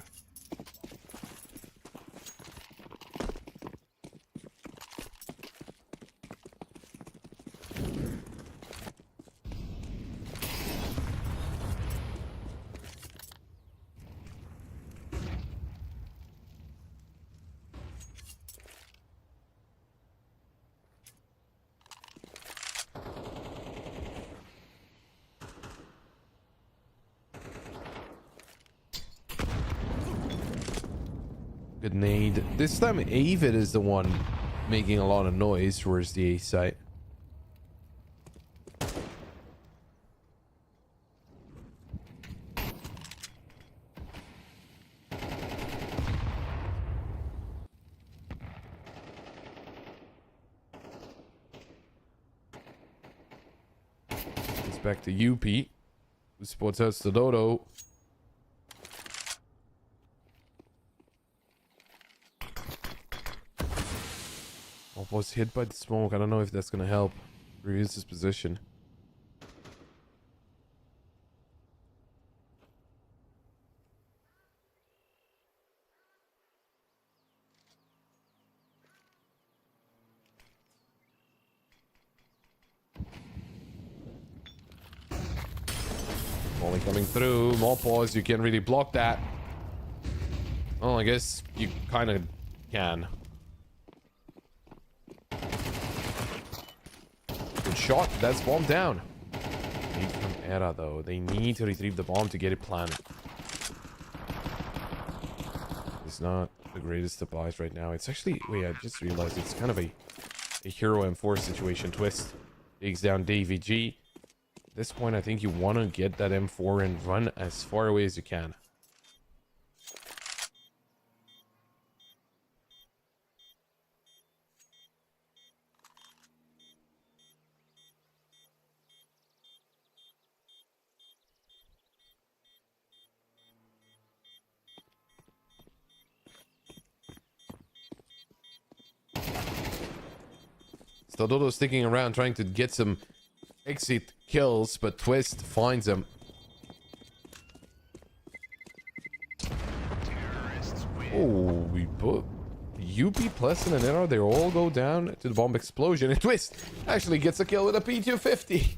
Good nade. This time Avid is the one making a lot of noise towards the A site. It's back to UP, who spots out the Dodo. Was hit by the smoke. I don't know if that's gonna help reduce his position. Only coming through. More pause. You can't really block that. Well, I guess you kind of can. Shot. That's bomb down. Need from Era though. They need to retrieve the bomb to get it planted. It's not the greatest supplies right now. It's actually, wait, I just realized it's kind of a hero M4 situation. Twist takes down DVG. At this point, I think you want to get that M4 and run as far away as you can. Dodo's sticking around trying to get some exit kills, but Twist finds him. Oh, we put UP, Pleasant, and Era, they all go down to the bomb explosion, and Twist actually gets a kill with a P250.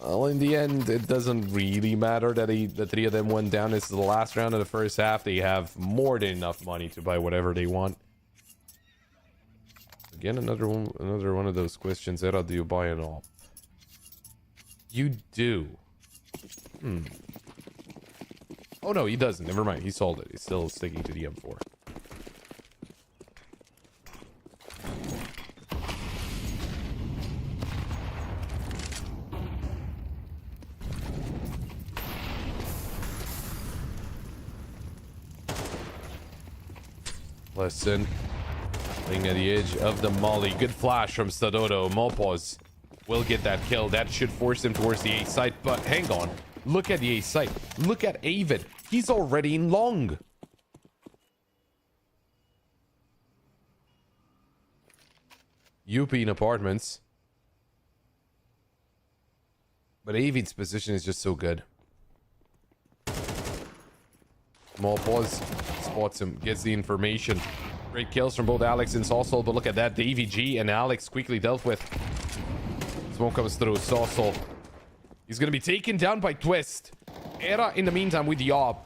Well, in the end, it doesn't really matter that the three of them went down. It's the last round of the first half. They have more than enough money to buy whatever they want. Again, another one of those questions. Era, do you buy an AWP? You do. Oh no, he doesn't. Never mind. He sold it. He's still sticking to the M4. Listen. Playing at the edge of the molly. Good flash from Stadodo. Mopos will get that kill. That should force him towards the A site. But hang on. Look at the A site. Look at Avid. He's already in long. UP in apartments. But Avid's position is just so good. Mopos spots him. Gets the information. Great kills from both Alex and Saucel, but look at that. The EVG and Alex quickly dealt with. Smoke comes through. Saucel. He's going to be taken down by Twist. Era, in the meantime, with the AWP.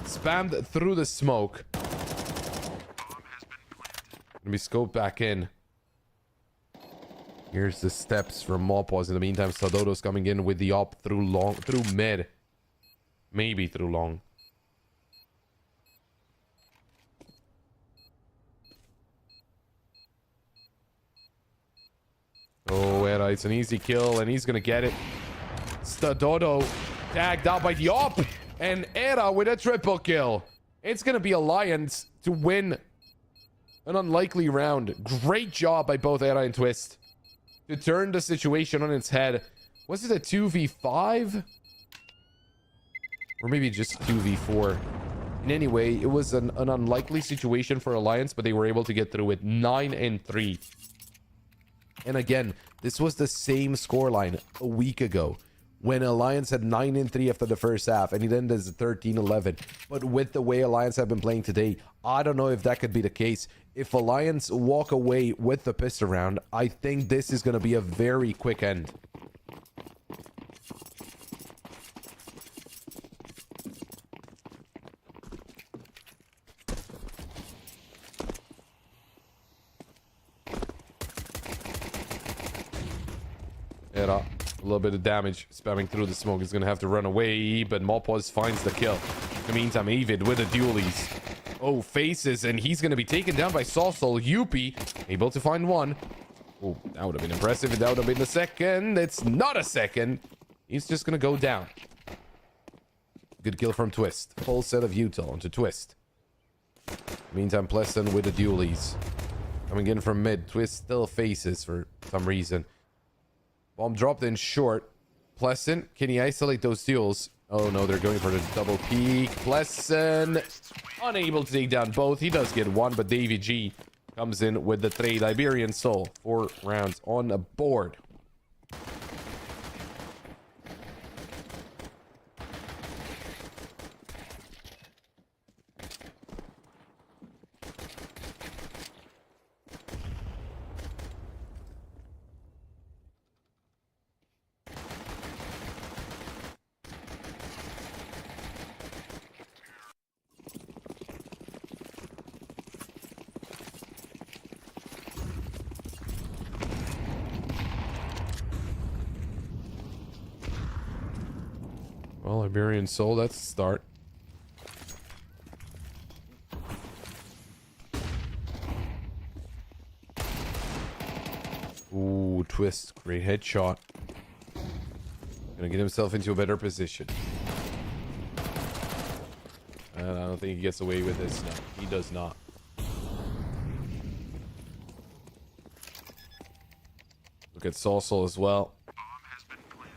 spammed through the smoke. Let me scope back in. Here's the steps from Mopos. In the meantime, Sadodo's coming in with the op through mid. Maybe through long. Oh, Era, it's an easy kill, and he's gonna get it. Stadodo tagged out by the op, and Era with a triple kill. It's gonna be Alliance to win an unlikely round. Great job by both Era and Twist to turn the situation on its head. Was it a 2v5? Or maybe just 2v4. In any way, it was an unlikely situation for Alliance, but they were able to get through it. 9-3. And again, this was the same scoreline a week ago when Alliance had 9-3 after the first half, and it ended as 13-11. But with the way Alliance have been playing today, I don't know if that could be the case. If Alliance walk away with the pistol round, I think this is going to be a very quick end. A little bit of damage spamming through the smoke. He's gonna have to run away, but Mopos finds the kill. In the meantime, Avid with the dualies. Oh, faces, and he's gonna be taken down by Saucel. Yuppie able to find one. Oh, that would have been impressive. That would have been the second. It's not a second. He's just gonna go down. Good kill from Twist. Full set of util onto Twist. Meantime, Pleasant with the dualies. Coming in from mid. Twist still faces for some reason. Bomb dropped in short. Pleasant, can he isolate those duels? Oh no, they're going for the double peek. Pleasant, unable to take down both. He does get one, but Davy G comes in with the trade. Iberian Soul, 4 rounds on a board. Well, Iberian Soul, that's a start. Ooh, Twist. Great headshot. Gonna get himself into a better position. And I don't think he gets away with this. No, he does not. Look at Saucel as well.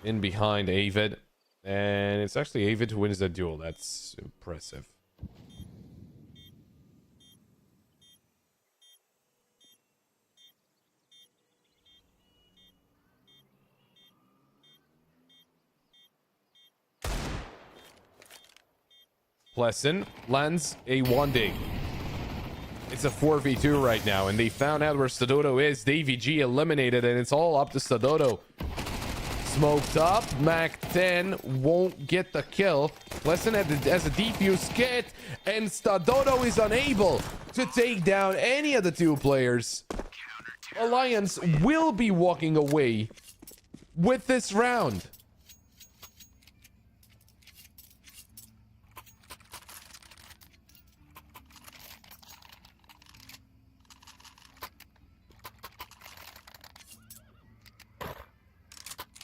In behind Avid. And it's actually Avid who wins that duel. That's impressive. Pleasant lands a 1-dig. It's a 4v2 right now, and they found out where Stadodo is. Davy G eliminated, and it's all up to Stadodo. Smoked up. Mac 10 won't get the kill. Pleasant has a defuse kit, and Stadodo is unable to take down any of the two players. Alliance will be walking away with this round.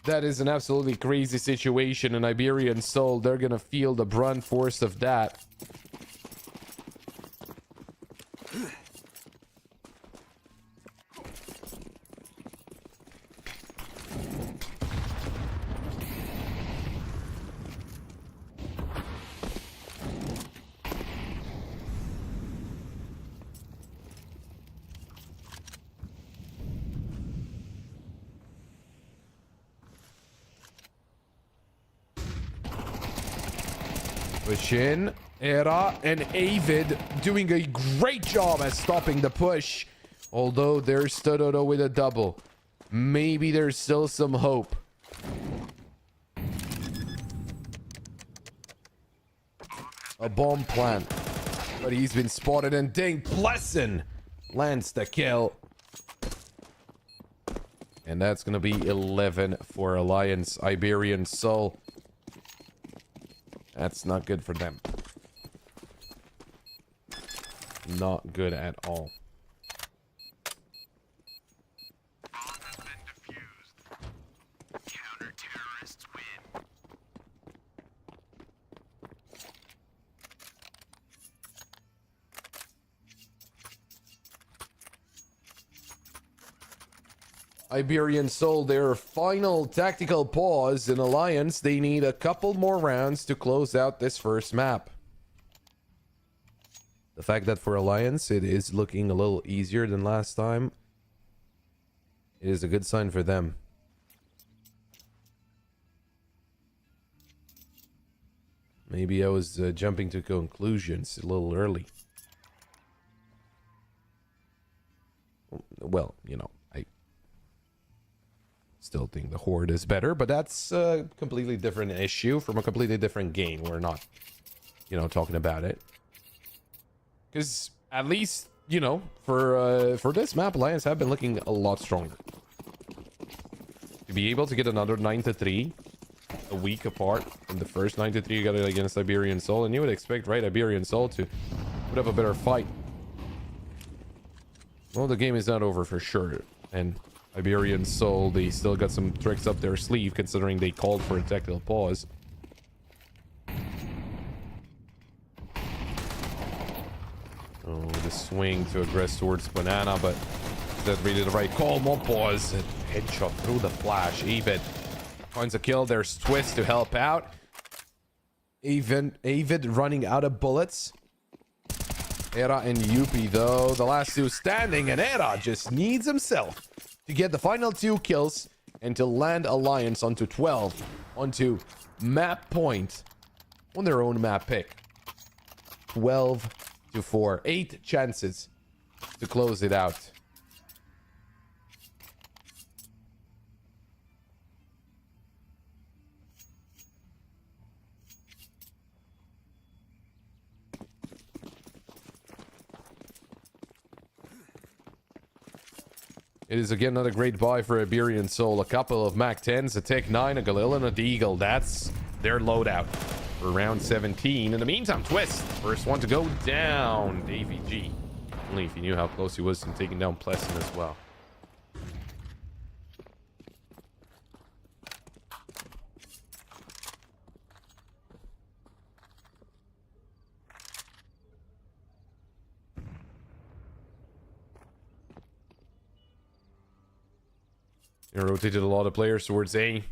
That is an absolutely crazy situation, and Iberian Soul, they're gonna feel the brunt force of that. Push in. Era and Avid doing a great job at stopping the push. Although there's Stadodo with a double. Maybe there's still some hope. a bomb plant. But he's been spotted, and dang, Plessin lands the kill. And that's gonna be 11 for Alliance. Iberian Soul. That's not good for them. Not good at all. Bomb has been defused. Counter-terrorists win. Iberian Soul, their final tactical pause in Alliance. They need a couple more rounds to close out this first map. The fact that for Alliance it is looking a little easier than last time, it is a good sign for them. Maybe I was jumping to conclusions a little early. Well, you know, I still think the Horde is better, but that's a completely different issue from a completely different game. We're not, you know, talking about it. Because at least, you know, for this map, Alliance have been looking a lot stronger. To be able to get another 9-3 a week apart from the first 9-3 you got it against Iberian Soul, and you would expect, right, Iberian Soul to put up a better fight. Well, the game is not over for sure, and Iberian Soul, they still got some tricks up their sleeve considering they called for a tactical pause. Oh, the swing to aggress towards Banana, but is that really the right call? More pause. Headshot through the flash. Avid finds a kill. There's Twist to help out. Avid running out of bullets. Era and Yuppie, though, the last two standing, and Era just needs himself to get the final 2 kills and to land Alliance onto 12, onto map point on their own map pick. 12-4. 8 chances to close it out. It is again another great buy for Iberian Soul. A couple of Mac 10s, a Tech 9, a Galil, and a Deagle. That's their loadout for round 17. In the meantime, Twist, first one to go down. Davey G. Only if he knew how close he was to taking down Plessin as well. They rotated a lot of players towards A.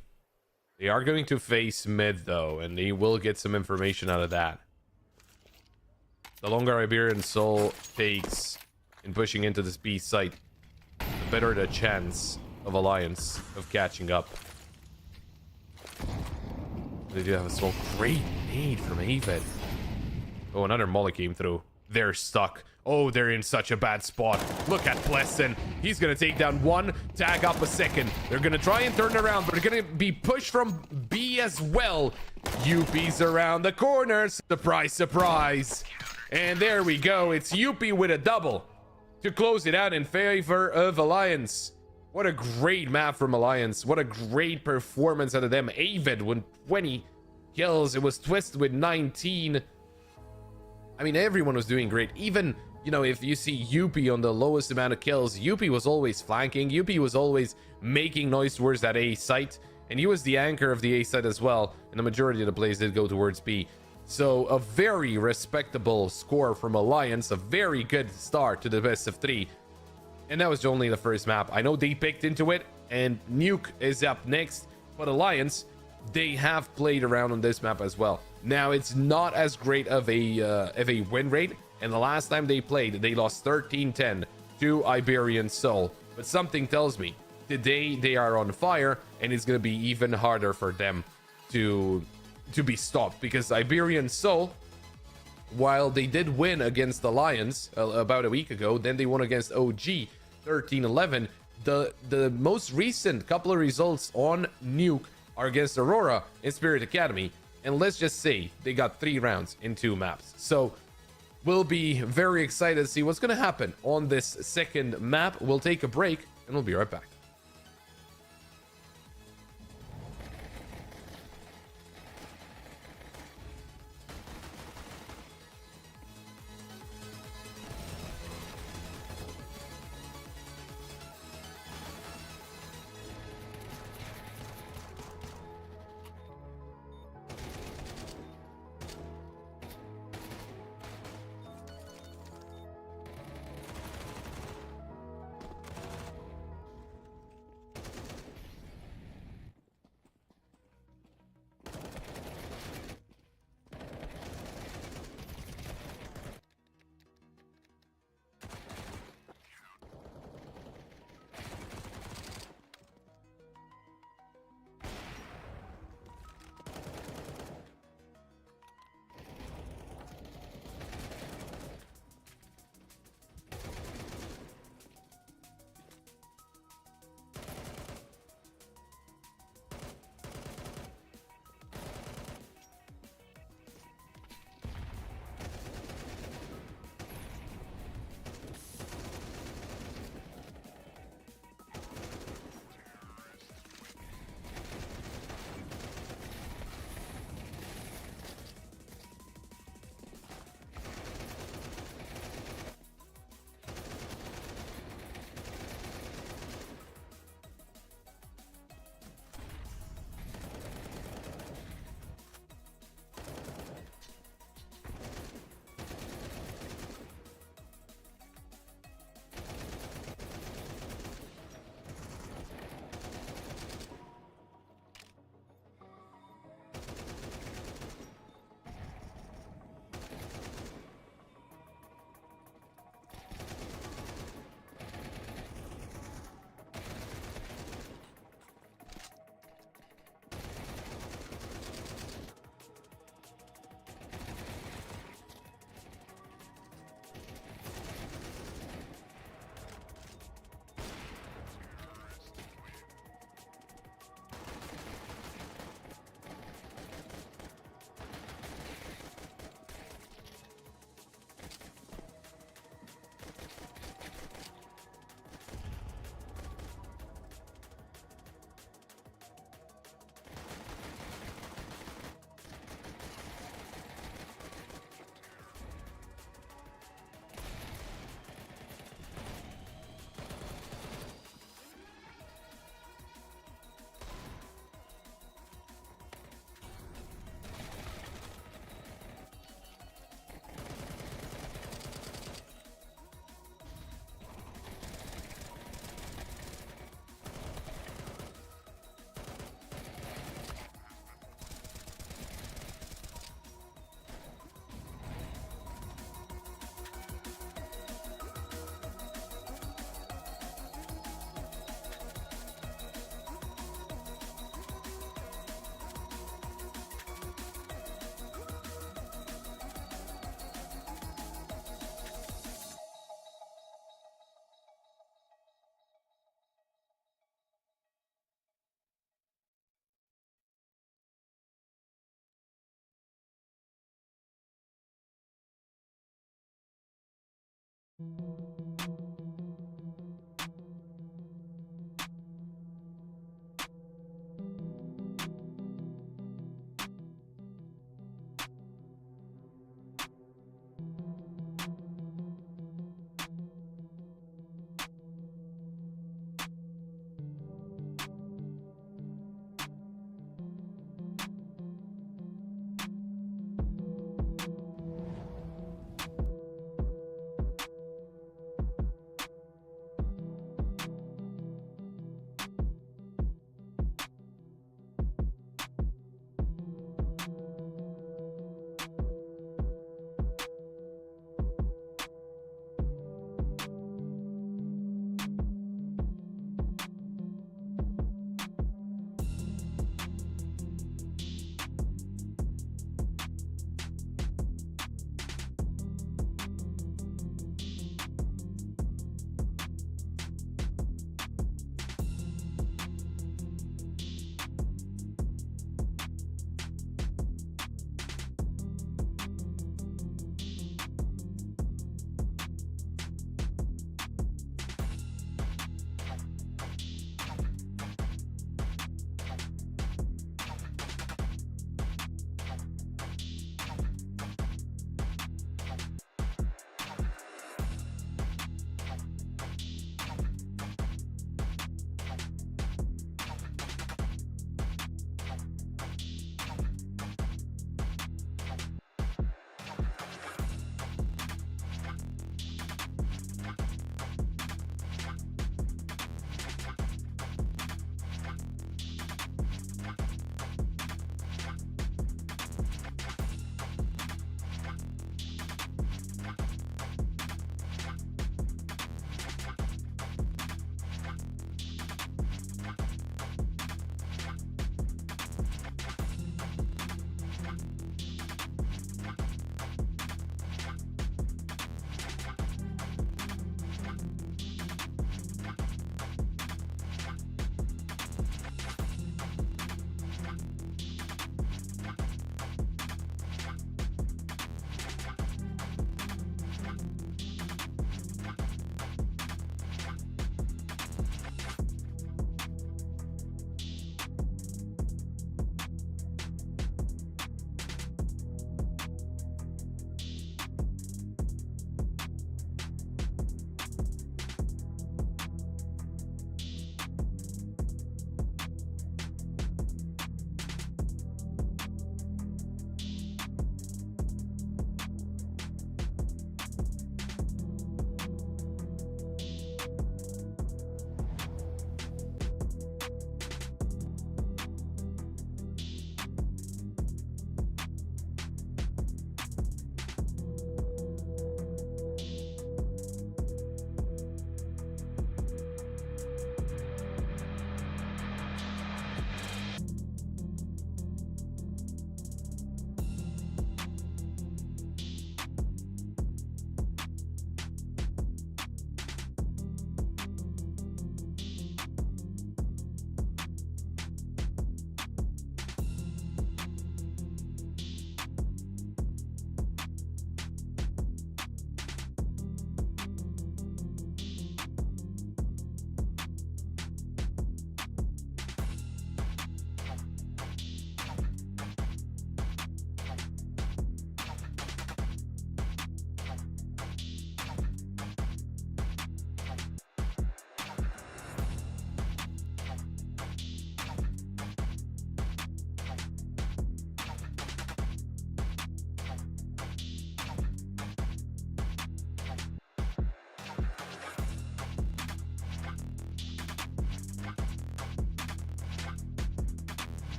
They are going to face mid, though, and they will get some information out of that. The longer Iberian Soul takes in pushing into this B site, the better the chance of Alliance of catching up. They do have a small great nade from Avid. Oh, another molly came through. They're stuck. Oh, they're in such a bad spot. Look at Plessin. He's going to take down one, tag up a second. They're going to try and turn around, but they're going to be pushed from B as well. Yuppie's around the corner. Surprise, surprise. And there we go. It's Yuppie with a double to close it out in favor of Alliance. What a great map from Alliance. What a great performance out of them. Avid with 20 kills. It was Twist with 19. I mean, everyone was doing great. Even, you know, if you see Yuppie on the lowest amount of kills, Yuppie was always flanking. Yuppie was always making noise towards that A site. And he was the anchor of the A site as well. And the majority of the plays did go towards B. So a very respectable score from Alliance. A very good start to the best of 3. And that was only the first map. I know they picked into it. And Nuke is up next. But Alliance, they have played around on this map as well. Now, it's not as great of a win rate. And the last time they played, they lost 13-10 to Iberian Soul. But something tells me today they are on fire, and it's going to be even harder for them to be stopped. Because Iberian Soul, while they did win against Alliance about a week ago, then they won against OG 13-11. The most recent couple of results on Nuke are against Aurora and Spirit Academy. And let's just say they got 3 rounds in 2 maps. So we'll be very excited to see what's going to happen on this second map. We'll take a break and we'll be right back.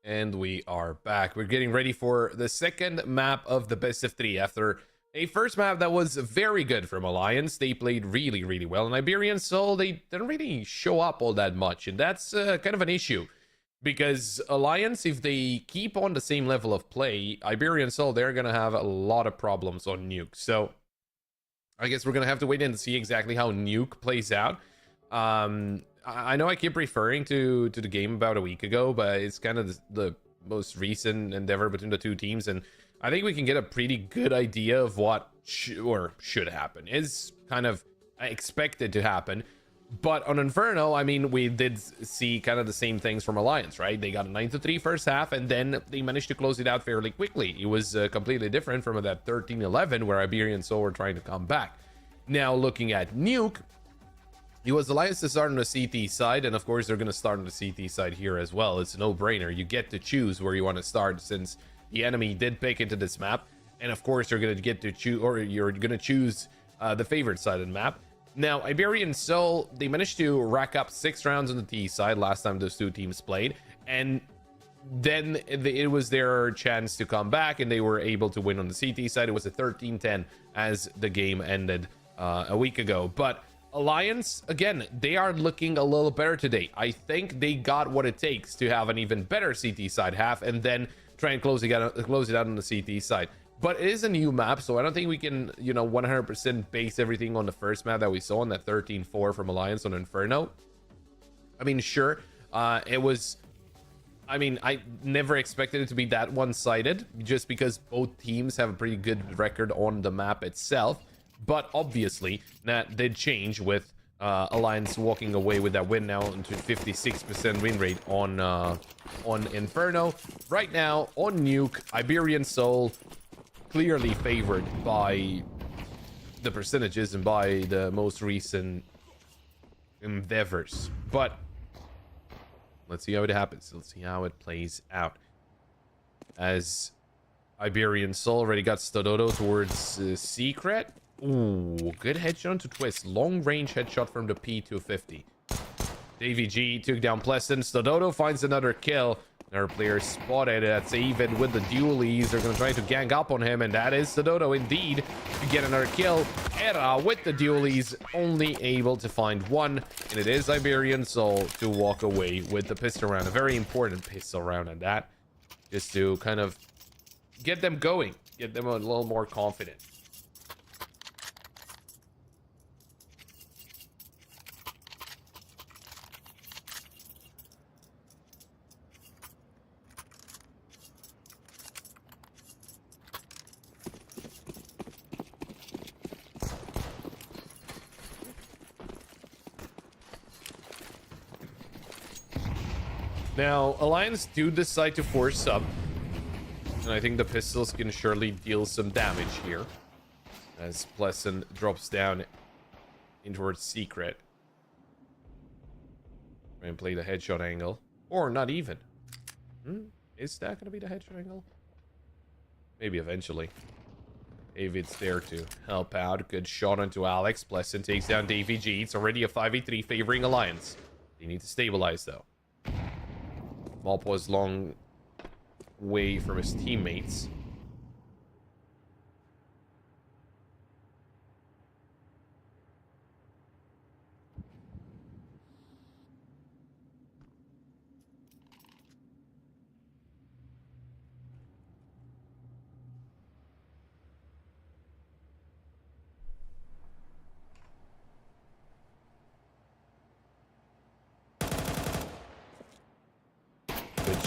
And we are back. We're getting ready for the second map of the best of three. After a first map that was very good from Alliance, they played really, really well. And Iberian Soul, they didn't really show up all that much. And that's kind of an issue. Because Alliance, if they keep on the same level of play, Iberian Soul, they're going to have a lot of problems on Nuke. So I guess we're going to have to wait in to see exactly how Nuke plays out. I know I keep referring to the game about a week ago, but it's kind of the most recent endeavor between the two teams, and I think we can get a pretty good idea of what should happen. Is kind of expected to happen. But on Inferno, I mean, we did see kind of the same things from Alliance, right? They got a 9-3 first half, and then they managed to close it out fairly quickly. It was completely different from that 13-11 where Iberian Soul were trying to come back. Now, looking at Nuke, it was Alliance to start on the CT side, and of course they're going to start on the CT side here as well. It's a no-brainer. You get to choose where you want to start, since the enemy did pick into this map, and of course you're going to get to choose, or you're going to choose the favorite side of the map. Now, Iberian Soul, they managed to rack up 6 rounds on the T side last time those two teams played, and then it was their chance to come back, and they were able to win on the CT side. It was a 13-10 as the game ended a week ago. But Alliance, again, they are looking a little better today. I think they got what it takes to have an even better CT side half, and then try and close it out on the CT side. But it is a new map, so I don't think we can, 100% base everything on the first map that we saw on that 13-4 from Alliance on Inferno. I mean, sure, it was... I mean, I never expected it to be that one-sided, just because both teams have a pretty good record on the map itself. But obviously, that did change with Alliance walking away with that win now into 56% win rate on Inferno. Right now, on Nuke, Iberian Soul clearly favored by the percentages and by the most recent endeavors. But let's see how it happens. Let's see how it plays out. As Iberian Soul already got Stododo towards Secret. Ooh, good headshot onto Twist. Long range headshot from the P250. Davy G took down Pleasant. Stododo finds another kill. Our player spotted. That's even with the dualies. They're going to try to gang up on him, and that is Stododo indeed to get another kill. Era with the dualies, only able to find one, and it is Iberian Soul to walk away with the pistol round. A very important pistol round at that, just to kind of get them going, get them a little more confident. Now, Alliance do decide to force up, and I think the pistols can surely deal some damage here, as Pleasant drops down in towards Secret. Try and play the headshot angle, or not even. Is that gonna be the headshot angle? Maybe eventually. David's there to help out. Good shot onto Alex. Pleasant takes down Davy G. It's already a 5v3 favoring Alliance. They need to stabilize though. Mop was long way from his teammates.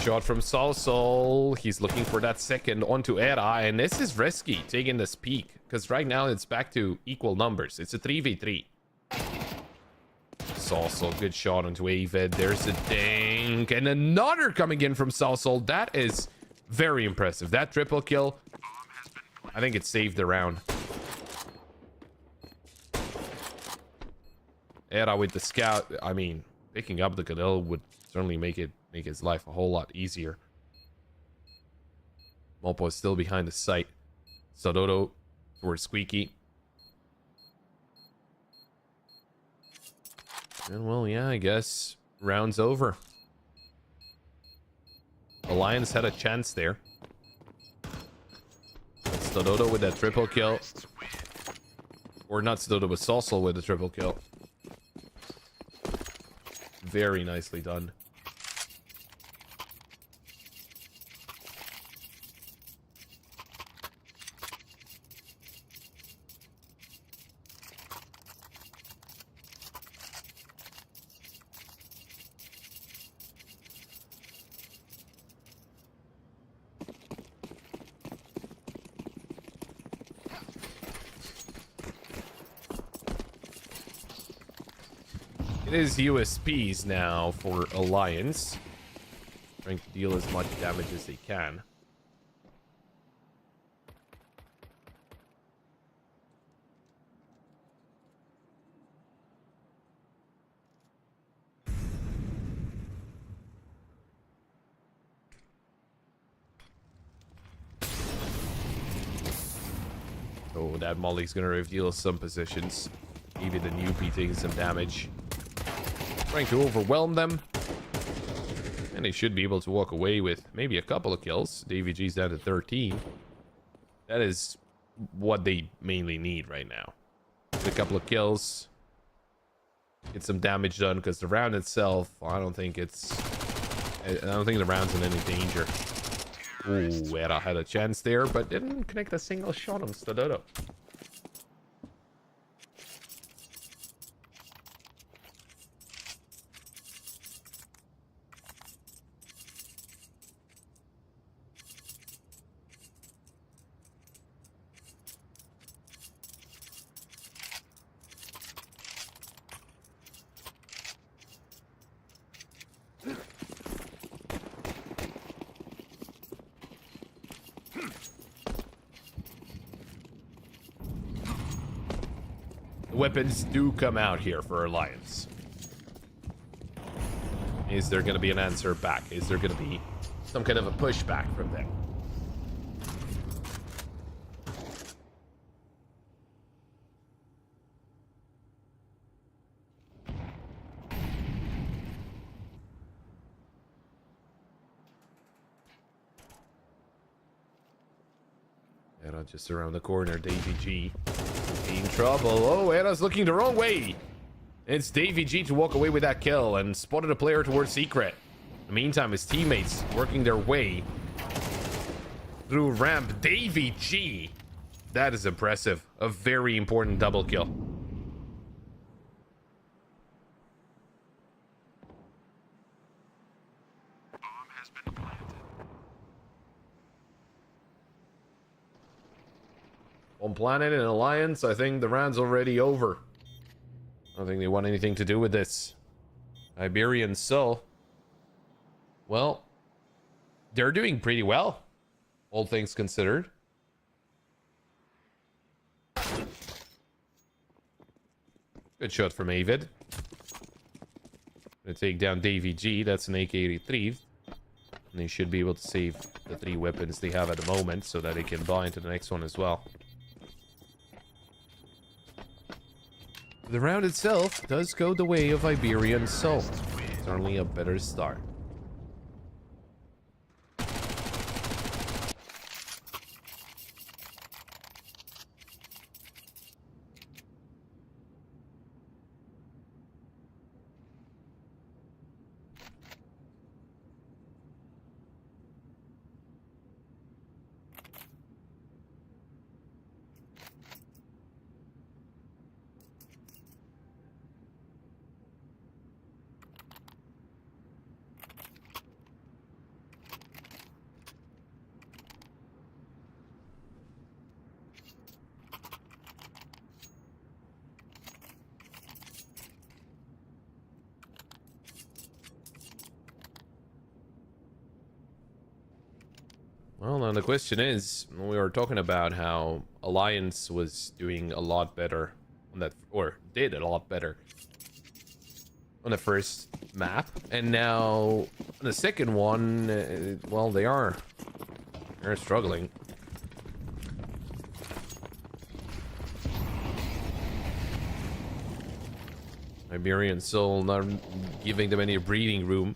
Shot from Salsol. He's looking for that second onto Era, and this is risky, taking this peak, because right now it's back to equal numbers. It's a 3v3. Salsol, good shot onto Avid. There's a dink, and another coming in from Salsol. That is very impressive. That triple kill, I think it saved the round. Era with the scout. I mean, picking up the Cadell would certainly make his life a whole lot easier. Mopo is still behind the site. Stododo towards Squeaky. And well, yeah, I guess round's over. Alliance had a chance there. Stododo with that triple kill. Or not Stododo, but Saucel with a triple kill. Very nicely done. It is USPs now for Alliance. Trying to deal as much damage as they can. Oh, that Molly's gonna reveal some positions. Maybe the Nuke taking some damage. Trying to overwhelm them. And they should be able to walk away with maybe a couple of kills. DVG's down to 13. That is what they mainly need right now. Get a couple of kills. Get some damage done, because the round itself, I don't think the round's in any danger. Ooh, Era had a chance there, but didn't connect a single shot on Stododo. Weapons do come out here for Alliance. Is there going to be an answer back? Is there going to be some kind of a pushback from them? Era just around the corner. Davy G in trouble. Oh, Era's looking the wrong way. It's Davy G to walk away with that kill and spotted a player towards Secret. In the meantime, his teammates working their way through ramp. Davy G. That is impressive. A very important double kill. Bomb has been planted. On Planet and Alliance, I think the round's already over. I don't think they want anything to do with this. Iberian Soul. Well, they're doing pretty well, all things considered. Good shot from Avid. Gonna take down Davy G. That's an AK-83. And they should be able to save the 3 weapons they have at the moment so that they can buy into the next one as well. The round itself does go the way of Iberian Soul. Certainly a better start. Well, now the question is, we were talking about how Alliance was doing a lot better on that, or did a lot better on the first map, and now on the second one, well, they're struggling. Iberian Soul not giving them any breathing room.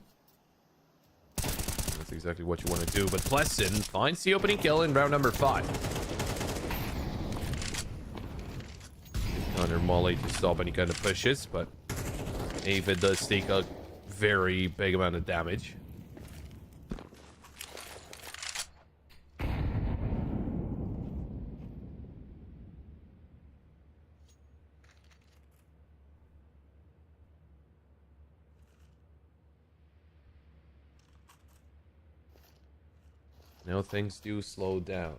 exactly what you want to do. But Plessin finds the opening kill in round number 5. Under Molly to stop any kind of pushes, but Avid does take a very big amount of damage. Now things do slow down.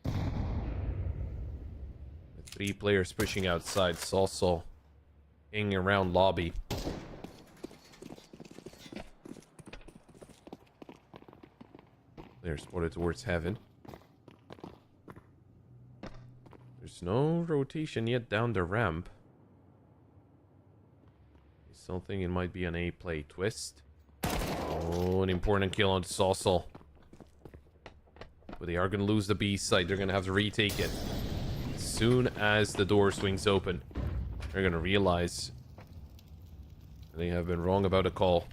The 3 players pushing outside. Salsal hanging around lobby. They're spotted towards heaven. There's no rotation yet down the ramp. I still think it might be an A play twist. Oh, an important kill on Salsal. But they are going to lose the B site. They're going to have to retake it. As soon as the door swings open, they're going to realize they have been wrong about a call.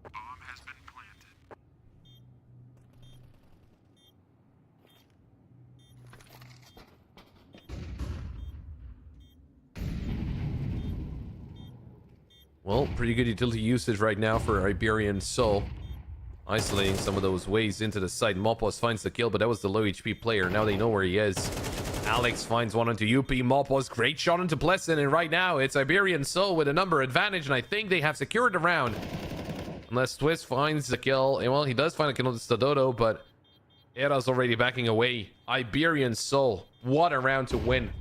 Bomb has been planted. Well, pretty good utility usage right now for Iberian Soul. Isolating some of those waves into the site. Mopos finds the kill, but that was the low HP player. Now they know where he is. Alex finds one onto UP. Mopos, great shot into Plessin, and right now it's Iberian Soul with a number advantage, and I think they have secured the round. Unless Twist finds the kill. And well, he does find a kill on Stadodo, but Era's already backing away. Iberian Soul, what a round to win.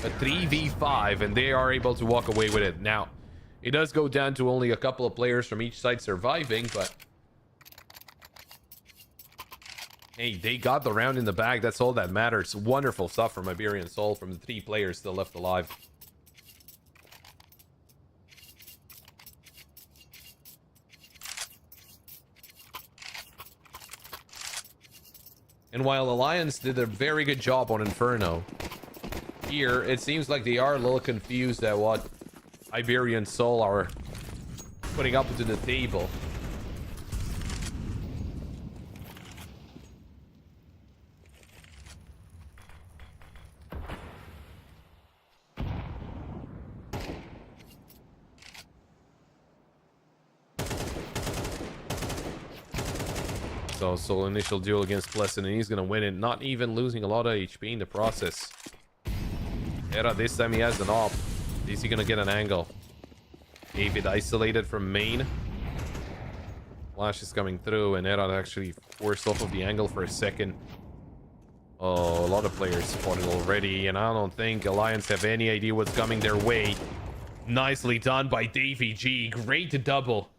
A 3v5, and they are able to walk away with it. Now, it does go down to only a couple of players from each side surviving, but hey, they got the round in the bag. That's all that matters. Wonderful stuff from Iberian Soul from the 3 players still left alive. And while Alliance did a very good job on Inferno, here it seems like they are a little confused at what Iberian Soul are putting up to the table. So initial duel against Plessin, and he's gonna win it, not even losing a lot of HP in the process. Era, this time he has an op. Is he gonna get an angle? David isolated from main. Flash is coming through, and Era actually forced off of the angle for a second. Oh, a lot of players spotted already, and I don't think Alliance have any idea what's coming their way. Nicely done by Davey G. Great double.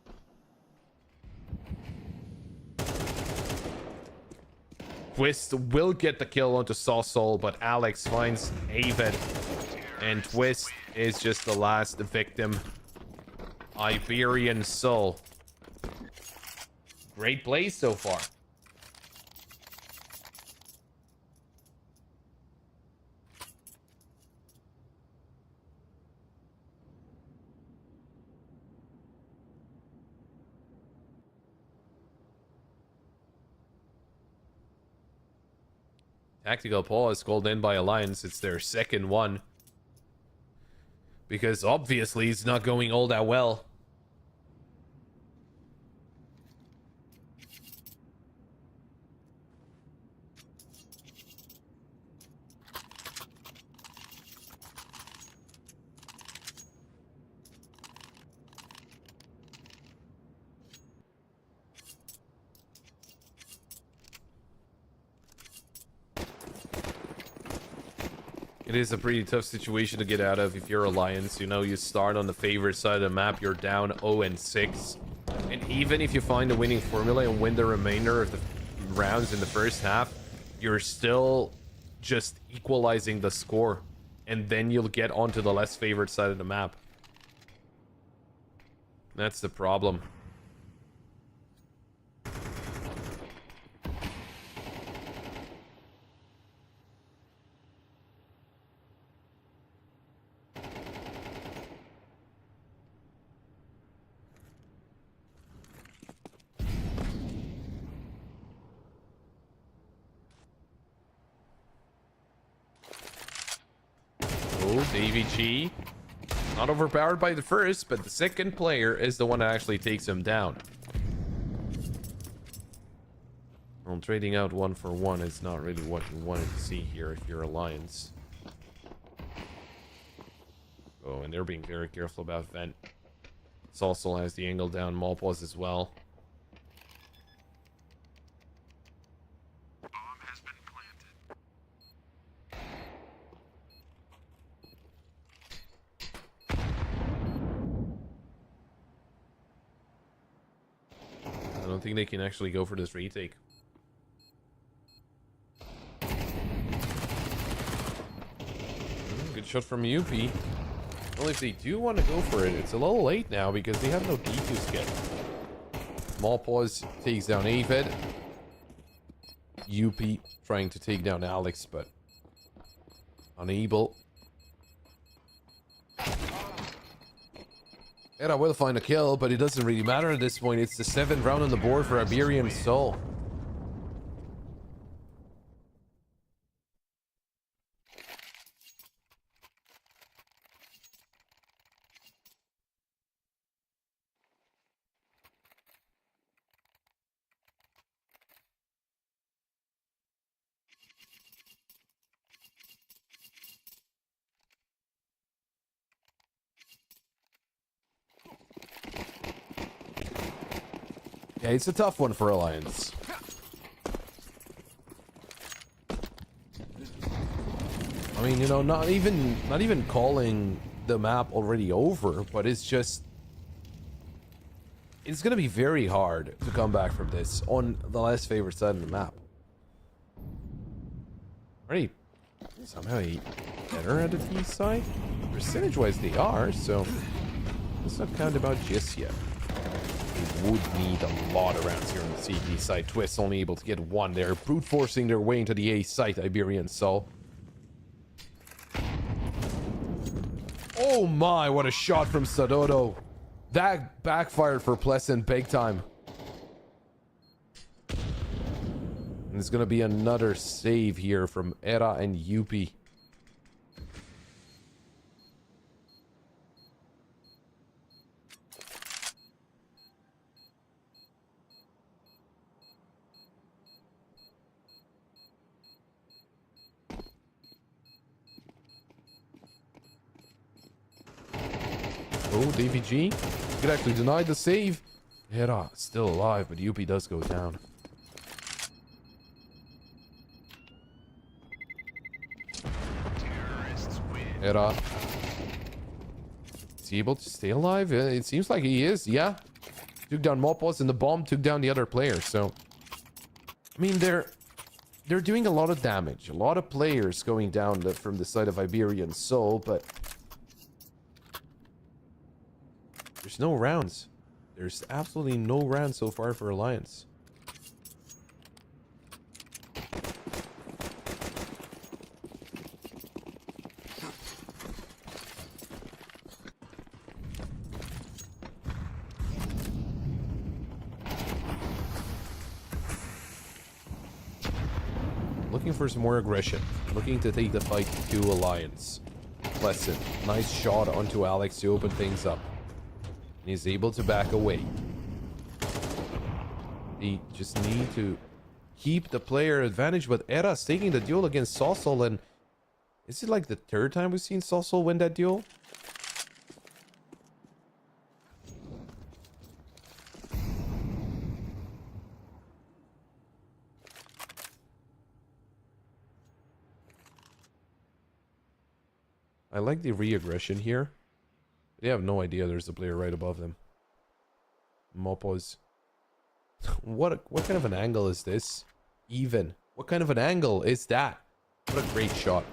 Twist will get the kill onto Salsal, but Alex finds Avid, and Twist is just the last victim. Iberian Soul. Great play so far. Tactical pause called in by Alliance. It's their second one. Because obviously it's not going all that well. It is a pretty tough situation to get out of if you're Alliance. You know, you start on the favorite side of the map, you're down 0-6. And even if you find a winning formula and win the remainder of the rounds in the first half, you're still just equalizing the score. And then you'll get onto the less favored side of the map. That's the problem. AVG, not overpowered by the first, but the second player is the one that actually takes him down. Well, trading out 1 for 1 is not really what you wanted to see here if you're Alliance. Oh, and they're being very careful about Vent. Salsal has the angle down, Malpause as well. Bomb has been planted. I don't think they can actually go for this retake. Good shot from UP. Well, if they do want to go for it, it's a little late now because they have no D2 skip. Malpause takes down Avid. UP trying to take down Alex, but unable. Era will find a kill, but it doesn't really matter at this point. It's the 7th round on the board for Iberian Soul. Yeah, it's a tough one for Alliance. I mean, you know, not even calling the map already over, but it's just, it's gonna be very hard to come back from this on the less favored side of the map. Already somehow better at the T side. Percentage-wise, they are, so let's not count them out just yet. They would need a lot of rounds here on the CT side. Twist only able to get 1 there. Brute forcing their way into the A site, Iberian Soul. Oh my, what a shot from Sadodo. That backfired for Pleasant big time. And there's gonna be another save here from Era and Yuppie. Oh, DVG could actually deny the save. Hera still alive, but Yuppie does go down. Hera. Is he able to stay alive? It seems like he is, yeah. Took down Mopos and the bomb took down the other player, so... I mean, they're doing a lot of damage. A lot of players going down from the side of Iberian Soul, but... there's no rounds. There's absolutely no rounds so far for Alliance. Looking for some more aggression. Looking to take the fight to Alliance. Pleasant. Nice shot onto Alex to open things up. He's able to back away. They just need to keep the player advantage, but Era's taking the duel against Salsal, and is it like the 3rd time we've seen Salsal win that duel? I like the re-aggression here. They have no idea there's a player right above them. Mopos. What kind of an angle is this? Even. What kind of an angle is that? What a great shot.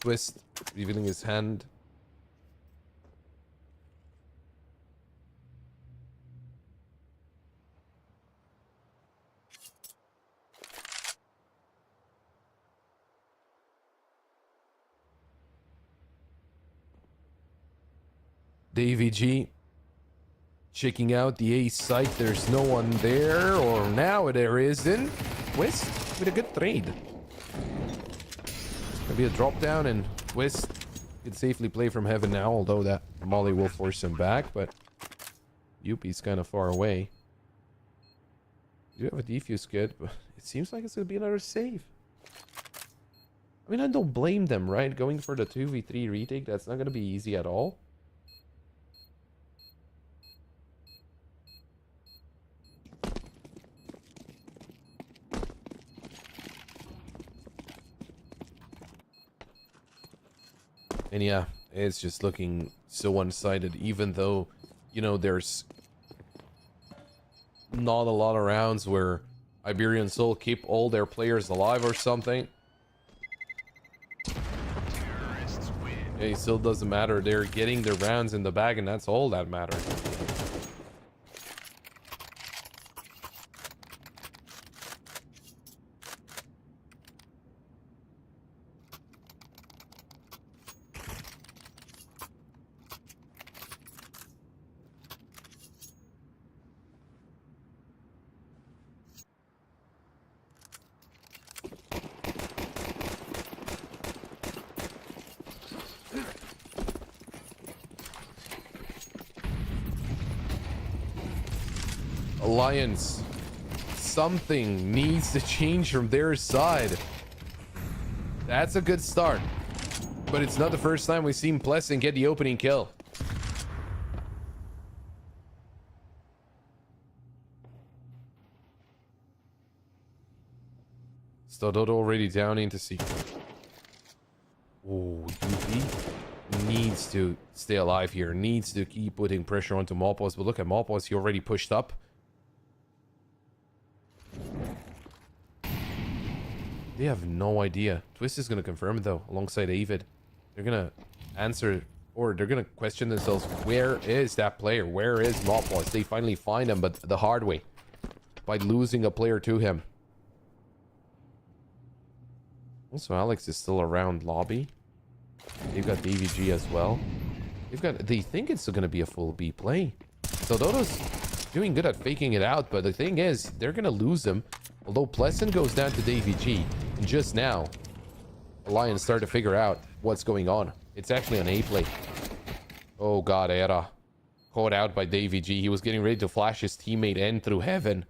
Twist, revealing his hand. DVG checking out the A site. There's no one there, or now there isn't. Twist with a good trade. Gonna be a drop down, and Twist could safely play from heaven now, although that molly will force him back, but Yuppie's kind of far away. You have a defuse kit, but it seems like it's going to be another save. I mean, I don't blame them, right? Going for the 2v3 retake, that's not going to be easy at all. And yeah, it's just looking so one-sided, even though, you know, there's not a lot of rounds where Iberian Soul keep all their players alive or something. It still doesn't matter. They're getting their rounds in the bag, and that's all that matters. Alliance, something needs to change from their side. That's a good start, but it's not the first time we've seen Plessing get the opening kill. Stododo already down into secret. Oh, UV needs to stay alive here, needs to keep putting pressure onto Malpos, but look at Malpos, he already pushed up. They have no idea. Twist is going to confirm it though, alongside Avid. They're going to answer, or they're going to question themselves. Where is that player? Where is Malpos? They finally find him, but the hard way. By losing a player to him. Also, Alex is still around lobby. They've got DVG as well. They think it's going to be a full B play. So Dodo's doing good at faking it out, but the thing is, they're going to lose him. Although Pleasant goes down to DVG, and just now, Alliance start to figure out what's going on. It's actually an A play. Oh god, Era. Caught out by DVG. He was getting ready to flash his teammate in through heaven.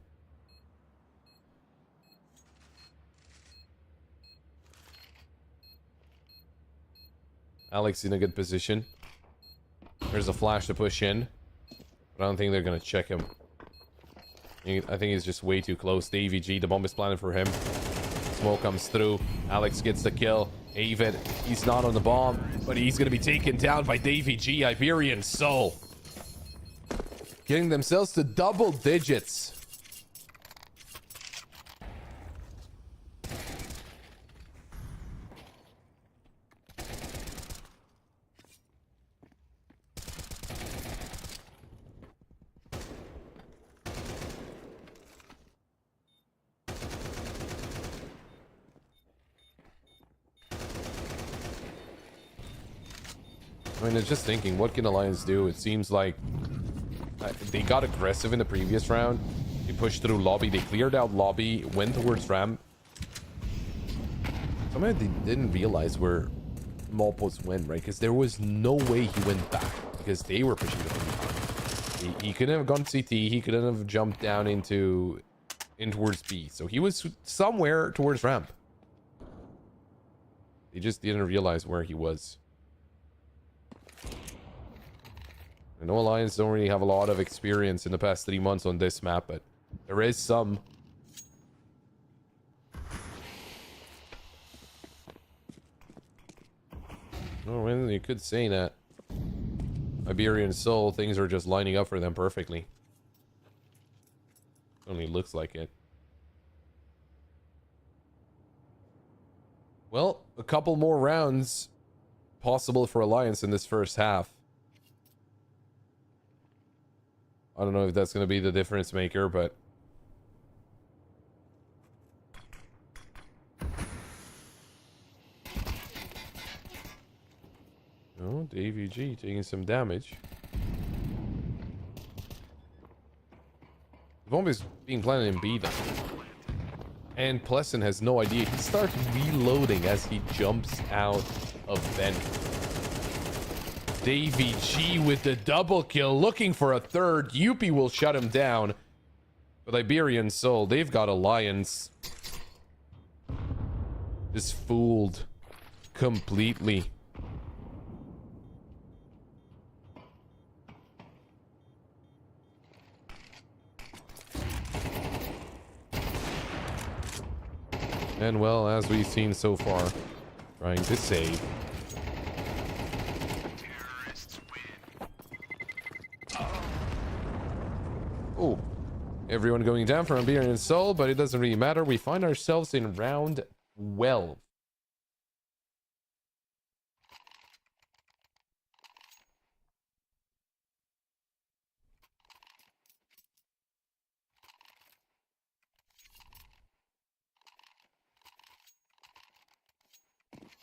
Alex in a good position. There's a flash to push in. But I don't think they're going to check him. I think he's just way too close. The AVG, the bomb is planted for him. Smoke comes through. Alex gets the kill. Avid, he's not on the bomb, but he's going to be taken down by DVG, Iberian Soul. Getting themselves to double digits. I mean, it's just thinking, what can Alliance do? It seems like they got aggressive in the previous round. They pushed through lobby. They cleared out lobby, went towards ramp. Somehow they didn't realize where Malpos went, right? Because there was no way he went back because they were pushing the behind. He couldn't have gone CT. He couldn't have jumped down in towards B. So he was somewhere towards ramp. They just didn't realize where he was. I know Alliance don't really have a lot of experience in the past 3 months on this map, but there is some. Oh, well, you could say that. Iberian Soul, things are just lining up for them perfectly. Only looks like it. Well, a couple more rounds possible for Alliance in this first half. I don't know if that's going to be the difference maker, but... Oh, the AVG taking some damage. The bomb is being planted in B, though. And Pleasant has no idea. He starts reloading as he jumps out event. Davey G with the double kill, looking for a third. Yuppie will shut him down. But Iberian Soul, they've got Alliance. Just fooled completely. And well, as we've seen so far, trying to save. Oh, everyone going down for Iberian Soul, but it doesn't really matter. We find ourselves in round 12.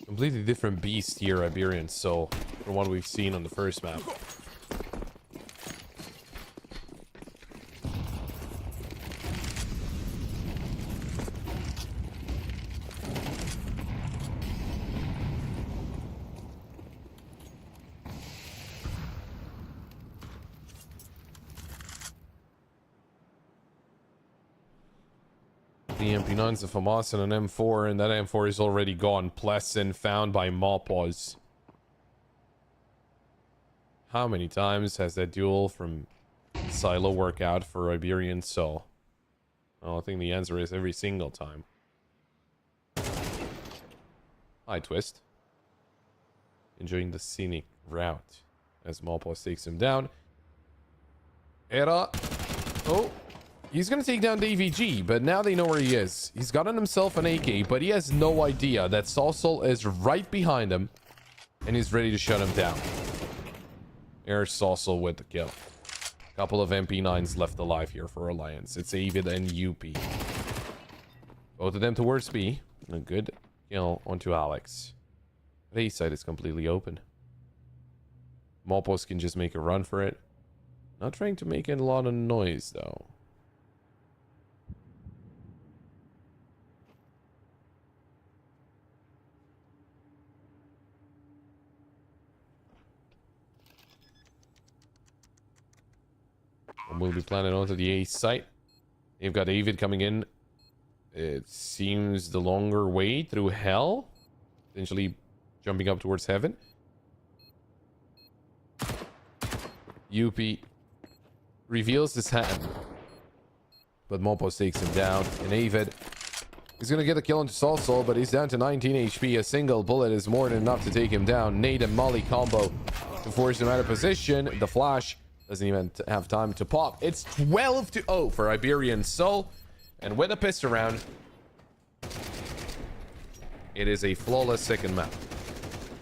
Completely different beast here, Iberian Soul, from what we've seen on the first map. The MP9's a FAMAS and an M4, and that M4 is already gone. Pleasant found by Mopos. How many times has that duel from Silo worked out for Iberian Soul? Well, I think the answer is every single time. Hi, Twist. Enjoying the scenic route as Mopos takes him down. Era. Oh. He's going to take down DVG, but now they know where he is. He's gotten himself an AK, but he has no idea that Salsal is right behind him, and he's ready to shut him down. There's Salsal with the kill. Couple of MP9s left alive here for Alliance. It's Avid and UP. Both of them towards B. A good kill onto Alex. The A side is completely open. Mopos can just make a run for it. Not trying to make a lot of noise, though. We'll be planning onto the A site. They've got Avid coming in. It seems the longer way through hell. Potentially jumping up towards heaven. UP reveals his hand. But Mopos takes him down. And Avid is going to get a kill into Salsal, but he's down to 19 HP. A single bullet is more than enough to take him down. Nade and Molly combo to force him out of position. The flash doesn't even have time to pop. It's 12-0 for Iberian Soul. And with a pistol round, it is a flawless second map.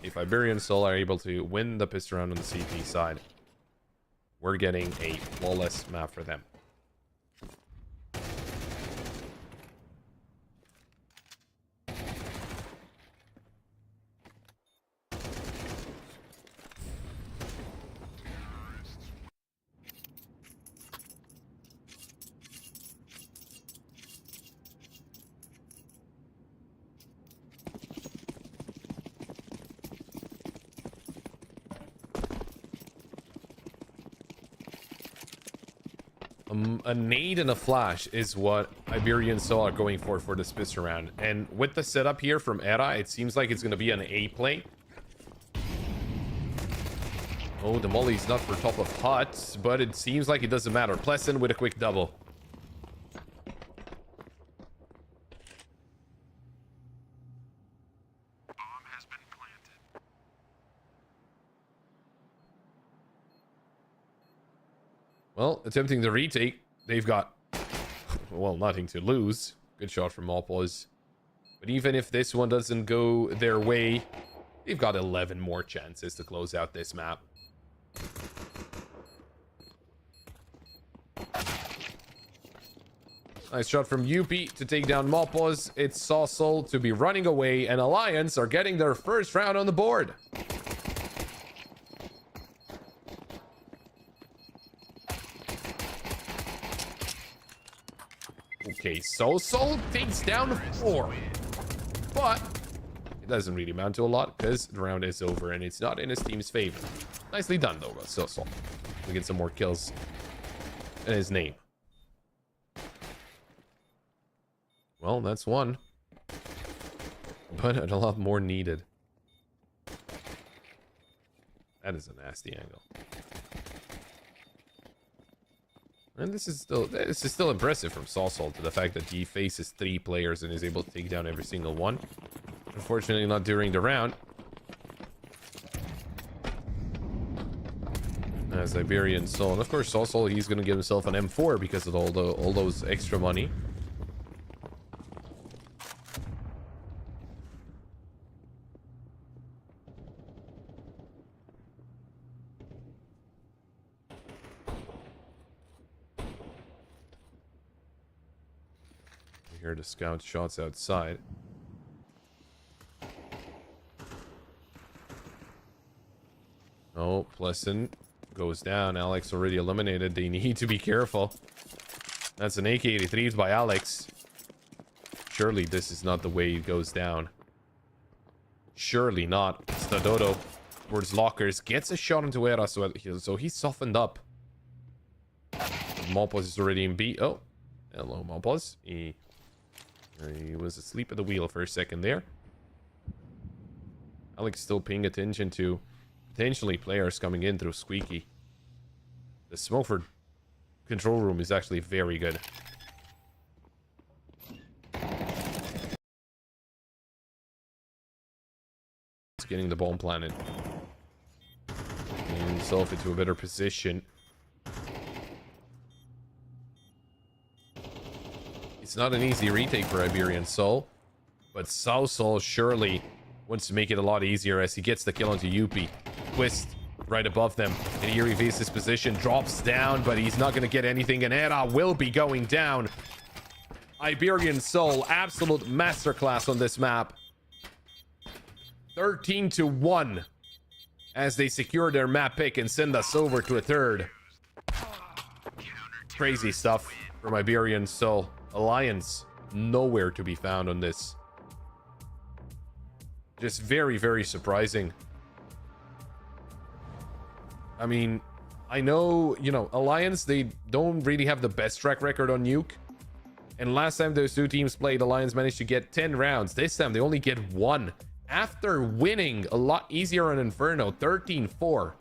If Iberian Soul are able to win the pistol round on the CT side, we're getting a flawless map for them. A nade and a flash is what Iberian Soul are going for this pistol round. And with the setup here from Era, it seems like it's going to be an A play. Oh, the molly's not for top of hut, but it seems like it doesn't matter. Pleasant with a quick double. Bomb has been planted. Well, attempting the retake. They've got, well, nothing to lose. Good shot from Mopos. But even if this one doesn't go their way, they've got 11 more chances to close out this map. Nice shot from UP to take down Mopos. It's Salsal to be running away, and Alliance are getting their first round on the board. Okay, Soul takes down 4. But it doesn't really amount to a lot because the round is over and it's not in his team's favor. Nicely done, though, but still. We get some more kills in his name. Well, that's one. But a lot more needed. That is a nasty angle. And this is still impressive from Salsal to the fact that he faces 3 players and is able to take down every single one. Unfortunately, not during the round. As Iberian Soul, and of course Salsal, he's going to give himself an M4 because of all those extra money. Here to scout shots outside. Oh, Pleasant goes down. Alex already eliminated. They need to be careful. That's an AK-83 by Alex. Surely this is not the way it goes down. Surely not. Stadodo towards lockers. Gets a shot into Era, so he's softened up. Malpos is already in B. Oh, hello, Malpos. He was asleep at the wheel for a second there. Alex still paying attention to potentially players coming in through Squeaky. The smoke for control room is actually very good. It's getting the bomb planted. Getting himself into a better position. It's not an easy retake for Iberian Soul, but Salsal surely wants to make it a lot easier as he gets the kill onto Yuppie. Twist right above them, and here he faces position, drops down, but he's not going to get anything, and Era will be going down. Iberian Soul, absolute masterclass on this map. 13-1 as they secure their map pick and send us over to a third. Crazy stuff from Iberian Soul. Alliance nowhere to be found on this. Just very, very surprising. I mean, I know, you know, Alliance, they don't really have the best track record on Nuke. And last time those two teams played, Alliance managed to get 10 rounds. This time they only get 1 after winning a lot easier on Inferno, 13-4.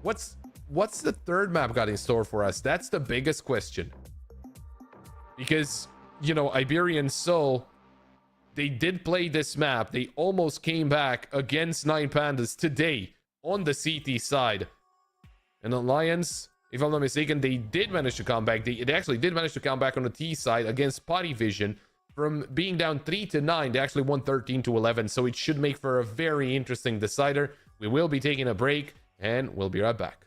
What's the third map got in store for us? That's the biggest question. Because, you know, Iberian Soul, they did play this map. They almost came back against 9 Pandas today on the CT side. And Alliance, if I'm not mistaken, they did manage to come back. They actually did manage to come back on the T side against Potty Vision. From being down 3-9, they actually won 13-11. So it should make for a very interesting decider. We will be taking a break, and we'll be right back.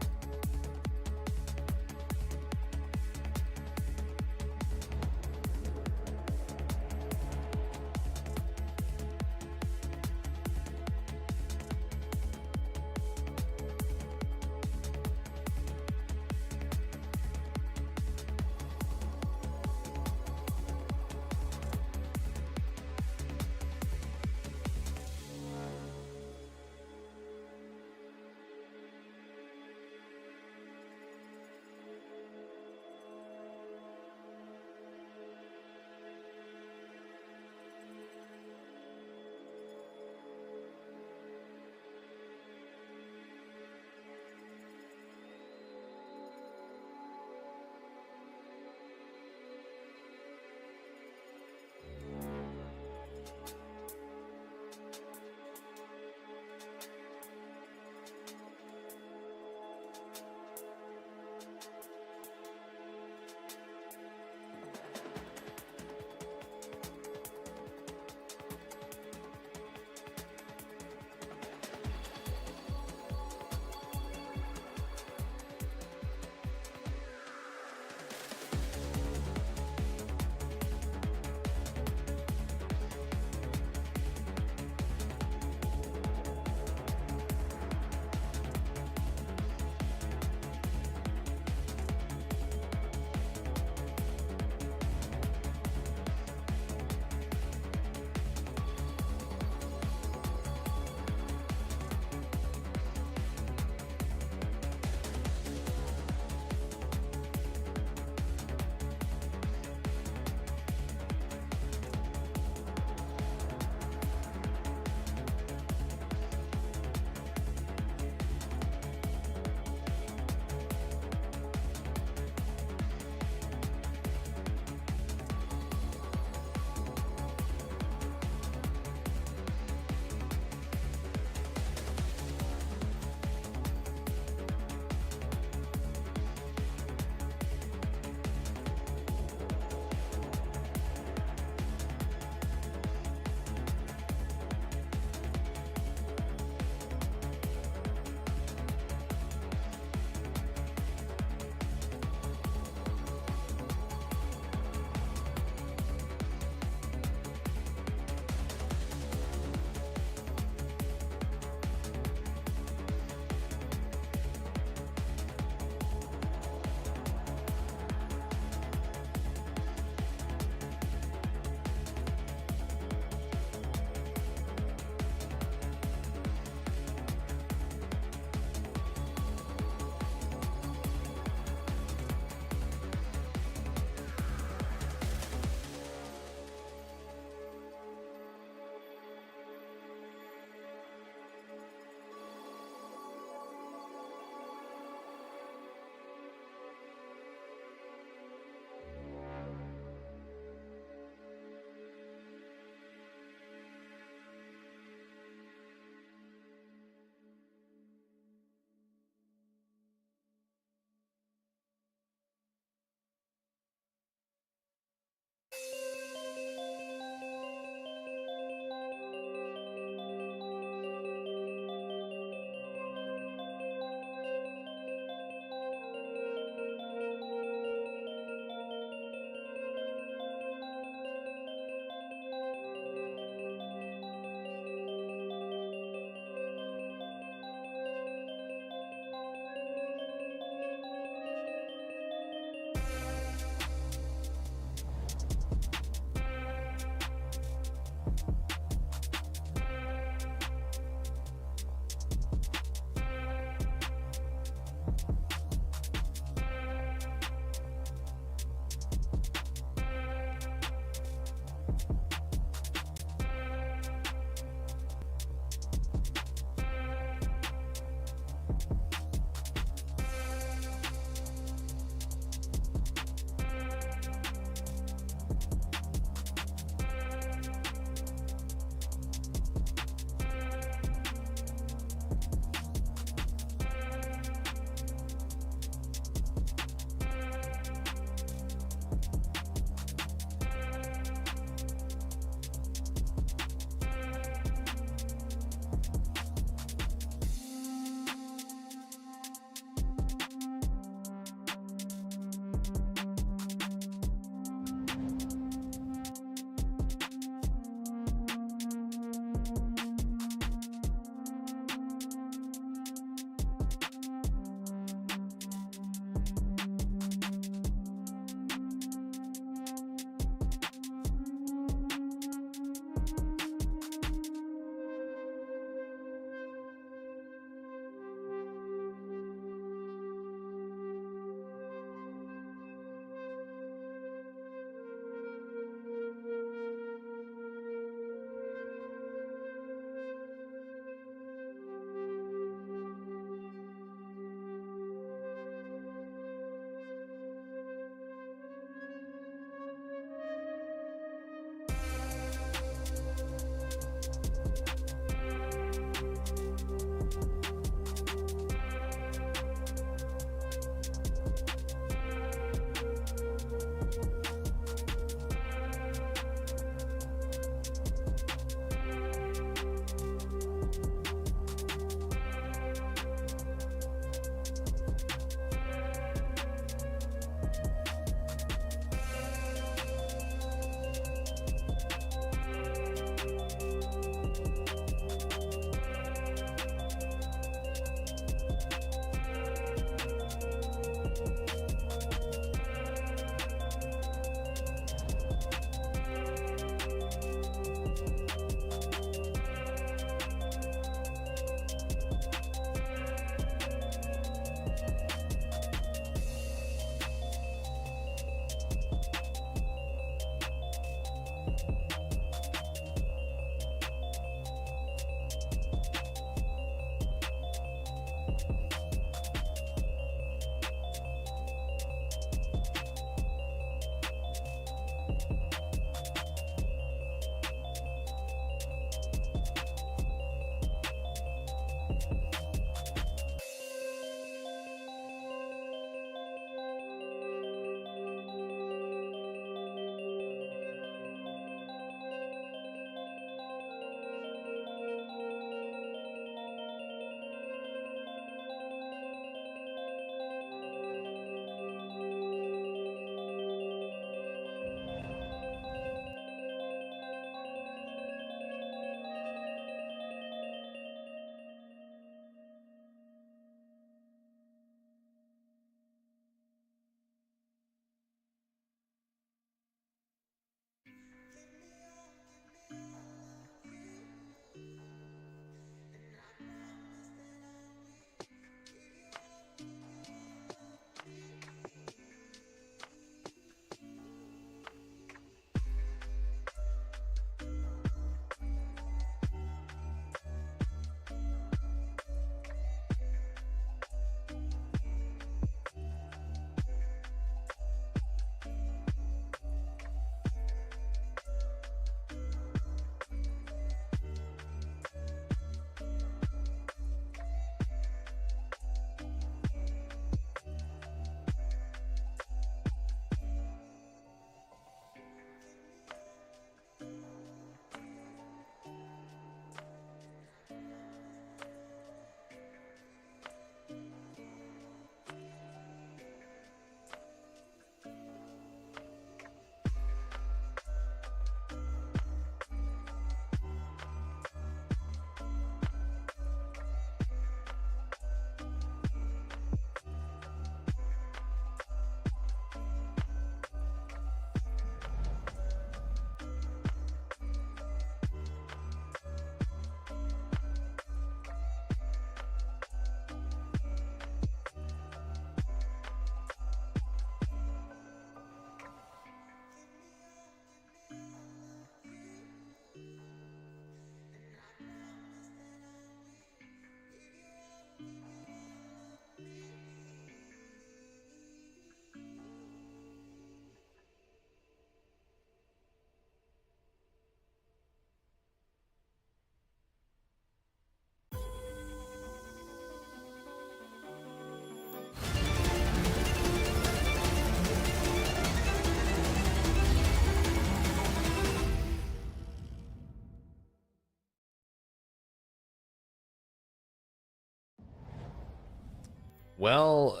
Well,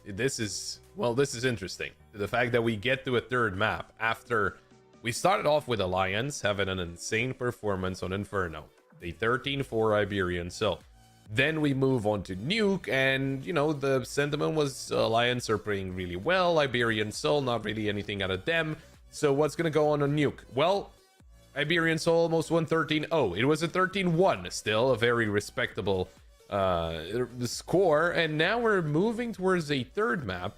this is interesting. The fact that we get to a third map after we started off with Alliance having an insane performance on Inferno, the 13-4 Iberian Soul. Then we move on to Nuke, and you know, the sentiment was Alliance are playing really well, Iberian Soul not really anything out of them. So what's gonna go on Nuke? Well, Iberian Soul almost won 13-0. It was a 13-1, still a very respectable score, and now we're moving towards a third map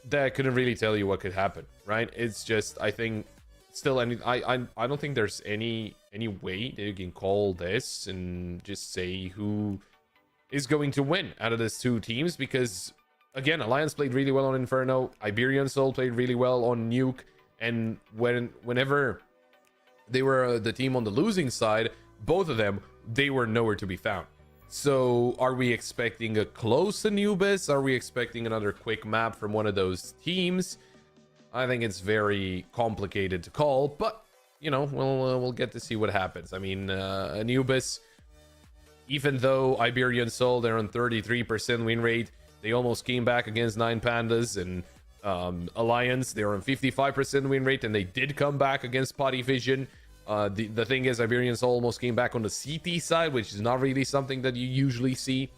that couldn't really tell you what could happen, right? It's just, I think still, I don't think there's any way that you can call this and just say who is going to win out of these two teams, because again, Alliance played really well on Inferno, Iberian Soul played really well on Nuke, and whenever they were the team on the losing side, both of them, they were nowhere to be found. So are we expecting a close Anubis? Are we expecting another quick map from one of those teams? I think it's very complicated to call, but you know, we'll get to see what happens. I mean, Anubis, even though Iberian Soul, they're on 33% win rate, they almost came back against 9 Pandas, and Alliance, they're on 55% win rate, and they did come back against Potty Vision. The thing is, Iberian Soul almost came back on the CT side, which is not really something that you usually see.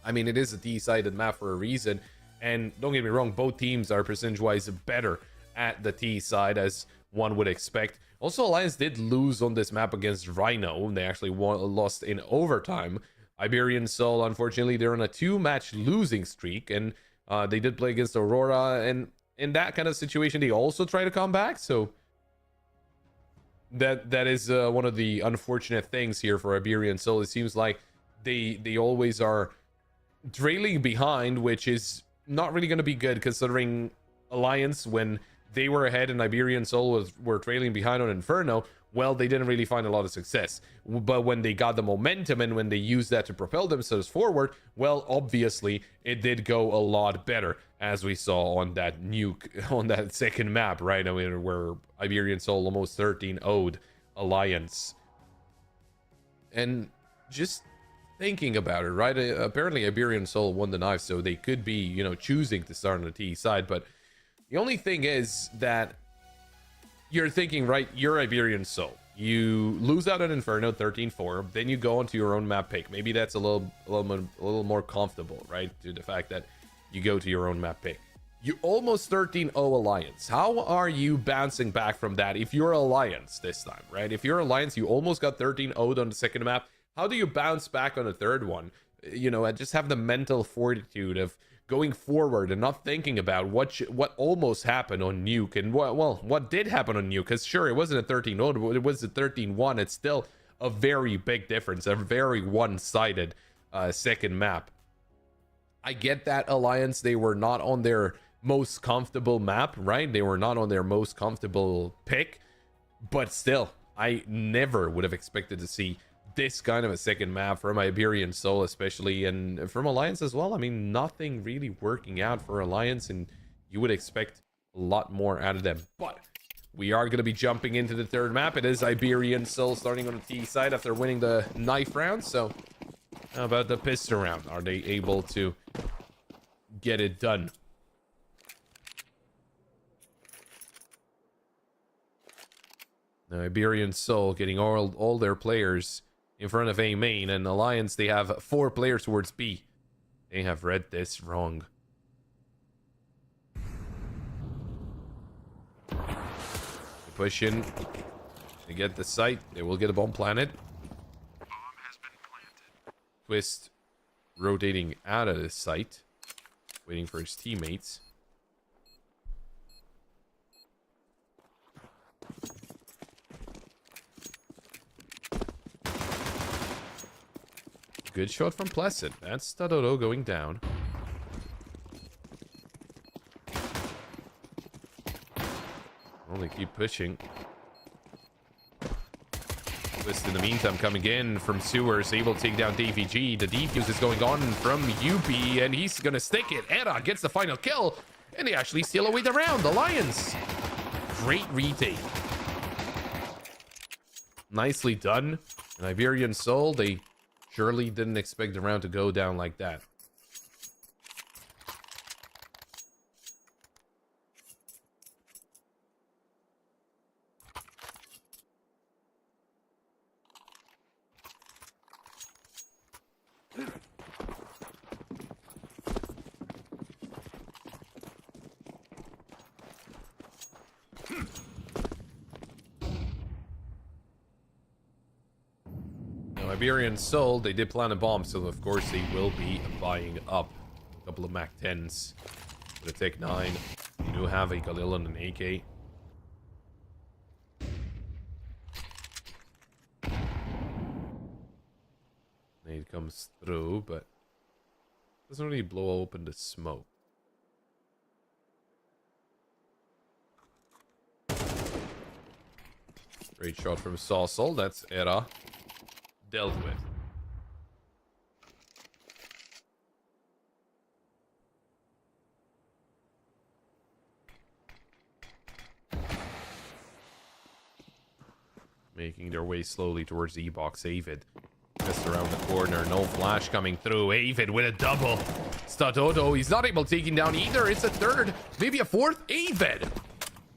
I mean, it is a T-sided map for a reason, and don't get me wrong, both teams are percentage-wise better at the T side, as one would expect. Also, Alliance did lose on this map against Rhino, and they actually lost in overtime. Iberian Soul, unfortunately, they're on a 2-match losing streak, and they did play against Aurora, and in that kind of situation, they also try to come back, so that is one of the unfortunate things here for Iberian Soul. It seems like they always are trailing behind, which is not really going to be good, considering Alliance, when they were ahead and Iberian Soul were trailing behind on Inferno, well, they didn't really find a lot of success. But when they got the momentum and when they used that to propel themselves forward, well, obviously it did go a lot better, as we saw on that Nuke, on that second map, right? I mean, where Iberian Soul almost 13-0'd Alliance. And just thinking about it, right? Apparently Iberian Soul won the knife, so they could be, you know, choosing to start on the T side. But the only thing is that you're thinking, right, you're Iberian Soul. You lose out on Inferno 13-4, then you go onto your own map pick. Maybe that's a little more comfortable, right? To the fact that you go to your own map pick. You almost 13-0 Alliance. How are you bouncing back from that if you're Alliance this time, right? If you're Alliance, you almost got 13-0'd on the second map. How do you bounce back on the third one? You know, and just have the mental fortitude of going forward and not thinking about what almost happened on Nuke, and what did happen on Nuke. Because sure, it wasn't a 13-0, it was a 13-1. It's still a very big difference, a very one-sided second map. I get that Alliance, they were not on their most comfortable map, right? They were not on their most comfortable pick, but still, I never would have expected to see this kind of a second map from Iberian Soul, especially, and from Alliance as well. I mean, nothing really working out for Alliance, and you would expect a lot more out of them. But we are going to be jumping into the third map. It is Iberian Soul starting on the T side after winning the knife round. So how about the pistol round? Are they able to get it done? Now, Iberian Soul getting all their players in front of A main, and Alliance, they have 4 players towards B. They have read this wrong. They push in. They get the site. They will get a bomb planted. Bomb has been planted. Twist rotating out of the site, waiting for his teammates. Good shot from Placid. That's Tadodo going down. Well, they keep pushing. Twist in the meantime coming in from Sewers, able to take down DVG. The defuse is going on from UP, and he's gonna stick it. Era gets the final kill, and they actually steal away the round. The Lions. Great retake. Nicely done. And Iberian Soul, they surely didn't expect the round to go down like that. Iberian Soul, they did plant a bomb, so of course they will be buying up a couple of Mac 10s. With a Tech 9, you do have a Khalil and an AK. Nade comes through, but doesn't really blow open the smoke. Great shot from Saucel. That's Era dealt with. Making their way slowly towards the E-box. Avid just around the corner. No flash coming through. Avid with a double. Stadodo, he's not able to take him down either. It's a third, maybe a fourth. Avid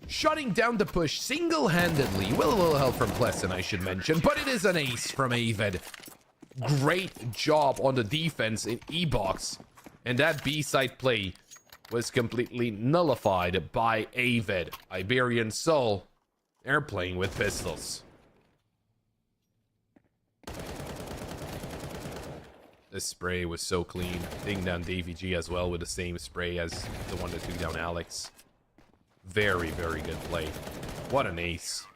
shutting down the push single-handedly. With a little help from Pleasant, I should mention. But it is an ace from Avid. Great job on the defense in E-box. And that B-side play was completely nullified by Avid. Iberian Soul, they're playing with pistols. This spray was so clean. Taking down Davy G as well with the same spray as the one that took down Alex. Very, very good play. What an ace.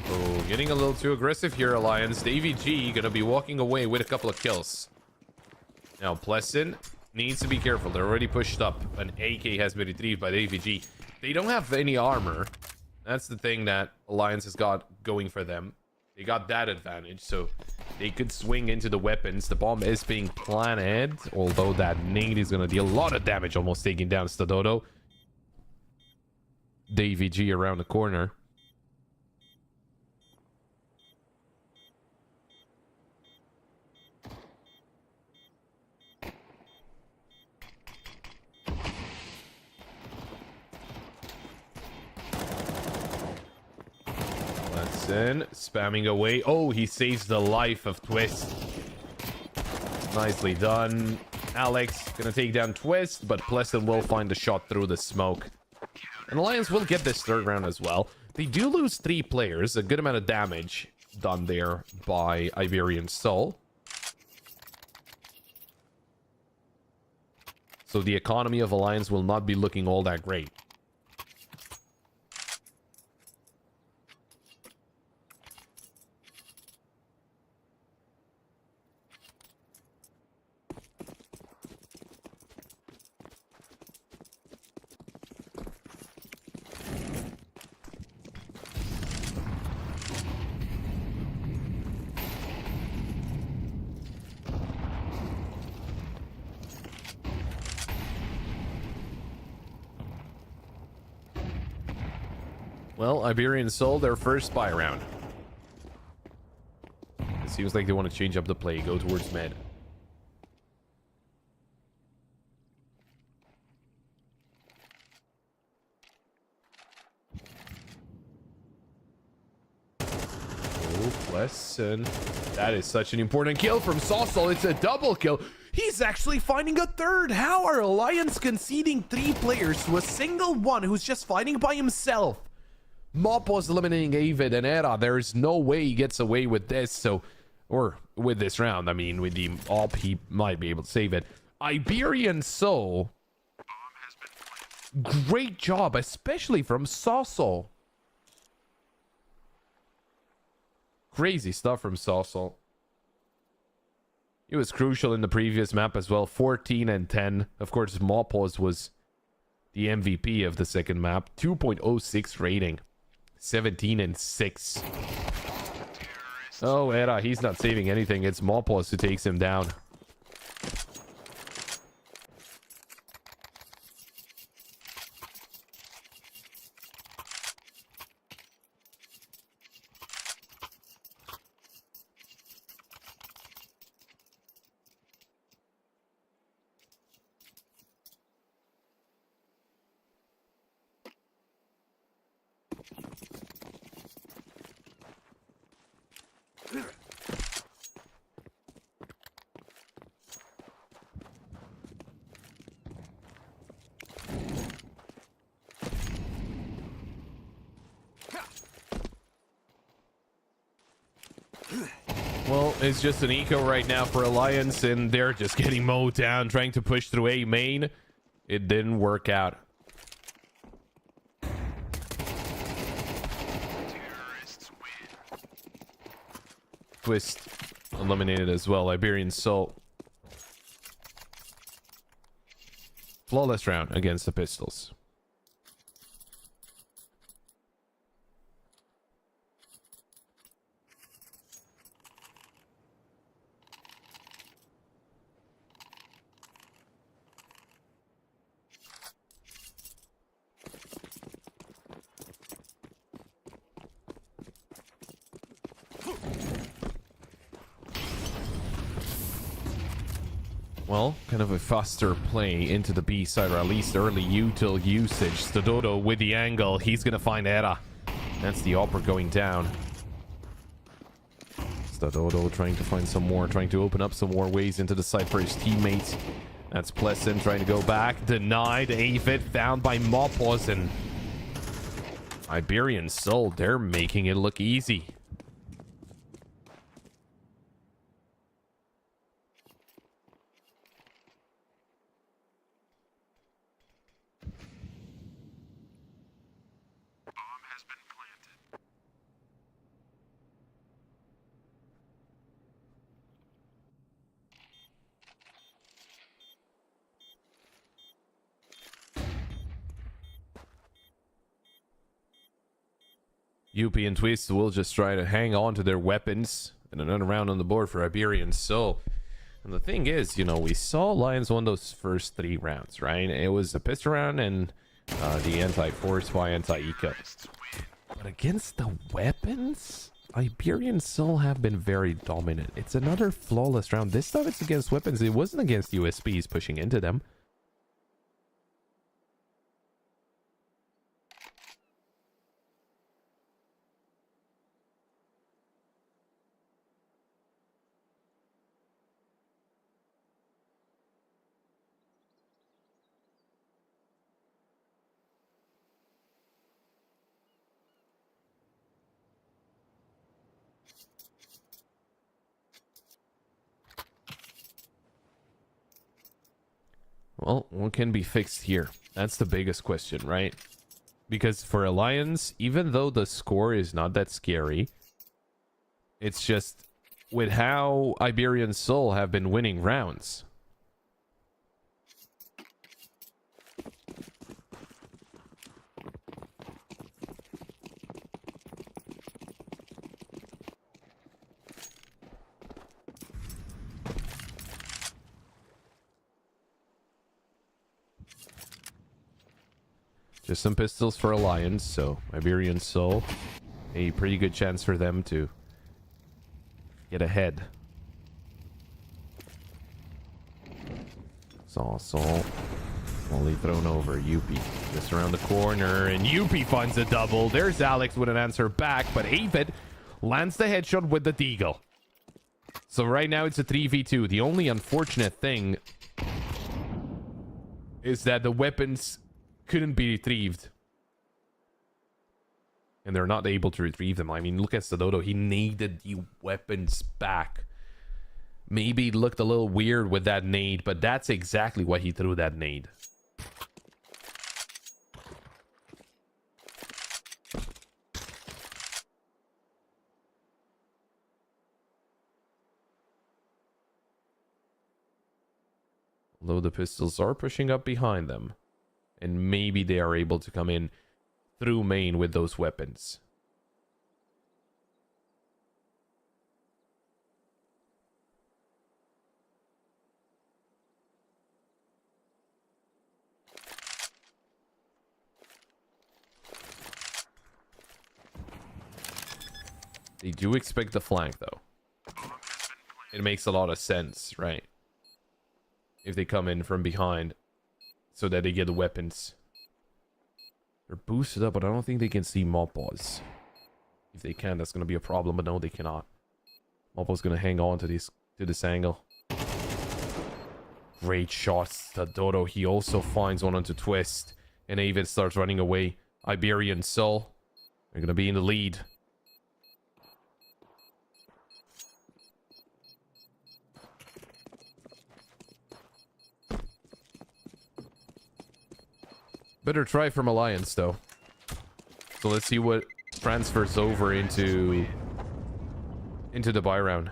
Oh, getting a little too aggressive here, Alliance. Davy G gonna be walking away with a couple of kills. Now, Pleasant needs to be careful. They're already pushed up. An AK has been retrieved by Davy G. They don't have any armor. That's the thing that Alliance has got going for them. They got that advantage, so they could swing into the weapons. The bomb is being planted, although that nade is going to deal a lot of damage, almost taking down Stadodo. Davy G around the corner. Spamming away. Oh, he saves the life of Twist. Nicely done. Alex gonna take down Twist, but Pleasant will find the shot through the smoke. And Alliance will get this third round as well. They do lose 3 players. A good amount of damage done there by Iberian Soul. So the economy of Alliance will not be looking all that great. Well, Iberian Soul, their first buy round. It seems like they want to change up the play, go towards mid. Oh, Pleasant. That is such an important kill from Saucel. It's a double kill. He's actually finding a third. How are Alliance conceding 3 players to a single one who's just fighting by himself? Mopos eliminating Avid and Era. There's no way he gets away with this, so... Or with this round, I mean, with the AWP, he might be able to save it. Iberian Soul. Great job, especially from Saucel. Crazy stuff from Saucel. It was crucial in the previous map as well. 14 and 10. Of course, Mopos was the MVP of the second map. 2.06 rating. 17 and 6. Oh, Era, he's not saving anything. It's Mopos who takes him down. Well, it's just an eco right now for Alliance, and they're just getting mowed down, trying to push through A main. It didn't work out. Terrorists win. Twist eliminated as well. Iberian Soul. Flawless round against the Pistols. Well, kind of a faster play into the B side, or at least early util usage. Stadodo with the angle. He's going to find Era. That's the Opera going down. Stadodo trying to find some more, trying to open up some more ways into the side for his teammates. That's Pleasant trying to go back. Denied. Avid found by Mopos, and Iberian Soul, they're making it look easy. Bomb has been planted. Yuppie and Twist will just try to hang on to their weapons. And another round on the board for Iberian Soul. And the thing is, you know, we saw Lions won those first 3 rounds, right? It was the pistol round and the anti-force by anti-eco. But against the weapons, Iberian Soul have been very dominant. It's another flawless round. This time it's against weapons. It wasn't against USBs pushing into them. Well, what can be fixed here? That's the biggest question, right? Because for Alliance, even though the score is not that scary, it's just with how Iberian Soul have been winning rounds. Just some pistols for Alliance, so Iberian Soul, a pretty good chance for them to get ahead. Saw Soul, only thrown over. Yuppie just around the corner, and Yuppie finds a double. There's Alex with an answer back, but Avid lands the headshot with the Deagle. So right now it's a 3v2. The only unfortunate thing is that the weapons couldn't be retrieved, and they're not able to retrieve them. I mean, look at Stadodo. He needed the weapons back. Maybe it looked a little weird with that nade, but that's exactly why he threw that nade. Although the pistols are pushing up behind them, and maybe they are able to come in through main with those weapons. They do expect the flank, though. It makes a lot of sense, right? If they come in from behind, so that they get the weapons. They're boosted up, but I don't think they can see Mopos. If they can, that's going to be a problem, but no, they cannot. Mopos going to hang on to this angle. Great shots to Dodo. He also finds one onto Twist, and Avid starts running away. Iberian Soul, they're going to be in the lead. Better try from Alliance, though. So let's see what transfers over into the buy round.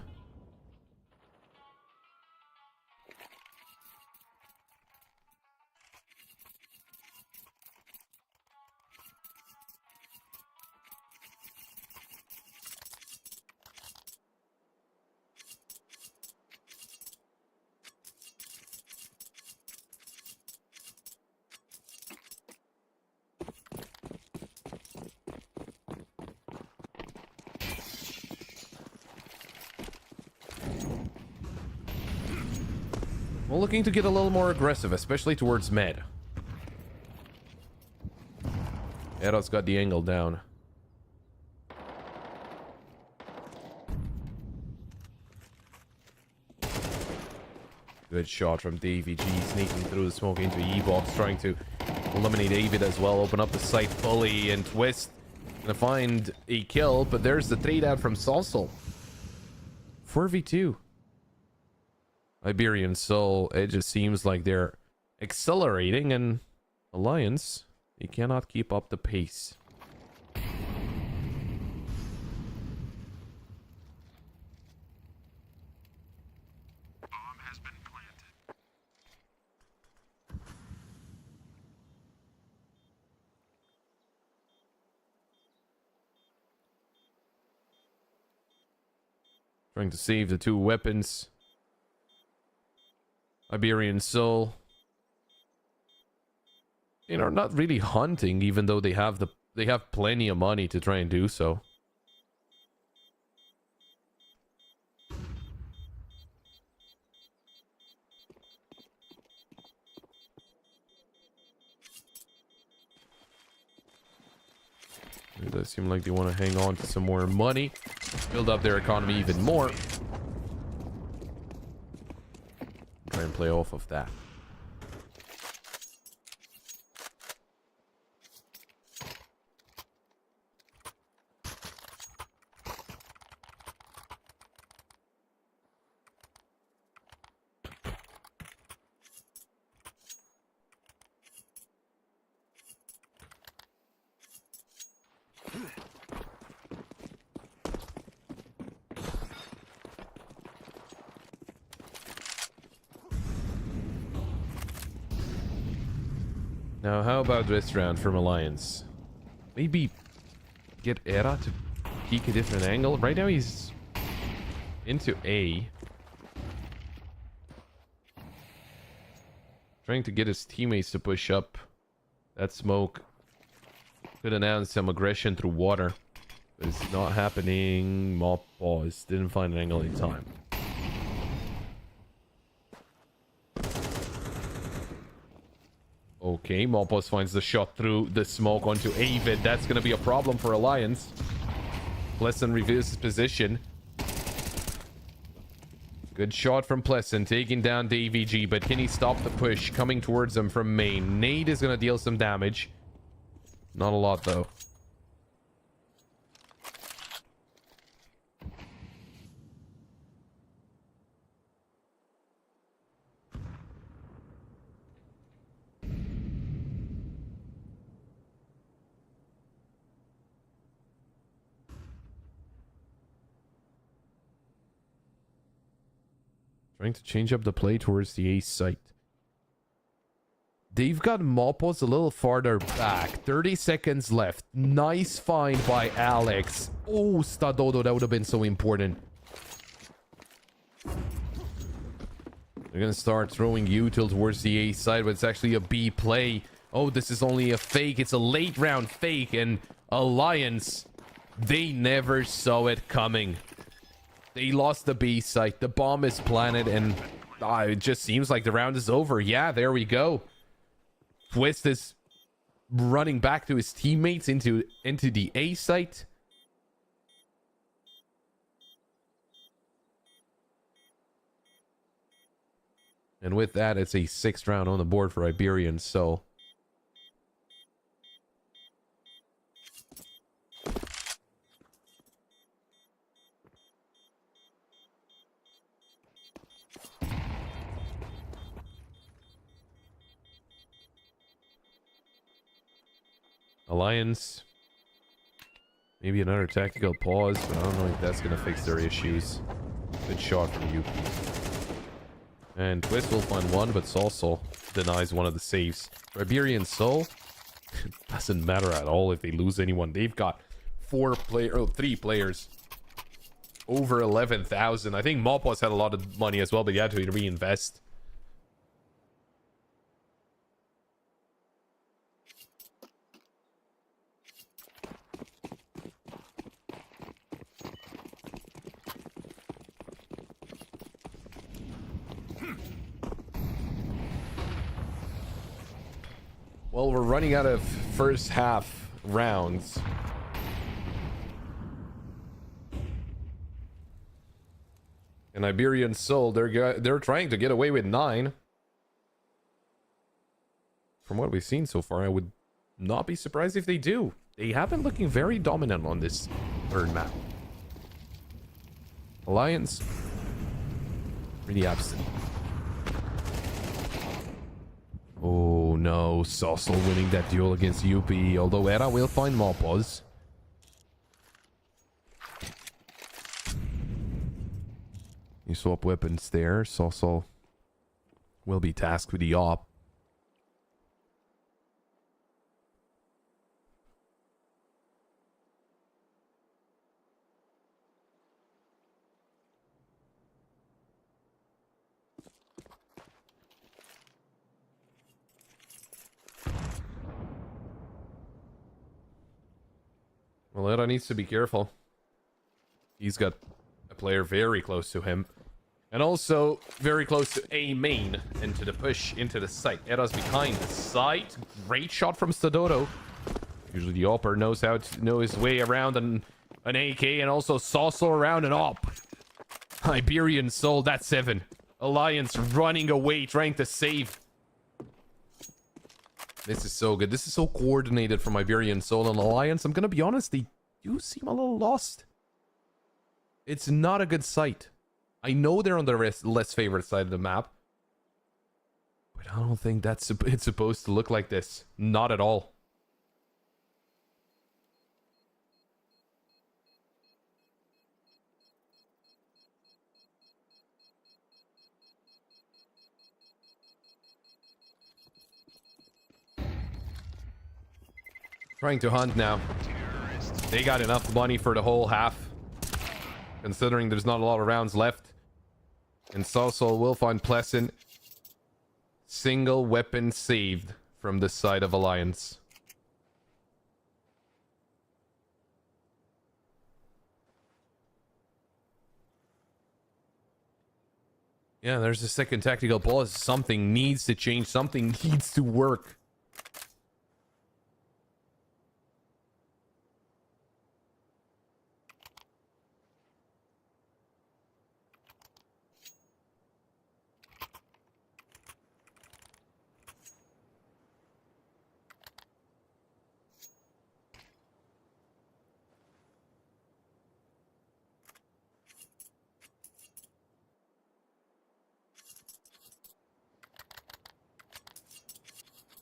We're looking to get a little more aggressive, especially towards med. Edo's got the angle down. Good shot from DVG, sneaking through the smoke into E-box, trying to eliminate Avid as well, open up the site fully, and Twist gonna find a kill, but there's the trade out from Salsal. 4v2. Iberian Soul, it just seems like they're accelerating, and Alliance, they cannot keep up the pace. Bomb has been planted. Trying to save the two weapons. Iberian Soul, you know, not really hunting, even though they have plenty of money to try and do so. It does seem like they want to hang on to some more money, build up their economy even more. Try and play off of that. Now, how about this round from Alliance? Maybe get Era to peek a different angle. Right now he's into A. Trying to get his teammates to push up. That smoke could announce some aggression through water. But it's not happening. Mop pause. Didn't find an angle in time. Okay, Malpos finds the shot through the smoke onto Avid. That's going to be a problem for Alliance. Pleasant reveals his position. Good shot from Pleasant, taking down DVG, but can he stop the push coming towards him from main? Nade is going to deal some damage. Not a lot, though. Trying to change up the play towards the ace site. They've got Malpos a little farther back. 30 seconds left. Nice find by Alex. Oh, Stadodo, that would have been so important. They're going to start throwing util towards the ace side, but it's actually a B play. Oh, this is only a fake. It's a late round fake, and Alliance, they never saw it coming. They lost the B site. The bomb is planted, and it just seems like the round is over. Yeah, there we go. Twist is running back to his teammates into the A site. And with that, it's a 6th round on the board for Iberian Soul. Alliance. Maybe another tactical pause, but I don't know if that's gonna fix their issues. Good shot from UP. And Twist will find one, but Salsal denies one of the saves. For Iberian Soul, it doesn't matter at all if they lose anyone. They've got 3 players over 11,000. I think Mopos had a lot of money as well, but he had to reinvest. Well, we're running out of first half rounds. And Iberian Soul, they're trying to get away with 9. From what we've seen so far, I would not be surprised if they do. They have been looking very dominant on this third map. Alliance, really absent. Oh no, Saucel winning that duel against UP, although Era will find Mopos. You swap weapons there. Saucel will be tasked with the op. Well, Era needs to be careful. He's got a player very close to him. And also very close to A main and to the push into the site. Era's behind the site. Great shot from Stadoro. Usually the opper knows how to know his way around an AK, and also Saucel around an op. Iberian Soul, that's 7. Alliance running away, trying to save. This is so good. This is so coordinated from Iberian Soul and Alliance. I'm gonna be honest, they do seem a little lost. It's not a good site. I know they're on the less favorite side of the map, but I don't think it's supposed to look like this. Not at all. Trying to hunt now. They got enough money for the whole half, considering there's not a lot of rounds left. And Saucel will find Pleasant. Single weapon saved from the side of Alliance. Yeah, there's a second tactical pause. Something needs to change. Something needs to work.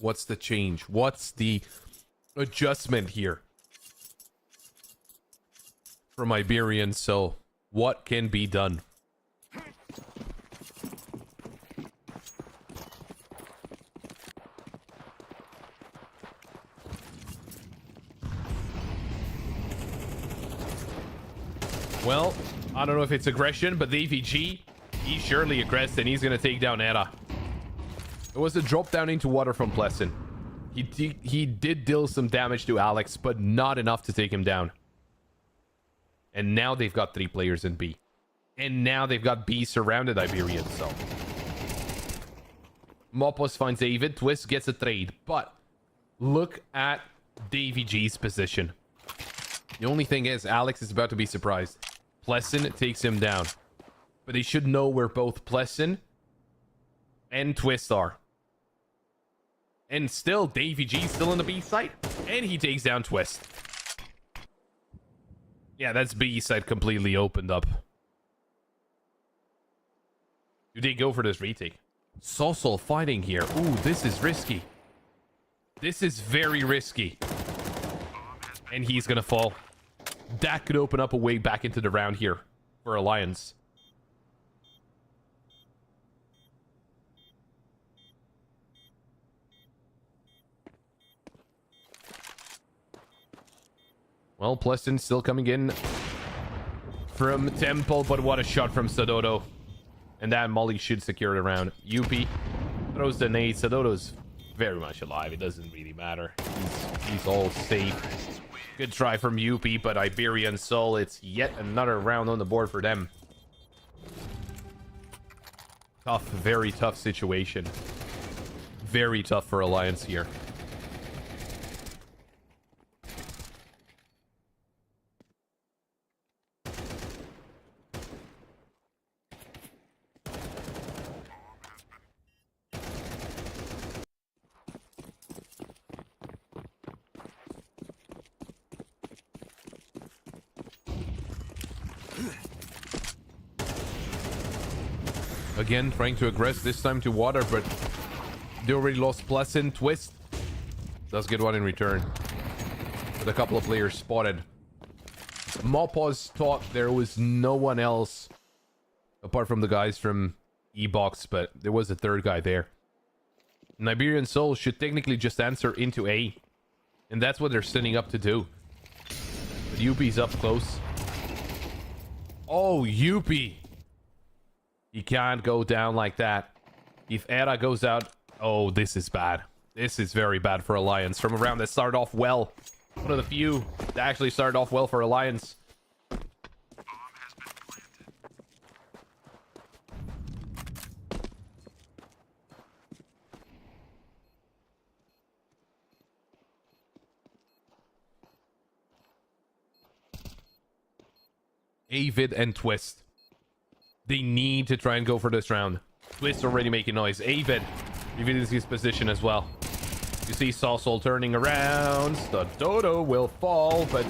What's the change? What's the adjustment here from Iberian Soul? What can be done? Well, I don't know if it's aggression, but the AVG, he's surely aggressed and he's going to take down Era. It was a drop down into water from Pleasant. He did deal some damage to Alex, but not enough to take him down. And now they've got 3 players in B. And now they've got B surrounded Iberian Soul. Mopos finds David. Twist gets a trade. But look at Davy G's position. The only thing is, Alex is about to be surprised. Pleasant takes him down. But they should know where both Pleasant and Twist are. And still, Davy G's still on the B side. And he takes down Twist. Yeah, that's B side completely opened up. Do they go for this retake? Saucel fighting here. Ooh, this is risky. This is very risky. And he's gonna fall. That could open up a way back into the round here for Alliance. Well, Pleston still coming in from Temple, but what a shot from Sadodo. And that Molly should secure the round. Yuppie throws the nade. Sadodo's very much alive. It doesn't really matter. He's all safe. Good try from Yuppie, but Iberian Soul, it's yet another round on the board for them. Tough, very tough situation. Very tough for Alliance here. Again, trying to aggress, this time to water, but they already lost Pleasant. Twist does get one in return. With a couple of players spotted. Mopaz thought there was no one else apart from the guys from E-Box, but there was a third guy there. Iberian Soul should technically just answer into A. And that's what they're setting up to do. But Yuppie's up close. Oh, Yuppie! He can't go down like that. If Era goes out... Oh, this is bad. This is very bad for Alliance. From a round that started off well. One of the few that actually started off well for Alliance. Bomb has been planted. Avid and Twist. They need to try and go for this round. Twist already making noise. Avid reveals his position as well. You see Saucel turning around. The Dodo will fall, but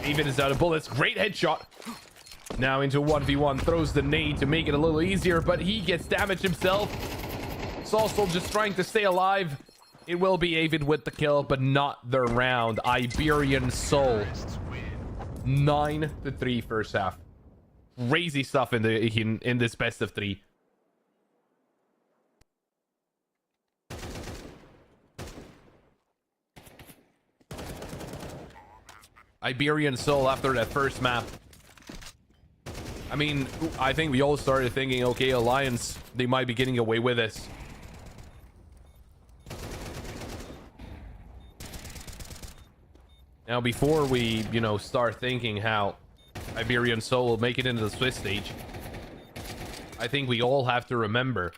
Avid is out of bullets. Great headshot. Now into 1v1. Throws the nade to make it a little easier, but he gets damaged himself. Saucel just trying to stay alive. It will be Avid with the kill, but not the round. Iberian Soul. 9-3 first half. Crazy stuff in this best of 3. Iberian Soul after that first map. I mean, I think we all started thinking, okay, Alliance, they might be getting away with this. Now, before we, start thinking how Iberian Soul will make it into the Swiss stage, I think we all have to remember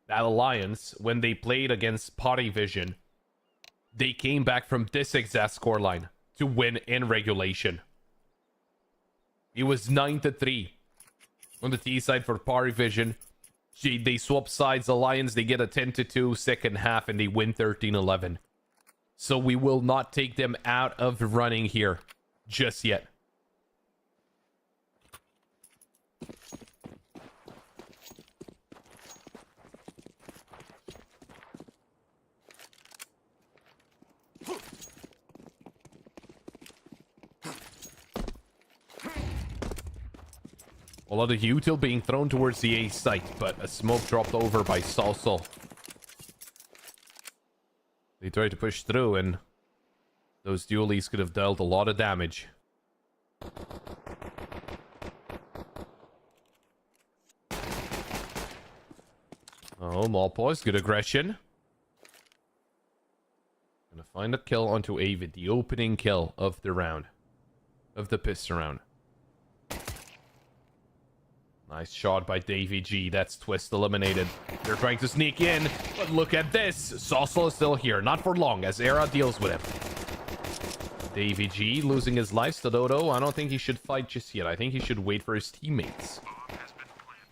that Alliance, when they played against Potty Vision, they came back from this exact scoreline to win in regulation. It was 9-3 on the T side for Potty Vision. They swap sides. Alliance, they get a 10-2 second half and they win 13-11. So we will not take them out of the running here just yet. A lot of util being thrown towards the A site, but a smoke dropped over by Saucel. They tried to push through, and those dualies could have dealt a lot of damage. Oh, Malpaws, good aggression. Gonna find a kill onto Avid, the opening kill of the round. Of the pistol round. Nice shot by Davy G. That's Twist eliminated. They're trying to sneak in, but look at this. Saucel is still here. Not for long as Era deals with him. Davy G losing his life. Stadodo, I don't think he should fight just yet. I think he should wait for his teammates. Bomb has been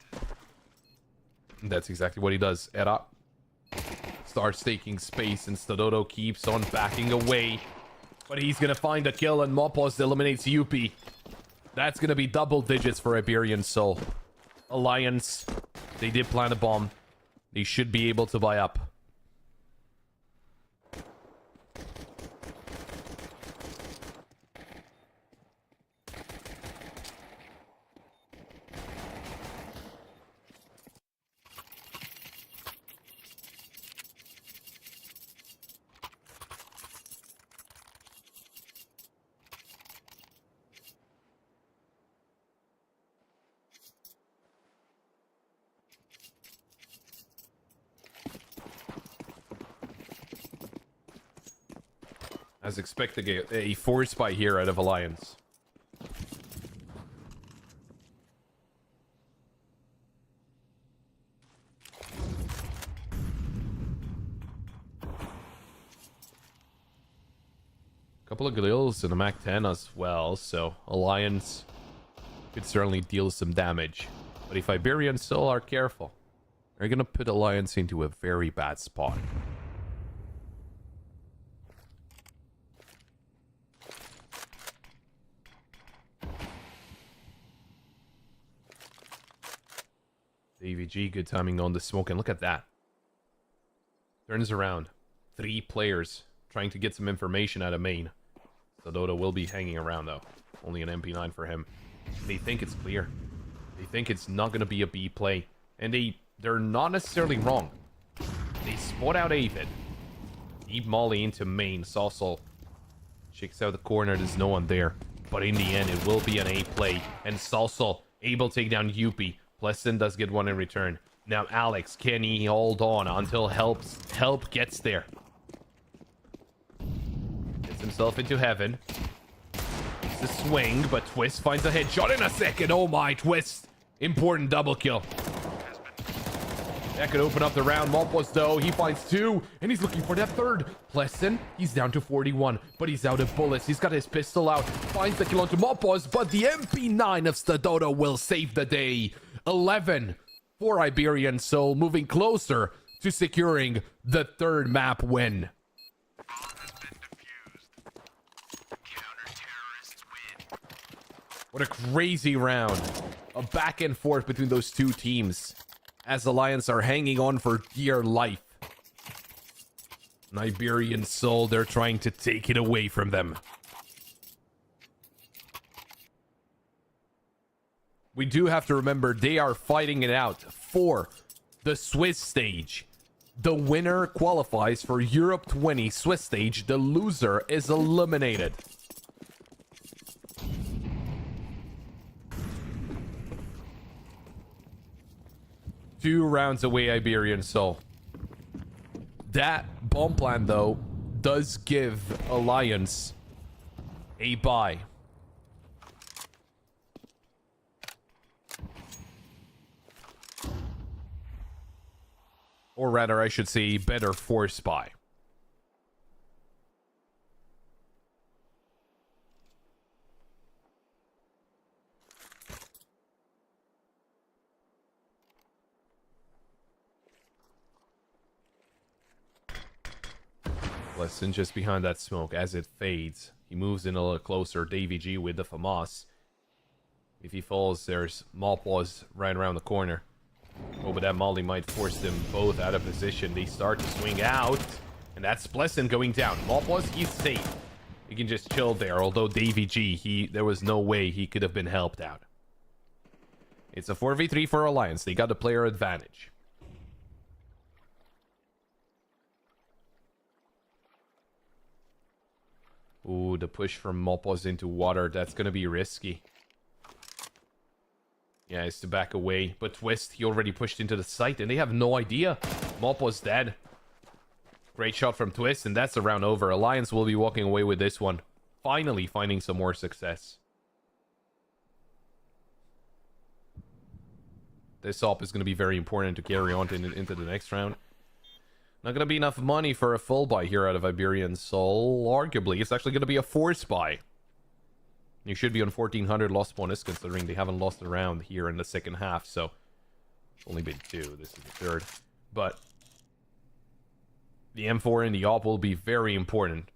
planted. That's exactly what he does. Era starts taking space and Stadodo keeps on backing away. But he's going to find a kill and Mopos eliminates Yuppie. That's going to be double digits for Iberian Soul. Alliance, they did plant a bomb. They should be able to buy up. As expected, a force by here out of Alliance. Couple of grills and a Mac 10 as well, so Alliance could certainly deal some damage. But if Iberian Soul are careful, they're gonna put Alliance into a very bad spot. AVG, good timing on the smoke, and look at that. Turns around. 3 players trying to get some information out of main. So Dodo will be hanging around though. Only an MP9 for him. They think it's clear. They think it's not going to be a B play. And they're not necessarily wrong. They spot out Avid. Deep Molly into main. Saucel checks out the corner. There's no one there. But in the end, it will be an A play. And Saucel able to take down Yuppie. Pleasant does get one in return. Now Alex, can he hold on until help gets there? Gets himself into heaven. It's a swing, but Twist finds a headshot in a second. Oh my, Twist. Important double kill. That could open up the round. Malpos though, he finds 2, and he's looking for that 3rd. Pleasant, he's down to 41, but he's out of bullets. He's got his pistol out, finds the kill onto Malpos, but the MP9 of Stadodo will save the day. 11 for Iberian Soul, moving closer to securing the 3rd map win. What a crazy round. A back and forth between those 2 teams as Alliance are hanging on for dear life. And Iberian Soul, they're trying to take it away from them. We do have to remember they are fighting it out for the Swiss stage. The winner qualifies for Europe 20 Swiss stage. The loser is eliminated. Two rounds away, Iberian Soul. That bomb plan, though, does give Alliance a bye. Or rather, I should say, better force buy. Lesson just behind that smoke as it fades. He moves in a little closer. Davy G with the FAMAS. If he falls, there's Malpos right around the corner. Oh, but that Molly might force them both out of position. They start to swing out. And that's Pleasant going down. Malpos, he's safe. He can just chill there. Although Davy G, there was no way he could have been helped out. It's a 4v3 for Alliance. They got the player advantage. Ooh, the push from Malpos into water. That's going to be risky. Yeah, it's to back away. But Twist, he already pushed into the site, and they have no idea. Malpos dead. Great shot from Twist, and that's the round over. Alliance will be walking away with this one. Finally finding some more success. This op is going to be very important to carry on into the next round. Not going to be enough money for a full buy here out of Iberian Soul. Arguably, it's actually going to be a force buy. You should be on 1400 lost bonus, considering they haven't lost a round here in the second half. So, it's only been 2. This is the 3rd. But the M4 and the op will be very important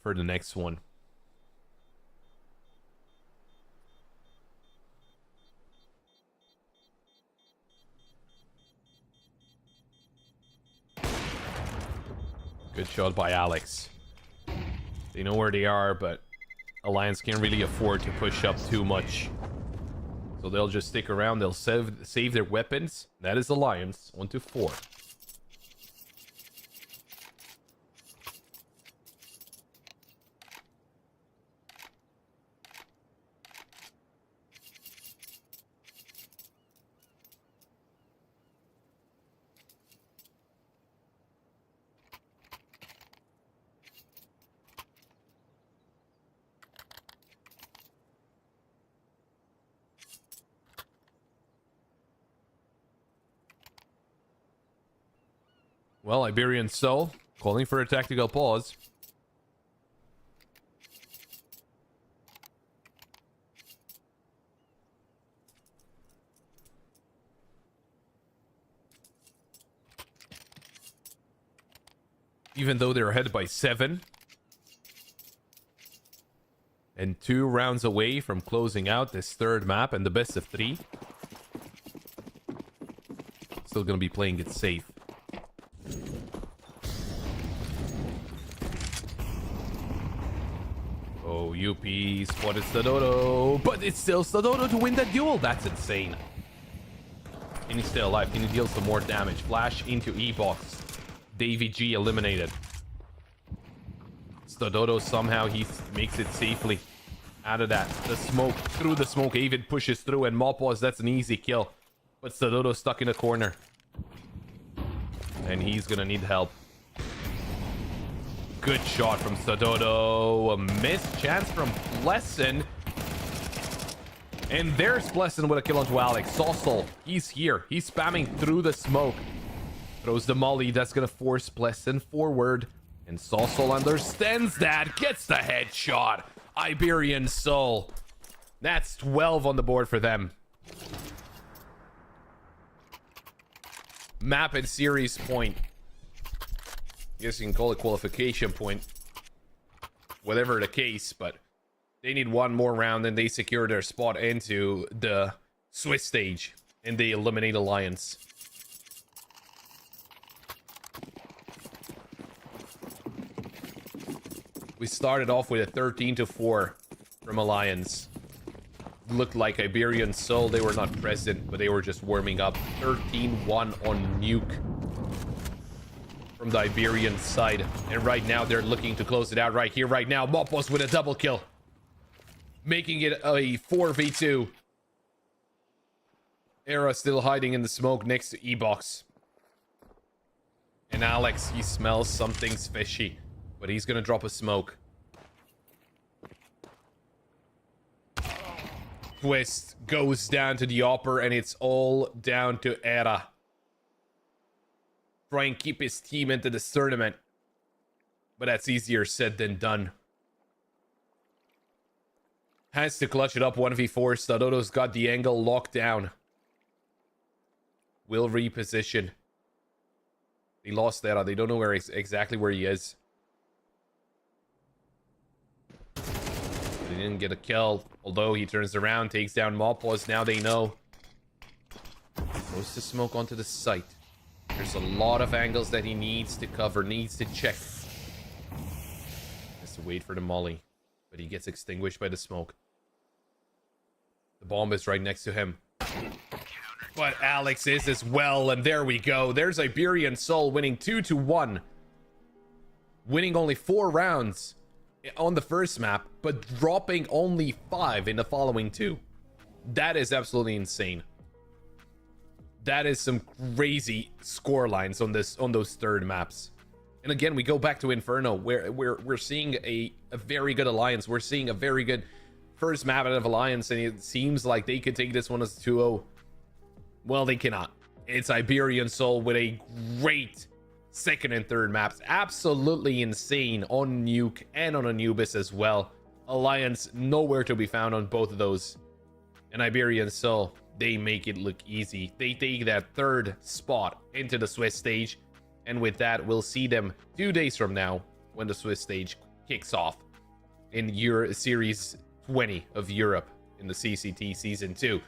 for the next one. Good shot by Alex. They know where they are, but Alliance can't really afford to push up too much. So they'll just stick around. They'll save their weapons. That is Alliance. 1-4. Well, Iberian Soul calling for a tactical pause. Even though they're ahead by 7. And 2 rounds away from closing out this third map and the best of 3. Still gonna be playing it safe. Oh, UP spotted Stadodo, but it's still Stadodo to win that duel. That's insane. And he's still alive. Can he deal some more damage? Flash into E-box. Davy G eliminated. Stadodo somehow he makes it safely out of that. The smoke, through the smoke, Avid pushes through, and Mopos, that's an easy kill. But Stadodo stuck in a corner. And he's gonna need help. Good shot from Stadodo. A missed chance from Blessin. And there's Blessin with a kill onto Alex. Saucel, he's here. He's spamming through the smoke. Throws the molly. That's gonna force Blessin forward. And Saucel understands that. Gets the headshot. Iberian Soul. That's 12 on the board for them. Map and series point. I guess you can call it qualification point. Whatever the case, but they need one more round and they secure their spot into the Swiss stage. And they eliminate Alliance. We started off with a 13-4 from Alliance. Looked like Iberian Soul, they were not present, but they were just warming up. 13-1 on Nuke from the Iberian side. And right now, they're looking to close it out right here, right now. Mopos with a double kill. Making it a 4v2. Era still hiding in the smoke next to E-Box. And Alex, he smells something's fishy. But he's gonna drop a smoke. Twist goes down to the upper, and it's all down to Era. Try and keep his team into this tournament. But that's easier said than done. Has to clutch it up 1v4. Stadodo's got the angle locked down. Will reposition. They lost Era. They don't know where exactly where he is. They didn't get a kill, although he turns around, takes down Mopos. Now they know. Goes to smoke onto the site. There's a lot of angles that he needs to cover, needs to check. Has to wait for the molly, but he gets extinguished by the smoke. The bomb is right next to him. But Alex is as well, and there we go. There's Iberian Soul winning 2-1. Winning only 4 rounds on the first map, but dropping only 5 in the following 2. That is absolutely insane. That is some crazy score lines on those third maps. And again, we go back to Inferno, where we're seeing a very good Alliance. We're seeing a very good first map out of Alliance, and it seems like they could take this one as 2-0. Well, they cannot. It's Iberian Soul with a great second and third maps. Absolutely insane on Nuke and on Anubis as well. Alliance nowhere to be found on both of those. And Iberian Soul, they make it look easy. They take that third spot into the Swiss stage. And with that, we'll see them 2 days from now when the Swiss stage kicks off in Series 20 of Europe in the CCT Season 2.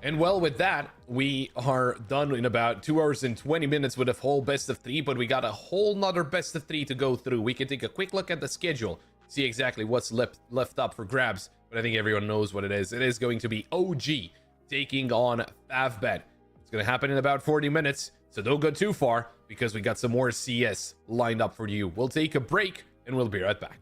And well, with that, we are done in about 2 hours and 20 minutes with a whole best of 3, but we got a whole nother best of 3 to go through. We can take a quick look at the schedule, see exactly what's left up for grabs, but I think everyone knows what it is. It is going to be OG taking on Favbet. It's going to happen in about 40 minutes, so don't go too far, because we got some more CS lined up for you. We'll take a break, and we'll be right back.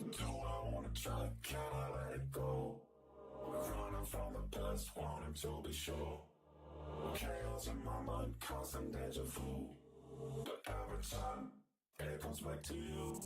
Do I wanna try? Can I let it go? Running from the past, wanting to be sure. Chaos in my mind, constant deja vu. But every time, it comes back to you.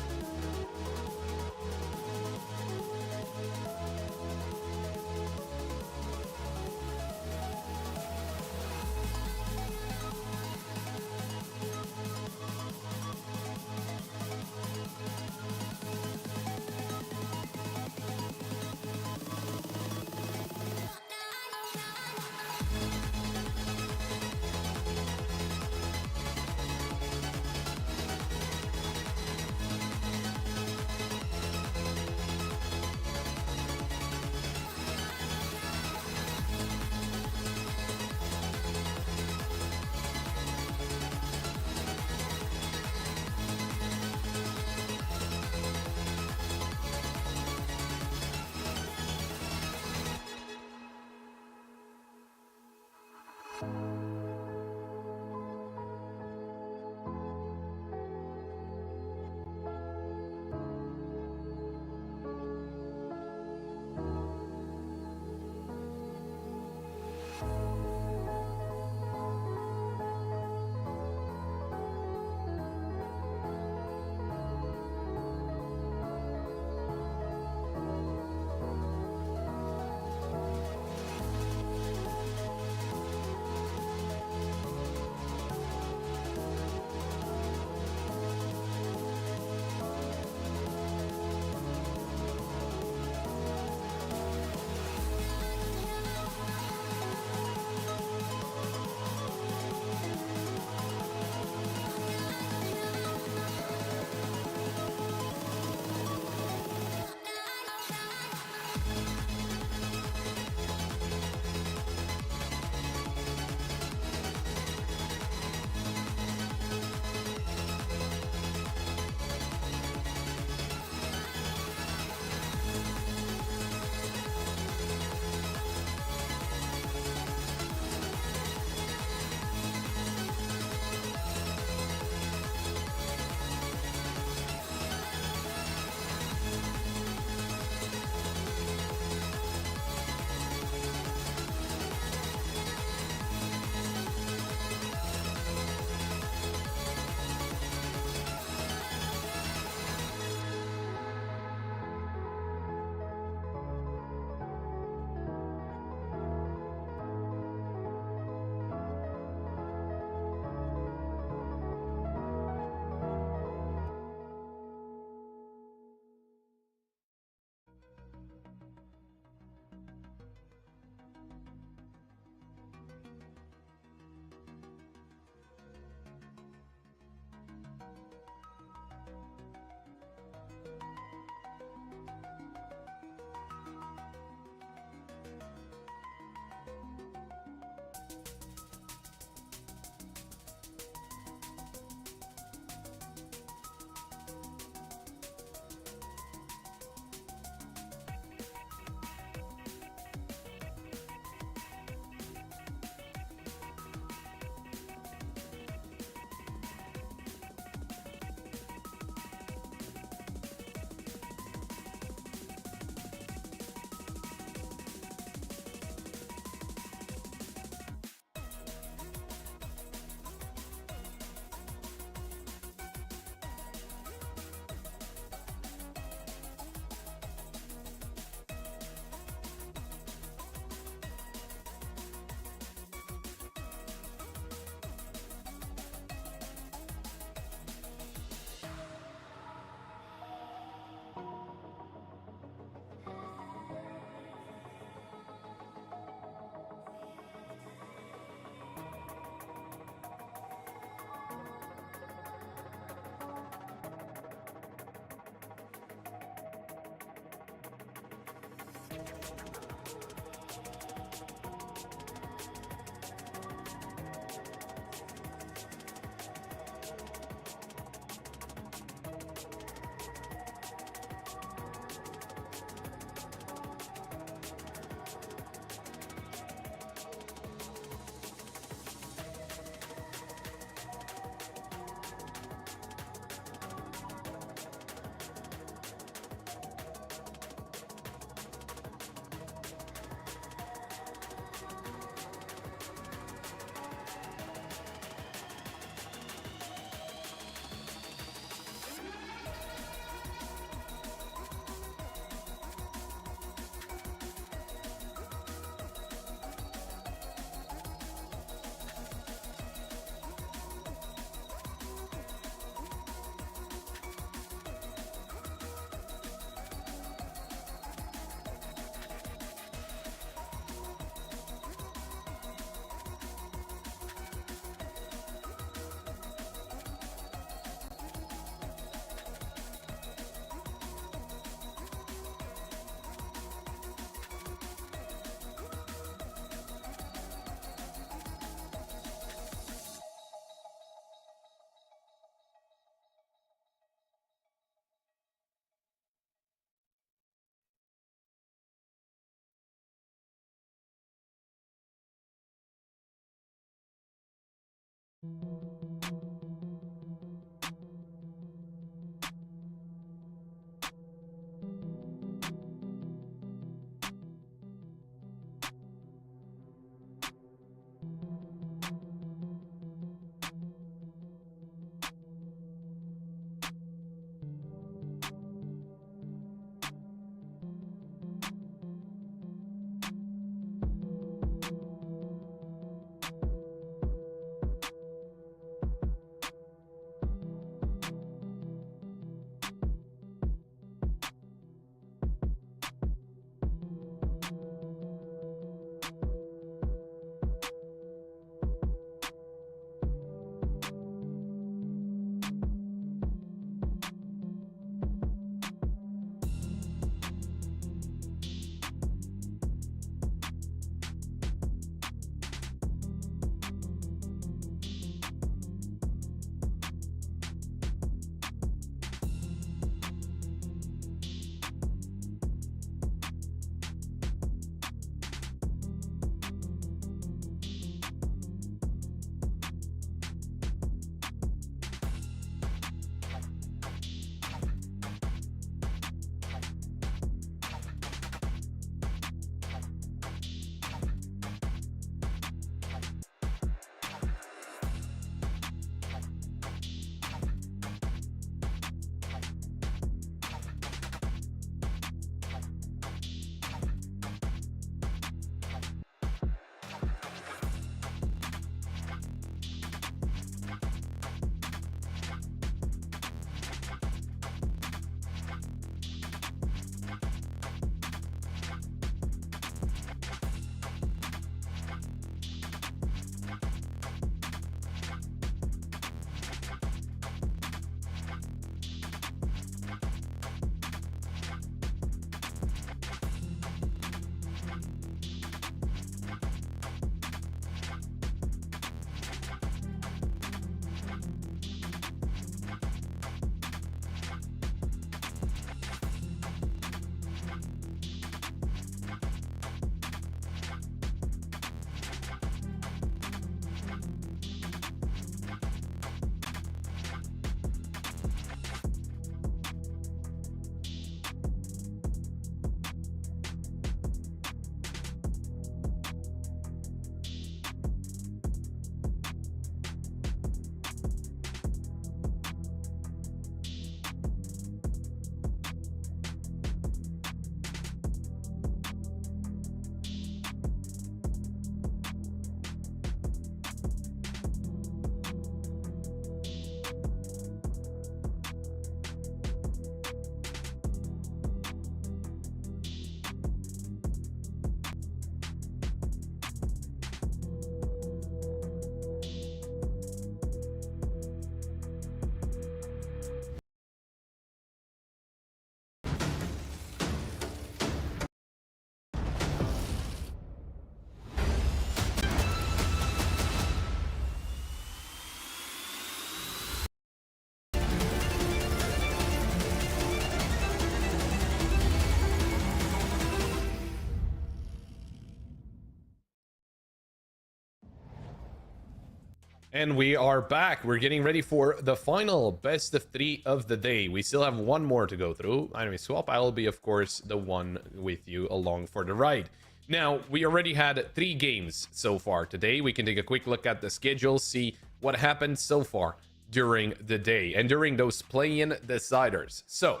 And we are back. We're getting ready for the final best of 3 of the day. We still have one more to go through. Enemy swap. I will be, of course, the one with you along for the ride. Now, we already had 3 games so far today. We can take a quick look at the schedule, see what happened so far during the day and during those play-in deciders. So,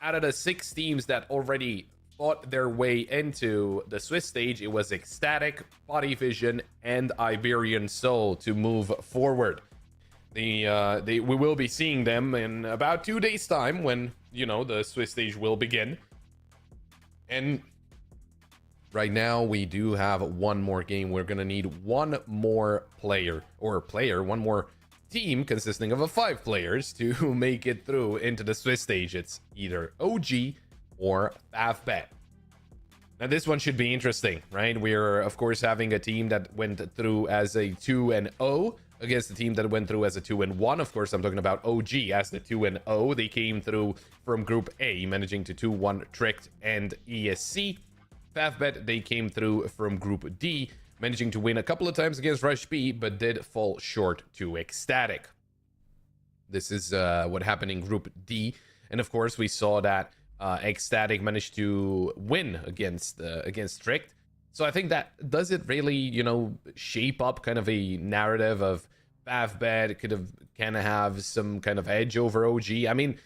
out of the 6 teams that already fought their way into the Swiss stage, it was Ecstatic, Body Vision, and Iberian Soul to move forward. We will be seeing them in about 2 days' time when, you know, the Swiss stage will begin. And right now, we do have one more game. We're going to need one more one more team consisting of 5 players to make it through into the Swiss stage. It's either OG or FAFBet. Now this one should be interesting, right? We're of course having a team that went through as a 2-0 against the team that went through as a 2-1. Of course, I'm talking about OG as the 2-0. They came through from Group A, managing to 2-1 Tricked and ESC. FAFBet, they came through from Group D, managing to win a couple of times against Rush B, but did fall short to Ecstatic. This is what happened in Group D. And of course, we saw that Ecstatic managed to win against Strict. So I think that does it really, you know, shape up kind of a narrative of FavBet could have kind of have some kind of edge over OG. I mean,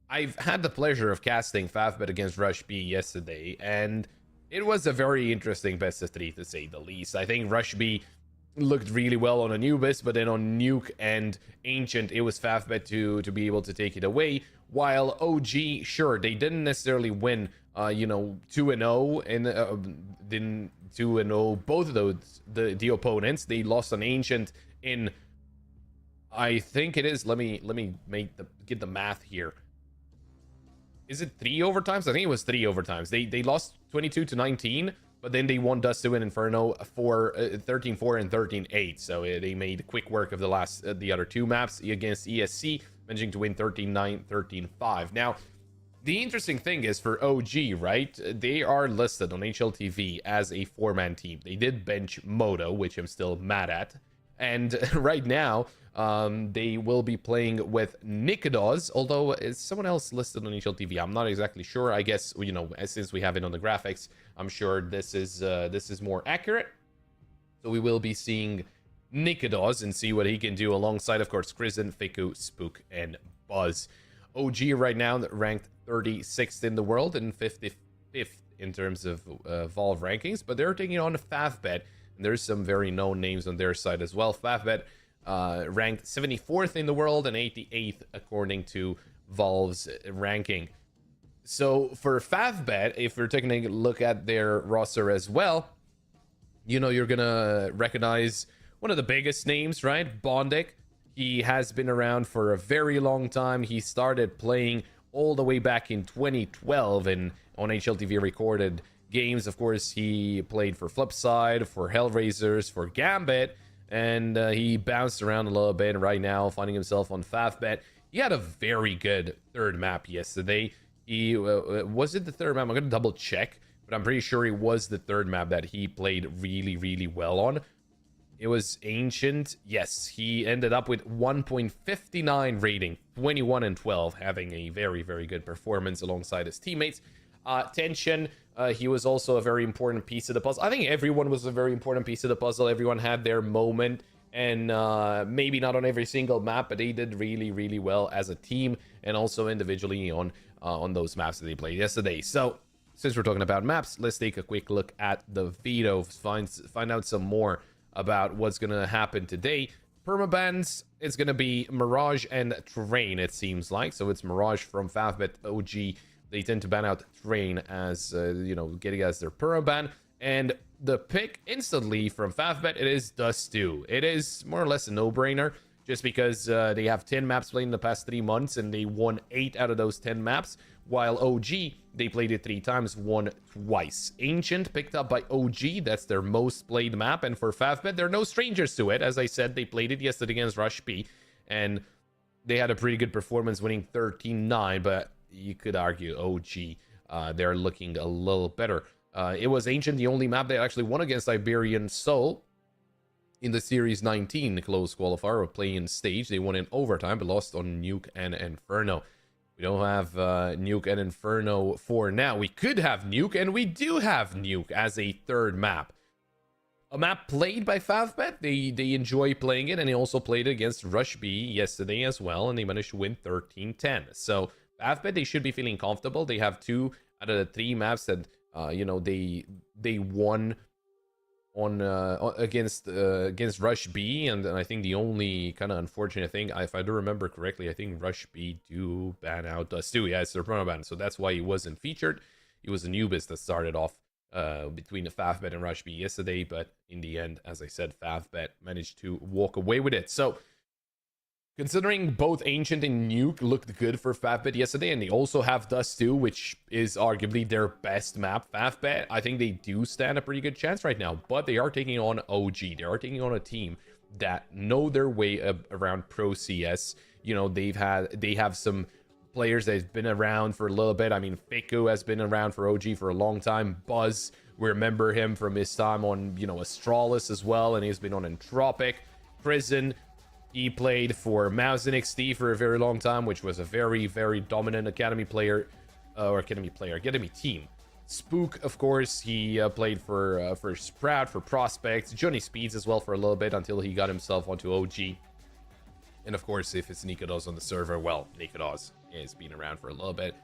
I've had the pleasure of casting FavBet against Rush B yesterday, and it was a very interesting best of 3 to say the least. I think Rush B looked really well on Anubis, but then on Nuke and Ancient, it was FavBet to be able to take it away. While OG, sure, they didn't necessarily win, 2-0 and didn't 2-0 both of those the opponents. They lost on Ancient in, I think it is. Let me get the math here. Is it 3 overtimes? I think it was 3 overtimes. They lost 22-19. But then they won Dust 2 and Inferno for 13-4 and 13-8. So they made quick work of the other 2 maps against ESC, managing to win 13-9, 13-5. Now, the interesting thing is for OG, right? They are listed on HLTV as a 4-man team. They did bench Moto, which I'm still mad at. And right now, they will be playing with Nikodos, although it's someone else listed on HLTV. I'm not exactly sure. I guess, you know, since we have it on the graphics, I'm sure this is more accurate. So we will be seeing Nikodos and see what he can do alongside, of course, Krisen, Fiku, Spook, and Buzz. OG right now ranked 36th in the world and 55th in terms of Valve rankings, but they're taking on FavBet. And there's some very known names on their side as well. FavBet ranked 74th in the world and 88th according to Valve's ranking. So for FavBet, if we're taking a look at their roster as well, you know, you're gonna recognize one of the biggest names, right? Bondic. He has been around for a very long time. He started playing all the way back in 2012 and on HLTV recorded games. Of course, he played for Flipside, for Hellraisers, for Gambit, and he bounced around a little bit right now, finding himself on FavBet. He had a very good third map yesterday. He was it the third map? I'm going to double check, but I'm pretty sure it was the third map that he played really, really well on. It was Ancient. Yes, he ended up with 1.59 rating, 21 and 12, having a very, very good performance alongside his teammates. Tension, he was also a very important piece of the puzzle. I think everyone was a very important piece of the puzzle. Everyone had their moment, and maybe not on every single map, but they did really, really well as a team and also individually on those maps that they played yesterday. So since we're talking about maps, let's take a quick look at the Veto, find out some more about what's going to happen today. Permabans, it's going to be Mirage and Train, it seems like. So it's Mirage from FavBet OG. They tend to ban out Train as, getting as their permaban. And the pick instantly from FavBet, it is Dust 2. It is more or less a no-brainer, just because they have 10 maps played in the past 3 months, and they won 8 out of those 10 maps, while OG, they played it 3 times, won twice. Ancient, picked up by OG, that's their most played map, and for FavBet, they're no strangers to it. As I said, they played it yesterday against Rush B, and they had a pretty good performance, winning 13-9, but you could argue OG, they're looking a little better. It was Ancient, the only map they actually won against Iberian Soul in the Series 19 close qualifier or play-in stage. They won in overtime, but lost on Nuke and Inferno. We don't have Nuke and Inferno for now. We could have Nuke, and we do have Nuke as a third map. A map played by FavBet. They enjoy playing it, and they also played it against Rush B yesterday as well, and they managed to win 13-10. So FavBet, they should be feeling comfortable. They have 2 out of the 3 maps that they won on against Rush B, and I think the only kind of unfortunate thing, if I do remember correctly, I think Rush B do ban out Dust 2. Yeah, it's their promo ban, so that's why he wasn't featured. It was Anubis that started off between the FavBet and Rush B yesterday, but in the end, as I said, FavBet managed to walk away with it. So considering both Ancient and Nuke looked good for FavBet yesterday, and they also have Dust 2, which is arguably their best map, FavBet, I think they do stand a pretty good chance right now. But they are taking on OG. They are taking on a team that know their way around Pro CS. You know, they have some players that's been around for a little bit. I mean, Veto has been around for OG for a long time. Buzz, we remember him from his time on, Astralis as well, and he's been on Entropic. Prison, he played for Mouse NXT for a very long time, which was a very, very dominant academy team. Spook, of course, he played for Sprout, for Prospects, Johnny Speeds as well for a little bit until he got himself onto OG. And of course, if it's Nikodos on the server, well, Nikodos has been around for a little bit.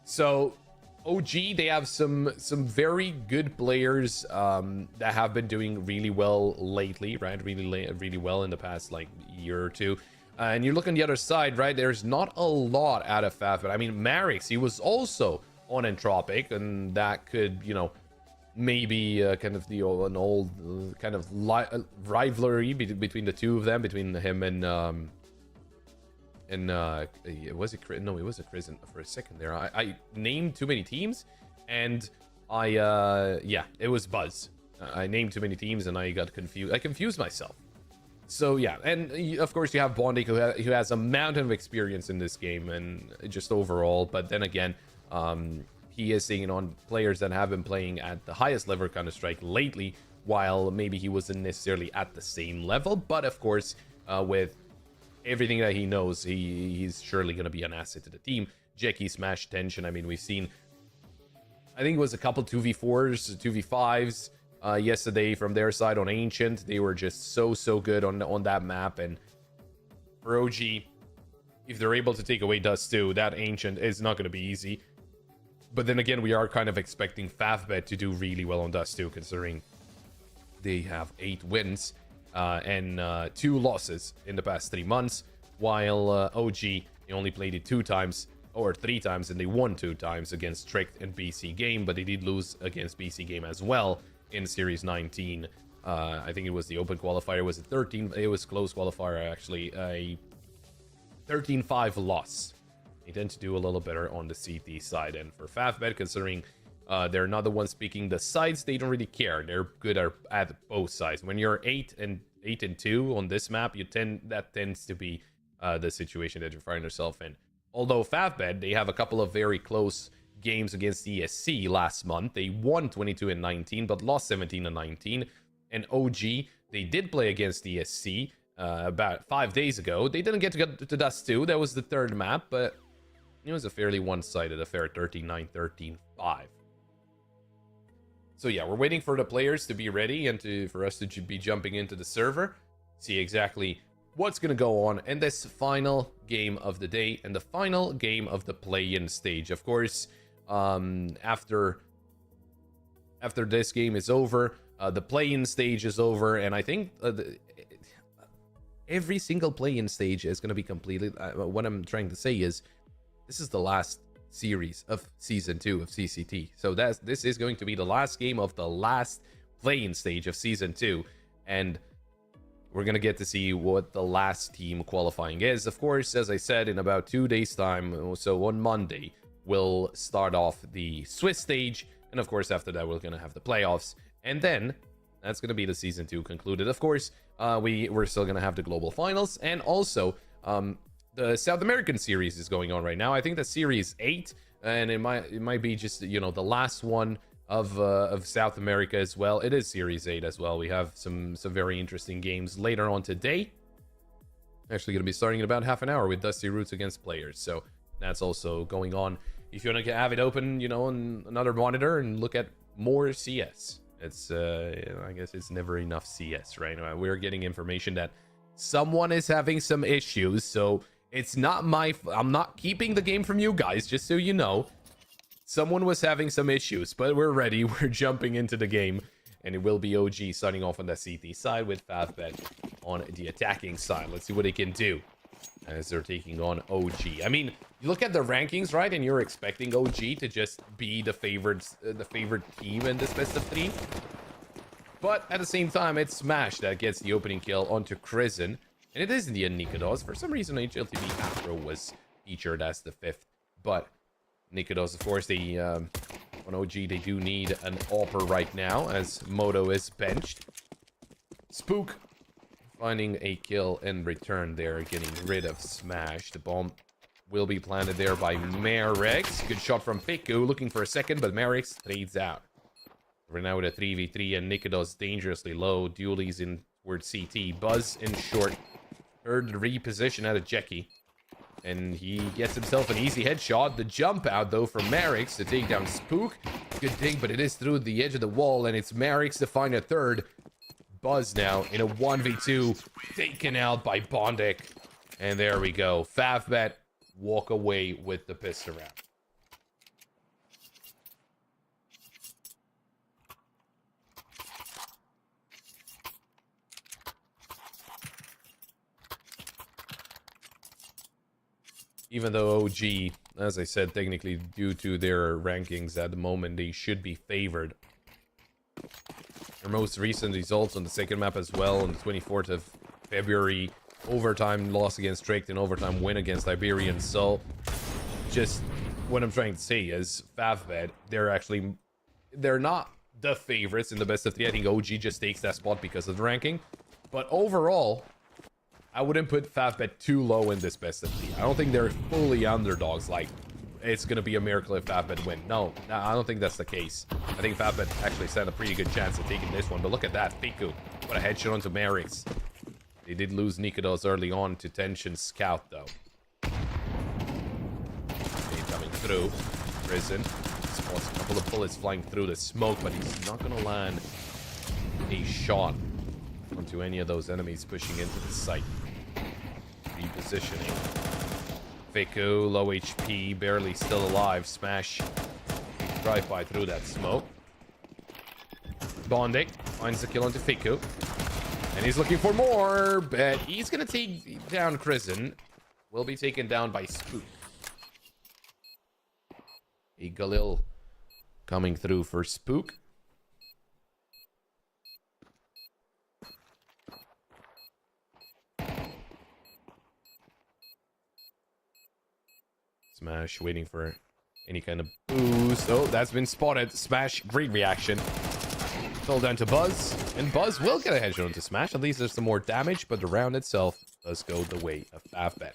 So OG, they have some very good players that have been doing really well lately, right? Really well in the past like year or two. And you look on the other side, right? There's not a lot out of FAF, but I mean, Marix, he was also on Entropic, and that could, maybe kind of an old kind of rivalry between the two of them, between him and was it no, it was a Prison for a second there. I named too many teams, and yeah, it was Buzz. I named too many teams and I got confused. I confused myself. So yeah, and of course you have Bondik, who has a mountain of experience in this game and just overall, but then again, he is taking on players that have been playing at the highest level Counter-Strike lately, while maybe he wasn't necessarily at the same level. But of course, with everything that he knows, he's surely going to be an asset to the team. Jackie Smash Tension, I mean, we've seen, I think it was a couple 2v4s, 2v5s yesterday from their side on Ancient. They were just so good on that map. And for OG, if they're able to take away Dust 2, that Ancient is not going to be easy. But then again, we are kind of expecting FAFBet to do really well on Dust 2, considering they have 8 wins and 2 losses in the past 3 months, while OG, they only played it 2 times or 3 times, and they won 2 times against Tricked and BC Game, but they did lose against BC Game as well in Series 19. I think it was the open qualifier. Was it 13? It was close qualifier, actually. A 13-5 loss. They tend to do a little better on the CT side. And for FAFBet, considering they're not the ones picking the sides, they don't really care. They're good at both sides. When you're 8-2 on this map, that tends to be the situation that you find yourself in. Although FAFBet, they have a couple of very close games against ESC last month. They won 22-19, but lost 17-19. And OG, they did play against ESC about 5 days ago. They didn't get to Dust 2. That was the third map, but it was a fairly one-sided affair, 13-9, 13-5. So yeah, we're waiting for the players to be ready and for us to be jumping into the server, see exactly what's going to go on in this final game of the day and the final game of the play-in stage. Of course, after this game is over, the play-in stage is over, and I think every single play-in stage is going to be completed. What I'm trying to say is, this is the last series of Season 2 of CCT. So this is going to be the last game of the last play-in stage of Season 2. And we're going to get to see what the last team qualifying is. Of course, as I said, in about 2 days' time, so on Monday, we'll start off the Swiss stage. And of course, after that, we're going to have the playoffs. And then, that's going to be the Season 2 concluded. Of course, we're still going to have the global finals. And also, the South American series is going on right now. I think that's Series 8, and it might be just, the last one of South America as well. It is Series 8 as well. We have some very interesting games later on today. Actually going to be starting in about half an hour with Dusty Roots against players. So that's also going on. If you want to have it open, on another monitor and look at more CS. It's, I guess it's never enough CS, right? We're getting information that someone is having some issues, so it's not I'm not keeping the game from you guys, just so you know. Someone was having some issues, but we're ready. We're jumping into the game, and it will be OG starting off on the CT side with FAFBet on the attacking side. Let's see what they can do as they're taking on OG. I mean, you look at the rankings, right, and you're expecting OG to just be the favorite team in this best of 3. But at the same time, it's Smash that gets the opening kill onto Prison. And it is in the end Nikodos. For some reason, HLTV Afro was featured as the 5th. But Nikodos, of course, on OG, they do need an AWPer right now, as Moto is benched. Spook finding a kill in return there, getting rid of Smash. The bomb will be planted there by Merrick's. Good shot from Piku, looking for a second, but Merrick's trades out. We're now with a 3v3, and Nikados dangerously low. Dooley's in towards CT. Buzz in short. Third reposition out of Jackie. And he gets himself an easy headshot. The jump out, though, from Merrick's to take down Spook. Good thing, but it is through the edge of the wall, and it's Merrick's to find a third. Buzz now in a 1v2, taken out by Bondic. And there we go. Favbet walk away with the pistol round. Even though OG, as I said, technically due to their rankings at the moment, they should be favored. Their most recent results on the second map as well, on the 24th of February, overtime loss against Tricked and overtime win against Iberian Soul. Just what I'm trying to say is Favbet, they're not the favorites in the best of three. I think OG just takes that spot because of the ranking. But overall, I wouldn't put Favbet too low in this best of three. I don't think they're fully underdogs, like it's going to be a miracle if Favbet win. No, I don't think that's the case. I think Favbet actually stand a pretty good chance of taking this one. But look at that, Piku. What a headshot onto Merrick's. They did lose Nikados early on to Tension Scout, though. Okay, coming through. Prison. Spots a couple of bullets flying through the smoke, but he's not going to land a shot onto any of those enemies pushing into the site. Repositioning. Veto, low HP, barely still alive. Smash. Drive-by through that smoke. Bondic finds the kill onto Fiku. And he's looking for more, but he's going to take down Krisen. Will be taken down by Spook. A Galil coming through for Spook. Smash waiting for any kind of boost. Oh, that's been spotted. Smash, great reaction. Fell down to Buzz, and Buzz will get a headshot onto Smash. At least there's some more damage, but the round itself does go the way of Favbet.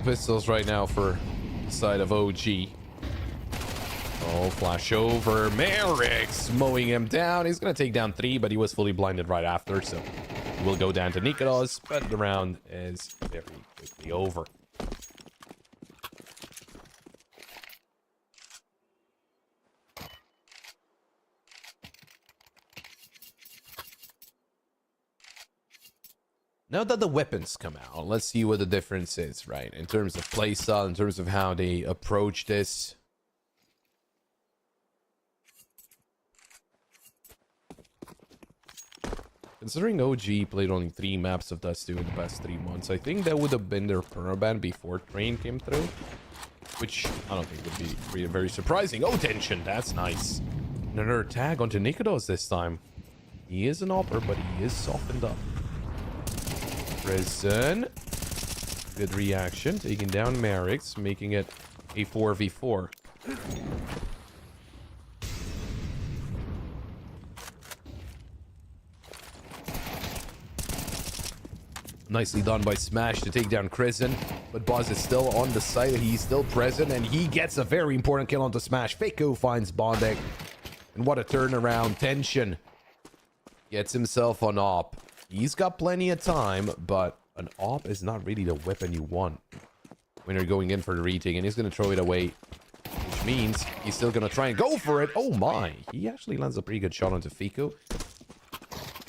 Pistols right now for the side of OG. Oh, flash over. Merrick's mowing him down. He's going to take down 3, but he was fully blinded right after, so he will go down to Nikados, but the round is very quickly over. Now that the weapons come out, let's see what the difference is, right? In terms of playstyle, in terms of how they approach this. Considering OG played only 3 maps of Dust 2 in the past 3 months, I think that would have been their permaban before Train came through. Which I don't think would be very surprising. Oh, Tension, that's nice. Another tag onto Nikados this time. He is an opper, but he is softened up. Prison. Good reaction. Taking down Merrick's, making it a 4v4. Nicely done by Smash to take down Krisen. But Buzz is still on the site. He's still present, and he gets a very important kill onto Smash. Fako finds Bondic. And what a turnaround. Tension gets himself on op. He's got plenty of time, but an op is not really the weapon you want when you're going in for the retake, and he's going to throw it away, which means he's still going to try and go for it. Oh my, he actually lands a pretty good shot onto Fiku.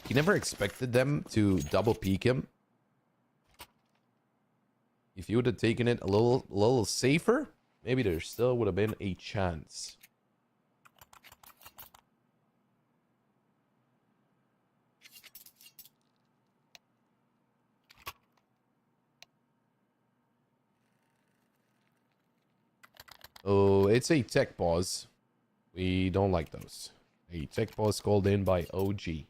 He never expected them to double peek him. If you would have taken it a little safer, maybe there still would have been a chance. So it's a tech pause. We don't like those. A tech pause called in by OG. It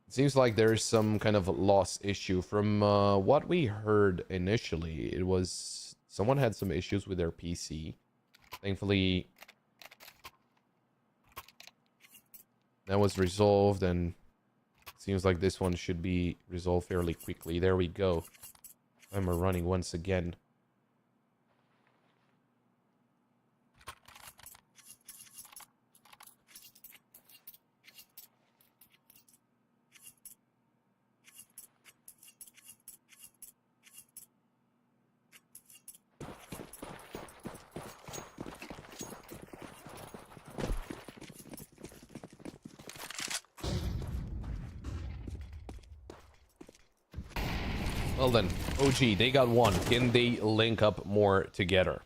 seems like there's some kind of loss issue. From what we heard initially, it was someone had some issues with their PC. Thankfully, that was resolved, and it seems like this one should be resolved fairly quickly. There we go. Timer running once again. Well then, OG, they got one. Can they link up more together?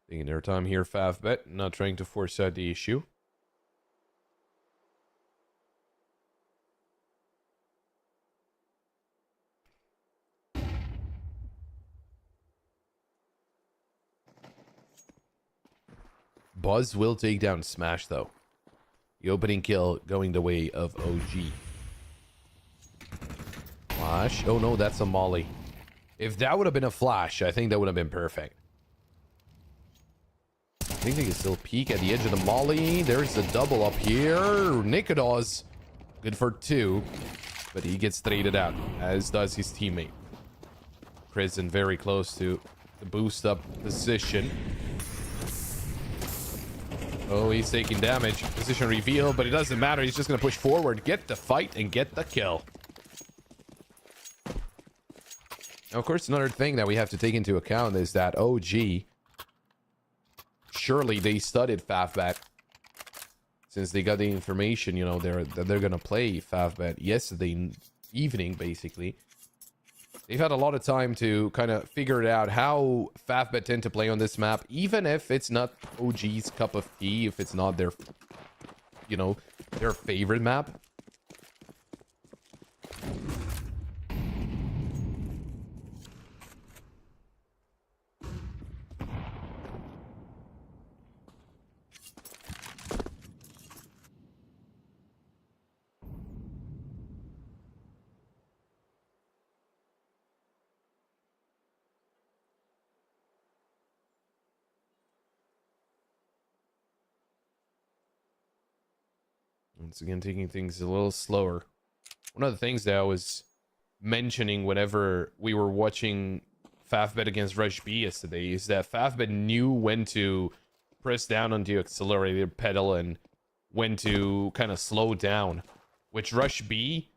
Taking their time here, Favbet, not trying to force out the issue. Buzz will take down Smash, though. The opening kill going the way of OG. Flash. Oh, no, that's a molly. If that would have been a flash, I think that would have been perfect. I think they can still peek at the edge of the molly. There's the double up here. Nikodos. Good for 2. But he gets traded out, as does his teammate. Prison very close to the boost up position. Oh, he's taking damage. Position reveal, but it doesn't matter. He's just going to push forward, get the fight, and get the kill. Now, of course, another thing that we have to take into account is that OG, surely they studied Favbet. Since they got the information, you know, they're going to play Favbet yesterday evening, basically. They've had a lot of time to kind of figure it out how Favbet tend to play on this map, even if it's not OG's cup of tea, if it's not their, you know, their favorite map. Once again, taking things a little slower. One of the things that I was mentioning whenever we were watching Favbet against Rush B yesterday is that Favbet knew when to press down on the accelerator pedal and when to kind of slow down. Which Rush B,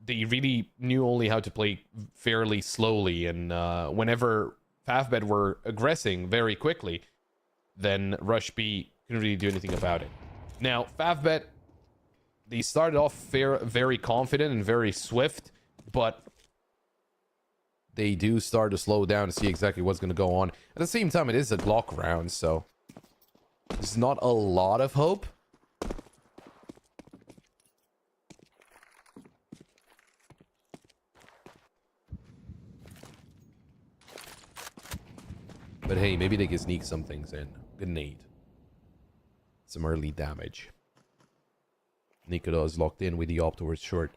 they really knew only how to play fairly slowly, and whenever Favbet were aggressing very quickly, then Rush B couldn't really do anything about it. Now, Favbet, they started off very confident and very swift, but they do start to slow down to see exactly what's going to go on. At the same time, it is a Glock round, so there's not a lot of hope. But hey, maybe they can sneak some things in. Good nade. Some early damage. Nikodos locked in with the op towards short.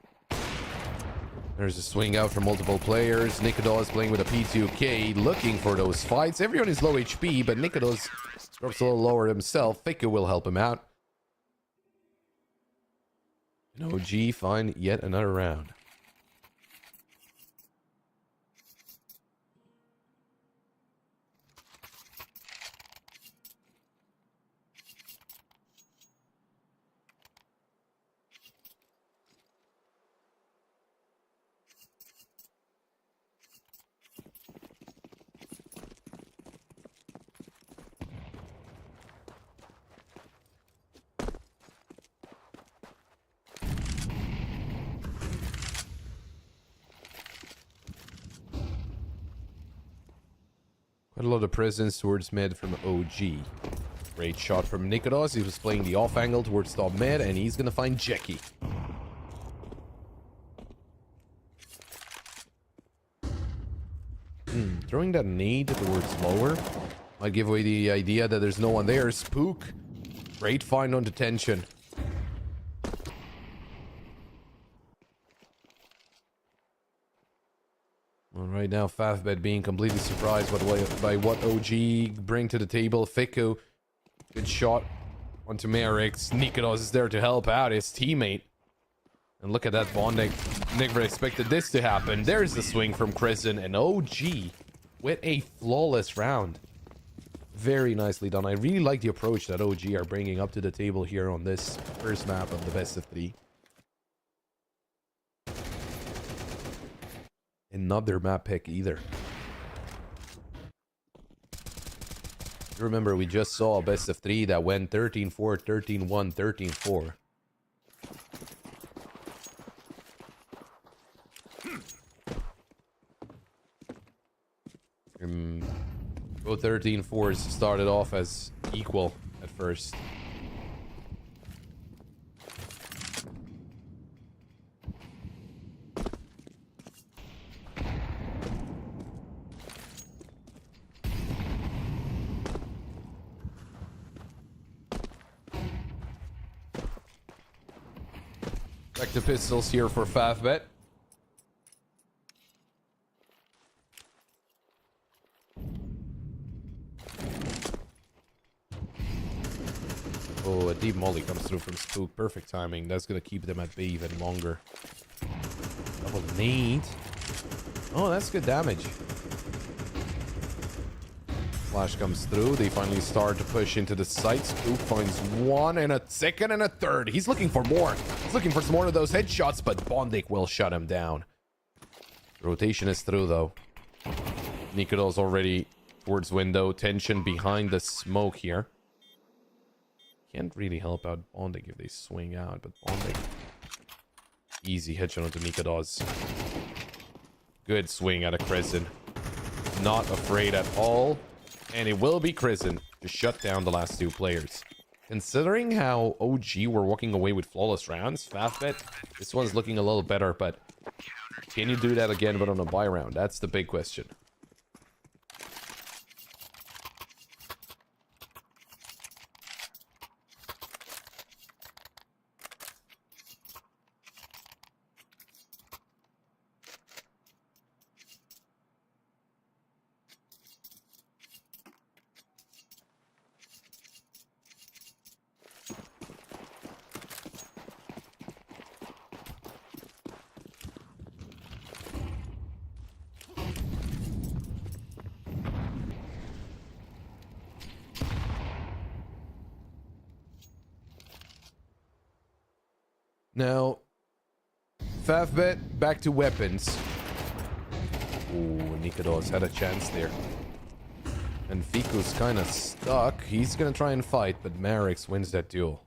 There's a swing out from multiple players. Nikodos playing with a P2K, looking for those fights. Everyone is low HP, but Nikodos drops a little lower himself. Fika will help him out. And OG find yet another round. Quite a lot of presence towards mid from OG. Great shot from Nikodos. He was playing the off angle towards top mid, and he's gonna find Jackie. Throwing that nade towards lower might give away the idea that there's no one there. Spook. Great find on detention. Well, right now, Fafbet being completely surprised by what OG bring to the table. Veto, good shot onto Merix. Nikodos is there to help out his teammate. And look at that bonding. Never expected this to happen. There's the swing from Kristen, and OG with a flawless round. Very nicely done. I really like the approach that OG are bringing up to the table here on this first map of the best of 3. Another map pick either. Remember, we just saw a best of 3 that went 13-4, 13-1, 13-4. Both 13-4s started off as equal at first. Back to pistols here for Fafbet. Oh, a deep molly comes through from Spook. Perfect timing. That's going to keep them at bay even longer. Double nade. Oh, that's good damage. Flash comes through. They finally start to push into the site. Spook finds one and a second and a third. He's looking for more. He's looking for some more of those headshots, but Bondik will shut him down. Rotation is through, though. Nikodos already towards window. Tension behind the smoke here. Can't really help out Bondik if they swing out, but Bondik... Easy headshot onto Nikodos. Good swing out of Kristen. Not afraid at all. And it will be Kristen to shut down the last 2 players. Considering how OG were walking away with flawless rounds, Fafbet, this one's looking a little better, but can you do that again but on a buy round? That's the big question. Now, Fafbet, back to weapons. Ooh, Nikodos had a chance there. And Fiku's kind of stuck. He's gonna try and fight, but Merix wins that duel.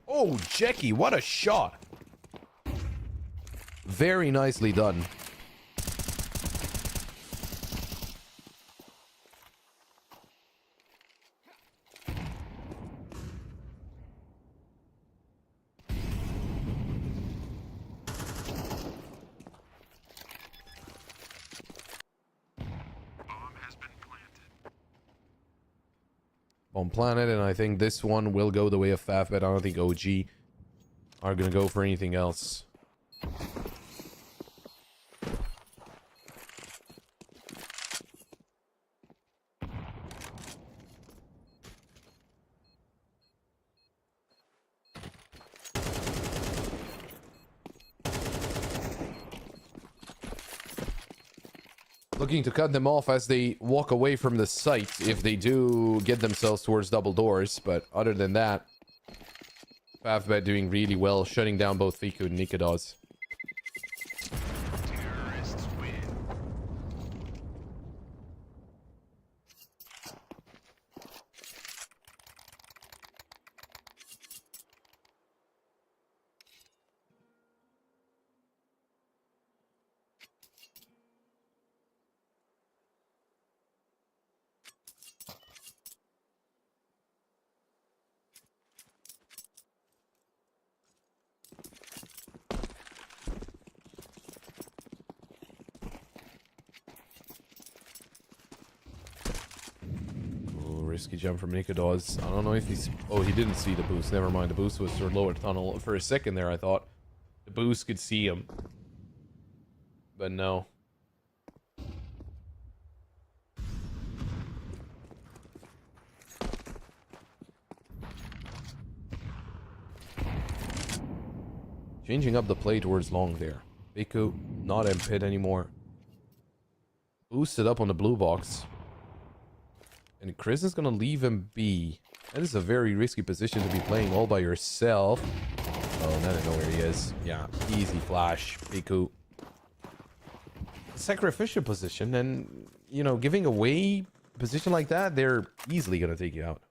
Oh, Jackie, what a shot! Very nicely done. On planet, and I think this one will go the way of Fafbet. I don't think OG are gonna go for anything else. Looking to cut them off as they walk away from the site if they do get themselves towards double doors, but other than that, Fafbet doing really well, shutting down both Fiku and Nikodos. Terrorists win. risky jump from Nikodos. I don't know if he's... Oh, he didn't see the boost. Never mind. The boost was through lower tunnel. For a second there, I thought the boost could see him. But no. Changing up the play towards long there. Veto, not M-Pit anymore. Boosted up on the blue box. And Chris is gonna leave him be. That is a very risky position to be playing all by yourself. Oh, now I know where he is. Yeah, easy flash. Veto. Sacrificial position, and, you know, giving away a position like that, they're easily gonna take you out.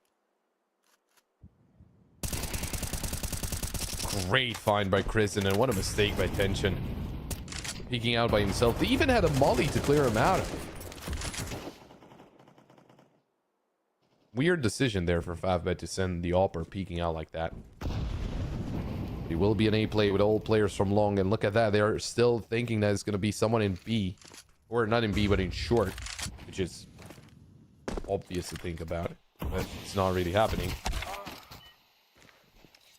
Great find by Kristen, and what a mistake by Tension. Peeking out by himself. They even had a molly to clear him out. Weird decision there for Favbet to send the Opper peeking out like that. It will be an A play with all players from long, and look at that. They're still thinking that it's going to be someone in B. Or not in B, but in short. Which is obvious to think about. But it's not really happening.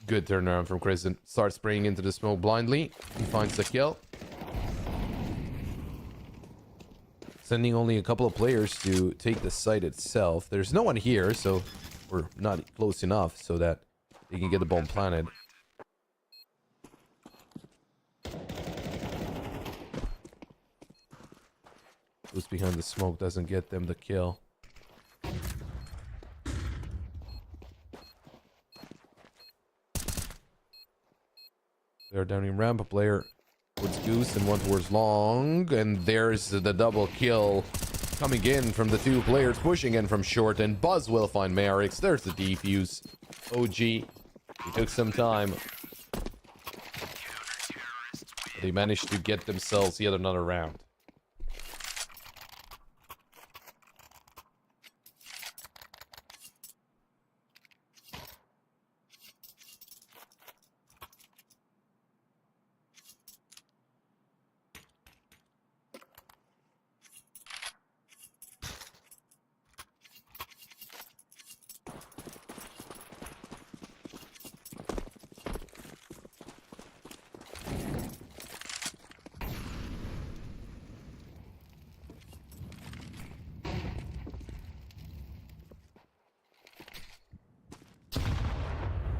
Good turnaround from Kristen. Starts spraying into the smoke blindly. He finds the kill. Sending only a couple of players to take the site itself. There's no one here, so we're not close enough so that they can get the bomb planted. Who's behind the smoke doesn't get them the kill. They're down in ramp. A player towards Goose and one towards Long. And there's the double kill coming in from the two players pushing in from short. And Buzz will find Merrick's. There's the defuse. OG. He took some time. They managed to get themselves yet another round.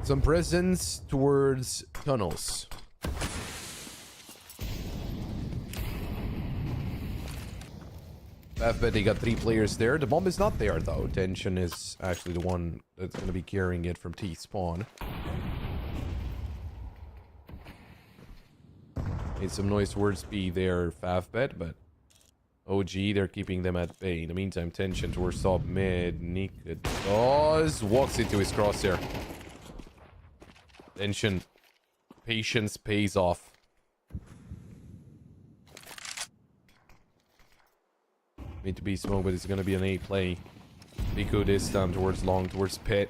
Some presence towards tunnels. Bet they got 3 players there. The bomb is not there though. Tension is actually the one that's going to be carrying it from T-spawn. Made some noise towards B there, Favbet, but OG, they're keeping them at bay. In the meantime, Tension towards top mid. Nikodos walks into his crosshair. Tension. Patience pays off. Need to be smoke, but it's gonna be an A play. Pico this time towards long, towards pit.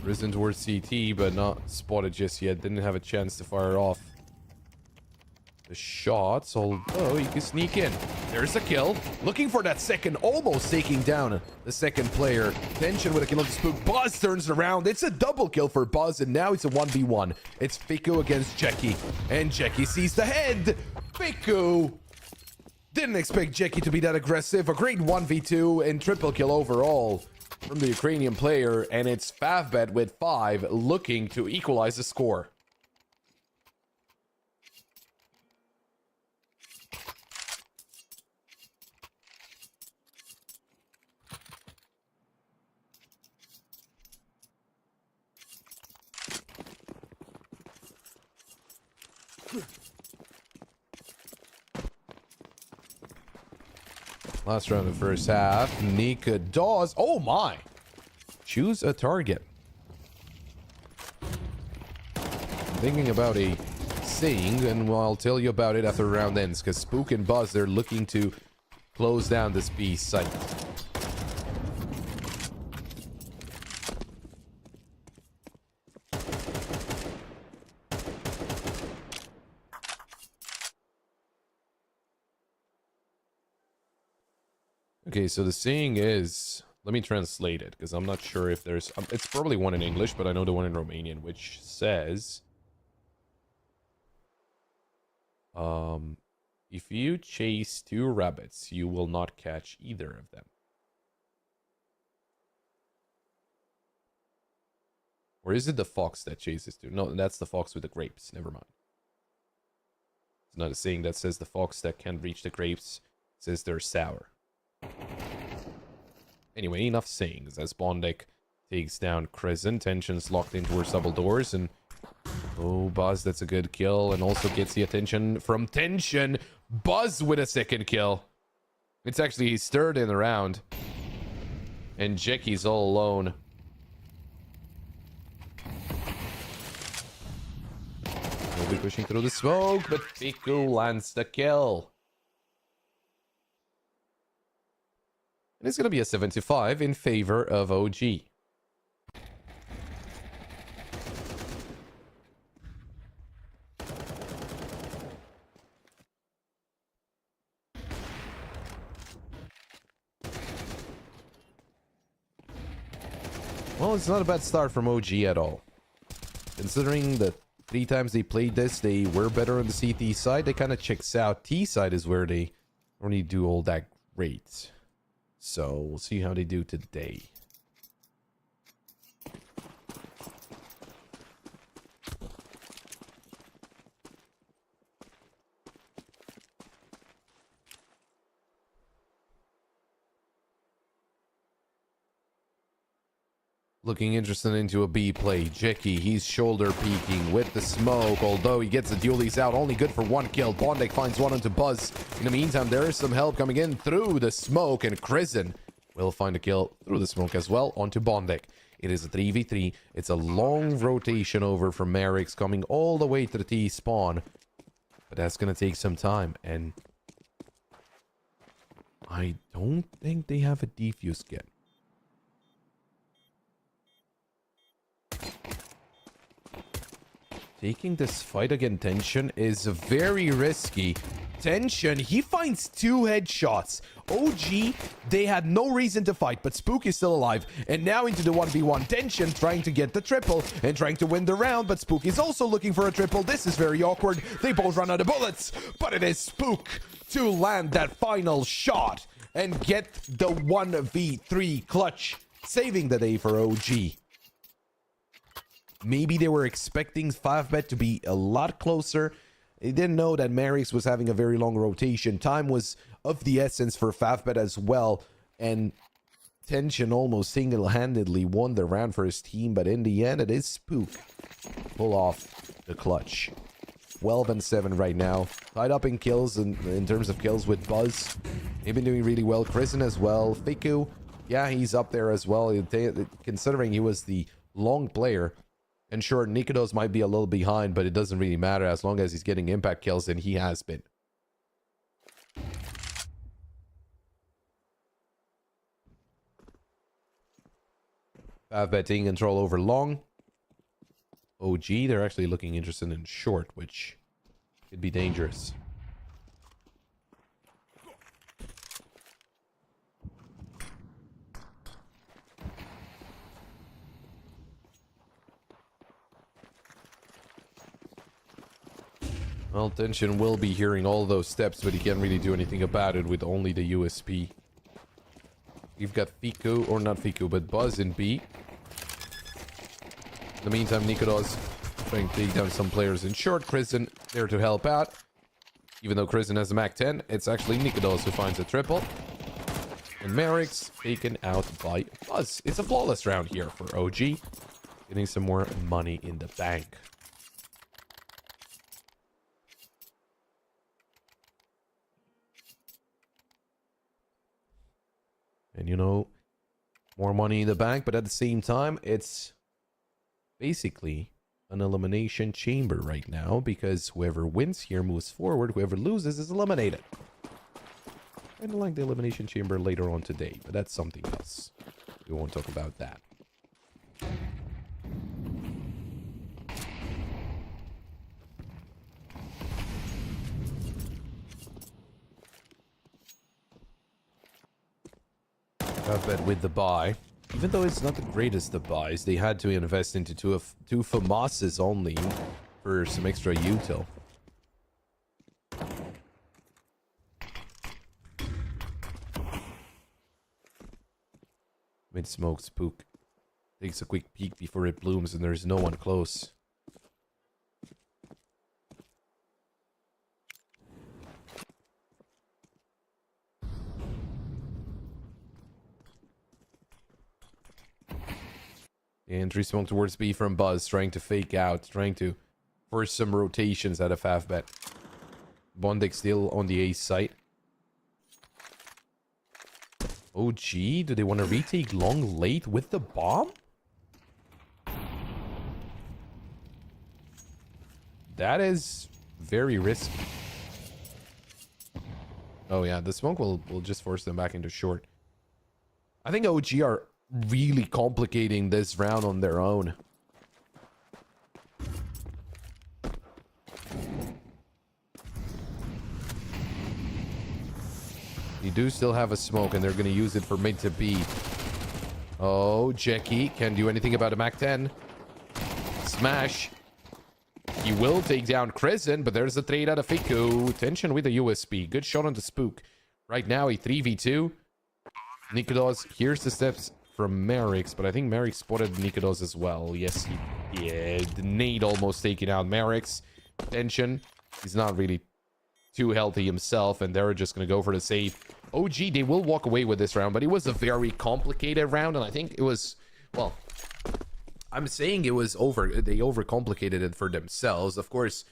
Risen towards CT, but not spotted just yet. Didn't have a chance to fire off the shots, although he can sneak in. There's a kill. Looking for that second, almost taking down the second player. Tension with a kill of the spook. Buzz turns around. It's a double kill for Buzz, and now it's a 1v1. It's Fiku against Jackie, and Jackie sees the head. Fiku didn't expect Jackie to be that aggressive. A great 1v2 and triple kill overall from the Ukrainian player, and it's Favbet with 5 looking to equalize the score. Last round of the first half. Nikodos. Oh my! Choose a target. Thinking about a saying, and I'll tell you about it after the round ends, because Spook and Buzz, they're looking to close down this B site. Okay, so the saying is, let me translate it because I'm not sure if there's, it's probably one in English, but I know the one in Romanian, which says, if you chase 2 rabbits, you will not catch either of them. Or is it the fox that chases 2? No, that's the fox with the grapes. Never mind. It's not a saying that says the fox that can't reach the grapes says they're sour. Anyway, enough sayings as Bondek takes down Crescent. Tension's locked in towards double doors, and oh, Buzz, that's a good kill, and also gets the attention from Tension. Buzz with a second kill. It's actually his third in the round, and Jackie's all alone. He'll be pushing through the smoke, but Piku lands the kill. And it's going to be a 7-5 in favor of OG. Well, it's not a bad start from OG at all. Considering the 3 times they played this, they were better on the CT side. They kind of checks out. T side is where they don't really do all that great. So we'll see how they do today. Looking interested into a B play. Jackie, he's shoulder peeking with the smoke. Although he gets the dualies out, only good for 1 kill. Bondek finds one onto Buzz. In the meantime, there is some help coming in through the smoke, and Crescent will find a kill through the smoke as well onto Bondek. It is a 3v3. It's a long rotation over from Merrick's coming all the way to the T spawn. But that's going to take some time, and I don't think they have a defuse yet. Taking this fight against Tension is very risky. Tension, he finds 2 headshots. OG, they had no reason to fight, but Spook is still alive. And now into the 1v1. Tension trying to get the triple and trying to win the round, but Spook is also looking for a triple. This is very awkward. They both run out of bullets, but it is Spook to land that final shot and get the 1v3 clutch, saving the day for OG. Maybe they were expecting 5-bet to be a lot closer. They didn't know that Marix was having a very long rotation. Time was of the essence for 5-bet as well. And Tension almost single-handedly won the round for his team. But in the end, it is Spook. Pull off the clutch. 12-7 right now. Tied up in kills in terms of kills with Buzz. They've been doing really well. Crescent as well. Fiku, yeah, he's up there as well. Considering he was the long player. And sure, Nikodos might be a little behind, but it doesn't really matter as long as he's getting impact kills, and he has been. Betting control over long. OG, they're actually looking interested in short, which could be dangerous. Well, Tension will be hearing all those steps, but he can't really do anything about it with only the USP. We've got Fiku, or not Fiku, but Buzz in B. In the meantime, Nikodos trying to take down some players in short. Crescent there to help out. Even though Crescent has a Mac 10, it's actually Nikodos who finds a triple. And Merrick's taken out by Buzz. It's a flawless round here for OG. Getting some more money in the bank. And you know, more money in the bank, but at the same time, it's basically an elimination chamber right now, because whoever wins here moves forward, whoever loses is eliminated. Kind of like the elimination chamber later on today, but that's something else. We won't talk about that. Halfbet with the buy. Even though it's not the greatest of buys, they had to invest into two FAMASs only for some extra util. Mid smoke spook. Takes a quick peek before it blooms and there's no one close. Entry smoke towards B from Buzz, trying to fake out, trying to force some rotations out of halfbet. Bondek still on the ace site. Oh gee, do they want to retake long late with the bomb? That is very risky. Oh yeah, the smoke will just force them back into short. I think OG are really complicating this round on their own. They do still have a smoke and they're going to use it for mid to B. Oh, Jackie can't do anything about a Mac 10. Smash. He will take down Crescent, but there's a trade out of Fiku. Tension with the USB. Good shot on the spook. Right now, a 3v2. Nikodos hears the steps from Merrick's, but I think Merrick spotted Nikodos as well. Yes, he did. The nade almost taking out Merrick's. Tension. He's not really too healthy himself, and they're just going to go for the save. OG, they will walk away with this round, but it was a very complicated round, and I think it was, well, I'm saying it was they overcomplicated it for themselves. Of course,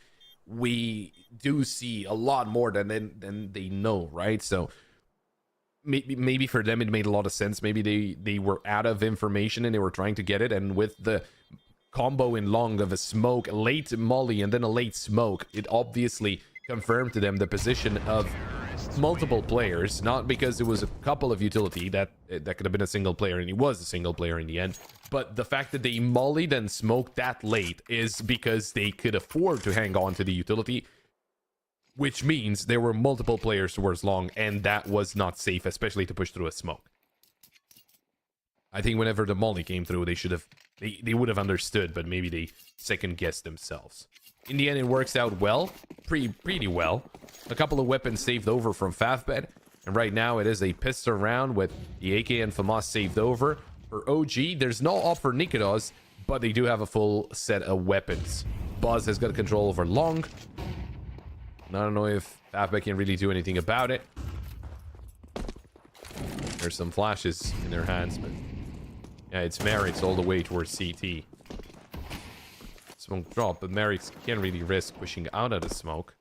we do see a lot more than they know, right? So maybe for them it made a lot of sense. Maybe they were out of information and they were trying to get it, and with the combo in long of a smoke, late molly, and then a late smoke, it obviously confirmed to them the position of multiple players, not because it was a couple of utility that could have been a single player, and he was a single player in the end, but the fact that they mollied and smoked that late is because they could afford to hang on to the utility, which means there were multiple players towards long, and that was not safe, especially to push through a smoke. I think whenever the molly came through, they would have understood, but maybe they second guessed themselves. In the end, it works out well, pretty well. A couple of weapons saved over from Fafbed, and right now it is a pistol round with the AK and FAMAS saved over. For OG, there's no op for Nikodos, but they do have a full set of weapons. Buzz has got control over long. I don't know if Fafbed can really do anything about it. There's some flashes in their hands, but yeah, it's Merrick's all the way towards CT. Smoke drop, but Merrick's can't really risk pushing out of the smoke.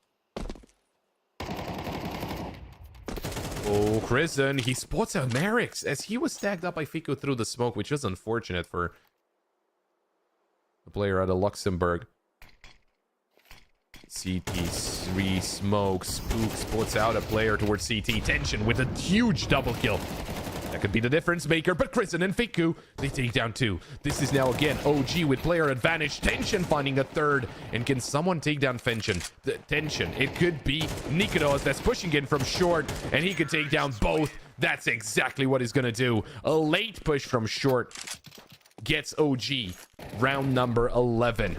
Oh, Crescent, he spots out Merrick's as he was tagged up by Fico through the smoke, which is unfortunate for the player out of Luxembourg. CT3 smoke, spook spots out a player towards CT. Tension with a huge double kill. That could be the difference maker, but Crescent and Fiku, they take down two. This is now again OG with player advantage. Tension finding a third. And can someone take down Tension? Tension, it could be Nikodos that's pushing in from short, and he could take down both. That's exactly what he's gonna do. A late push from short gets OG round number 11.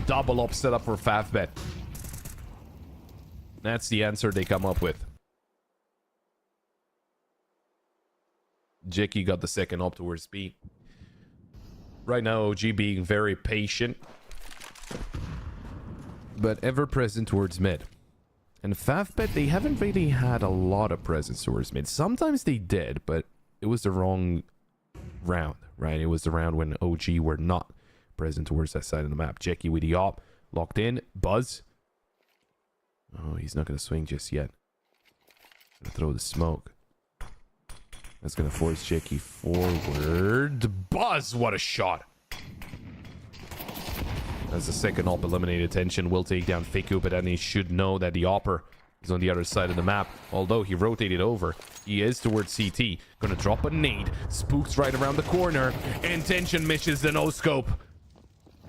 Double up setup for Fafbet. That's the answer they come up with. Jackie got the second up towards B. Right now, OG being very patient, but ever present towards mid. And Fafbet, they haven't really had a lot of presence towards mid. Sometimes they did, but it was the wrong round, right? It was the round when OG were not present towards that side of the map. Jackie with the op, locked in. Buzz. Oh, he's not going to swing just yet. Gonna throw the smoke. That's going to force Jackie forward. Buzz, what a shot. As the second op eliminated, Tension will take down Fiku, but then he should know that the opper is on the other side of the map. Although he rotated over, he is towards CT. Gonna drop a nade. Spooks right around the corner, and Tension misses the no-scope.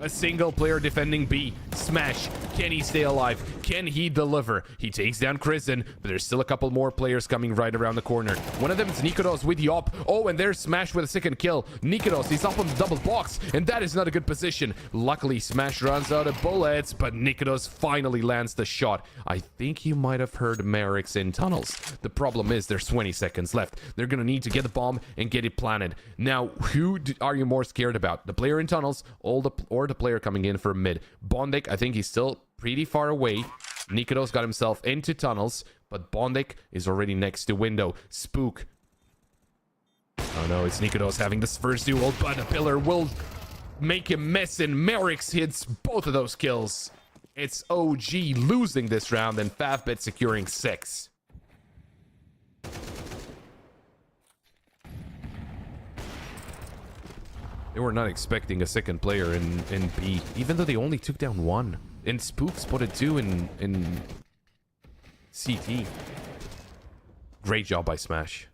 A single player defending B. Smash. Can he stay alive? Can he deliver? He takes down Kristen, but there's still a couple more players coming right around the corner. One of them is Nikodos with the op. Oh, and there's Smash with a second kill. Nikodos, he's up on the double box, and that is not a good position. Luckily, Smash runs out of bullets, but Nikodos finally lands the shot. I think you might have heard Merrick's in tunnels. The problem is there's 20 seconds left. They're gonna need to get the bomb and get it planted. Now, who are you more scared about? The player in tunnels or the player coming in for mid? Bondik, I think he's still pretty far away. Nikodos got himself into tunnels, but Bondik is already next to window. Spook. Oh no, it's Nikodos having this first duel, but a pillar will make him miss, and Merrick's hits both of those kills. It's OG losing this round, and Favbet securing 6. They were not expecting a second player in B, even though they only took down 1. And Spook spotted 2 in CT. Great job by Smash.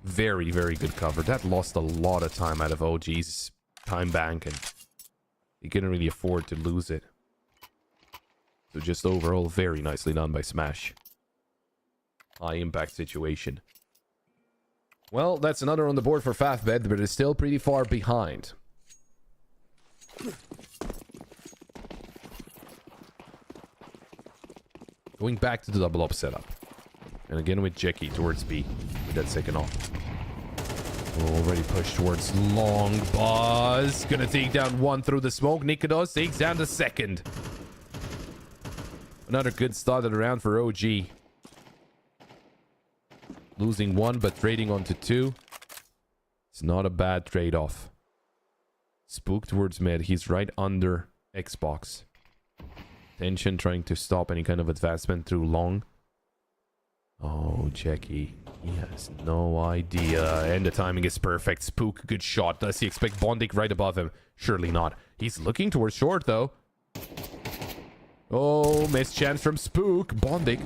Very, very good cover. That lost a lot of time out of OG's time bank, and he couldn't really afford to lose it. So just overall, very nicely done by Smash. High impact situation. Well, that's another on the board for Favbet, but it's still pretty far behind. Going back to the double up setup. And again with Jackie towards B with that second off. Already pushed towards long. Buzz gonna take down 1 through the smoke. Nikodos takes down the second. Another good start of the round for OG. Losing 1 but trading onto 2. It's not a bad trade-off. Spook towards mid. He's right under Xbox. Tension trying to stop any kind of advancement through long. Oh, Jackie. He has no idea. And the timing is perfect. Spook, good shot. Does he expect Bondik right above him? Surely not. He's looking towards short, though. Oh, missed chance from Spook. Bondik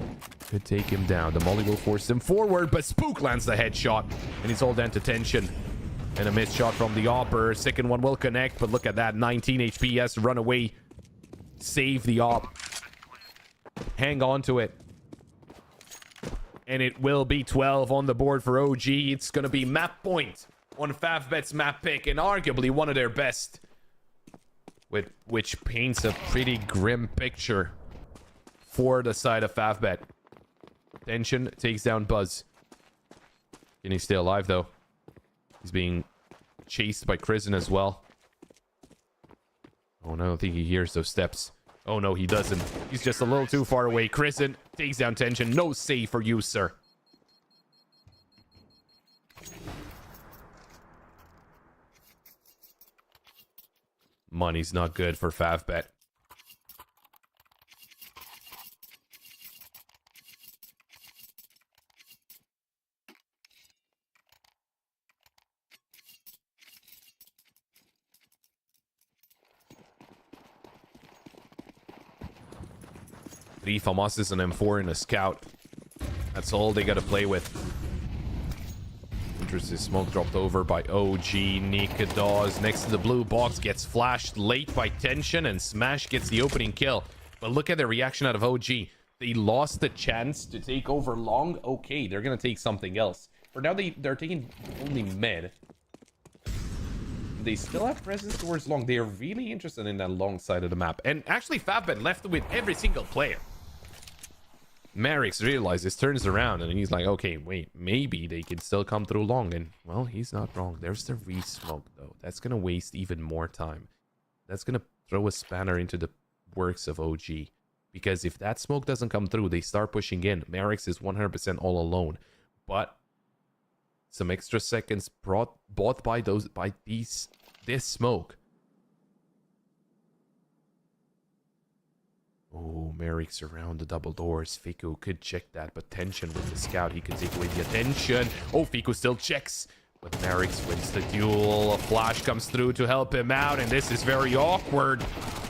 could take him down. The molly will force him forward, but Spook lands the headshot. And he's all down to Tension. And a missed shot from the Opper. Second one will connect, but look at that. 19 HP. He has to run away. Save the op. Hang on to it. And it will be 12 on the board for OG. It's going to be map point on Favbet's map pick, and arguably one of their best. Which paints a pretty grim picture for the side of Favbet. Tension takes down Buzz. Can he stay alive, though? He's being chased by Kristen as well. Oh, no, I don't think he hears those steps. Oh, no, he doesn't. He's just a little too far away. Kristen takes down Tension. No save for you, sir. Money's not good for Favbet. Three FAMASes, an M4, and a scout. That's all they got to play with. Interesting smoke dropped over by OG. Nikodos next to the blue box gets flashed late by Tension, and Smash gets the opening kill. But look at the reaction out of OG. They lost the chance to take over long. Okay, they're going to take something else. For now, they're taking only mid. They still have presence towards long. They are really interested in that long side of the map. And actually, Favbet left with every single player. Merrick's realizes, turns around, and he's like, okay, wait, maybe they can still come through long. And, well, he's not wrong. There's the re-smoke, though. That's going to waste even more time. That's going to throw a spanner into the works of OG. Because if that smoke doesn't come through, they start pushing in. Merrick's is 100% all alone. But some extra seconds bought by this smoke Oh, Merrick's around the double doors. Fiku could check that, but Tension with the scout, he could take away the attention. Oh, Fiku still checks, but Merrick's wins the duel. A flash comes through to help him out, and this is very awkward.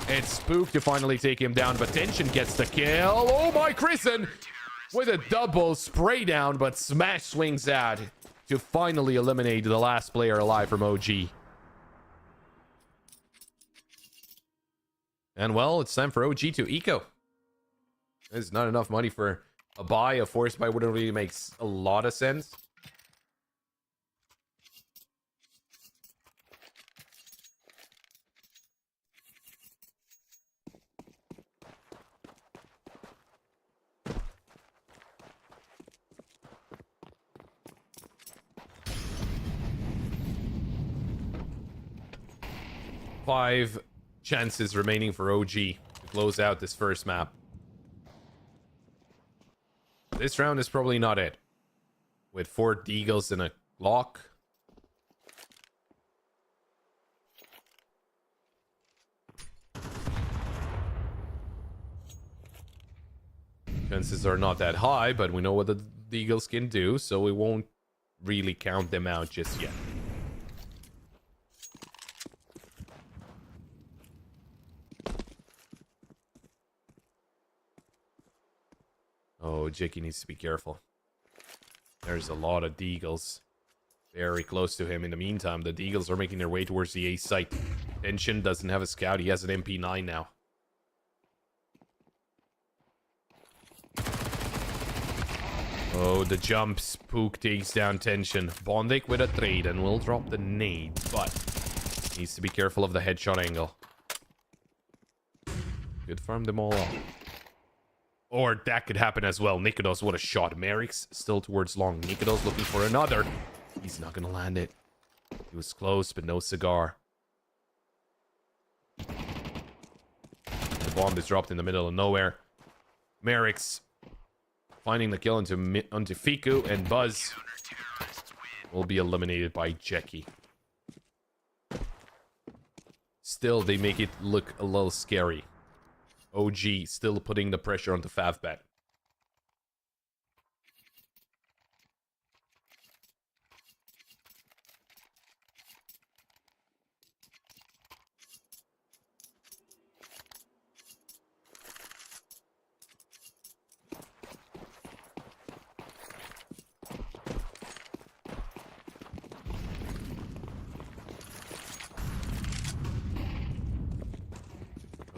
It's Spook to finally take him down, but Tension gets the kill. Oh my, Kristen with a double spray down, but Smash swings out to finally eliminate the last player alive from OG. And well, it's time for OG to eco. There's not enough money for a buy. A force buy wouldn't really make a lot of sense. Five chances remaining for OG to close out this first map. This round is probably not it. With 4 Deagles and a Glock. Chances are not that high, but we know what the Deagles can do, so we won't really count them out just yet. Oh, Jicky needs to be careful. There's a lot of Deagles very close to him. In the meantime, the Deagles are making their way towards the A site. Tension doesn't have a scout. He has an MP9 now. Oh, the jump. Spook takes down Tension. Bondic with a trade and will drop the nade, but needs to be careful of the headshot angle. Good farm them all up. Or that could happen as well. Nikodos, what a shot. Merrick's still towards long. Nikodos looking for another. He's not going to land it. He was close, but no cigar. The bomb is dropped in the middle of nowhere. Merrick's finding the kill onto Fiku, and Buzz will be eliminated by Jackie. Still, they make it look a little scary. OG still putting the pressure onto Favbet.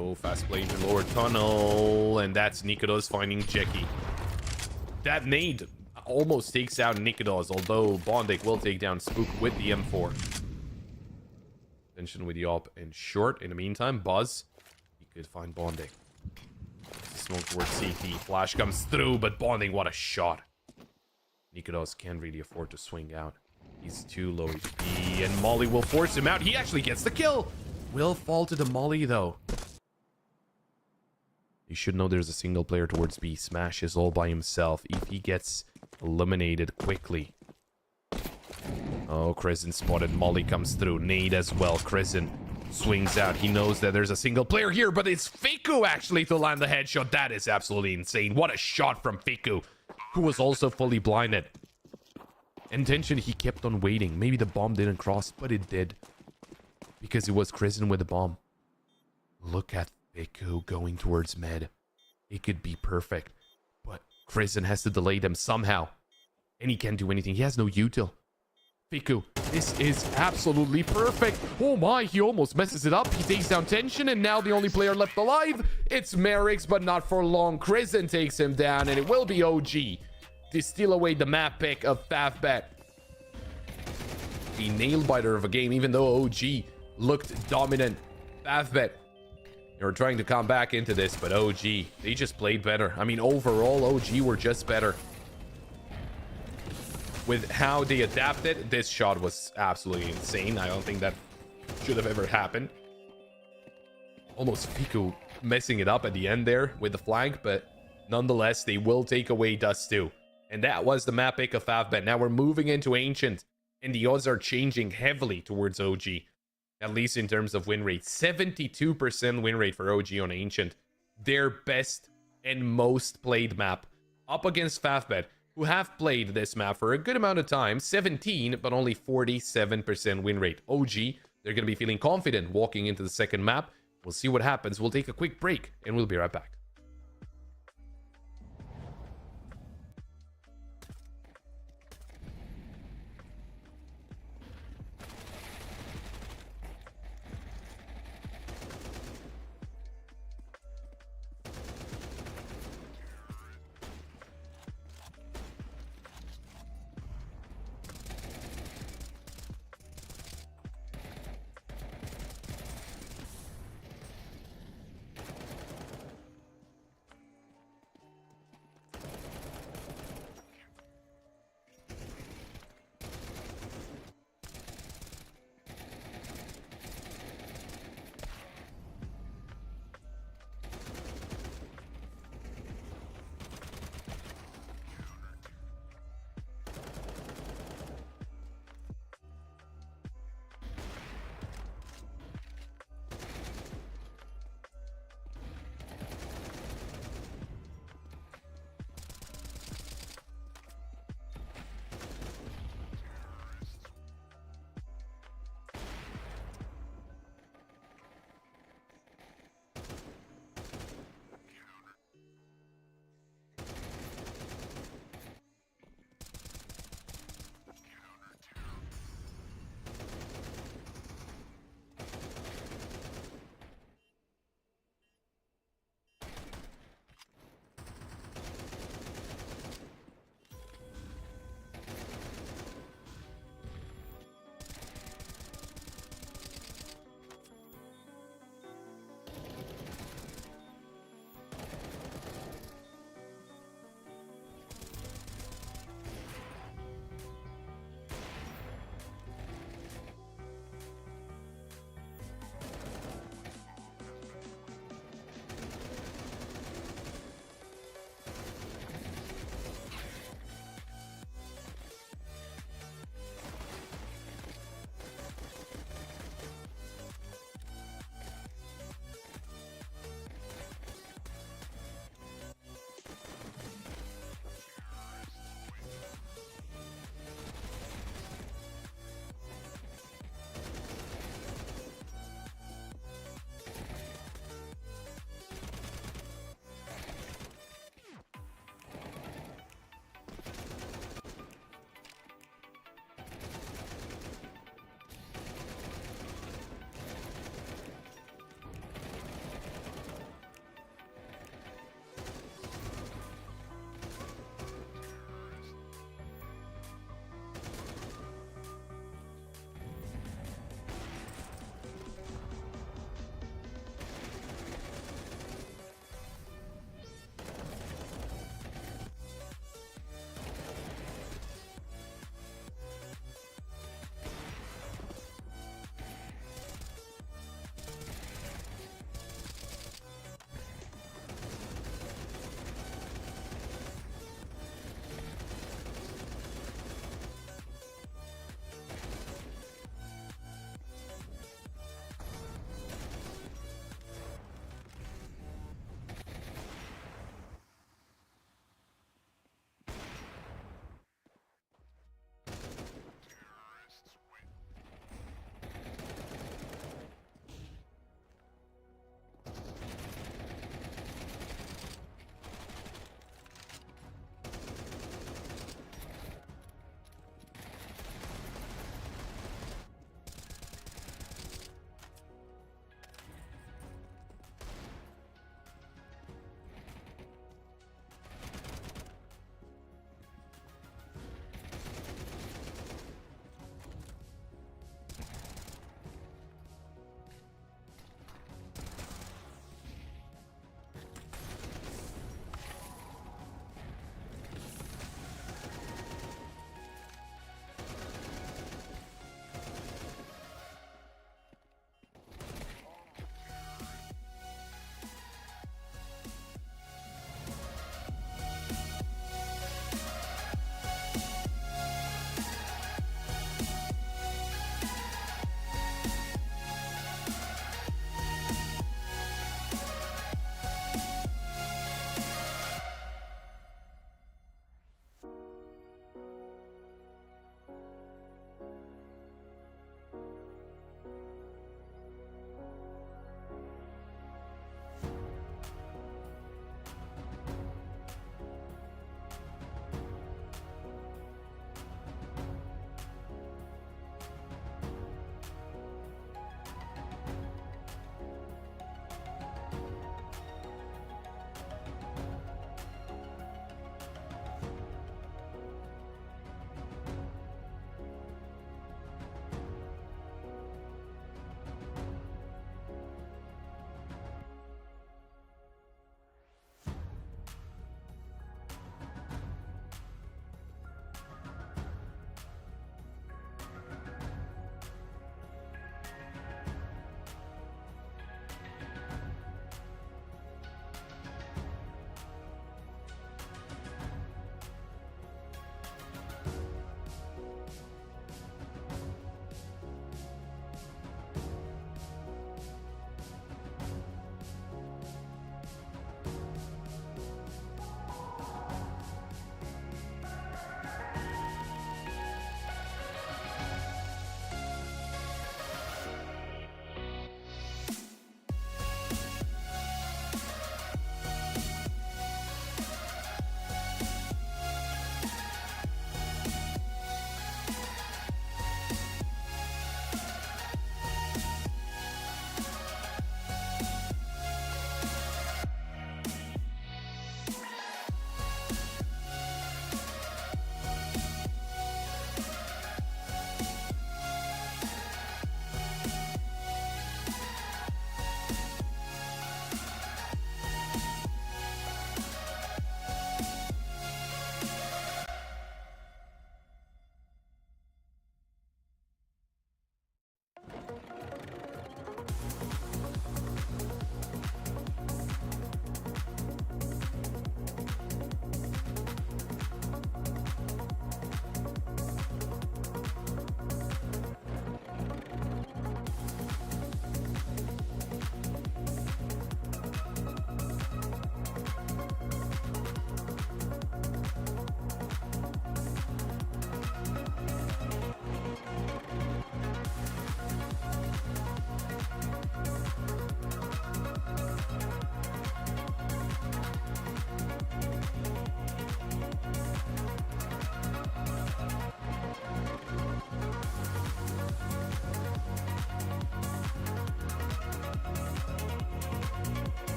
Oh, fast play into lower tunnel, and that's Nikodos finding Jackie. That nade almost takes out Nikodos, although Bondic will take down Spook with the M4. Tension with the op and short. In the meantime, Buzz, he could find Bondic. Smoke towards CT. Flash comes through, but Bondic, what a shot. Nikodos can't really afford to swing out. He's too low HP, and Molly will force him out. He actually gets the kill. Will fall to the Molly, though. You should know there's a single player towards B. Smash is all by himself. If he gets eliminated quickly. Oh, Crescent spotted. Molly comes through. Nade as well. Crescent swings out. He knows that there's a single player here, but it's Fiku actually to land the headshot. That is absolutely insane. What a shot from Fiku, who was also fully blinded. Intention, he kept on waiting. Maybe the bomb didn't cross, but it did. Because it was Crescent with the bomb. Look at Fiku going towards med. It could be perfect, but Crescent has to delay them somehow, and he can't do anything. He has no util. Fiku, this is absolutely perfect. Oh my, he almost messes it up. He takes down Tension, and now the only player left alive, it's Merrick's, but not for long. Crescent takes him down, and it will be OG to steal away the map pick of Favbet. The nail-biter of a game, even though OG looked dominant. Favbet, they were trying to come back into this, but OG, they just played better. I mean, overall, OG were just better. With how they adapted, this shot was absolutely insane. I don't think that should have ever happened. Almost Fiku messing it up at the end there with the flank, but nonetheless, they will take away Dust 2. And that was the map pick of Favbet. Now we're moving into Ancient, and the odds are changing heavily towards OG. At least in terms of win rate. 72% win rate for OG on Ancient. their best and most played map up against Fafbet, who have played this map for a good amount of time, 17, but only 47% win rate. OG, they're going to be feeling confident walking into the second map. We'll see what happens. We'll take a quick break, and we'll be right back.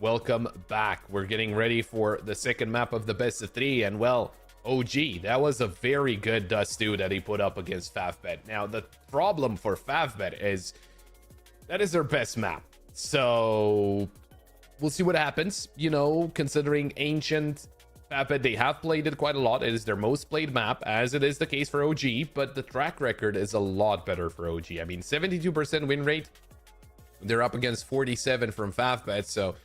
welcome back. We're getting ready for the second map of the best of three, and well, OG, that was a very good Dust 2 that he put up against Favbet. Now, the problem for Favbet is that is their best map. So we'll see what happens. You know, considering Ancient, Favbet, they have played it quite a lot. It is their most played map, as it is the case for OG, but the track record is a lot better for OG. I mean, 72% win rate. They're up against 47 from Favbet, so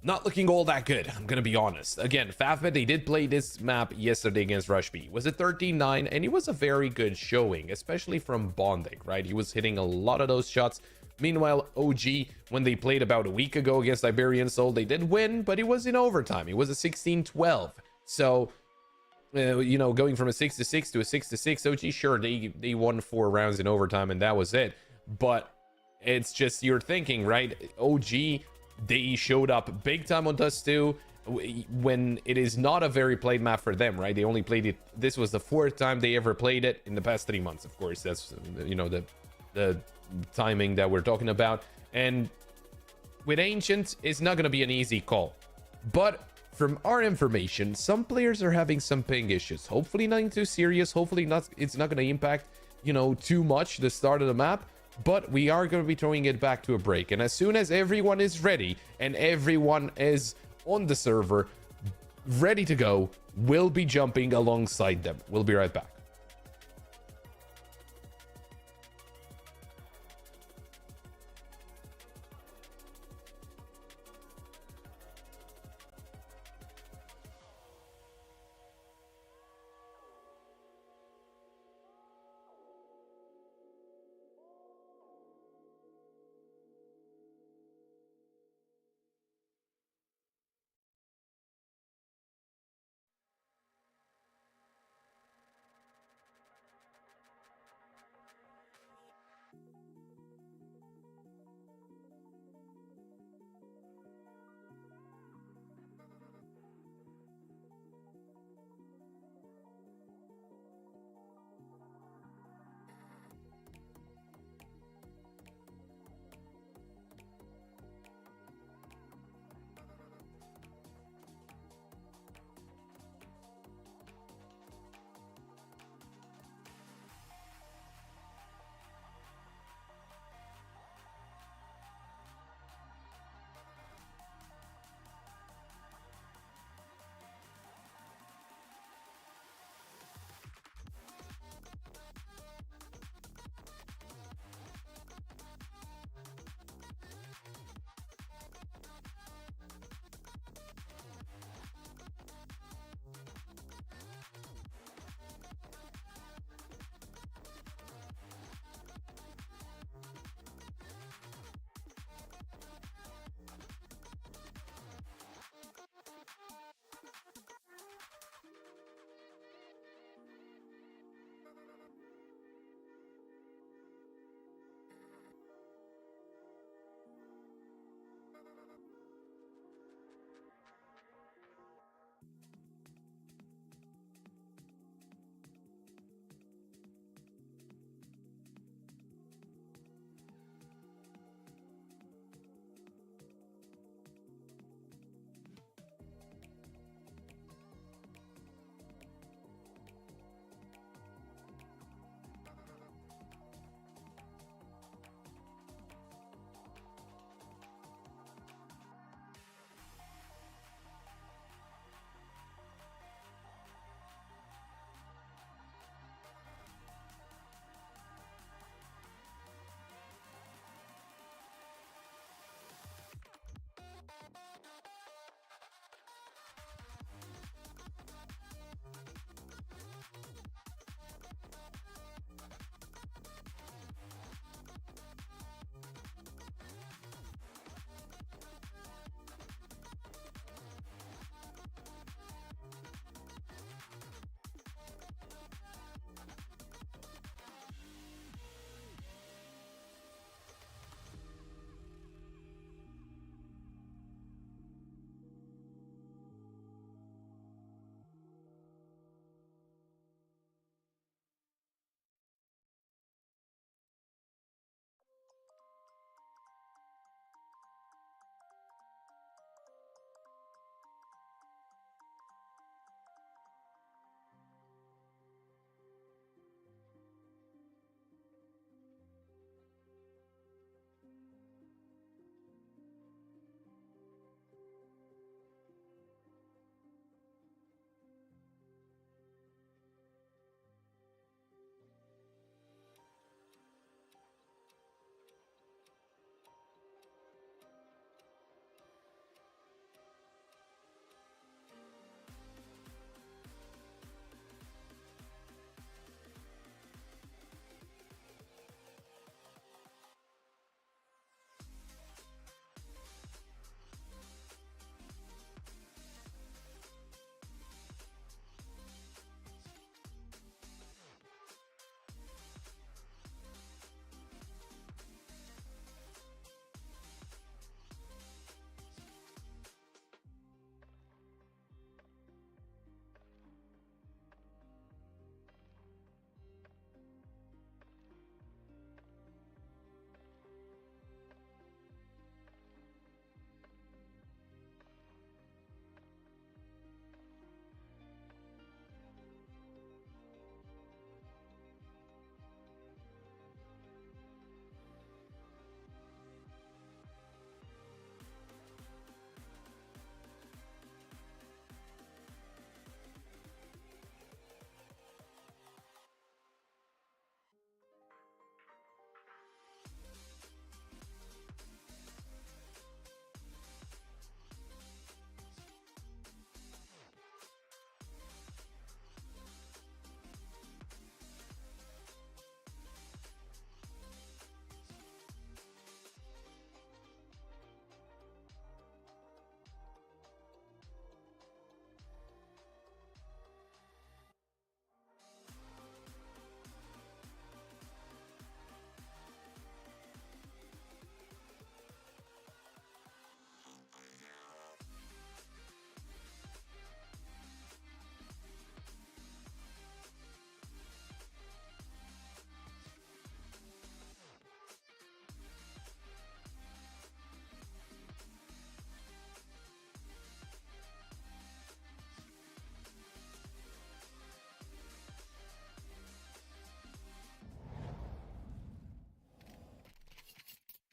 not looking all that good, I'm gonna be honest. Again, Favbet, they did play this map yesterday against Rush B. Was it 13-9? And it was a very good showing, especially from Bondic, right? He was hitting a lot of those shots. Meanwhile, OG, when they played about a week ago against Iberian Soul, they did win, but it was in overtime. It was a 16-12. So, you know, going from a 6-6 to a 6-6, OG, sure, they won 4 rounds in overtime, and that was it. But it's just, you're thinking, right? OG, they showed up big time on Dust 2 when it is not a very played map for them, right? They only played it, this was the 4th time they ever played it in the past 3 months, of course. That's, you know, the timing that we're talking about. And with Ancient, it's not going to be an easy call. But from our information, some players are having some ping issues. Hopefully nothing too serious. Hopefully not, it's not going to impact, you know, too much the start of the map. But we are going to be throwing it back to a break. And as soon as everyone is ready and everyone is on the server ready to go, we'll be jumping alongside them. We'll be right back.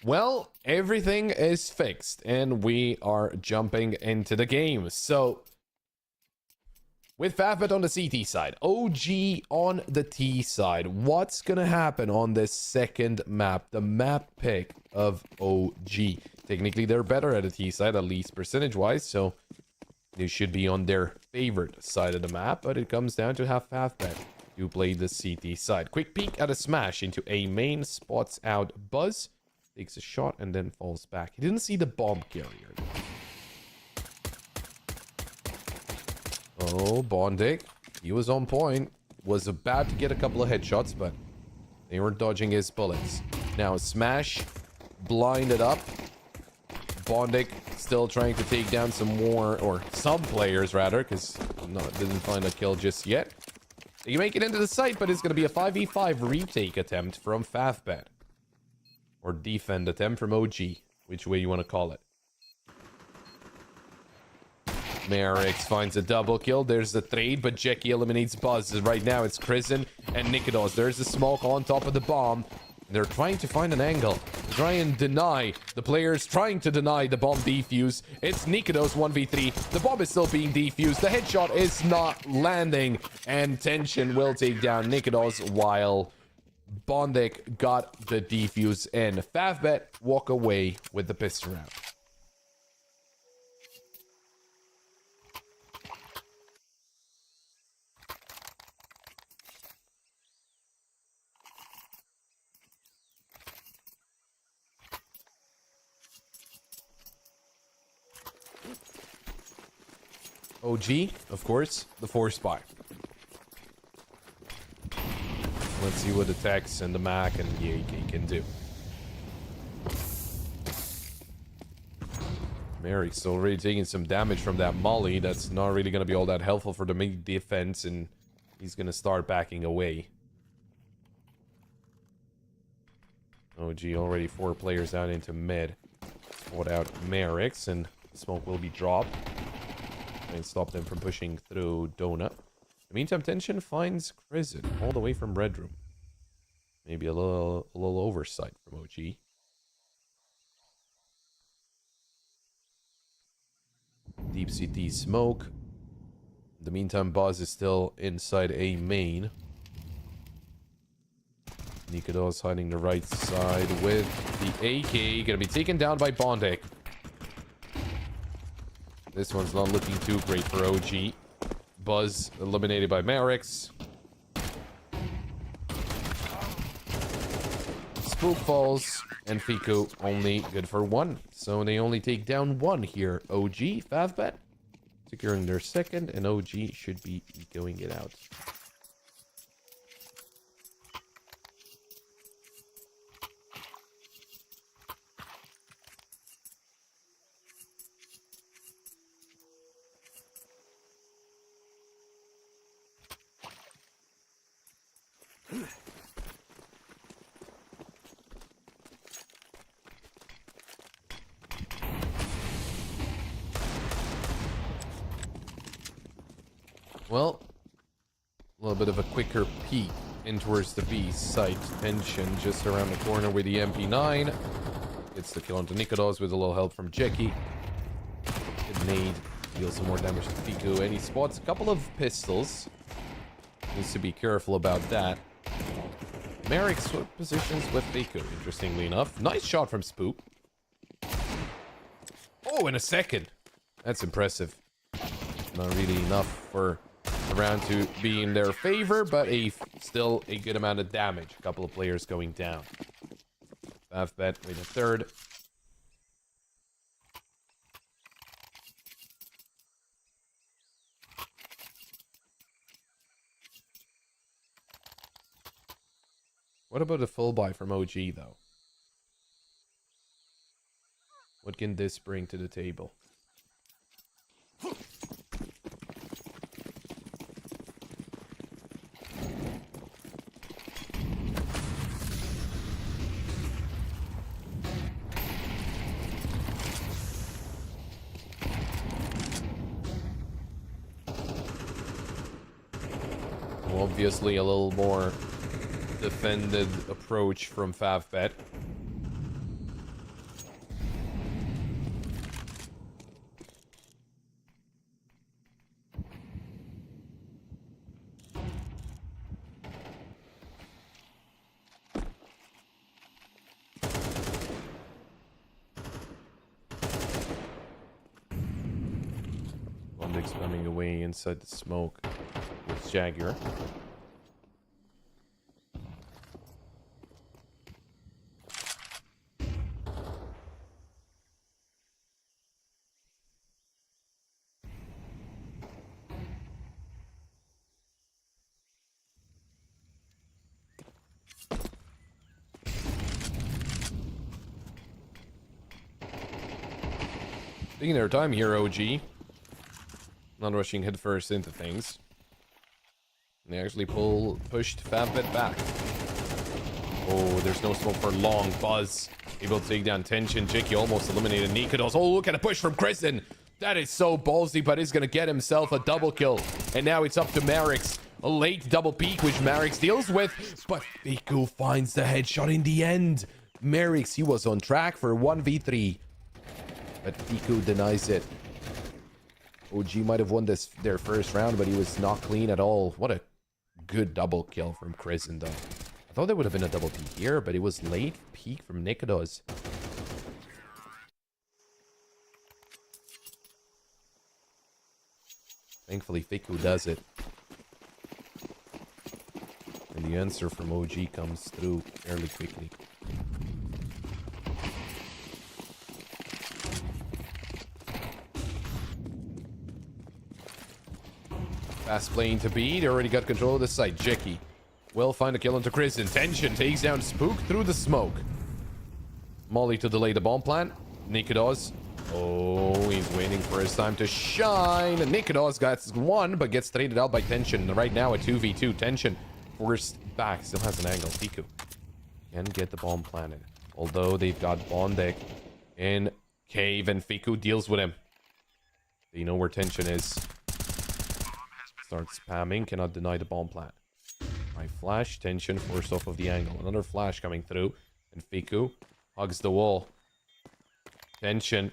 Well, everything is fixed and we are jumping into the game. So, with Favbet on the CT side, OG on the T side, what's going to happen on this second map, the map pick of OG? Technically, they're better at the T side, at least percentage-wise, so they should be on their favorite side of the map, but it comes down to have Favbet to play the CT side. Quick peek at a smash into A main, spots out Buzz. Takes a shot and then falls back. He didn't see the bomb carrier. Oh, Bondic. He was on point. Was about to get a couple of headshots, but they were dodging his bullets. Now, Smash blinded up. Bondic still trying to take down some more, or some players rather, because didn't find a kill just yet. You make it into the site, but it's going to be a 5v5 retake attempt from Favbet. Or defend attempt from OG, which way you want to call it. Merix finds a double kill. There's the trade, but Jackie eliminates Buzz. Right now, it's Krisen and Nikodos. There's the smoke on top of the bomb. They're trying to find an angle. Try and deny. The players trying to deny the bomb defuse. It's Nikodos 1v3. The bomb is still being defused. The headshot is not landing. And Tension will take down Nikodos while Bondic got the defuse in. Favbet walk away with the pistol round. OG, of course, the force buy. Let's see what the Tex and the Mac and the AK can do. Merrick's already taking some damage from that molly. That's not really going to be all that helpful for the mid defense, and he's going to start backing away. OG already 4 players out into mid. Fought out Merrick's, and the smoke will be dropped. And stop them from pushing through Donut. In the meantime, Tension finds Krisen all the way from Red Room. Maybe a little oversight from OG. Deep CT smoke. In the meantime, Buzz is still inside A main. Nikodos hiding the right side with the AK. Gonna be taken down by Bondic. This one's not looking too great for OG. Buzz eliminated by Merix. Spook falls, and Fiku only good for 1. So they only take down 1 here. OG, Favbet, securing their second, and OG should be going it out. Well, a little bit of a quicker peek in towards the B site. Tension just around the corner with the MP9. Gets the kill onto Nikodos with a little help from Jackie. Good nade. Deals some more damage to Fiku. And he spots a couple of pistols. Needs to be careful about that. Merrick swap positions with Fiku, interestingly enough. Nice shot from Spook. Oh, in a second. That's impressive. Not really enough for the round to be in their favor, but still a good amount of damage. A couple of players going down. Favbet with a third. What about a full buy from OG, though? What can this bring to the table? Obviously a little more defended approach from Favbet. Spamming away inside the smoke with Jaguar. Taking their time here, OG. Not rushing headfirst into things. And they actually pushed Favbet back. Oh, there's no smoke for long. Buzz able to take down Tension. Jicky almost eliminated Nikados. Oh, look at a push from Kristen. That is so ballsy, but he's going to get himself a double kill. And now it's up to Merrick's. A late double peek, which Merrick's deals with. But Fiku finds the headshot in the end. Merrick's, he was on track for 1v3. But Fiku denies it. OG might have won their first round, but he was not clean at all. What a good double kill from Kristen, though. I thought there would have been a double peek here, but it was late peek from Nikados. Thankfully, Fiku does it. And the answer from OG comes through fairly quickly. Fast playing to B. They already got control of the site. Jicky will find a kill into Kristen. Tension takes down Spook through the smoke. Molly to delay the bomb plant. Nikados. Oh, he's waiting for his time to shine. Nikados got one, but gets traded out by Tension. Right now, a 2v2. Tension forced back. Still has an angle. Fiku can get the bomb planted. Although they've got Bondek in cave, and Fiku deals with him. They know where Tension is. Starts spamming. Cannot deny the bomb plant. My flash. Tension forced off of the angle. Another flash coming through. And Fiku hugs the wall. Tension.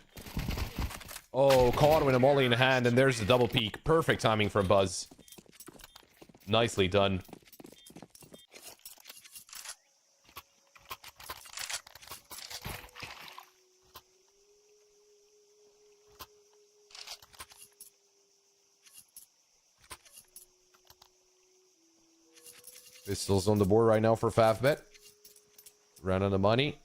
Oh, caught with a molly in hand, and there's the double peek. Perfect timing from Buzz. Nicely done. Pistols on the board right now for Favbet. Run on the money.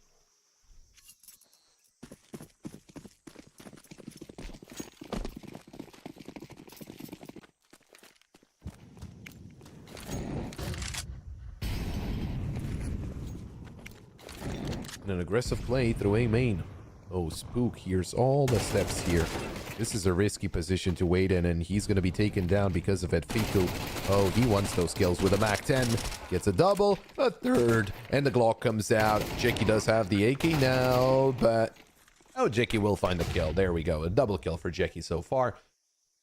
And an aggressive play through A main. Oh, Spook hears all the steps here. This is a risky position to wait in, and he's going to be taken down because of it. Fiku. Oh, he wants those kills with a Mac 10. Gets a double, a third, and the Glock comes out. Jicky does have the AK now, but... Oh, Jicky will find the kill. There we go. A double kill for Jicky so far.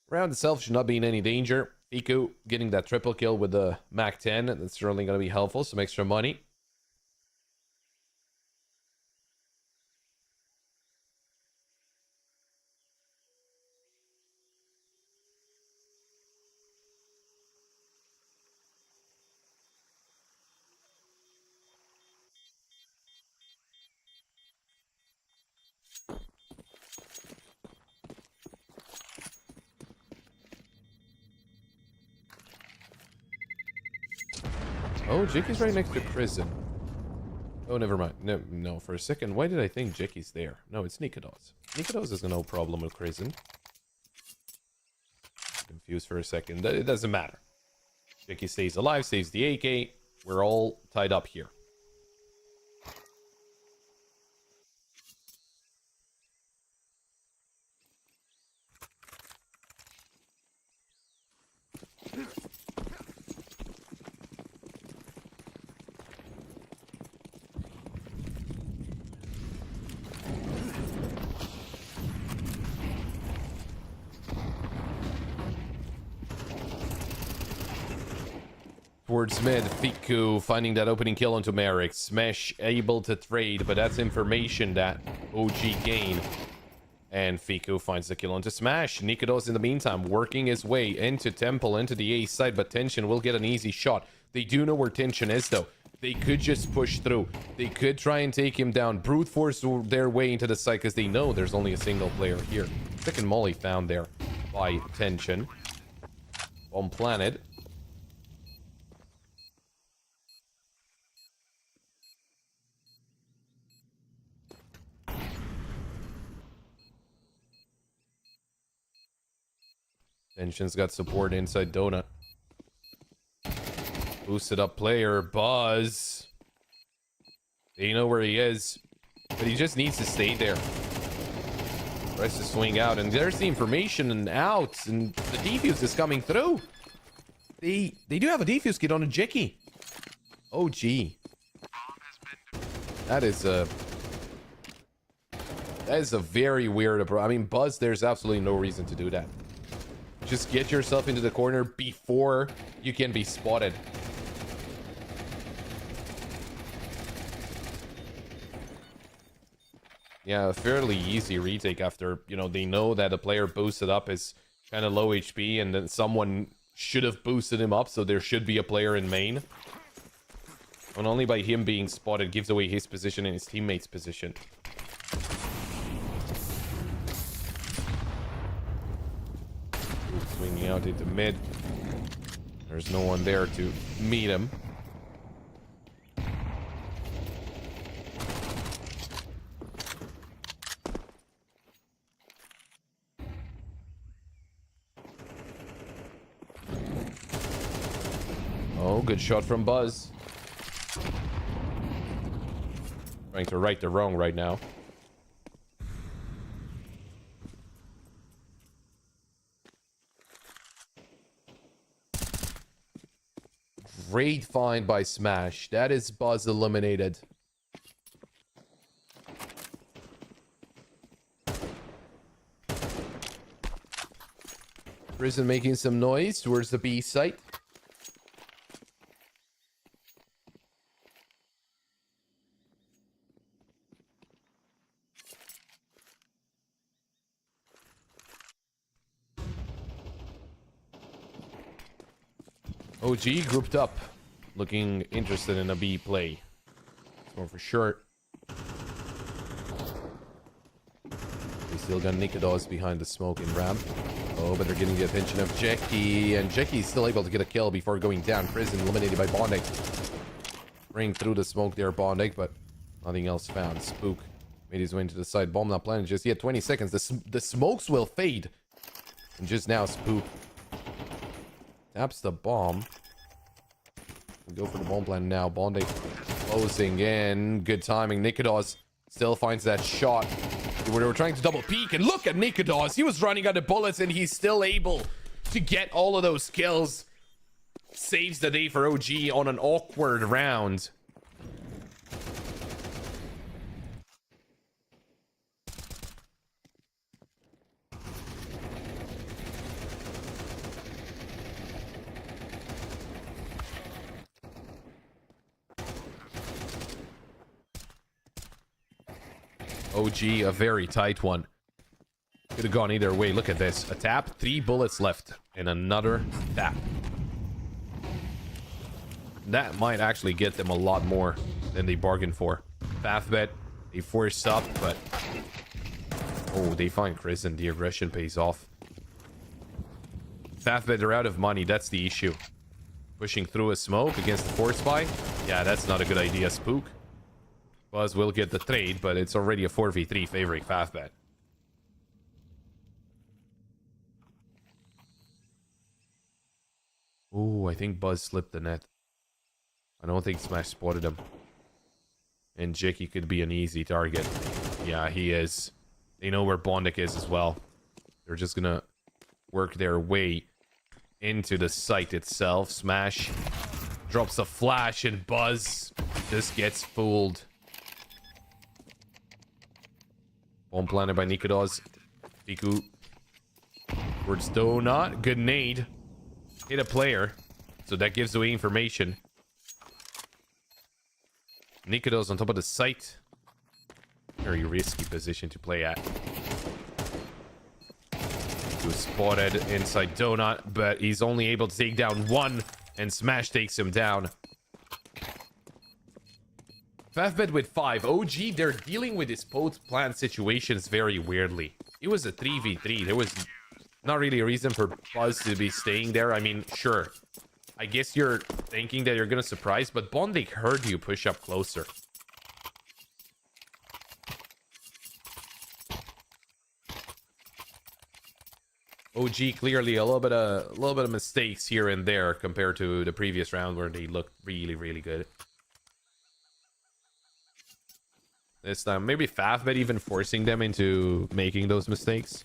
Round itself should not be in any danger. Fiku getting that triple kill with the Mac 10. That's certainly going to be helpful. Some extra money. Oh, Jicky's right next to prison. Oh, never mind. No, for a second, why did I think Jicky's there? No, it's Nikados. Nikados has no problem with prison. Confused for a second. It doesn't matter. Jicky stays alive, saves the AK. We're all tied up here. Towards mid, Fiku finding that opening kill onto Merrick. Smash able to trade, but that's information that OG gained. And Fiku finds the kill onto Smash. Nikados in the meantime working his way into Temple, into the A side, but Tension will get an easy shot. They do know where Tension is though. They could just push through. They could try and take him down. Brute force their way into the site because they know there's only a single player here. Second molly found there. by tension. Bomb planted. Tension's got support inside Donut. Boosted up player, Buzz. They know where he is, but he just needs to stay there. Tries to swing out, and there's the information and outs, and the defuse is coming through. They do have a defuse kit on a Jeki. Oh, gee. That is a very weird approach. I mean, Buzz, there's absolutely no reason to do that. Just get yourself into the corner before you can be spotted. Yeah, a fairly easy retake after, you know, they know that a player boosted up is kind of low HP and then someone should have boosted him up, so there should be a player in main. And only by him being spotted gives away his position and his teammate's position. Swinging out into mid. There's no one there to meet him. Oh, good shot from Buzz. Trying to right the wrong right now. Great find by Smash. That is Buzz eliminated. Prison making some noise towards the B site. OG grouped up, looking interested in a B play. So for sure. They still got Nikados behind the smoke in ramp. Oh, but they're getting the attention of Jeki, and Jeki's still able to get a kill before going down. Prison eliminated by Bondek. Ring through the smoke there, Bondek, but nothing else found. Spook made his way into the side. Bomb not planted just yet. 20 seconds. The smokes will fade. And just now, Spook taps the bomb. We go for the bomb plan now. Bondek closing in. Good timing. Nikados still finds that shot. They were trying to double peek, and look at Nikados. He was running out of bullets, and he's still able to get all of those kills. Saves the day for OG on an awkward round. OG, a very tight one. Could have gone either way. Look at this. A tap, 3 bullets left, and another tap. That might actually get them a lot more than they bargained for. Pathbet, they forced up, but... Oh, they find Chris and the aggression pays off. Pathbet, they're out of money. That's the issue. Pushing through a smoke against the force spy? Yeah, that's not a good idea, Spook. Buzz will get the trade, but it's already a 4v3 favoring Pathbet. Ooh, I think Buzz slipped the net. I don't think Smash spotted him. And Jeki could be an easy target. Yeah, he is. They know where Bondek is as well. They're just gonna work their way into the site itself. Smash drops a flash, and Buzz just gets fooled. Bomb planted by Nikados. Piku towards Donut. Good nade. Hit a player, so that gives away information. Nikados on top of the site. Very risky position to play at. He was spotted inside Donut, but he's only able to take down one, and Smash takes him down. Pathbet with 5. OG, they're dealing with this post-plant situations very weirdly. It was a 3v3. There was Not really a reason for Buzz to be staying there. I mean, sure. I guess you're thinking that you're going to surprise, but Bondik heard you push up closer. OG clearly a little bit of mistakes here and there compared to the previous round where they looked really, really good. This time, maybe Fafbet even forcing them into making those mistakes.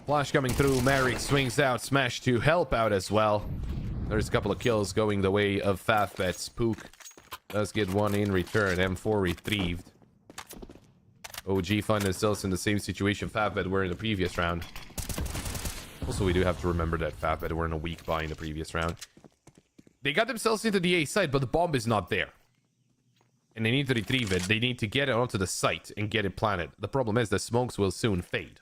Flash coming through. Merrick swings out. Smash to help out as well. There's a couple of kills going the way of Fafbet. Spook does get one in return. M4 retrieved. OG find themselves in the same situation Fafbet were in the previous round. Also, we do have to remember that Fafbet were in a weak buy in the previous round. They got themselves into the A site, but the bomb is not there. And they need to retrieve it. They need to get it onto the site and get it planted. The problem is the smokes will soon fade.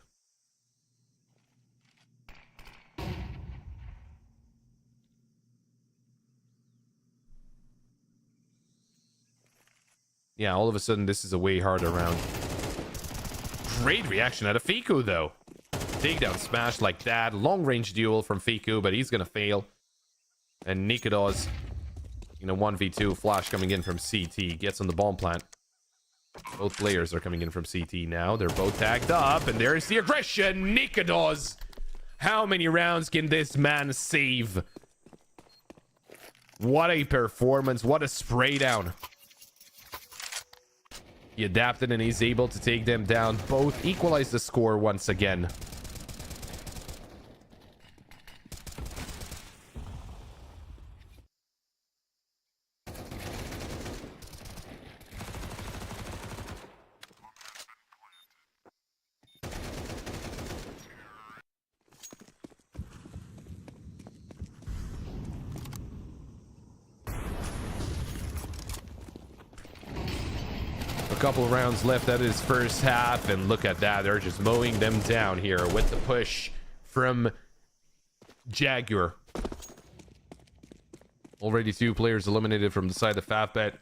Yeah, all of a sudden, this is a way harder round. Great reaction out of Fiku, though. Takedown smash like that. Long-range duel from Fiku, but he's going to fail. And Nikodos, you know, 1v2. Flash coming in from CT. Gets on the bomb plant. Both players are coming in from CT now. They're both tagged up. And there's the aggression. Nikodos. How many rounds can this man save? What a performance. What a spray down. He adapted and he's able to take them down. Both equalize the score once again. Couple rounds left at his first half, and look at that, they're just mowing them down here with the push from Jaguar. Already 2 players eliminated from the side of Fafbet.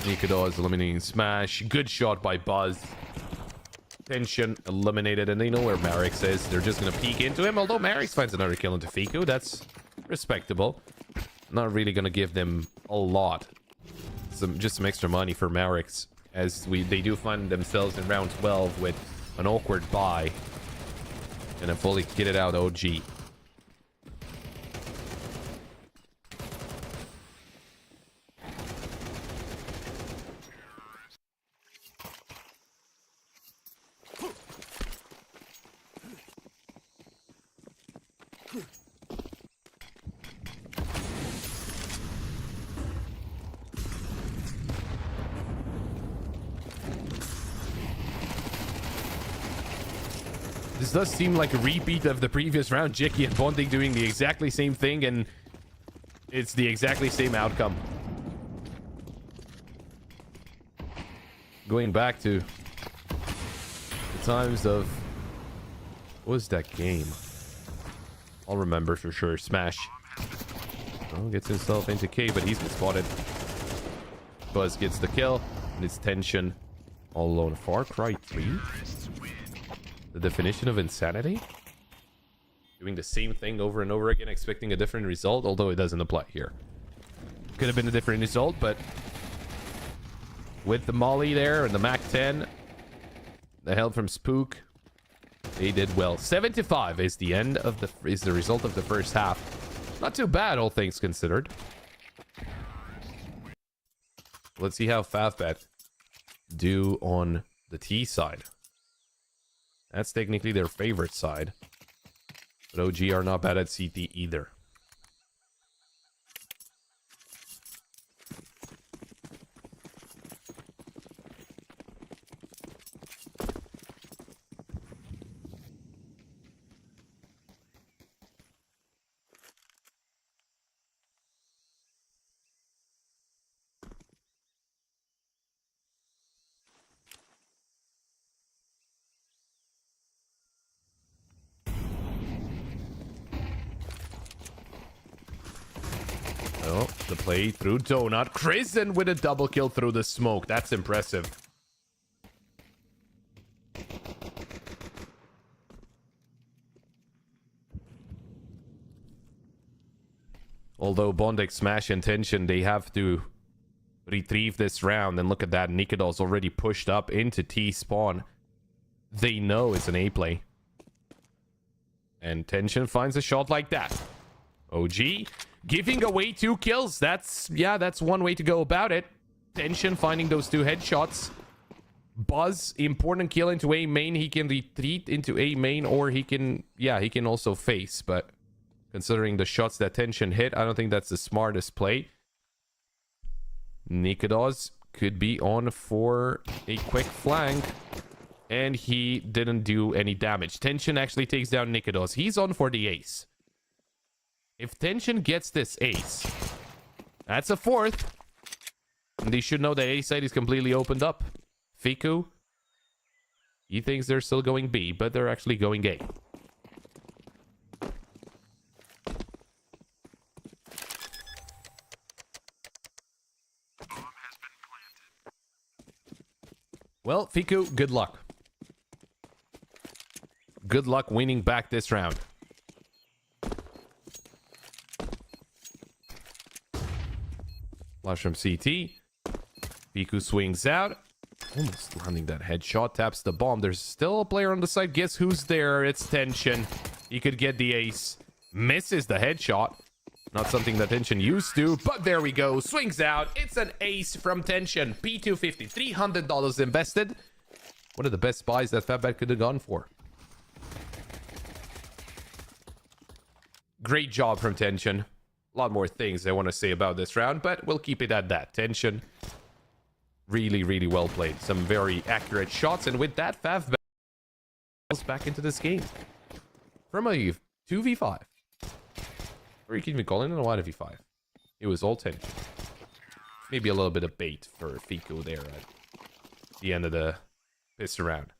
Nikado is eliminating Smash. Good shot by Buzz. Tension eliminated, and they know where Marix is. They're just gonna peek into him, although Marix finds another kill into Fiku. That's respectable. Not really gonna give them a lot. Just some extra money for Marix, as they do find themselves in round 12 with an awkward bye and a fully kitted out OG. This does seem like a repeat of the previous round. Jiki and Bondik doing the exactly same thing, and it's the exactly same outcome. Going back to the times of... what was that game? I'll remember for sure. Smash. Oh, gets himself into K, but he's been spotted. Buzz gets the kill, and it's Tension all alone. Far Cry 3? The definition of insanity? Doing the same thing over and over again, expecting a different result, although it doesn't apply here. Could have been a different result, but with the Molly there and the Mac 10, the help from Spook, they did well. 75 is the end of the result of the first half. Not too bad, all things considered. Let's see how Fafbet do on the T side. That's technically their favorite side. But OG are not bad at CT either. Oh, the play through Donut. Kristen with a double kill through the smoke. That's impressive. Although Bondek Smash and Tension, they have to retrieve this round. And look at that. Nikidol's already pushed up into T-spawn. They know it's an A play. And Tension finds a shot like that. OG giving away 2 kills. That's one way to go about it. Tension finding those 2 headshots. Buzz, important kill into A main. He can retreat into A main, or he can also face. But considering the shots that Tension hit, I don't think that's the smartest play. Nikados could be on for a quick flank. And he didn't do any damage. Tension actually takes down Nikados. He's on for the ace. If Tension gets this ace, that's a 4th. And they should know the A side is completely opened up. Fiku, he thinks they're still going B, but they're actually going A. Well, Fiku, good luck. Good luck winning back this round. Flash from CT. Fiku swings out. Almost landing that headshot. Taps the bomb. There's still a player on the side. Guess who's there? It's Tension. He could get the ace. Misses the headshot. Not something that Tension used to, but there we go. Swings out. It's an ace from Tension. P250. $300 invested. One of the best buys that Fatbet could have gone for. Great job from Tension. A lot more things I want to say about this round, but we'll keep it at that. Tension, really, really well played. Some very accurate shots, and with that, Fatbet goes back into this game. From a 2v5. Or you can even call it a 1v5. It was all Tension. Maybe a little bit of bait for Fiku there at the end of the piss round.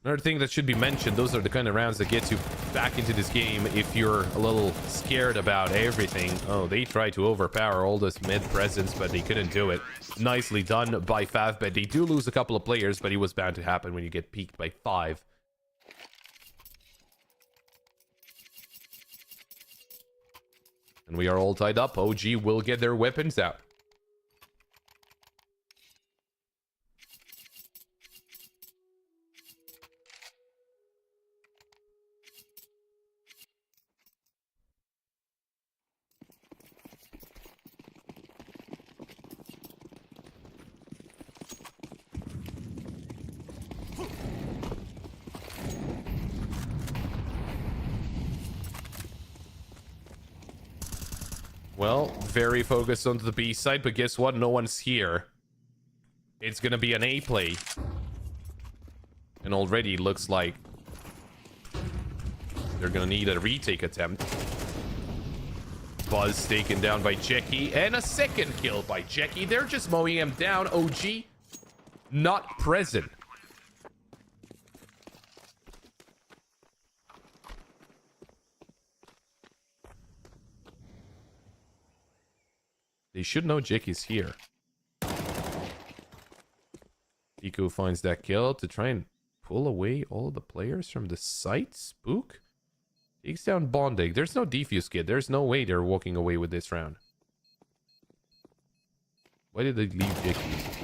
Another thing that should be mentioned, those are the kind of rounds that get you back into this game if you're a little scared about everything. Oh, they tried to overpower all this mid presence, but they couldn't do it. Nicely done by Favbet. They do lose a couple of players, but it was bound to happen when you get peaked by 5. And we are all tied up. OG will get their weapons out. Well, very focused onto the B side, but guess what? No one's here. It's gonna be an A play. And already looks like they're gonna need a retake attempt. Buzz taken down by Jackie, and a second kill by Jackie. They're just mowing him down. OG not present. They should know Jackie's here. Pico finds that kill to try and pull away all the players from the site. Spook takes down Bondig. There's no defuse kit. There's no way they're walking away with this round. Why did they leave Jackie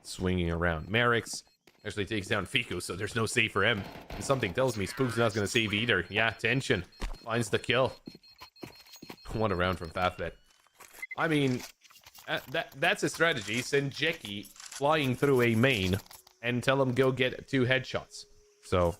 swinging around? Merrick's actually takes down Fiku, so there's no save for him. And something tells me Spook's not going to save either. Yeah, Tension finds the kill. One round from Fatbet. I mean, that's a strategy. Send Jackie flying through a main and tell him go get 2 headshots. So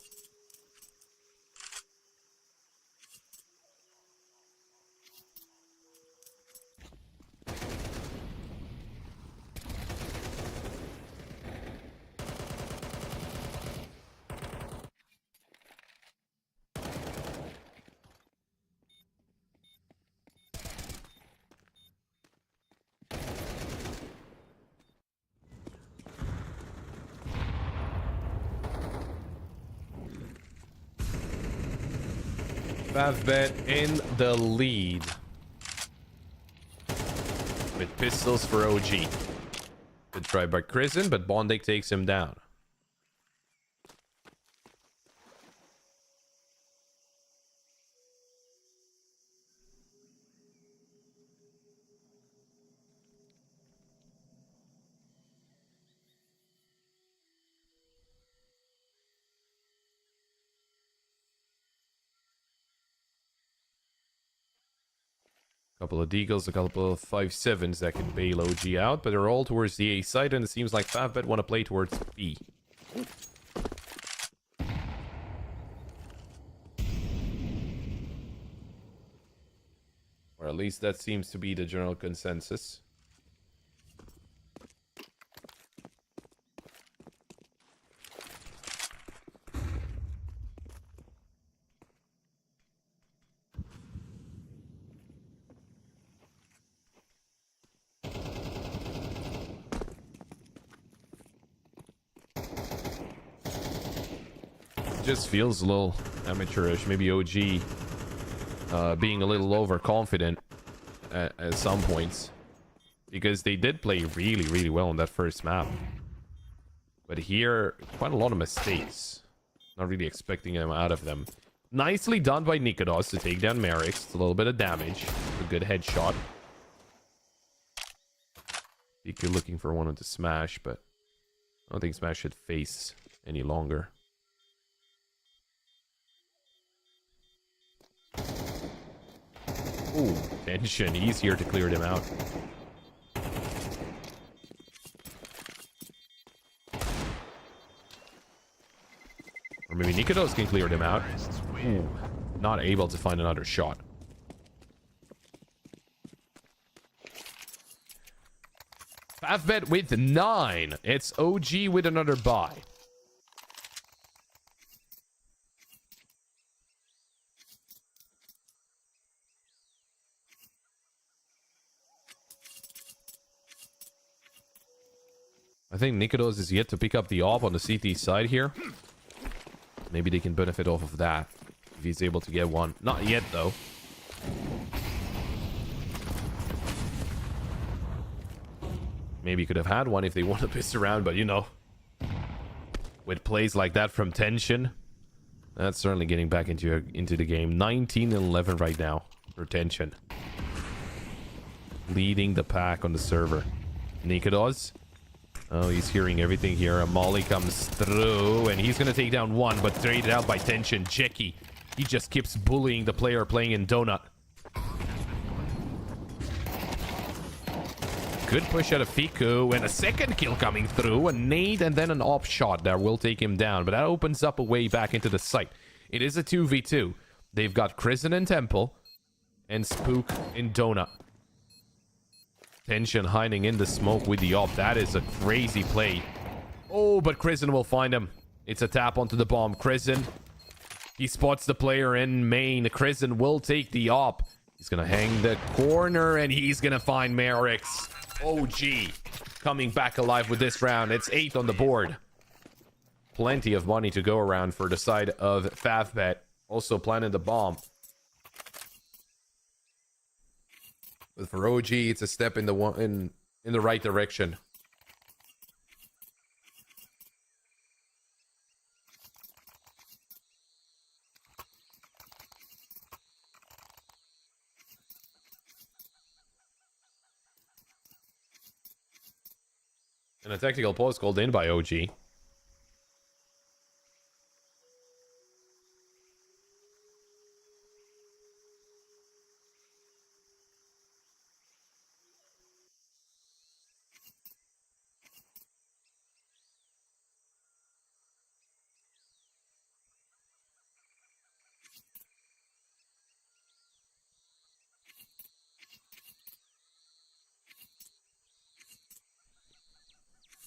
Favbet in the lead. With pistols for OG. Good try by Kristen, but Bondik takes him down. Couple of deagles, a couple of 5.7s that can bail OG out, but they're all towards the A side, and it seems like Favbet want to play towards B. Or at least that seems to be the general consensus. Just feels a little amateurish. Maybe OG being a little overconfident at some points, because they did play really well on that first map, but here quite a lot of mistakes. Not really expecting them out of them. Nicely done by Nikodos to take down Merrick. It's a little bit of damage. A good headshot. You're looking for one of the Smash, but I don't think Smash should face any longer. Ooh, tension. Easier to clear them out. Or maybe Nikodos can clear them out. Ooh, not able to find another shot. Favbet with 9. It's OG with another buy. I think Nikodos is yet to pick up the op on the CT side here. Maybe they can benefit off of that if he's able to get one. Not yet, though. Maybe could have had one if they want to piss around, but you know, with plays like that from Tension, that's certainly getting back into the game. 19-11 right now for Tension, leading the pack on the server. Nikodos. Oh, he's hearing everything here. A molly comes through, and he's going to take down one, but traded out by Tension. Jeki, he just keeps bullying the player playing in Donut. Good push out of Fiku, and a second kill coming through. A nade and then an op shot that will take him down, but that opens up a way back into the site. It is a 2v2. They've got Kristen in Temple and Spook in Donut. Tension hiding in the smoke with the op. That is a crazy play. Oh, but Kristen will find him. It's a tap onto the bomb. Kristen, he spots the player in main. Kristen will take the op. He's gonna hang the corner, and he's gonna find Merrick's. OG coming back alive with this round. It's 8 on the board. Plenty of money to go around for the side of Favbet. Also planted the bomb. But for OG, it's a step in the right direction. And a tactical pause called in by OG.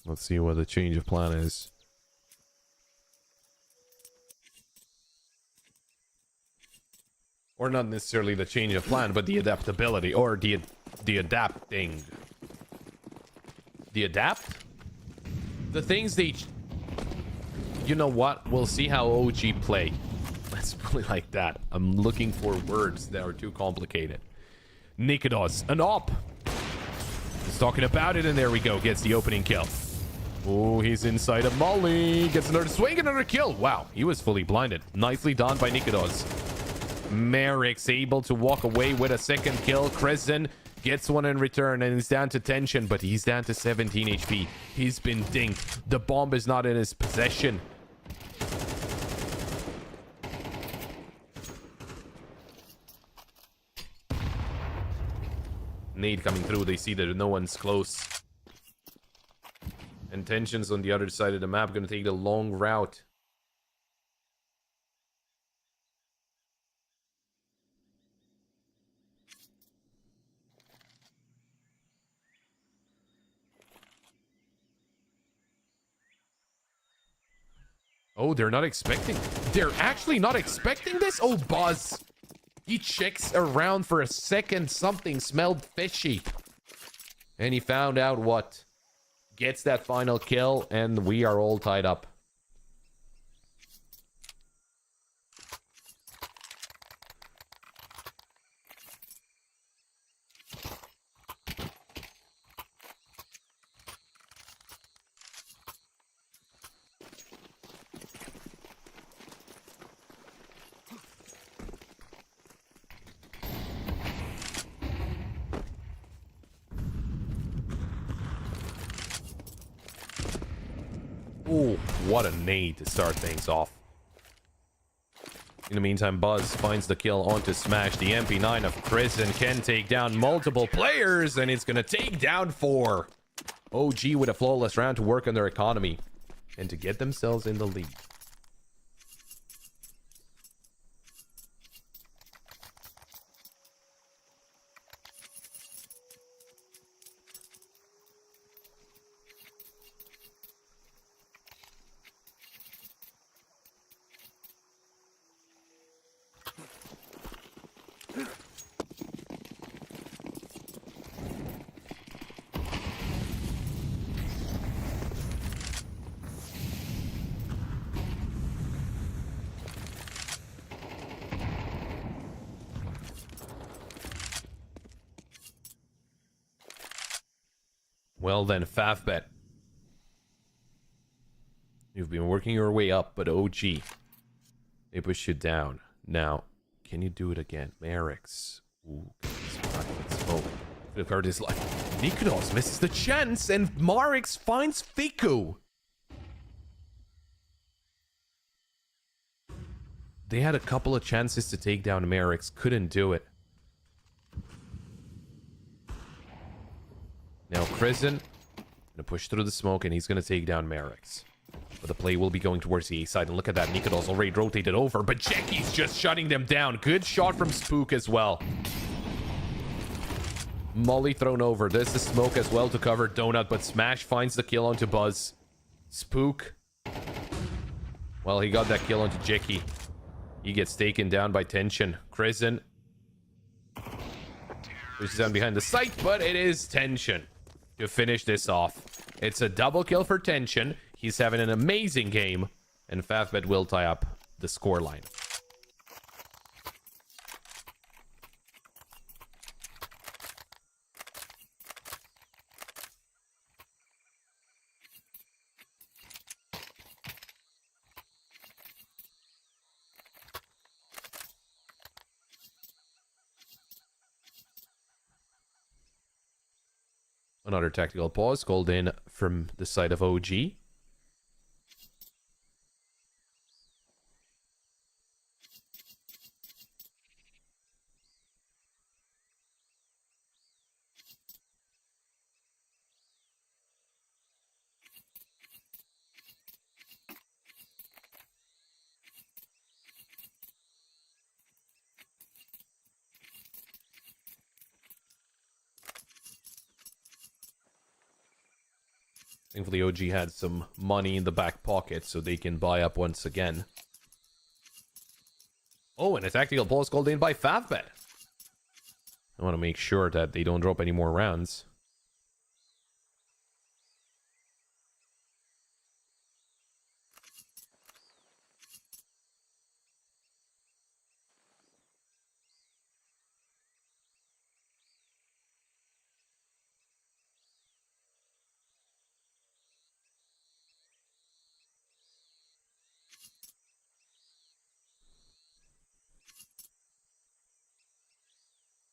Let's see what the change of plan is. Or not necessarily the change of plan, but the adaptability, or the adapting. The adapt? The things they... You know what? We'll see how OG play. Let's put it like that. I'm looking for words that are too complicated. Nikodos, an op. He's talking about it, and there we go. Gets the opening kill. Oh, he's inside of Molly. Gets another swing, another kill. Wow, he was fully blinded. Nicely done by Nikodos. Merrick's able to walk away with a second kill. Crescent gets one in return, and he's down to tension, but he's down to 17 HP. He's been dinked. The bomb is not in his possession. Nade coming through. They see that no one's close. And tensions on the other side of the map. Going to take the long route. Oh, they're not expecting. They're actually not expecting this? Oh, Buzz. He checks around for a second. Something smelled fishy. And he found out what. Gets that final kill, and we are all tied up. Oh, what a nade to start things off. In the meantime, Buzz finds the kill onto Smash. The MP9 of Crescent can take down multiple players, and it's going to take down 4. OG with a flawless round to work on their economy and to get themselves in the lead. Well then, Fafbet. You've been working your way up, but OG, they push you down. Now, can you do it again? Merrick's. Ooh, smoke. Flipkart is like, Nikodos misses the chance, and Marix finds Fiku. They had a couple of chances to take down Merrick's, couldn't do it. Now Crescent gonna push through the smoke, and he's gonna take down Merrick's. But the play will be going towards the A side, and look at that, Nikodos already rotated over, but Jackie's just shutting them down. Good shot from Spook as well. Molly thrown over. There's the smoke as well to cover Donut, but Smash finds the kill onto Buzz. Spook. Well, he got that kill onto Jackie. He gets taken down by Tension. Crescent pushes down behind the site, but it is Tension to finish this off. It's a double kill for Tension. He's having an amazing game, and Fafbet will tie up the scoreline. Another tactical pause called in from the side of OG. Thankfully, OG had some money in the back pocket, so they can buy up once again. Oh, and a tactical pause called in by Favbet. I want to make sure that they don't drop any more rounds.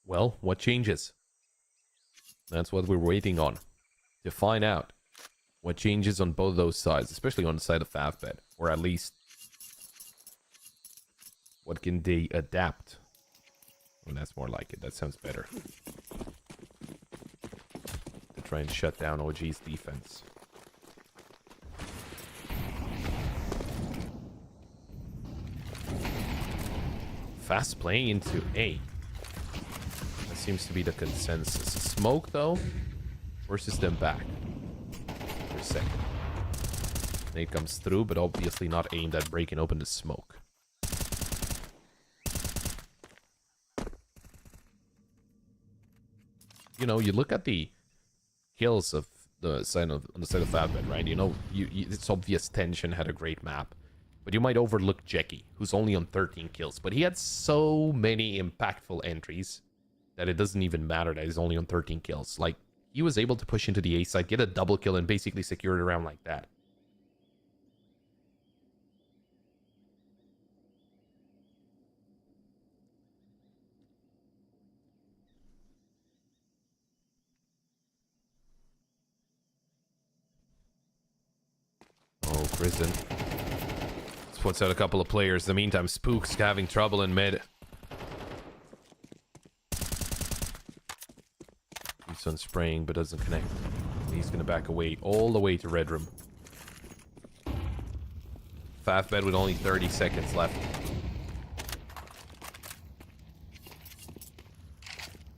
Well, what changes? That's what we're waiting on. To find out what changes on both those sides, especially on the side of Favbet. Or at least, what can they adapt? Well, that's more like it. That sounds better. To try and shut down OG's defense. Fast playing into A. That seems to be the consensus. Smoke, though, forces them back for a second. Nade comes through, but obviously not aimed at breaking open the smoke. You know, you look at the kills of the side of on the side of Favbet, right? You know, it's obvious Tension had a great map. But you might overlook Jackie, who's only on 13 kills. But he had so many impactful entries that it doesn't even matter that he's only on 13 kills. Like, he was able to push into the A side, get a double kill, and basically secure it around like that. Oh, Prison. Puts out a couple of players. In the meantime, Spook's having trouble in mid. Keeps on spraying, but doesn't connect. He's going to back away all the way to Red Room. Favbet with only 30 seconds left.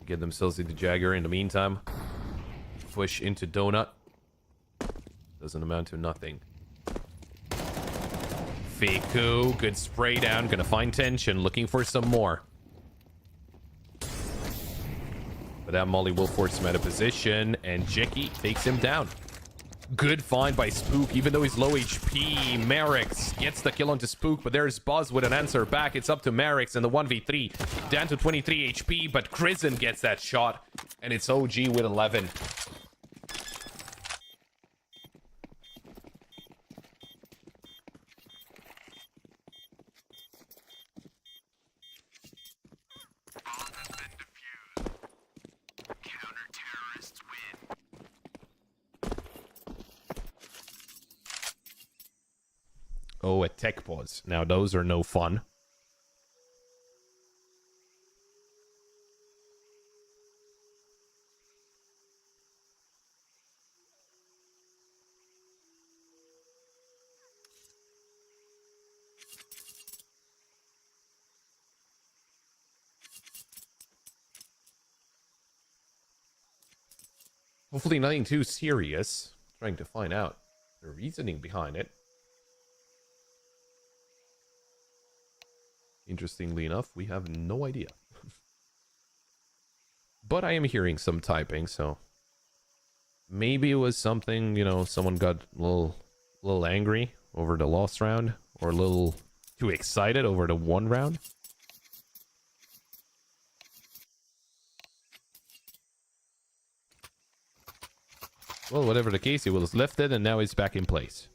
Get themselves into Jagger in the meantime. Push into Donut. Doesn't amount to nothing. Veto, good spray down. Gonna find Tension, looking for some more. But that Molly will force him out of position, and Jackie takes him down. Good find by Spook, even though he's low HP. Merrick's gets the kill onto Spook, but there's Buzz with an answer back. It's up to Merrick's in the 1v3, down to 23 HP, but Krisen gets that shot, and it's OG with 11. Oh, a tech pause. Now, those are no fun. Hopefully nothing too serious. Trying to find out the reasoning behind it. Interestingly enough, we have no idea. But I am hearing some typing, so maybe it was something, you know, someone got a little angry over the lost round, or a little too excited over the one round. Well, whatever the case, he was lifted and now he's back in place.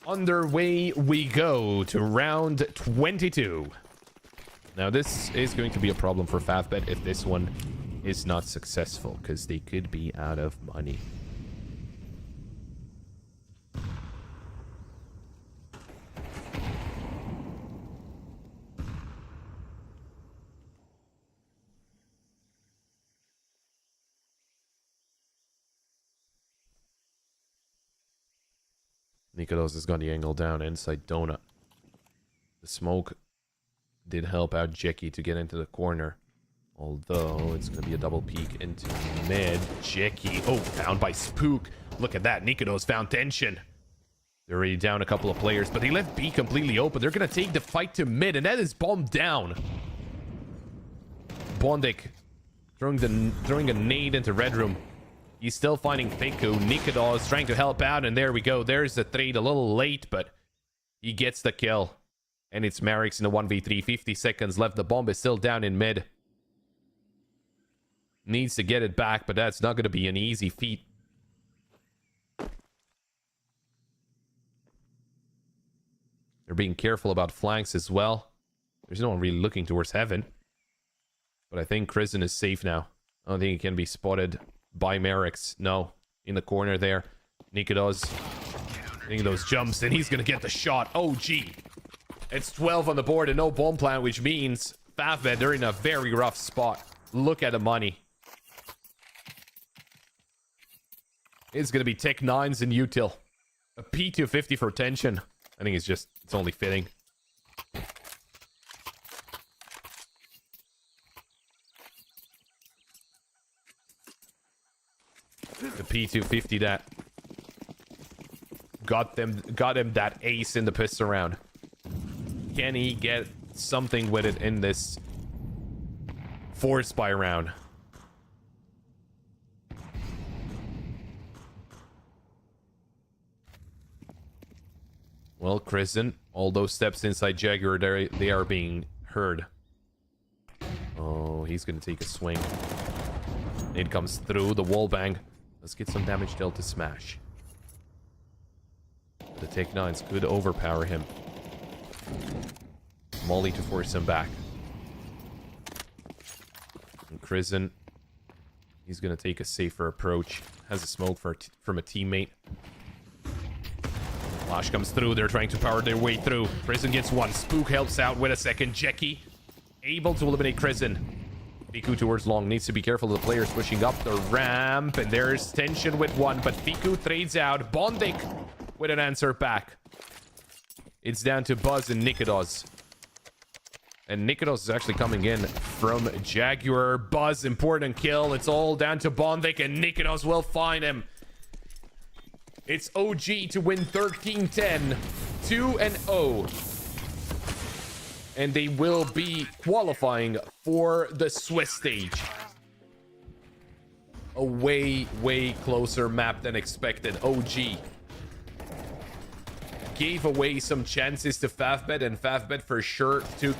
Underway we go to round 22. Now this is going to be a problem for Favbet if this one is not successful, because they could be out of money. Nikolos has got the angle down inside Donut. The smoke did help out Jackie to get into the corner. Although, it's going to be a double peek into mid. Jackie, oh, found by Spook. Look at that, Nikolos found Tension. They're already down a couple of players, but they left B completely open. They're going to take the fight to mid, and that is bombed down. Bondik throwing a nade into Red Room. He's still finding Piku. Nikodos trying to help out, and there we go. There's the trade a little late, but He gets the kill. And it's Merrick's in a 1v3. 50 seconds left. The bomb is still down in mid. Needs to get it back, but that's not going to be an easy feat. They're being careful about flanks as well. There's no one really looking towards heaven. But I think Kristen is safe now. I don't think he can be spotted by Merrick's. No. In the corner there. Nikodos hitting those jumps, and he's going to get the shot. Oh, gee. It's 12 on the board and no bomb plant, which means Favbet, they're in a very rough spot. Look at the money. It's going to be Tech 9s and Util. A P250 for tension. I think it's only fitting. The P250 that got him that ace in the pistol round. Can he get something with it in this force by round? Well, Kristen, all those steps inside Jaguar, they are being heard. Oh, he's gonna take a swing. It comes through the wall bang. Let's get some damage dealt to smash. The Tech 9s could overpower him. Molly to force him back. And Kristen, he's gonna take a safer approach. Has a smoke from a teammate. Flash comes through. They're trying to power their way through. Kristen gets one. Spook helps out with a second. Jackie able to eliminate Kristen. Fiku towards long. Needs to be careful of the players pushing up the ramp. And there's tension with one. But Fiku trades out. Bondik with an answer back. It's down to Buzz and Nikodos. And Nikodos is actually coming in from Jaguar. Buzz, important kill. It's all down to Bondik. And Nikodos will find him. It's OG to win 13-10. 2-0. And they will be qualifying for the Swiss stage. A way closer map than expected. OG gave away some chances to Favbet, and Favbet for sure took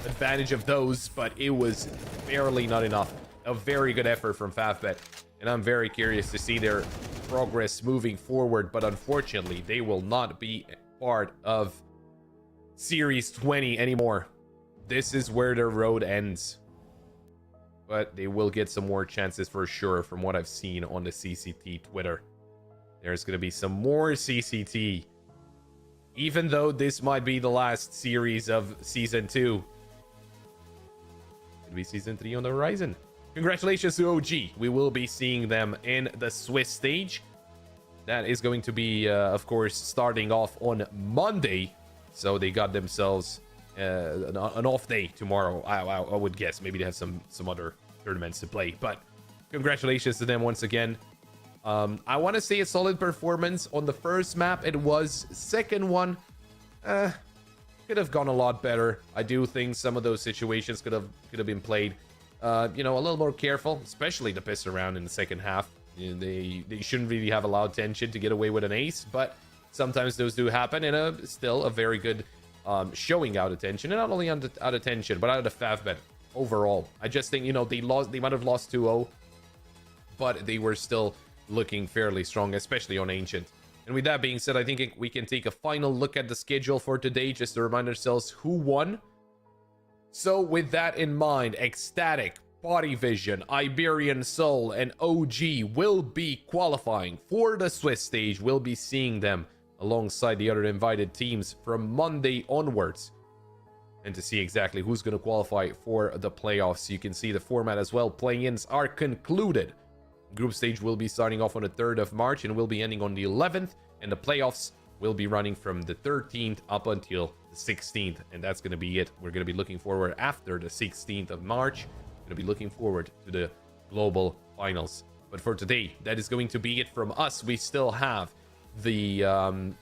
advantage of those, but it was barely not enough. A very good effort from Favbet, and I'm very curious to see their progress moving forward, but unfortunately they will not be part of Series 20 anymore. This is where their road ends, but they will get some more chances for sure from what I've seen on the CCT Twitter. There's going to be some more CCT, even though this might be the last series of Season 2. It'll be Season 3 on the horizon. Congratulations to OG. We will be seeing them in the Swiss stage. That is going to be, of course, starting off on Monday. So they got themselves an off day tomorrow. I would guess. Maybe they have some other tournaments to play. But congratulations to them once again. I want to say a solid performance on the first map. It was. Second one, could have gone a lot better. I do think some of those situations could have been played, you know, a little more careful, especially the piss around in the second half. You know, they shouldn't really have allowed tension to get away with an ace, but sometimes those do happen, and still a very good showing out of tension, and not only out of tension, but out of the Favbet overall. I just think, you know, they might have lost 2-0, but they were still looking fairly strong, especially on Ancient. And with that being said, I think we can take a final look at the schedule for today, just to remind ourselves who won. So with that in mind, Ecstatic, Body Vision, Iberian Soul, and OG will be qualifying for the Swiss stage. We'll be seeing them alongside the other invited teams from Monday onwards. And to see exactly who's going to qualify for the playoffs, you can see the format as well. Play-ins are concluded. Group stage will be starting off on the 3rd of March and will be ending on the 11th. And the playoffs will be running from the 13th up until the 16th. And that's going to be it. We're going to be looking forward after the 16th of March. Going to be looking forward to the global finals. But for today, that is going to be it from us. We still have the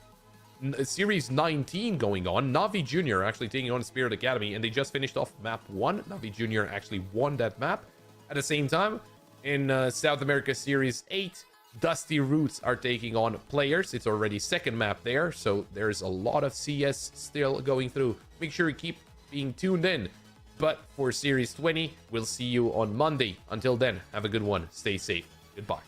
Series 19 going on. Navi Jr. actually taking on Spirit Academy, and they just finished off map 1. Navi Jr. actually won that map. At the same time, in South America Series 8, Dusty Roots are taking on Players. It's already second map there, so there's a lot of CS still going through. Make sure you keep being tuned in. But for Series 20, we'll see you on Monday. Until then, have a good one. Stay safe. Goodbye.